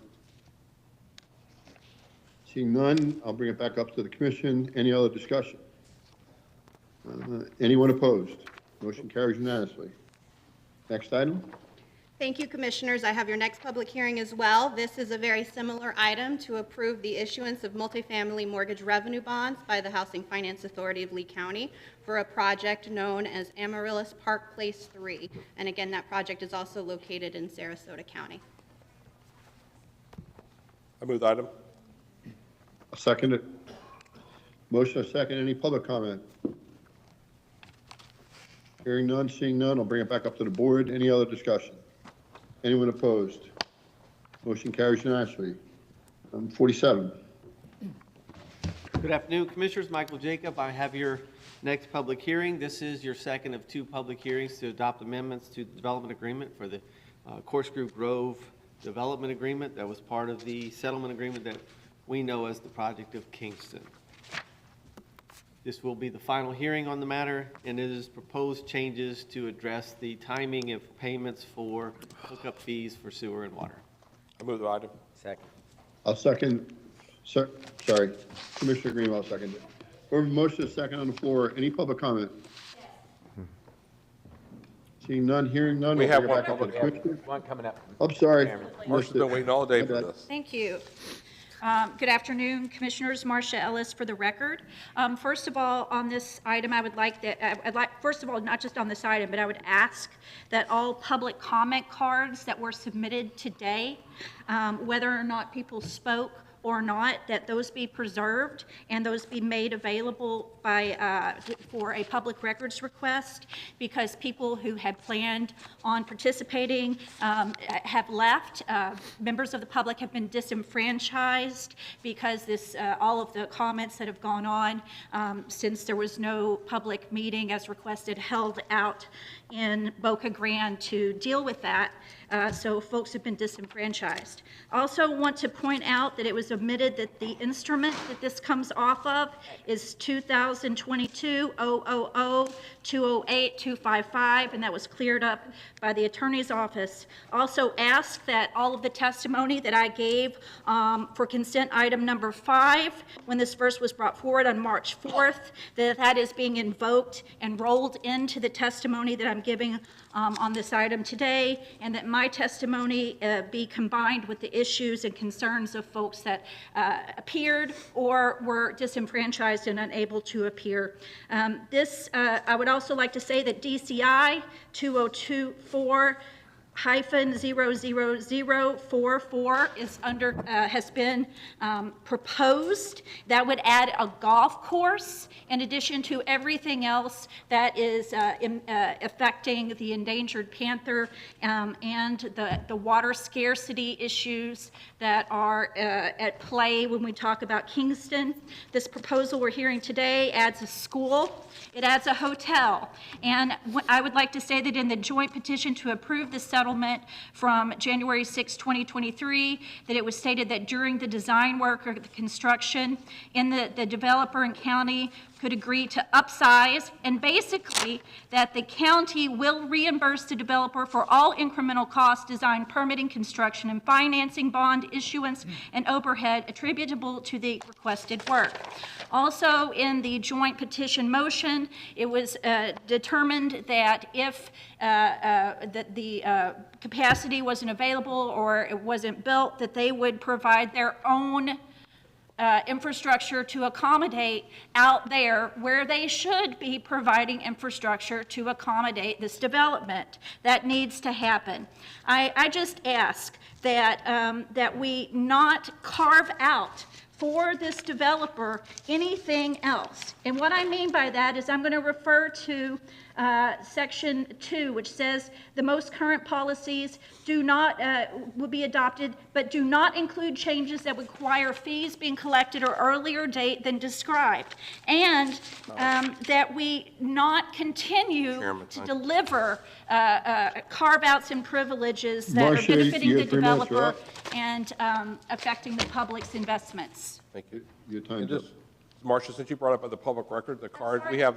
R: Seeing none, I'll bring it back up to the commission. Any other discussion? Anyone opposed? Motion carries unanimously. Next item.
G: Thank you, Commissioners. I have your next public hearing as well. This is a very similar item to approve the issuance of multifamily mortgage revenue bonds by the Housing Finance Authority of Lee County for a project known as Amaryllis Park Place 3. And again, that project is also located in Sarasota County.
A: I move the item.
R: I'll second it. Motion, a second. Any public comment? Hearing none, seeing none, I'll bring it back up to the board. Any other discussion? Anyone opposed? Motion carries unanimously. 47.
C: Good afternoon, Commissioners. Michael Jacob. I have your next public hearing. This is your second of two public hearings to adopt amendments to the development agreement for the Corkscrew Grove Development Agreement that was part of the settlement agreement that we know as the Project of Kingston. This will be the final hearing on the matter, and it is proposed changes to address the timing of payments for hookup fees for sewer and water.
A: I move the item.
S: Second.
R: I'll second. Sorry. Commissioner Green, I'll second it. We have a motion, a second on the floor. Any public comment? Seeing none, hearing none.
A: We
R: I'll
A: have
R: bring it
A: one
R: back up to the
A: public
R: commission.
S: One coming up.
R: I'm sorry.
A: Marcia's been waiting all day for this.
M: Thank you. Good afternoon, Commissioners. Marcia Ellis for the record. First of all, on this item, I'd like, first of all, not just on this item, but I would ask that all public comment cards that were submitted today, whether or not people spoke or not, that those be preserved and those be made available by, for a public records request, because people who had planned on participating have left. Members of the public have been disenfranchised because this, all of the comments that have gone on since there was no public meeting as requested held out in Boca Grande to deal with that. So folks have been disenfranchised. Also want to point out that it was omitted that the instrument that this comes off of is 2022-000-208-255, and that was cleared up by the attorney's office. Also asked that all of the testimony that I gave for consent item number 5, when this first was brought forward on March 4th, that is being invoked and rolled into the testimony that I'm giving on this item today, and that my testimony be combined with the issues and concerns of folks that appeared or were disenfranchised and unable to appear. I would also like to say that DCI 2024-00044 is has been proposed. That would add a golf course in addition to everything else that is affecting the endangered panther and the water scarcity issues that are at play when we talk about Kingston. This proposal we're hearing today adds a school. It adds a hotel. And I would like to say that in the joint petition to approve the settlement from January 6, 2023, that it was stated that during the design work or the construction, the developer and county could agree to upsize, and basically that the county will reimburse the developer for all incremental costs, design, permitting, construction, and financing, bond issuance, and overhead attributable to the requested work. Also, in the joint petition motion, it was determined that if the capacity wasn't available or it wasn't built, that they would provide their own infrastructure to accommodate out there where they should be providing infrastructure to accommodate this development. That needs to happen. I just ask that, that we not carve out for this developer anything else. And what I mean by that is I'm going to refer to Section 2, which says the most current policies do not, will be adopted, but do not include changes that require fees being collected or earlier date than described. And that we not continue to deliver carve-outs and privileges that
R: Marcia,
M: are benefiting
R: you
M: the
R: have 3 minutes, you're
M: developer
R: up.
M: and affecting the public's investments.
A: Thank you.
R: Your time's
A: And
R: up.
A: just, Marcia, since you brought up the public record, the cards, we have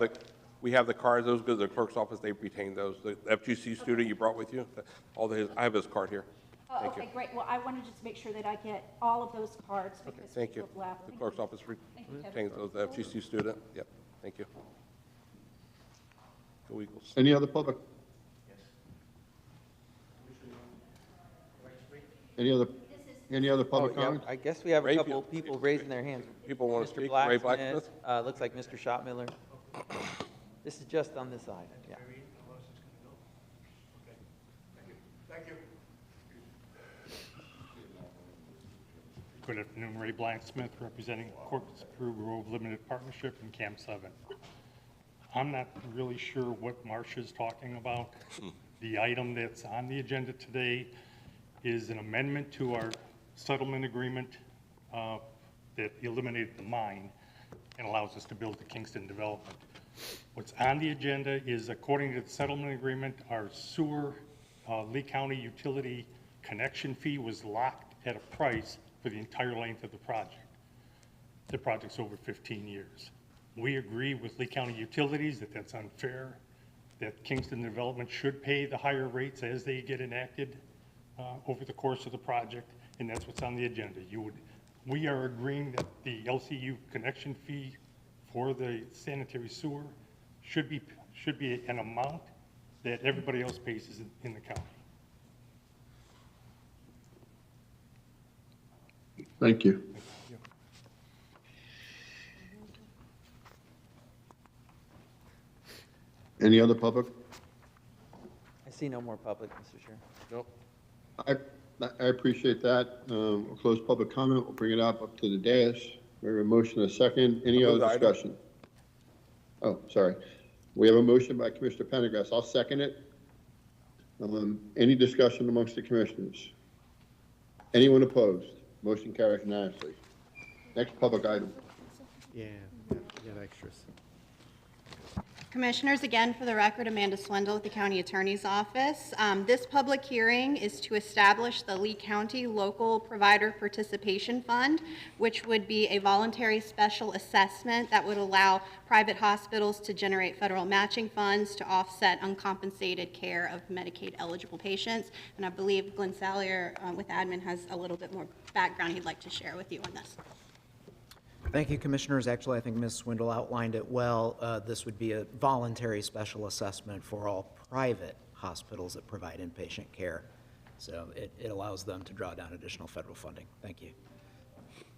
A: the cards, those go to the clerk's office, they retain those. The FGC student you brought with you, I have his card here.
M: Oh,
A: Thank you.
M: okay, great. Well, I wanted to just make sure that I get all of those cards
A: Okay,
M: because
A: thank you.
M: people have left.
A: The clerk's office
M: Thank you, Kevin.
A: retains those, the FGC student, yep, thank you. Go Eagles.
R: Any other public? Any other public comments?
N: I guess we have a
A: Ray,
N: couple of people raising their hands.
A: People want to
N: Mr.
A: speak? Ray
N: Blacksmith,
A: Blacksmith?
N: looks like Mr. Schottmiller. This is just on this side, yeah.
H: Good afternoon, Ray Blacksmith, representing Corpus Crew Grove Limited Partnership in Camp 7. I'm not really sure what Marcia's talking about. The item that's on the agenda today is an amendment to our settlement agreement that eliminated the mine and allows us to build the Kingston development. What's on the agenda is, according to the settlement agreement, our sewer Lee County utility connection fee was locked at a price for the entire length of the project. The project's over 15 years. We agree with Lee County Utilities that that's unfair, that Kingston Development should pay the higher rates as they get enacted over the course of the project, and that's what's on the agenda. We are agreeing that the LCU connection fee for the sanitary sewer should be an amount that everybody else pays in the county.
R: Thank you. Any other public?
N: I see no more public, Mr. Chair.
A: Nope.
R: I appreciate that. We'll close public comment. We'll bring it up to the dais. We have a motion and a second. Any
A: I'll move
R: other
A: the item.
R: discussion? Oh, sorry. We have a motion by Commissioner Pendergrass. I'll second it. Any discussion amongst the commissioners? Anyone opposed? Motion carries unanimously. Next public item.
C: Yeah, you got extras.
G: Commissioners, again, for the record, Amanda Swindle with the County Attorney's Office. This public hearing is to establish the Lee County Local Provider Participation Fund, which would be a voluntary special assessment that would allow private hospitals to generate federal matching funds to offset uncompensated care of Medicaid-eligible patients. And I believe Glenn Sallier with admin has a little bit more background he'd like to share with you on this.
B: Thank you, Commissioners. Actually, I think Ms. Swindle outlined it well. This would be a voluntary special assessment for all private hospitals that provide inpatient care. So it allows them to draw down additional federal funding. Thank you.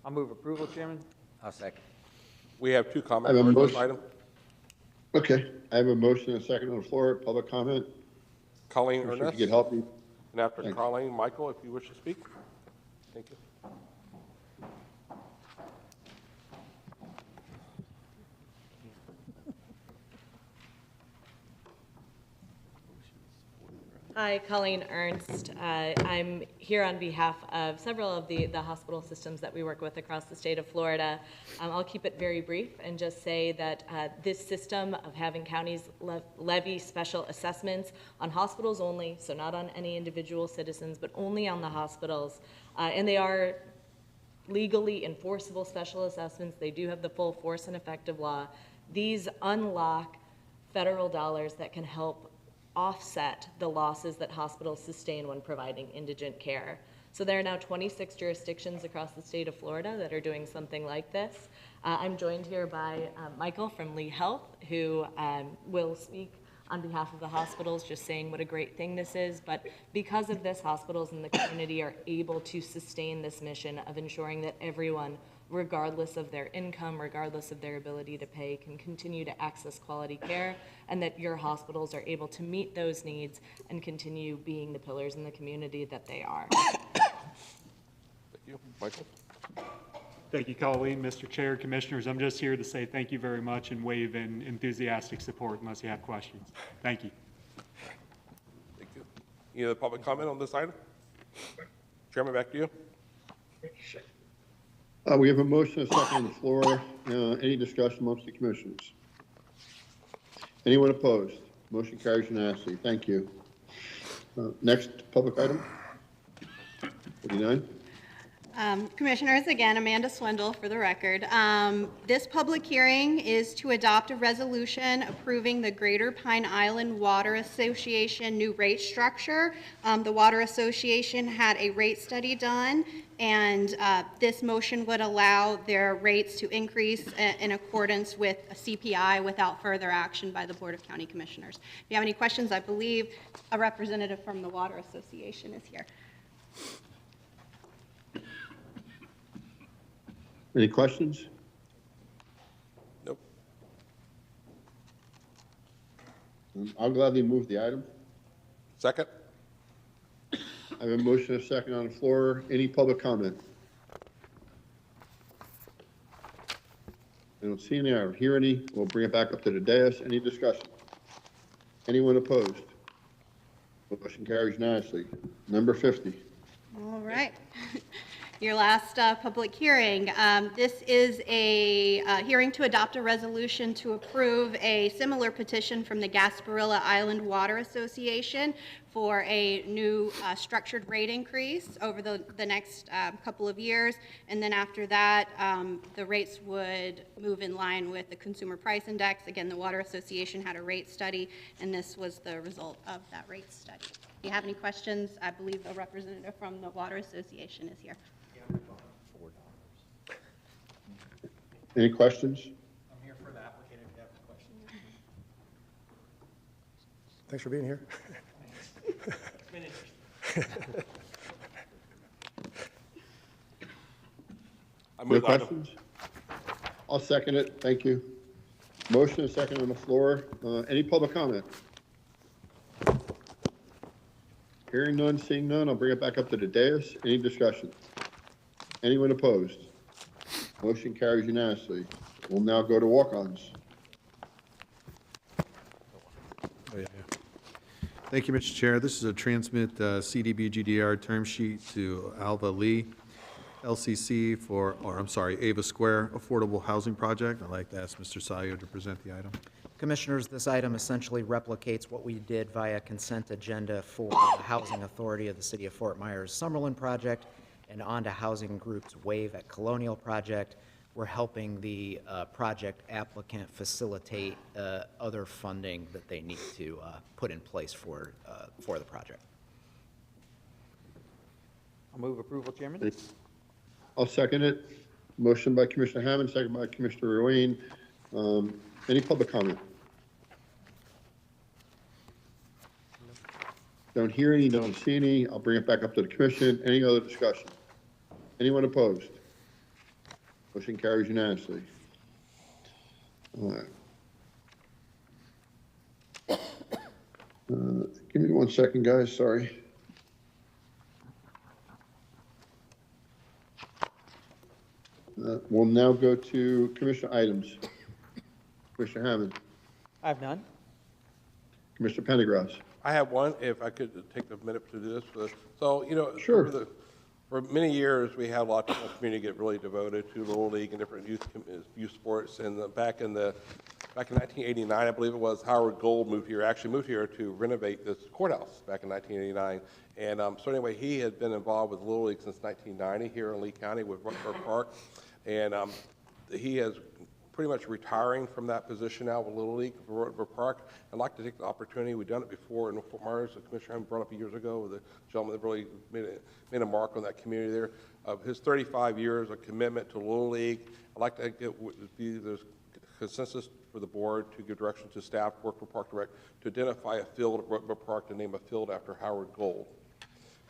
S: I'll move approval, Chairman. I'll second.
A: We have two
R: I
A: comments
R: have a
A: on this
R: motion.
A: item.
R: Okay, I have a motion and a second on the floor. Public comment.
A: Colleen
R: Commissioner,
A: Ernest.
R: If you could help me.
A: And after
R: Thanks.
A: Colleen, Michael, if you wish to speak. Thank you.
F: Hi, Colleen Ernst. I'm here on behalf of several of the hospital systems that we work with across the state of Florida. I'll keep it very brief and just say that this system of having counties levy special assessments on hospitals only, so not on any individual citizens, but only on the hospitals, and they are legally enforceable special assessments. They do have the full force and effect of law. These unlock federal dollars that can help offset the losses that hospitals sustain when providing indigent care. So there are now 26 jurisdictions across the state of Florida that are doing something like this. I'm joined here by Michael from Lee Health, who will speak on behalf of the hospitals, just saying what a great thing this is. But because of this, hospitals in the community are able to sustain this mission of ensuring that everyone, regardless of their income, regardless of their ability to pay, can continue to access quality care, and that your hospitals are able to meet those needs and continue being the pillars in the community that they are.
A: Thank you. Michael?
U: Thank you, Colleen. Mr. Chair, Commissioners, I'm just here to say thank you very much and wave in enthusiastic support unless you have questions. Thank you.
A: Thank you. Any other public comment on this item? Chairman, back to you.
R: We have a motion and a second on the floor. Any discussion amongst the commissioners? Anyone opposed? Motion carries unanimously. Thank you. Next public item. 49.
G: Commissioners, again, Amanda Swindle for the record. This public hearing is to adopt a resolution approving the Greater Pine Island Water Association new rate structure. The Water Association had a rate study done, and this motion would allow their rates to increase in accordance with a CPI without further action by the Board of County Commissioners. If you have any questions, I believe a representative from the Water Association is here.
R: Any questions?
A: Nope.
R: I'll gladly move the item.
A: Second?
R: I have a motion and a second on the floor. Any public comment? I don't see any, I don't hear any. We'll bring it back up to the dais. Any discussion? Anyone opposed? Motion carries unanimously. Number 50.
G: All right. Your last public hearing. This is a hearing to adopt a resolution to approve a similar petition from the Gasparilla Island Water Association for a new structured rate increase over the next couple of years. And then after that, the rates would move in line with the Consumer Price Index. Again, the Water Association had a rate study, and this was the result of that rate study. If you have any questions, I believe a representative from the Water Association is here.
R: Any questions?
B: I'm here for the applicant if you have questions.
O: Thanks for being here.
B: It's been interesting.
R: No questions? I'll second it. Thank you. Motion and second on the floor. Any public comment? Hearing none, seeing none, I'll bring it back up to the dais. Any discussion? Anyone opposed? Motion carries unanimously. We'll now go to walk-ons.
L: Thank you, Mr. Chair. This is a transmit CDB GDR term sheet to Alva Lee, LCC Ava Square Affordable Housing Project. I'd like to ask Mr. Sayo to present the item.
B: Commissioners, this item essentially replicates what we did via consent agenda for the Housing Authority of the City of Fort Myers Summerlin project and onto Housing Group's Wave at Colonial project. We're helping the project applicant facilitate other funding that they need to put in place for the project.
N: I'll move approval, Chairman.
R: I'll second it. Motion by Commissioner Hammond, second by Commissioner Ruane. Any public comment? Don't hear any, don't see any. I'll bring it back up to the commission. Any other discussion? Anyone opposed? Motion carries unanimously. All right. Give me 1 second, guys, sorry. We'll now go to commissioner items. Commissioner Hammond,
N: I have none.
R: Commissioner Pendergrass.
A: I have one, if I could take a minute to do this. So,
R: Sure.
A: For many years, we had a lot of the community get really devoted to Little League and different youth sports. And back in 1989, I believe it was, Howard Gold moved here to renovate this courthouse back in 1989. And so anyway, he had been involved with Little League since 1990 here in Lee County with Rutherford Park. And he is pretty much retiring from that position now with Little League for Rutherford Park. I'd like to take the opportunity, we've done it before in Fort Myers, the commissioner brought up years ago, the gentleman that really made a mark on that community there. His 35 years of commitment to Little League, I'd like to get there's consensus for the board to give direction to staff, work for Park Direct, to identify a field at Rutherford Park to name a field after Howard Gold,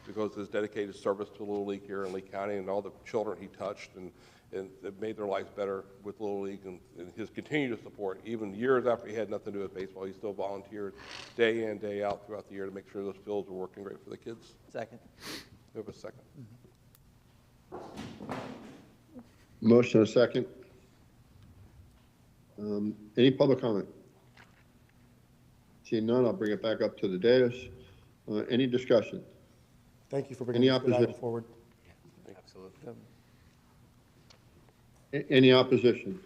A: because of his dedicated service to Little League here in Lee County and all the children he touched and it made their lives better with Little League and his continued support. Even years after he had nothing to do with baseball, he still volunteered day in, day out throughout the year to make sure those fields were working great for the kids.
N: Second.
A: We have a second.
R: Motion and a second. Any public comment? Seeing none, I'll bring it back up to the dais. Any discussion?
O: Thank you for bringing this item forward.
C: Absolutely.
R: Any opposition?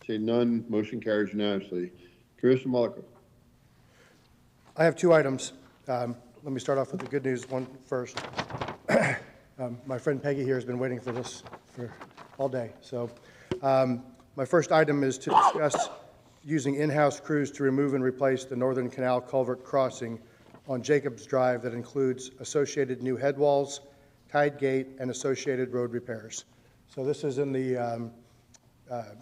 R: Seeing none, motion carries unanimously. Commissioner Mullica.
O: I have two items. Let me start off with the good news one first. My friend Peggy here has been waiting for this for all day. So my first item is to discuss using in-house crews to remove and replace the Northern Canal culvert crossing on Jacobs Drive that includes associated new head walls, tide gate, and associated road repairs. So this is in the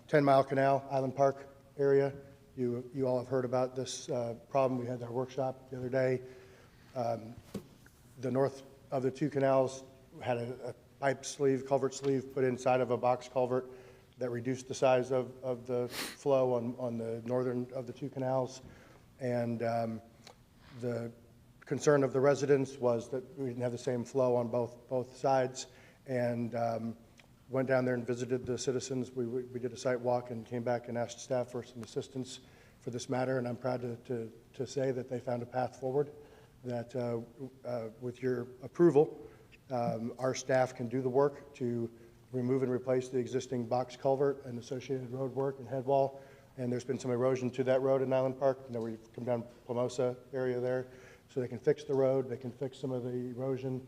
O: 10-mile canal, Island Park area. You all have heard about this problem. We had our workshop the other day. The north of the two canals had a pipe sleeve, culvert sleeve put inside of a box culvert that reduced the size of the flow on the northern of the two canals. And the concern of the residents was that we didn't have the same flow on both sides. And went down there and visited the citizens. We did a site walk and came back and asked staff for some assistance for this matter, and I'm proud to say that they found a path forward, that with your approval, our staff can do the work to remove and replace the existing box culvert and associated road work and head wall, and there's been some erosion to that road in Island Park, where you come down Plamosa area there, so they can fix the road, they can fix some of the erosion,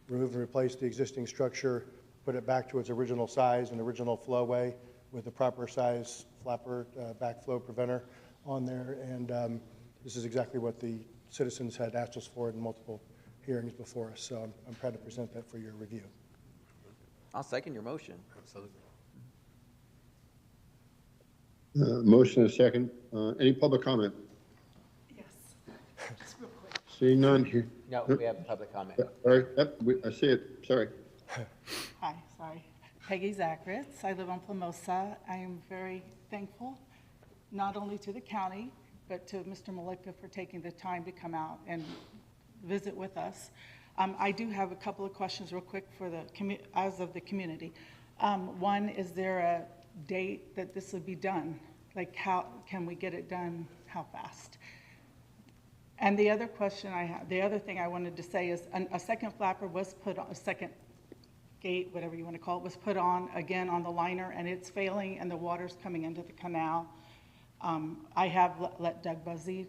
O: remove and replace the existing structure, put it back to its original size and original flowway with the proper size flapper, backflow preventer on there. And this is exactly what the citizens had asked us for in multiple hearings before us. So I'm proud to present that for your review.
N: I'll second your motion.
C: Absolutely.
R: Motion and a second. Any public comment?
Q: Yes, just real quick.
R: Seeing none here.
S: No, we have public comment.
R: Sorry, I see it, sorry.
Q: Hi, sorry. Peggy Zachritz. I live on Plamosa. I am very thankful, not only to the county, but to Mr. Malika for taking the time to come out and
K: visit with us. I do have a couple of questions real quick for the as of the community. One, is there a date that this would be done? Like, how can we get it done? How fast? And the other question I have, the other thing I wanted to say is a second flapper was put on, a second gate, whatever you want to call it, was put on again on the liner, and it's failing, and the water's coming into the canal. I have let Doug Busby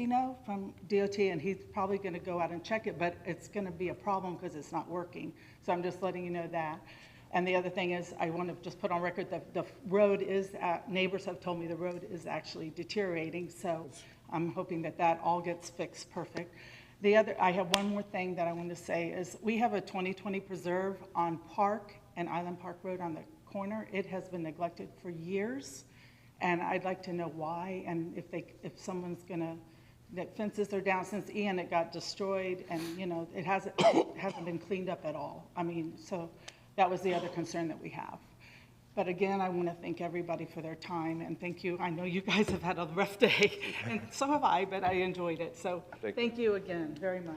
K: know from DOT, and he's probably going to go out and check it, but it's going to be a problem because it's not working. So I'm just letting you know that. And the other thing is, I want to just put on record that the road is, neighbors have told me the road is actually deteriorating, so I'm hoping that that all gets fixed perfect. I have one more thing that I want to say is we have a 2020 preserve on Park and Island Park Road on the corner. It has been neglected for years, and I'd like to know why, and if someone's gonna, that fences are down since Ian, it got destroyed, and it hasn't been cleaned up at all. I mean, so that was the other concern that we have. But again, I want to thank everybody for their time, and thank you. I know you guys have had a rough day, and so have I, but I enjoyed it. So thank you again very much.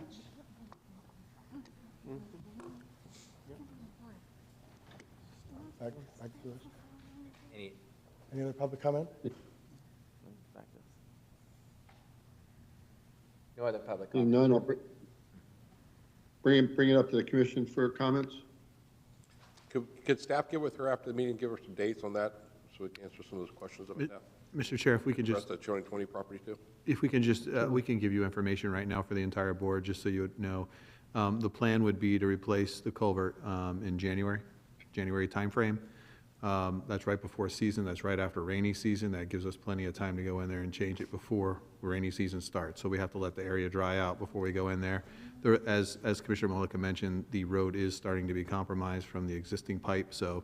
O: Any other public comment?
S: No other public
R: Seeing
S: comment.
R: none, I'll bring it up to the commission for comments.
A: Could staff get with her after the meeting, give her some dates on that, so we can answer some of those questions that we have?
L: Mr. Chair, if we could just,
A: The 2020 property too?
L: if we can just, we can give you information right now for the entire board, just so you would know. The plan would be to replace the culvert in January timeframe. That's right before season, that's right after rainy season. That gives us plenty of time to go in there and change it before rainy season starts. So we have to let the area dry out before we go in there. As Commissioner Malika mentioned, the road is starting to be compromised from the existing pipe, so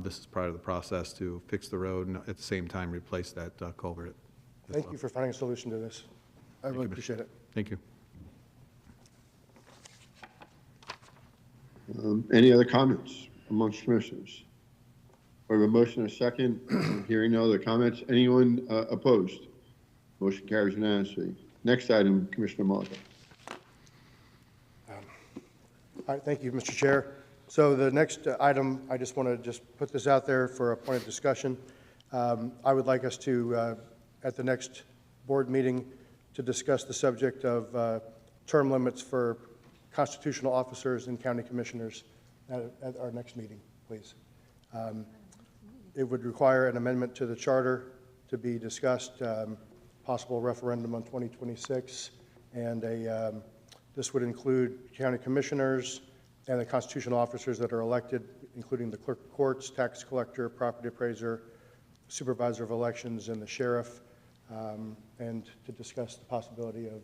L: this is part of the process to fix the road and at the same time replace that culvert.
O: Thank you for finding a solution to this. I really appreciate it.
L: Thank you.
R: Any other comments amongst commissioners? We have a motion and a second. Hearing no other comments. Anyone opposed? Motion carries unanimously. Next item, Commissioner Malika.
O: All right, thank you, Mr. Chair. So the next item, I just want to put this out there for a point of discussion. I would like us to, at the next board meeting, to discuss the subject of term limits for constitutional officers and county commissioners at our next meeting, please. It would require an amendment to the charter to be discussed, possible referendum on 2026, and this would include county commissioners and the constitutional officers that are elected, including the clerk of courts, tax collector, property appraiser, supervisor of elections, and the sheriff, and to discuss the possibility of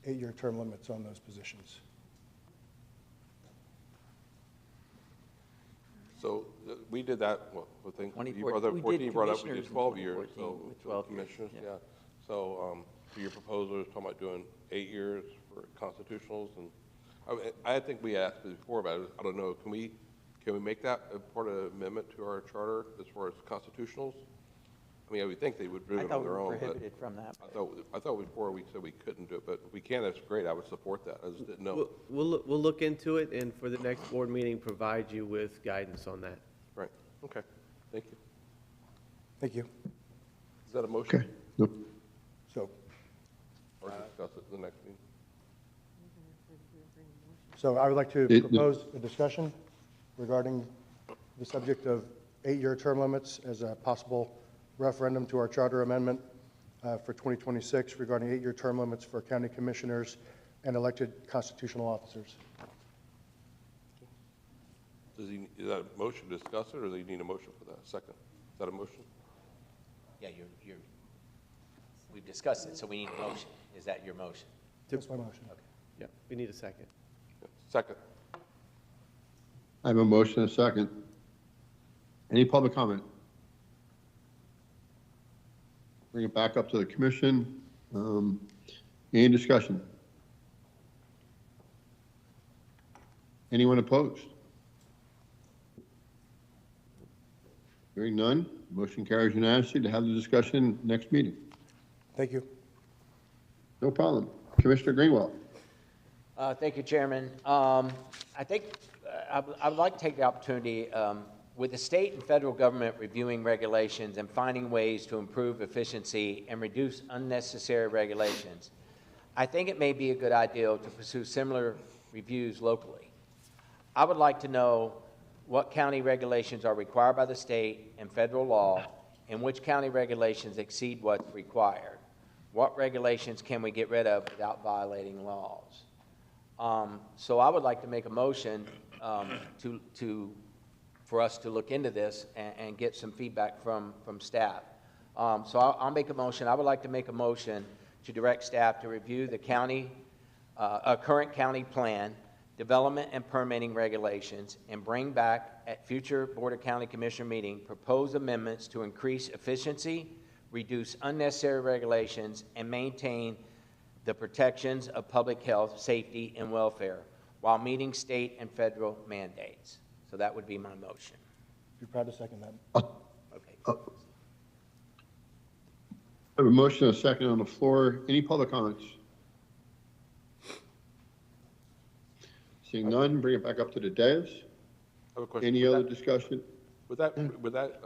O: 8-year term limits on those positions.
A: So we did that, well, I think,
N: 2014,
A: 14 brought up, we did
N: commissioners in
A: 12 years,
N: 2014
A: so
N: with 12 years,
A: commissioners,
N: yeah.
A: yeah. So your proposal is talking about doing 8 years for constitutionals, and I think we asked before about it. I don't know, can we make that a part of the amendment to our charter as far as constitutionals? I mean, I would think they would do it on their own.
N: I thought we were prohibited from that.
A: I thought before we said we couldn't do it, but if we can, that's great. I would support that. I just didn't know.
C: We'll look into it, and for the next board meeting, provide you with guidance on that.
A: Right, okay, thank you.
O: Thank you.
A: Is that a motion?
R: Okay. Nope.
O: So,
A: Or discuss it in the next meeting?
O: so I would like to propose a discussion regarding the subject of 8-year term limits as a possible referendum to our charter amendment for 2026 regarding 8-year term limits for county commissioners and elected constitutional officers.
A: Is that a motion to discuss it, or do you need a motion for that? Second? Is that a motion?
S: Yeah, we've discussed it, so we need a motion. Is that your motion?
O: That's my motion.
S: Okay.
C: Yeah, we need a second.
A: Second.
R: I have a motion and a second. Any public comment? Bring it back up to the commission. Any discussion? Anyone opposed? Hearing none, motion carries unanimously to have the discussion next meeting.
O: Thank you.
R: No problem. Commissioner Greenwell.
S: Thank you, Chairman. I think I would like to take the opportunity, with the state and federal government reviewing regulations and finding ways to improve efficiency and reduce unnecessary regulations, I think it may be a good idea to pursue similar reviews locally. I would like to know what county regulations are required by the state and federal law, and which county regulations exceed what's required. What regulations can we get rid of without violating laws? So I would like to make a motion for us to look into this and get some feedback from staff. So I'll make a motion. I would like to make a motion to direct staff to review the current county plan, development and permitting regulations, and bring back at future Board of County Commissioner meeting proposed amendments to increase efficiency, reduce unnecessary regulations, and maintain the protections of public health, safety, and welfare while meeting state and federal mandates. So that would be my motion.
O: Be proud to second that.
S: Okay.
R: I have a motion and a second on the floor. Any public comments? Seeing none, bring it back up to the dais.
A: I have a question.
R: Any other discussion?
A: Would that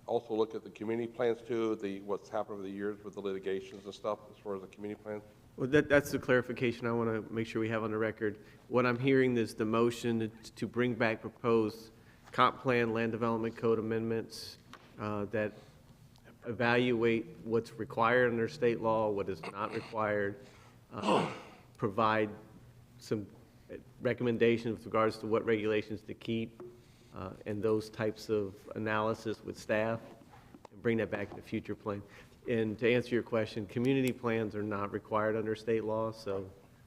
A: also look at the community plans too, what's happened over the years with the litigations and stuff as far as the community plans?
C: Well, that's the clarification I want to make sure we have on the record. What I'm hearing is the motion to bring back proposed comp plan, land development code amendments that evaluate what's required under state law, what is not required, provide some recommendations with regards to what regulations to keep, and those types of analysis with staff, and bring that back to the future plan. And to answer your question, community plans are not required under state law, so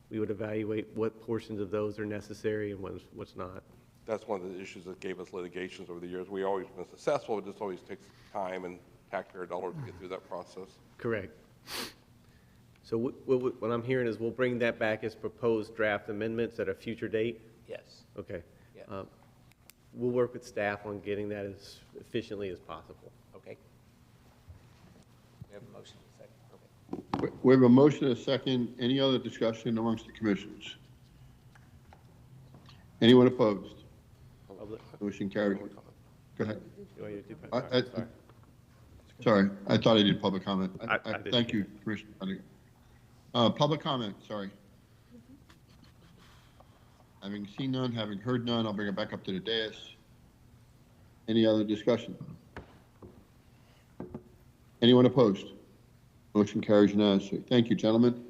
C: we would evaluate what portions of those are necessary and what's not.
A: That's one of the issues that gave us litigations over the years. We always been successful, it just always takes time and taxpayer dollars to get through that process.
C: Correct. So what I'm hearing is we'll bring that back as proposed draft amendments at a future date?
S: Yes.
C: Okay.
S: Yeah.
C: We'll work with staff on getting that as efficiently as possible.
S: Okay. We have a motion and a second. Okay.
R: We have a motion and a second. Any other discussion amongst the commissioners? Anyone opposed? Motion carried. Go ahead. Sorry, I thought I did public comment. Thank you, Commissioner. Public comment, sorry. Having seen none, having heard none, I'll bring it back up to the dais. Any other discussion? Anyone opposed? Motion carries unanimously. Thank you, gentlemen.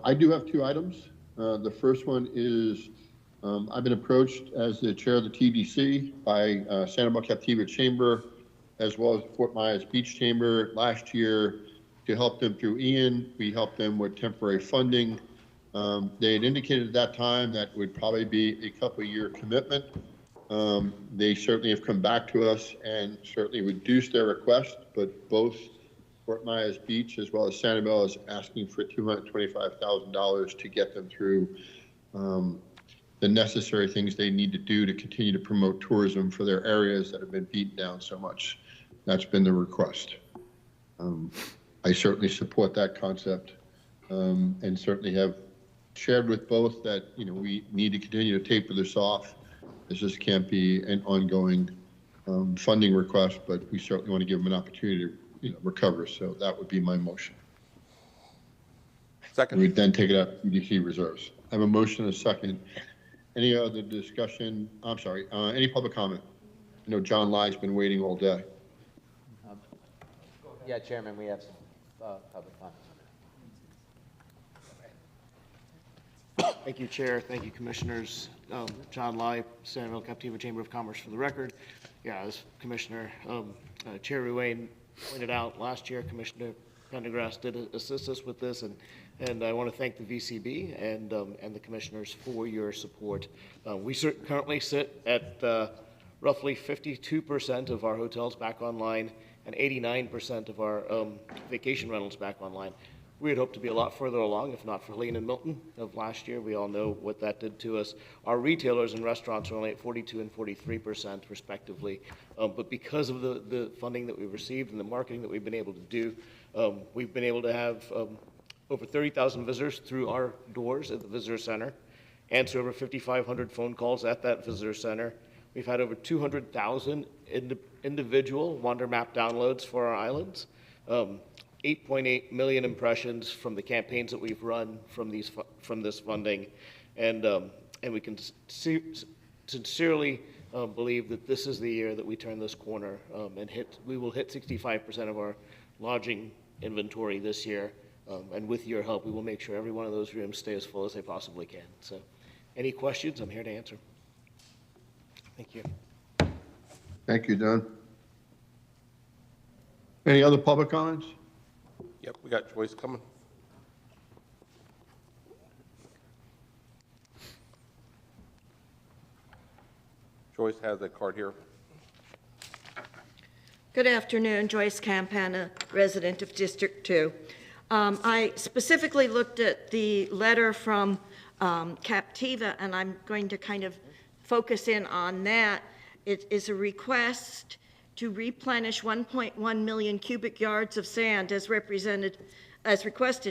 R: I do have two items. The first one is I've been approached as the chair of the TDC by Santa Monica Captiva Chamber, as well as the Fort Myers Beach Chamber last year to help them through Ian. We helped them with temporary funding. They had indicated at that time that would probably be a couple-year commitment. They certainly have come back to us and certainly reduced their request, but both Fort Myers Beach as well as Sanibel is asking for $225,000 to get them through the necessary things they need to do to continue to promote tourism for their areas that have been beaten down so much. That's been the request. I certainly support that concept and certainly have shared with both that, you know, we need to continue to taper this off. This just can't be an ongoing funding request, but we certainly want to give them an opportunity to, you know, recover. So that would be my motion.
A: Second.
R: We'd then take it out of EDC reserves. I have a motion and a second. Any other discussion? I'm sorry, any public comment? I know John Lye's been waiting all day.
S: Yeah, Chairman, we have some public comments.
D: Thank you, Chair. Thank you, Commissioners. John Lye, San Manuel Captiva Chamber of Commerce for the record. Yeah, as Commissioner Chair Ruane pointed out, last year Commissioner Pendergrass did assist us with this, and I want to thank the VCB and the Commissioners for your support. We currently sit at roughly 52% of our hotels back online and 89% of our vacation rentals back online. We had hoped to be a lot further along, if not for Helene and Milton of last year. We all know what that did to us. Our retailers and restaurants are only at 42 and 43% respectively. But because of the funding that we've received and the marketing that we've been able to do, we've been able to have over 30,000 visitors through our doors at the visitor center. answer over 5,500 phone calls at that visitor center. We've had over 200,000 individual Wander Map downloads for our islands, 8.8 million impressions from the campaigns that we've run from this funding, and we can sincerely believe that this is the year that we turn this corner and we will hit 65% of our lodging inventory this year. And with your help, we will make sure every one of those rooms stay as full as they possibly can. So any questions, I'm here to answer. Thank you.
R: Thank you, Don. Any other public comments?
A: Yep, we got Joyce coming. Joyce has a card here.
E: Good afternoon, Joyce Campana, resident of District 2. I specifically looked at the letter from Captiva, and I'm going to kind of focus in on that. It is a request to replenish 1.1 million cubic yards of sand as requested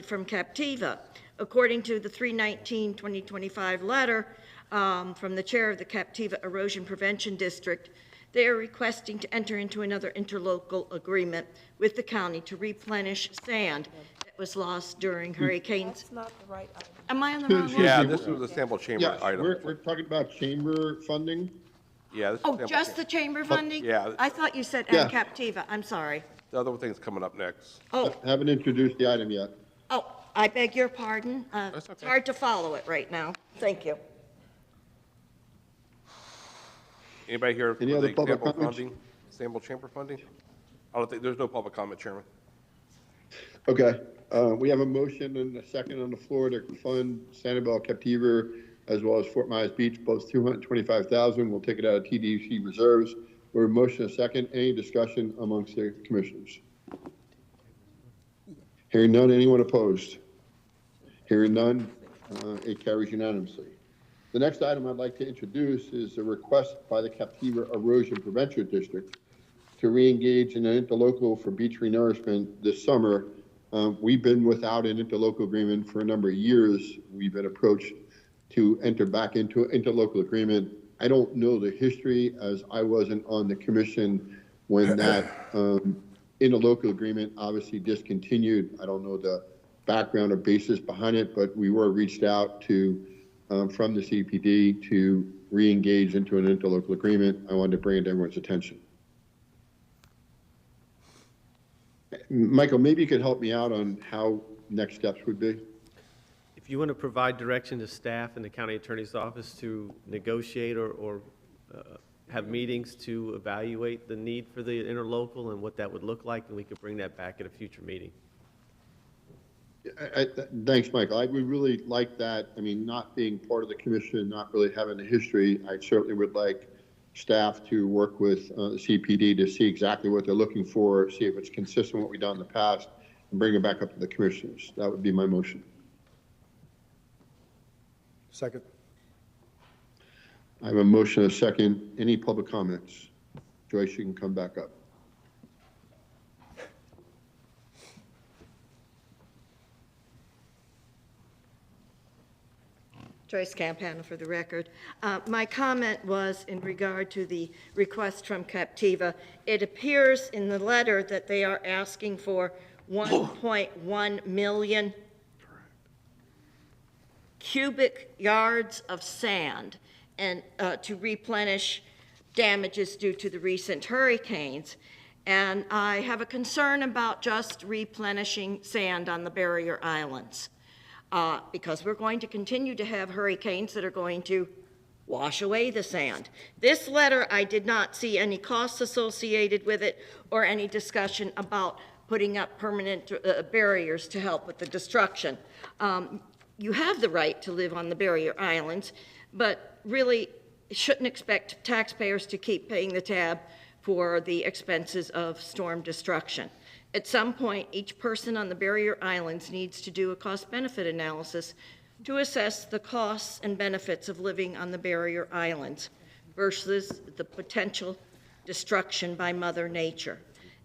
E: from Captiva. According to the 3/19/2025 letter from the chair of the Captiva Erosion Prevention District, they are requesting to enter into another interlocal agreement with the county to replenish sand that was lost during hurricanes. That's not the right item. Am I on the wrong one?
A: Yeah, this was a sample chamber item.
R: We're talking about chamber funding.
A: Yeah. This is
E: Oh,
A: sample
E: just the chamber funding?
A: Yeah.
E: I thought you said
R: Yeah.
E: and Captiva. I'm sorry.
A: The other thing's coming up next.
E: Oh,
R: Haven't introduced the item yet.
E: oh, I beg your pardon.
A: That's
E: It's
A: okay.
E: hard to follow it right now. Thank you.
A: Anybody here for
R: Any
A: the
R: other public
A: sample
R: comments?
A: funding, sample chamber funding? I don't think, there's no public comment, Chairman.
R: Okay, we have a motion and a second on the floor to fund Sanibel Captiva as well as Fort Myers Beach, both $225,000. We'll take it out of TDC reserves. We're a motion and a second. Any discussion amongst the commissioners? Hearing none, anyone opposed? Hearing none, it carries unanimously. The next item I'd like to introduce is a request by the Captiva Erosion Prevention District to re-engage in an interlocal for beach renourishment this summer. We've been without an interlocal agreement for a number of years. We've been approached to enter back into an interlocal agreement. I don't know the history, as I wasn't on the commission when that interlocal agreement obviously discontinued. I don't know the background or basis behind it, but we were reached out to from the CPD to re-engage into an interlocal agreement. I wanted to bring it to everyone's attention. Michael, maybe you could help me out on how next steps would be.
C: If you want to provide direction to staff in the county attorney's office to negotiate or have meetings to evaluate the need for the interlocal and what that would look like, and we could bring that back at a future meeting.
R: Thanks, Michael. I would really like that. I mean, not being part of the commission, not really having a history, I certainly would like staff to work with the CPD to see exactly what they're looking for, see if it's consistent with what we've done in the past, and bring it back up to the commissioners. That would be my motion.
O: Second.
R: I have a motion, a second. Any public comments? Joyce, you can come back up.
E: Joyce Campana for the record. My comment was in regard to the request from Captiva. It appears in the letter that they are asking for 1.1 million cubic yards of sand and to replenish damages due to the recent hurricanes. And I have a concern about just replenishing sand on the barrier islands. Because we're going to continue to have hurricanes that are going to wash away the sand. This letter, I did not see any costs associated with it or any discussion about putting up permanent barriers to help with the destruction. You have the right to live on the barrier islands, but really shouldn't expect taxpayers to keep paying the tab for the expenses of storm destruction. At some point, each person on the barrier islands needs to do a cost-benefit analysis to assess the costs and benefits of living on the barrier islands versus the potential destruction by Mother Nature.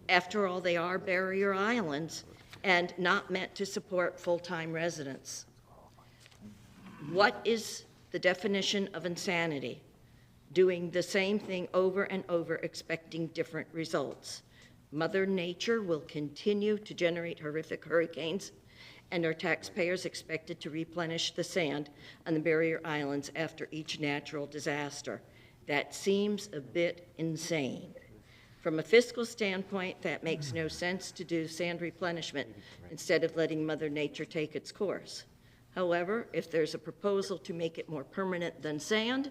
E: After all, they are barrier islands and not meant to support full-time residents. What is the definition of insanity, doing the same thing over and over, expecting different results. Mother Nature will continue to generate horrific hurricanes, and our taxpayers expected to replenish the sand on the barrier islands after each natural disaster. That seems a bit insane. From a fiscal standpoint, that makes no sense to do sand replenishment instead of letting Mother Nature take its course. However, if there's a proposal to make it more permanent than sand,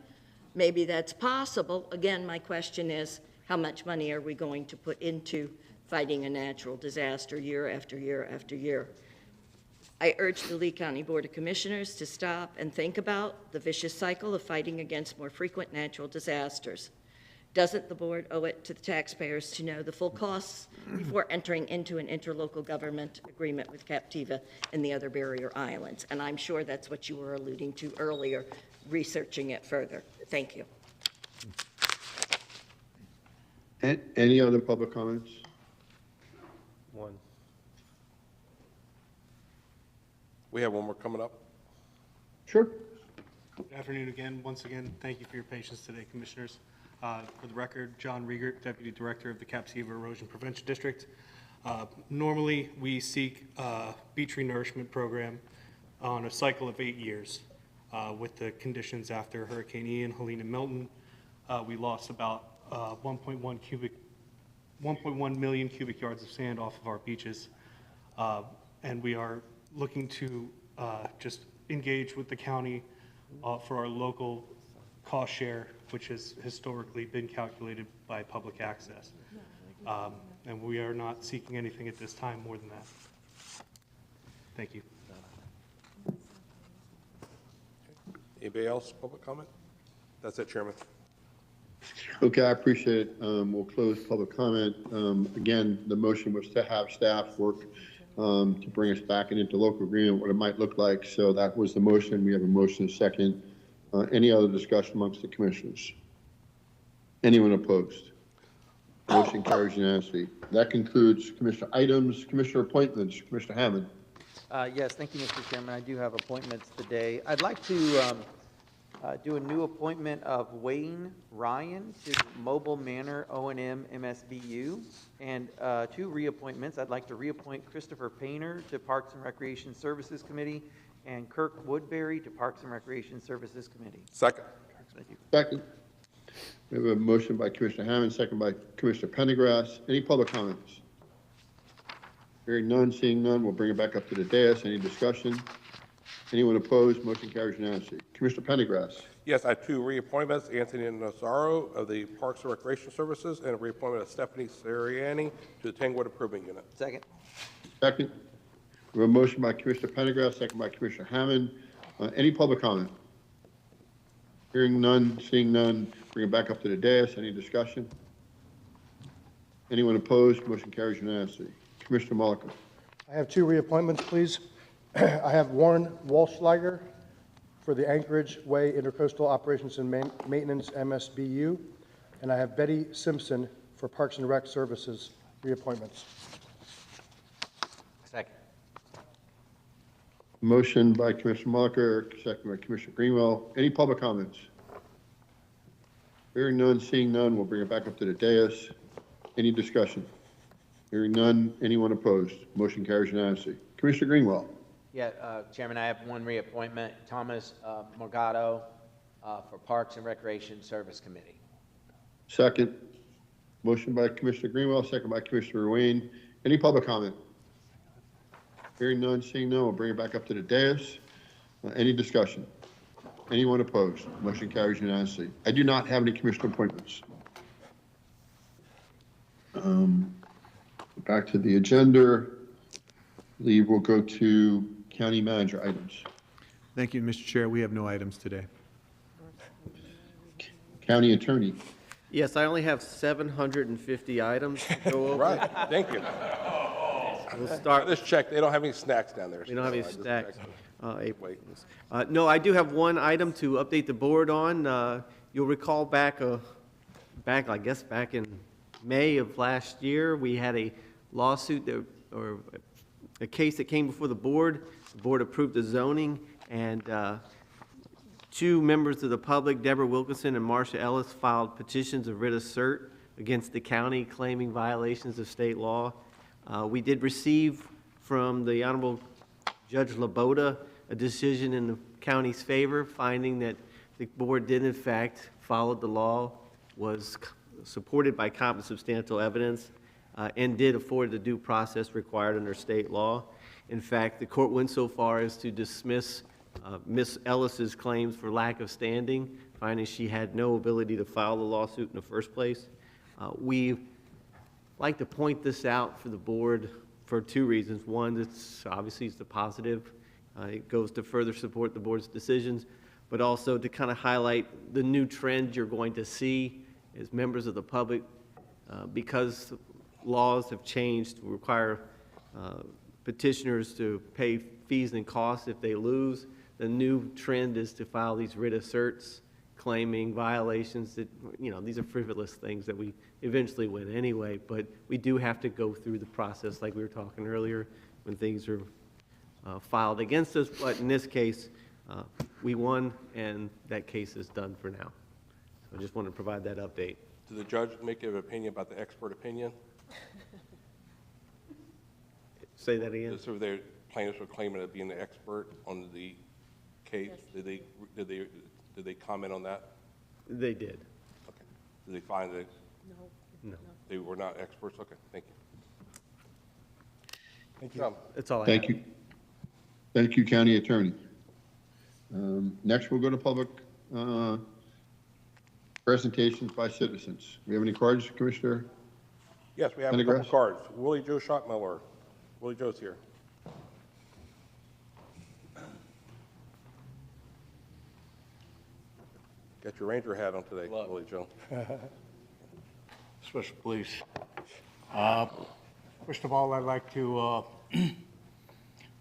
E: maybe that's possible. Again, my question is, how much money are we going to put into fighting a natural disaster year after year after year? I urge the Lee County Board of Commissioners to stop and think about the vicious cycle of fighting against more frequent natural disasters. Doesn't the board owe it to the taxpayers to know the full costs before entering into an interlocal government agreement with Captiva and the other barrier islands? And I'm sure that's what you were alluding to earlier, researching it further. Thank you.
R: Any other public comments?
C: One.
A: We have one more coming up.
R: Sure.
P: Good afternoon again. Once again, thank you for your patience today, Commissioners. For the record, John Riegert, Deputy Director of the Captiva Erosion Prevention District. Normally, we seek a beach renourishment program on a cycle of 8 years. With the conditions after Hurricane Ian, Helene, and Milton, we lost about 1.1 million cubic yards of sand off of our beaches. And we are looking to just engage with the county for our local cost share, which has historically been calculated by public access. And we are not seeking anything at this time more than that. Thank you.
A: Anybody else, public comment? That's it, Chairman.
R: Okay, I appreciate it. We'll close public comment. Again, the motion was to have staff work to bring us back into local agreement, what it might look like. So that was the motion. We have a motion, a second. Any other discussion amongst the commissioners? Anyone opposed? Motion carries unanimously. That concludes commissioner items. Commissioner appointments. Commissioner Hammond.
N: Yes, thank you, Mr. Chairman. I do have appointments today. I'd like to do a new appointment of Wayne Ryan to Mobile Manor O&M MSBU, and 2 reappointments. I'd like to reappoint Christopher Painter to Parks and Recreation Services Committee and Kirk Woodbury to Parks and Recreation Services Committee.
A: Second.
N: Thank you.
R: Second. We have a motion by Commissioner Hammond, second by Commissioner Pendergrass. Any public comments? Hearing none, seeing none, we'll bring it back up to the dais. Any discussion? Anyone opposed? Motion carries unanimously. Commissioner Pendergrass.
A: Yes, I have 2 reappointments, Anthony Nazaro of the Parks and Recreation Services, and a reappointment of Stephanie Sariani to the Tanglewood Improvement Unit.
N: Second.
R: Second. We have a motion by Commissioner Pendergrass, second by Commissioner Hammond. Any public comment? Hearing none, seeing none, bring it back up to the dais. Any discussion? Anyone opposed? Motion carries unanimously. Commissioner Mulliken.
O: I have 2 reappointments, please. I have Warren Walschlager for the Anchorage Way Intercoastal Operations and Maintenance MSBU, and I have Betty Simpson for Parks and Rec Services reappointments.
S: Second.
R: Motion by Commissioner Mulliken, second by Commissioner Greenwell. Any public comments? Hearing none, seeing none, we'll bring it back up to the dais. Any discussion? Hearing none, anyone opposed? Motion carries unanimously. Commissioner Greenwell.
S: Yeah, Chairman, I have 1 reappointment, Thomas Morgado for Parks and Recreation Service Committee.
R: Second. Motion by Commissioner Greenwell, second by Commissioner Wayne. Any public comment? Hearing none, seeing none, we'll bring it back up to the dais. Any discussion? Anyone opposed? Motion carries unanimously. I do not have any commissioner appointments. Back to the agenda. I believe we'll go to county manager items.
L: Thank you, Mr. Chair. We have no items today.
R: County attorney.
C: Yes, I only have 750 items to go over.
A: Right, thank you.
C: We'll start.
A: Just check, they don't have any snacks down there.
C: We don't have any
A: So I just
C: snacks.
A: checked.
C: Wait. No, I do have 1 item to update the board on. You'll recall back in May of last year, we had a lawsuit or a case that came before the board. The board approved the zoning, and Two members of the public, Deborah Wilkinson and Marcia Ellis, filed petitions of writ of cert against the county claiming violations of state law. We did receive from the Honorable Judge Laboda a decision in the county's favor, finding that the board did in fact follow the law, was supported by competent substantial evidence, and did afford the due process required under state law. In fact, the court went so far as to dismiss Ms. Ellis's claims for lack of standing, finding she had no ability to file the lawsuit in the first place. We like to point this out for the board for two reasons. One, it's obviously it's the positive. It goes to further support the board's decisions, but also to kind of highlight the new trend you're going to see as members of the public, because laws have changed to require petitioners to pay fees and costs if they lose. The new trend is to file these writ of certs claiming violations that, you know, these are frivolous things that we eventually win anyway, but we do have to go through the process like we were talking earlier when things are filed against us. But in this case, we won, and that case is done for now. So I just wanted to provide that update.
A: Did the judge make an opinion about the expert opinion?
C: Say that again?
A: So the plaintiffs were claiming it being the expert on the case. Yes. Did they comment on that?
C: They did.
A: Okay. Did they find that?
C: No.
A: They were not experts? Okay, thank you.
O: Thank you.
C: That's all I have.
R: Thank you. Thank you, County Attorney. Next, we'll go to public presentations by citizens. We have any cards, Commissioner?
A: Yes, we have a couple cards. Willie Joe Schottmiller. Willie Joe's here. Got your Ranger hat on today, Willie Joe.
J: Special Police. First of all, I'd like to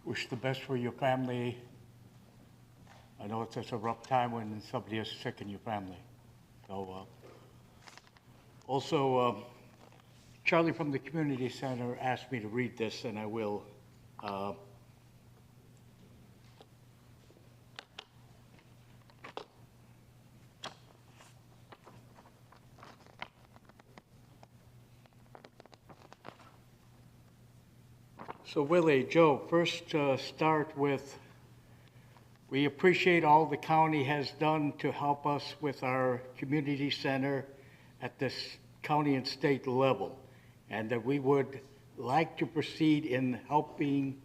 J: wish the best for your family. I know it's a rough time when somebody is sick in your family. So, also, Charlie from the Community Center asked me to read this, and I will. So Willie, Joe, first start with, we appreciate all the county has done to help us with our community center at this county and state level, and that we would like to proceed in helping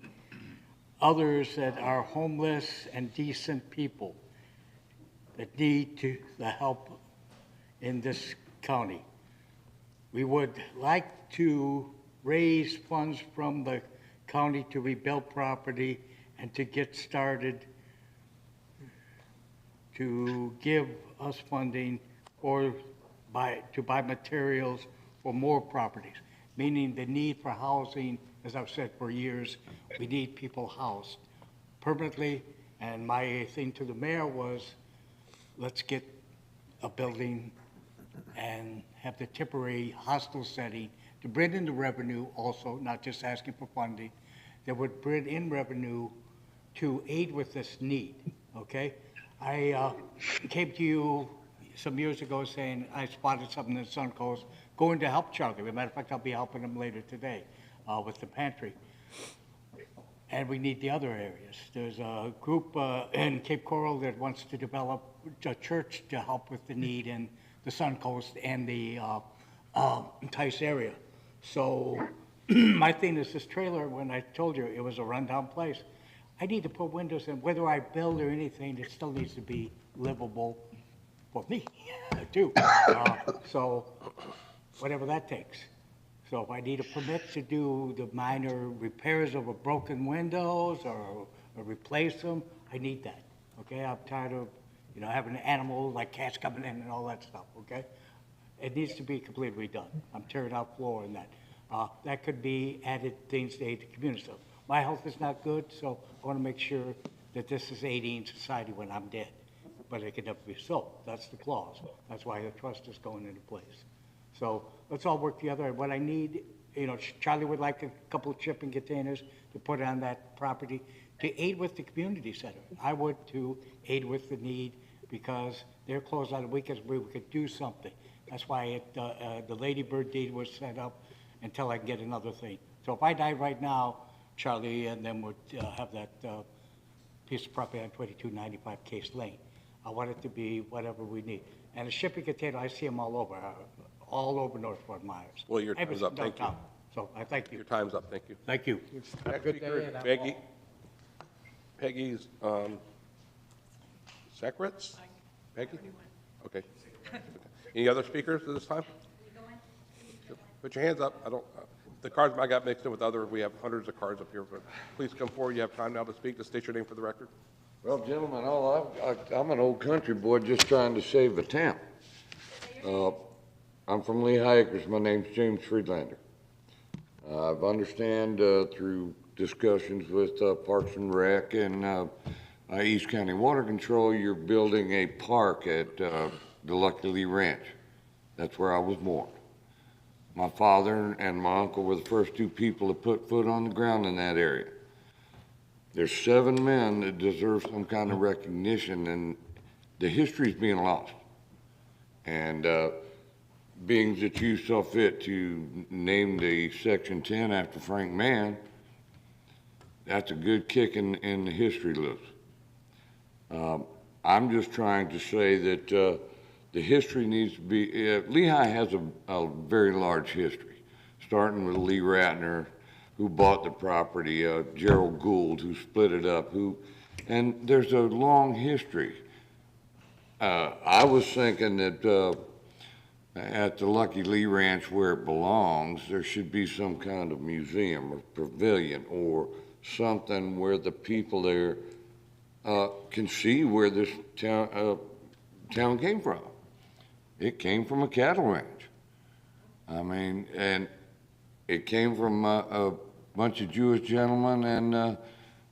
J: others that are homeless and decent people that need the help in this county. We would like to raise funds from the county to rebuild property and to get started to give us funding to buy materials for more properties, meaning the need for housing, as I've said for years, we need people housed permanently. And my thing to the mayor was, let's get a building and have the temporary hostel setting to bring in the revenue also, not just asking for funding, that would bring in revenue to aid with this need, okay? I came to you some years ago saying I spotted something in the Sun Coast, going to help Charlie. As a matter of fact, I'll be helping him later today with the pantry. And we need the other areas. There's a group in Cape Coral that wants to develop a church to help with the need in the Sun Coast and the Tice area. So my thing is this trailer, when I told you it was a rundown place, I need to put windows in. Whether I build or anything, it still needs to be livable for me too. So whatever that takes. So if I need a permit to do the minor repairs of a broken windows or replace them, I need that, okay? I'm tired of, you know, having animals like cats coming in and all that stuff, okay? It needs to be completely redone. I'm tearing out floor and that. That could be added things to aid the community. So my health is not good, so I want to make sure that this is aiding society when I'm dead. But it can never be so. That's the clause. That's why the trust is going into place. So let's all work together. And what I need, you know, Charlie would like a couple of shipping containers to put on that property to aid with the community center. I would to aid with the need because they're closed on the weekends where we could do something. That's why the Lady Bird deed was set up until I can get another thing. So if I die right now, Charlie, and then would have that piece of property on 2295 Case Lane. I want it to be whatever we need. And a shipping container, I see them all over North Fort Myers.
A: Well, your time's up. Thank you.
J: So I thank you.
A: Your time's up. Thank you.
J: Thank you.
A: Next speaker is Peggy's Secrets? Peggy? Okay. Any other speakers at this time? Put your hands up. The cards I got mixed in with other, we have hundreds of cards up here, but please come forward. You have time now to speak. Just state your name for the record.
I: Well, gentlemen, I'm an old country boy just trying to save a town. I'm from Lehigh Acres. My name's James Friedlander. I've understand through discussions with Parks and Rec and East County Water Control, you're building a park at the Lucky Lee Ranch. That's where I was born. My father and my uncle were the first two people to put foot on the ground in that area. There's 7 men that deserve some kind of recognition, and the history's being lost. And being that you saw fit to name the Section 10 after Frank Mann, that's a good kick in the history list. I'm just trying to say that the history needs to be, Lehigh has a very large history, starting with Lee Ratner, who bought the property, Gerald Gould, who split it up, and there's a long history. I was thinking that at the Lucky Lee Ranch, where it belongs, there should be some kind of museum or pavilion or something where the people there can see where this town came from. It came from a cattle ranch. I mean, and it came from a bunch of Jewish gentlemen and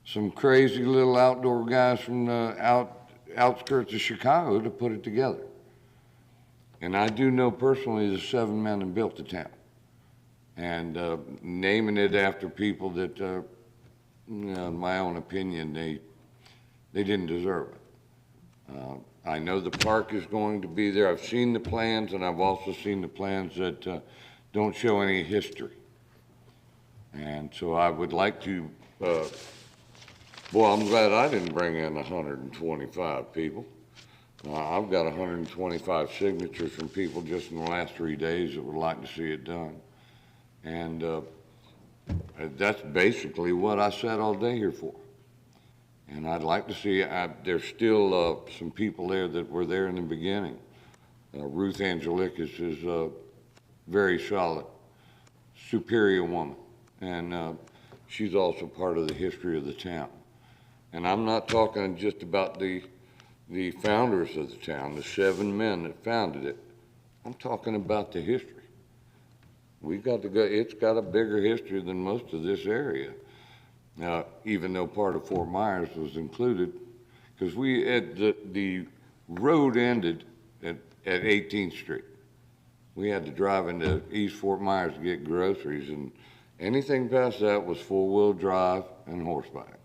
I: some crazy little outdoor guys from the outskirts of Chicago to put it together. And I do know personally the 7 men that built the town. And naming it after people that, in my own opinion, they didn't deserve it. I know the park is going to be there. I've seen the plans, and I've also seen the plans that don't show any history. And so I would like to, I'm glad I didn't bring in 125 people. I've got 125 signatures from people just in the last 3 days that would like to see it done. And that's basically what I sat all day here for. And I'd like to see, there's still some people there that were there in the beginning. Ruth Angelikas is a very solid, superior woman. And she's also part of the history of the town. And I'm not talking just about the founders of the town, the 7 men that founded it. I'm talking about the history. We've got to go, it's got a bigger history than most of this area. Even though part of Fort Myers was included, because the road ended at 18th Street. We had to drive into East Fort Myers to get groceries, and anything past that was 4-wheel drive and horseback.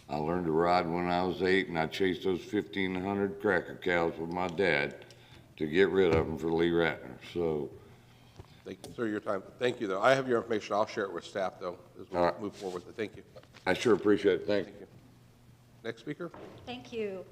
I: I learned to ride when I was 8, and I chased those 1,500 cracker cows with my dad to get rid of them for Lee Ratner. So,
A: thank you, sir, your time. Thank you, though. I have your information. I'll share it with staff, though, as we move forward with it. Thank you.
I: I sure appreciate it. Thank you.
A: Next speaker.
M: Thank you.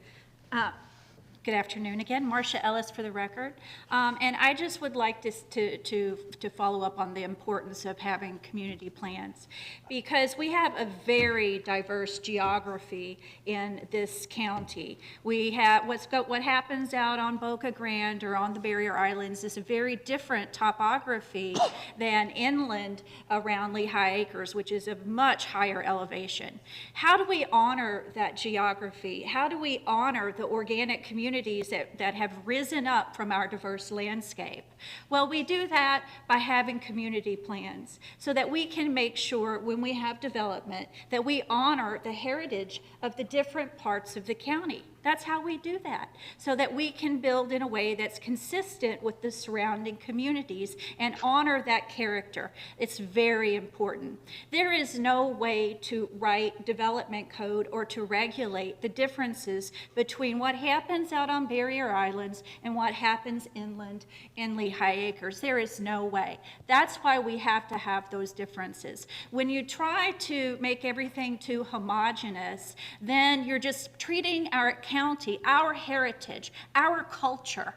M: Good afternoon again. Marcia Ellis for the record. And I just would like to follow up on the importance of having community plans, because we have a very diverse geography in this county. We have what happens out on Boca Grande or on the Barrier Islands is a very different topography than inland around Lehigh Acres, which is a much higher elevation. How do we honor that geography? How do we honor the organic communities that have risen up from our diverse landscape? Well, we do that by having community plans so that we can make sure when we have development that we honor the heritage of the different parts of the county. That's how we do that, so that we can build in a way that's consistent with the surrounding communities and honor that character. It's very important. There is no way to write development code or to regulate the differences between what happens out on barrier islands and what happens inland in Lehigh Acres. There is no way. That's why we have to have those differences. When you try to make everything too homogeneous, then you're just treating our county, our heritage, our culture,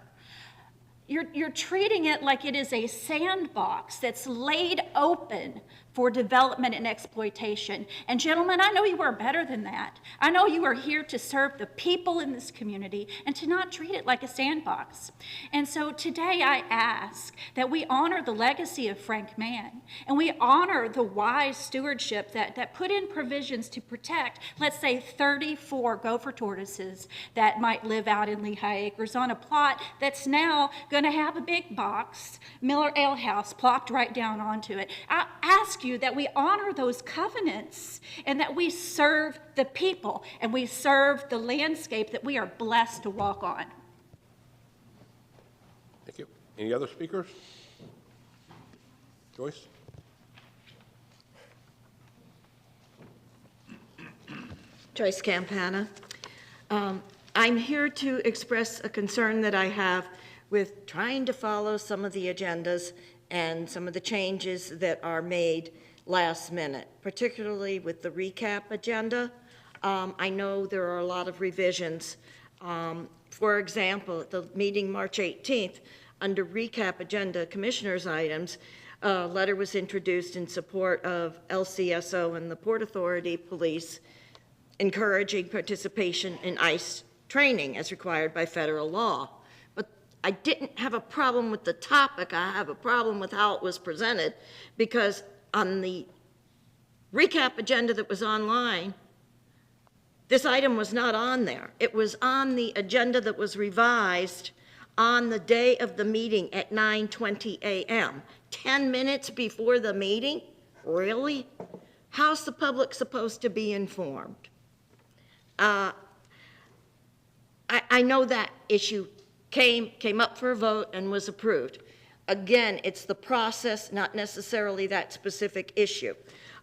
M: you're treating it like it is a sandbox that's laid open for development and exploitation. And gentlemen, I know you are better than that. I know you are here to serve the people in this community and to not treat it like a sandbox. And so today I ask that we honor the legacy of Frank Mann, and we honor the wise stewardship that put in provisions to protect, let's say, 34 gopher tortoises that might live out in Lehigh Acres on a plot that's now going to have a big box, Miller Ale House, plopped right down onto it. I ask you that we honor those covenants and that we serve the people and we serve the landscape that we are blessed to walk on.
A: Thank you. Any other speakers? Joyce?
E: Joyce Campana. I'm here to express a concern that I have with trying to follow some of the agendas and some of the changes that are made last minute, particularly with the recap agenda. I know there are a lot of revisions. For example, at the meeting March 18th, under recap agenda commissioners items, a letter was introduced in support of LCSO and the Port Authority Police encouraging participation in ICE training as required by federal law. I didn't have a problem with the topic. I have a problem with how it was presented, because on the recap agenda that was online, this item was not on there. It was on the agenda that was revised on the day of the meeting at 9:20 a.m., 10 minutes before the meeting? Really? How's the public supposed to be informed? I know that issue came up for a vote and was approved. Again, it's the process, not necessarily that specific issue.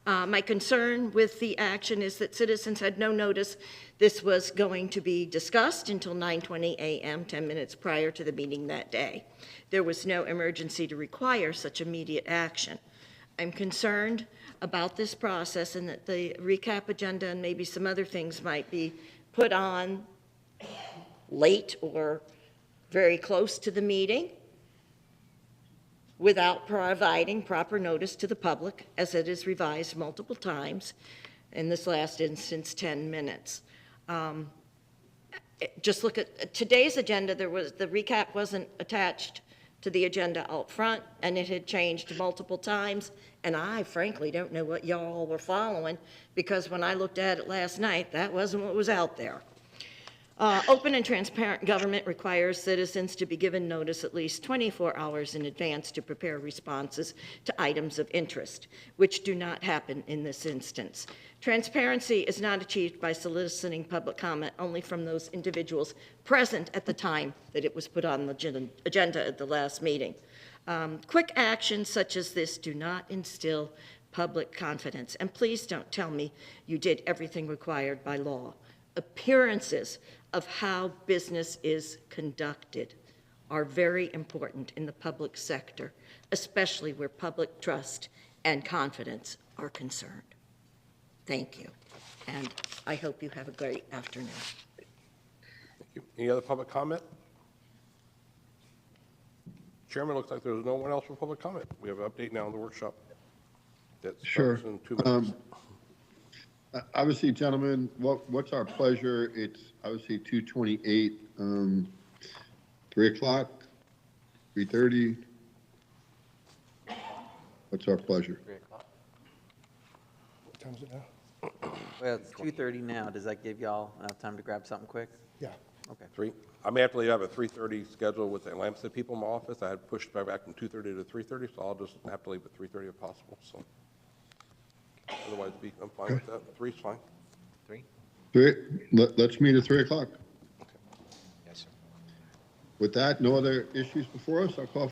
E: My concern with the action is that citizens had no notice this was going to be discussed until 9:20 a.m., 10 minutes prior to the meeting that day. There was no emergency to require such immediate action. I'm concerned about this process and that the recap agenda and maybe some other things might be put on late or very close to the meeting without providing proper notice to the public, as it is revised multiple times, in this last instance, 10 minutes. Just look at today's agenda. The recap wasn't attached to the agenda out front, and it had changed multiple times, and I frankly don't know what y'all were following, because when I looked at it last night, that wasn't what was out there. Open and transparent government requires citizens to be given notice at least 24 hours in advance to prepare responses to items of interest, which do not happen in this instance. Transparency is not achieved by soliciting public comment only from those individuals present at the time that it was put on the agenda at the last meeting. Quick actions such as this do not instill public confidence. And please don't tell me you did everything required by law. Appearances of how business is conducted are very important in the public sector, especially where public trust and confidence are concerned. Thank you, and I hope you have a great afternoon.
A: Thank you. Any other public comment? Chairman, looks like there's no one else for public comment. We have an update now on the workshop. That starts in 2 minutes.
R: Obviously, gentlemen, what's our pleasure? It's obviously 2:28, 3 o'clock, 3:30. What's our pleasure?
N: 3 o'clock.
O: What time is it now?
N: Well, it's 2:30 now. Does that give y'all enough time to grab something quick?
O: Yeah.
N: Okay.
A: 3. I may have to have a 3:30 schedule with the Lampstead people in my office. I had pushed back from 2:30 to 3:30, so I'll just have to leave at 3:30 if possible, so. Otherwise, I'm fine with that. 3's fine.
N: 3?
R: Let's meet at 3 o'clock. With that, no other issues before us. I'll call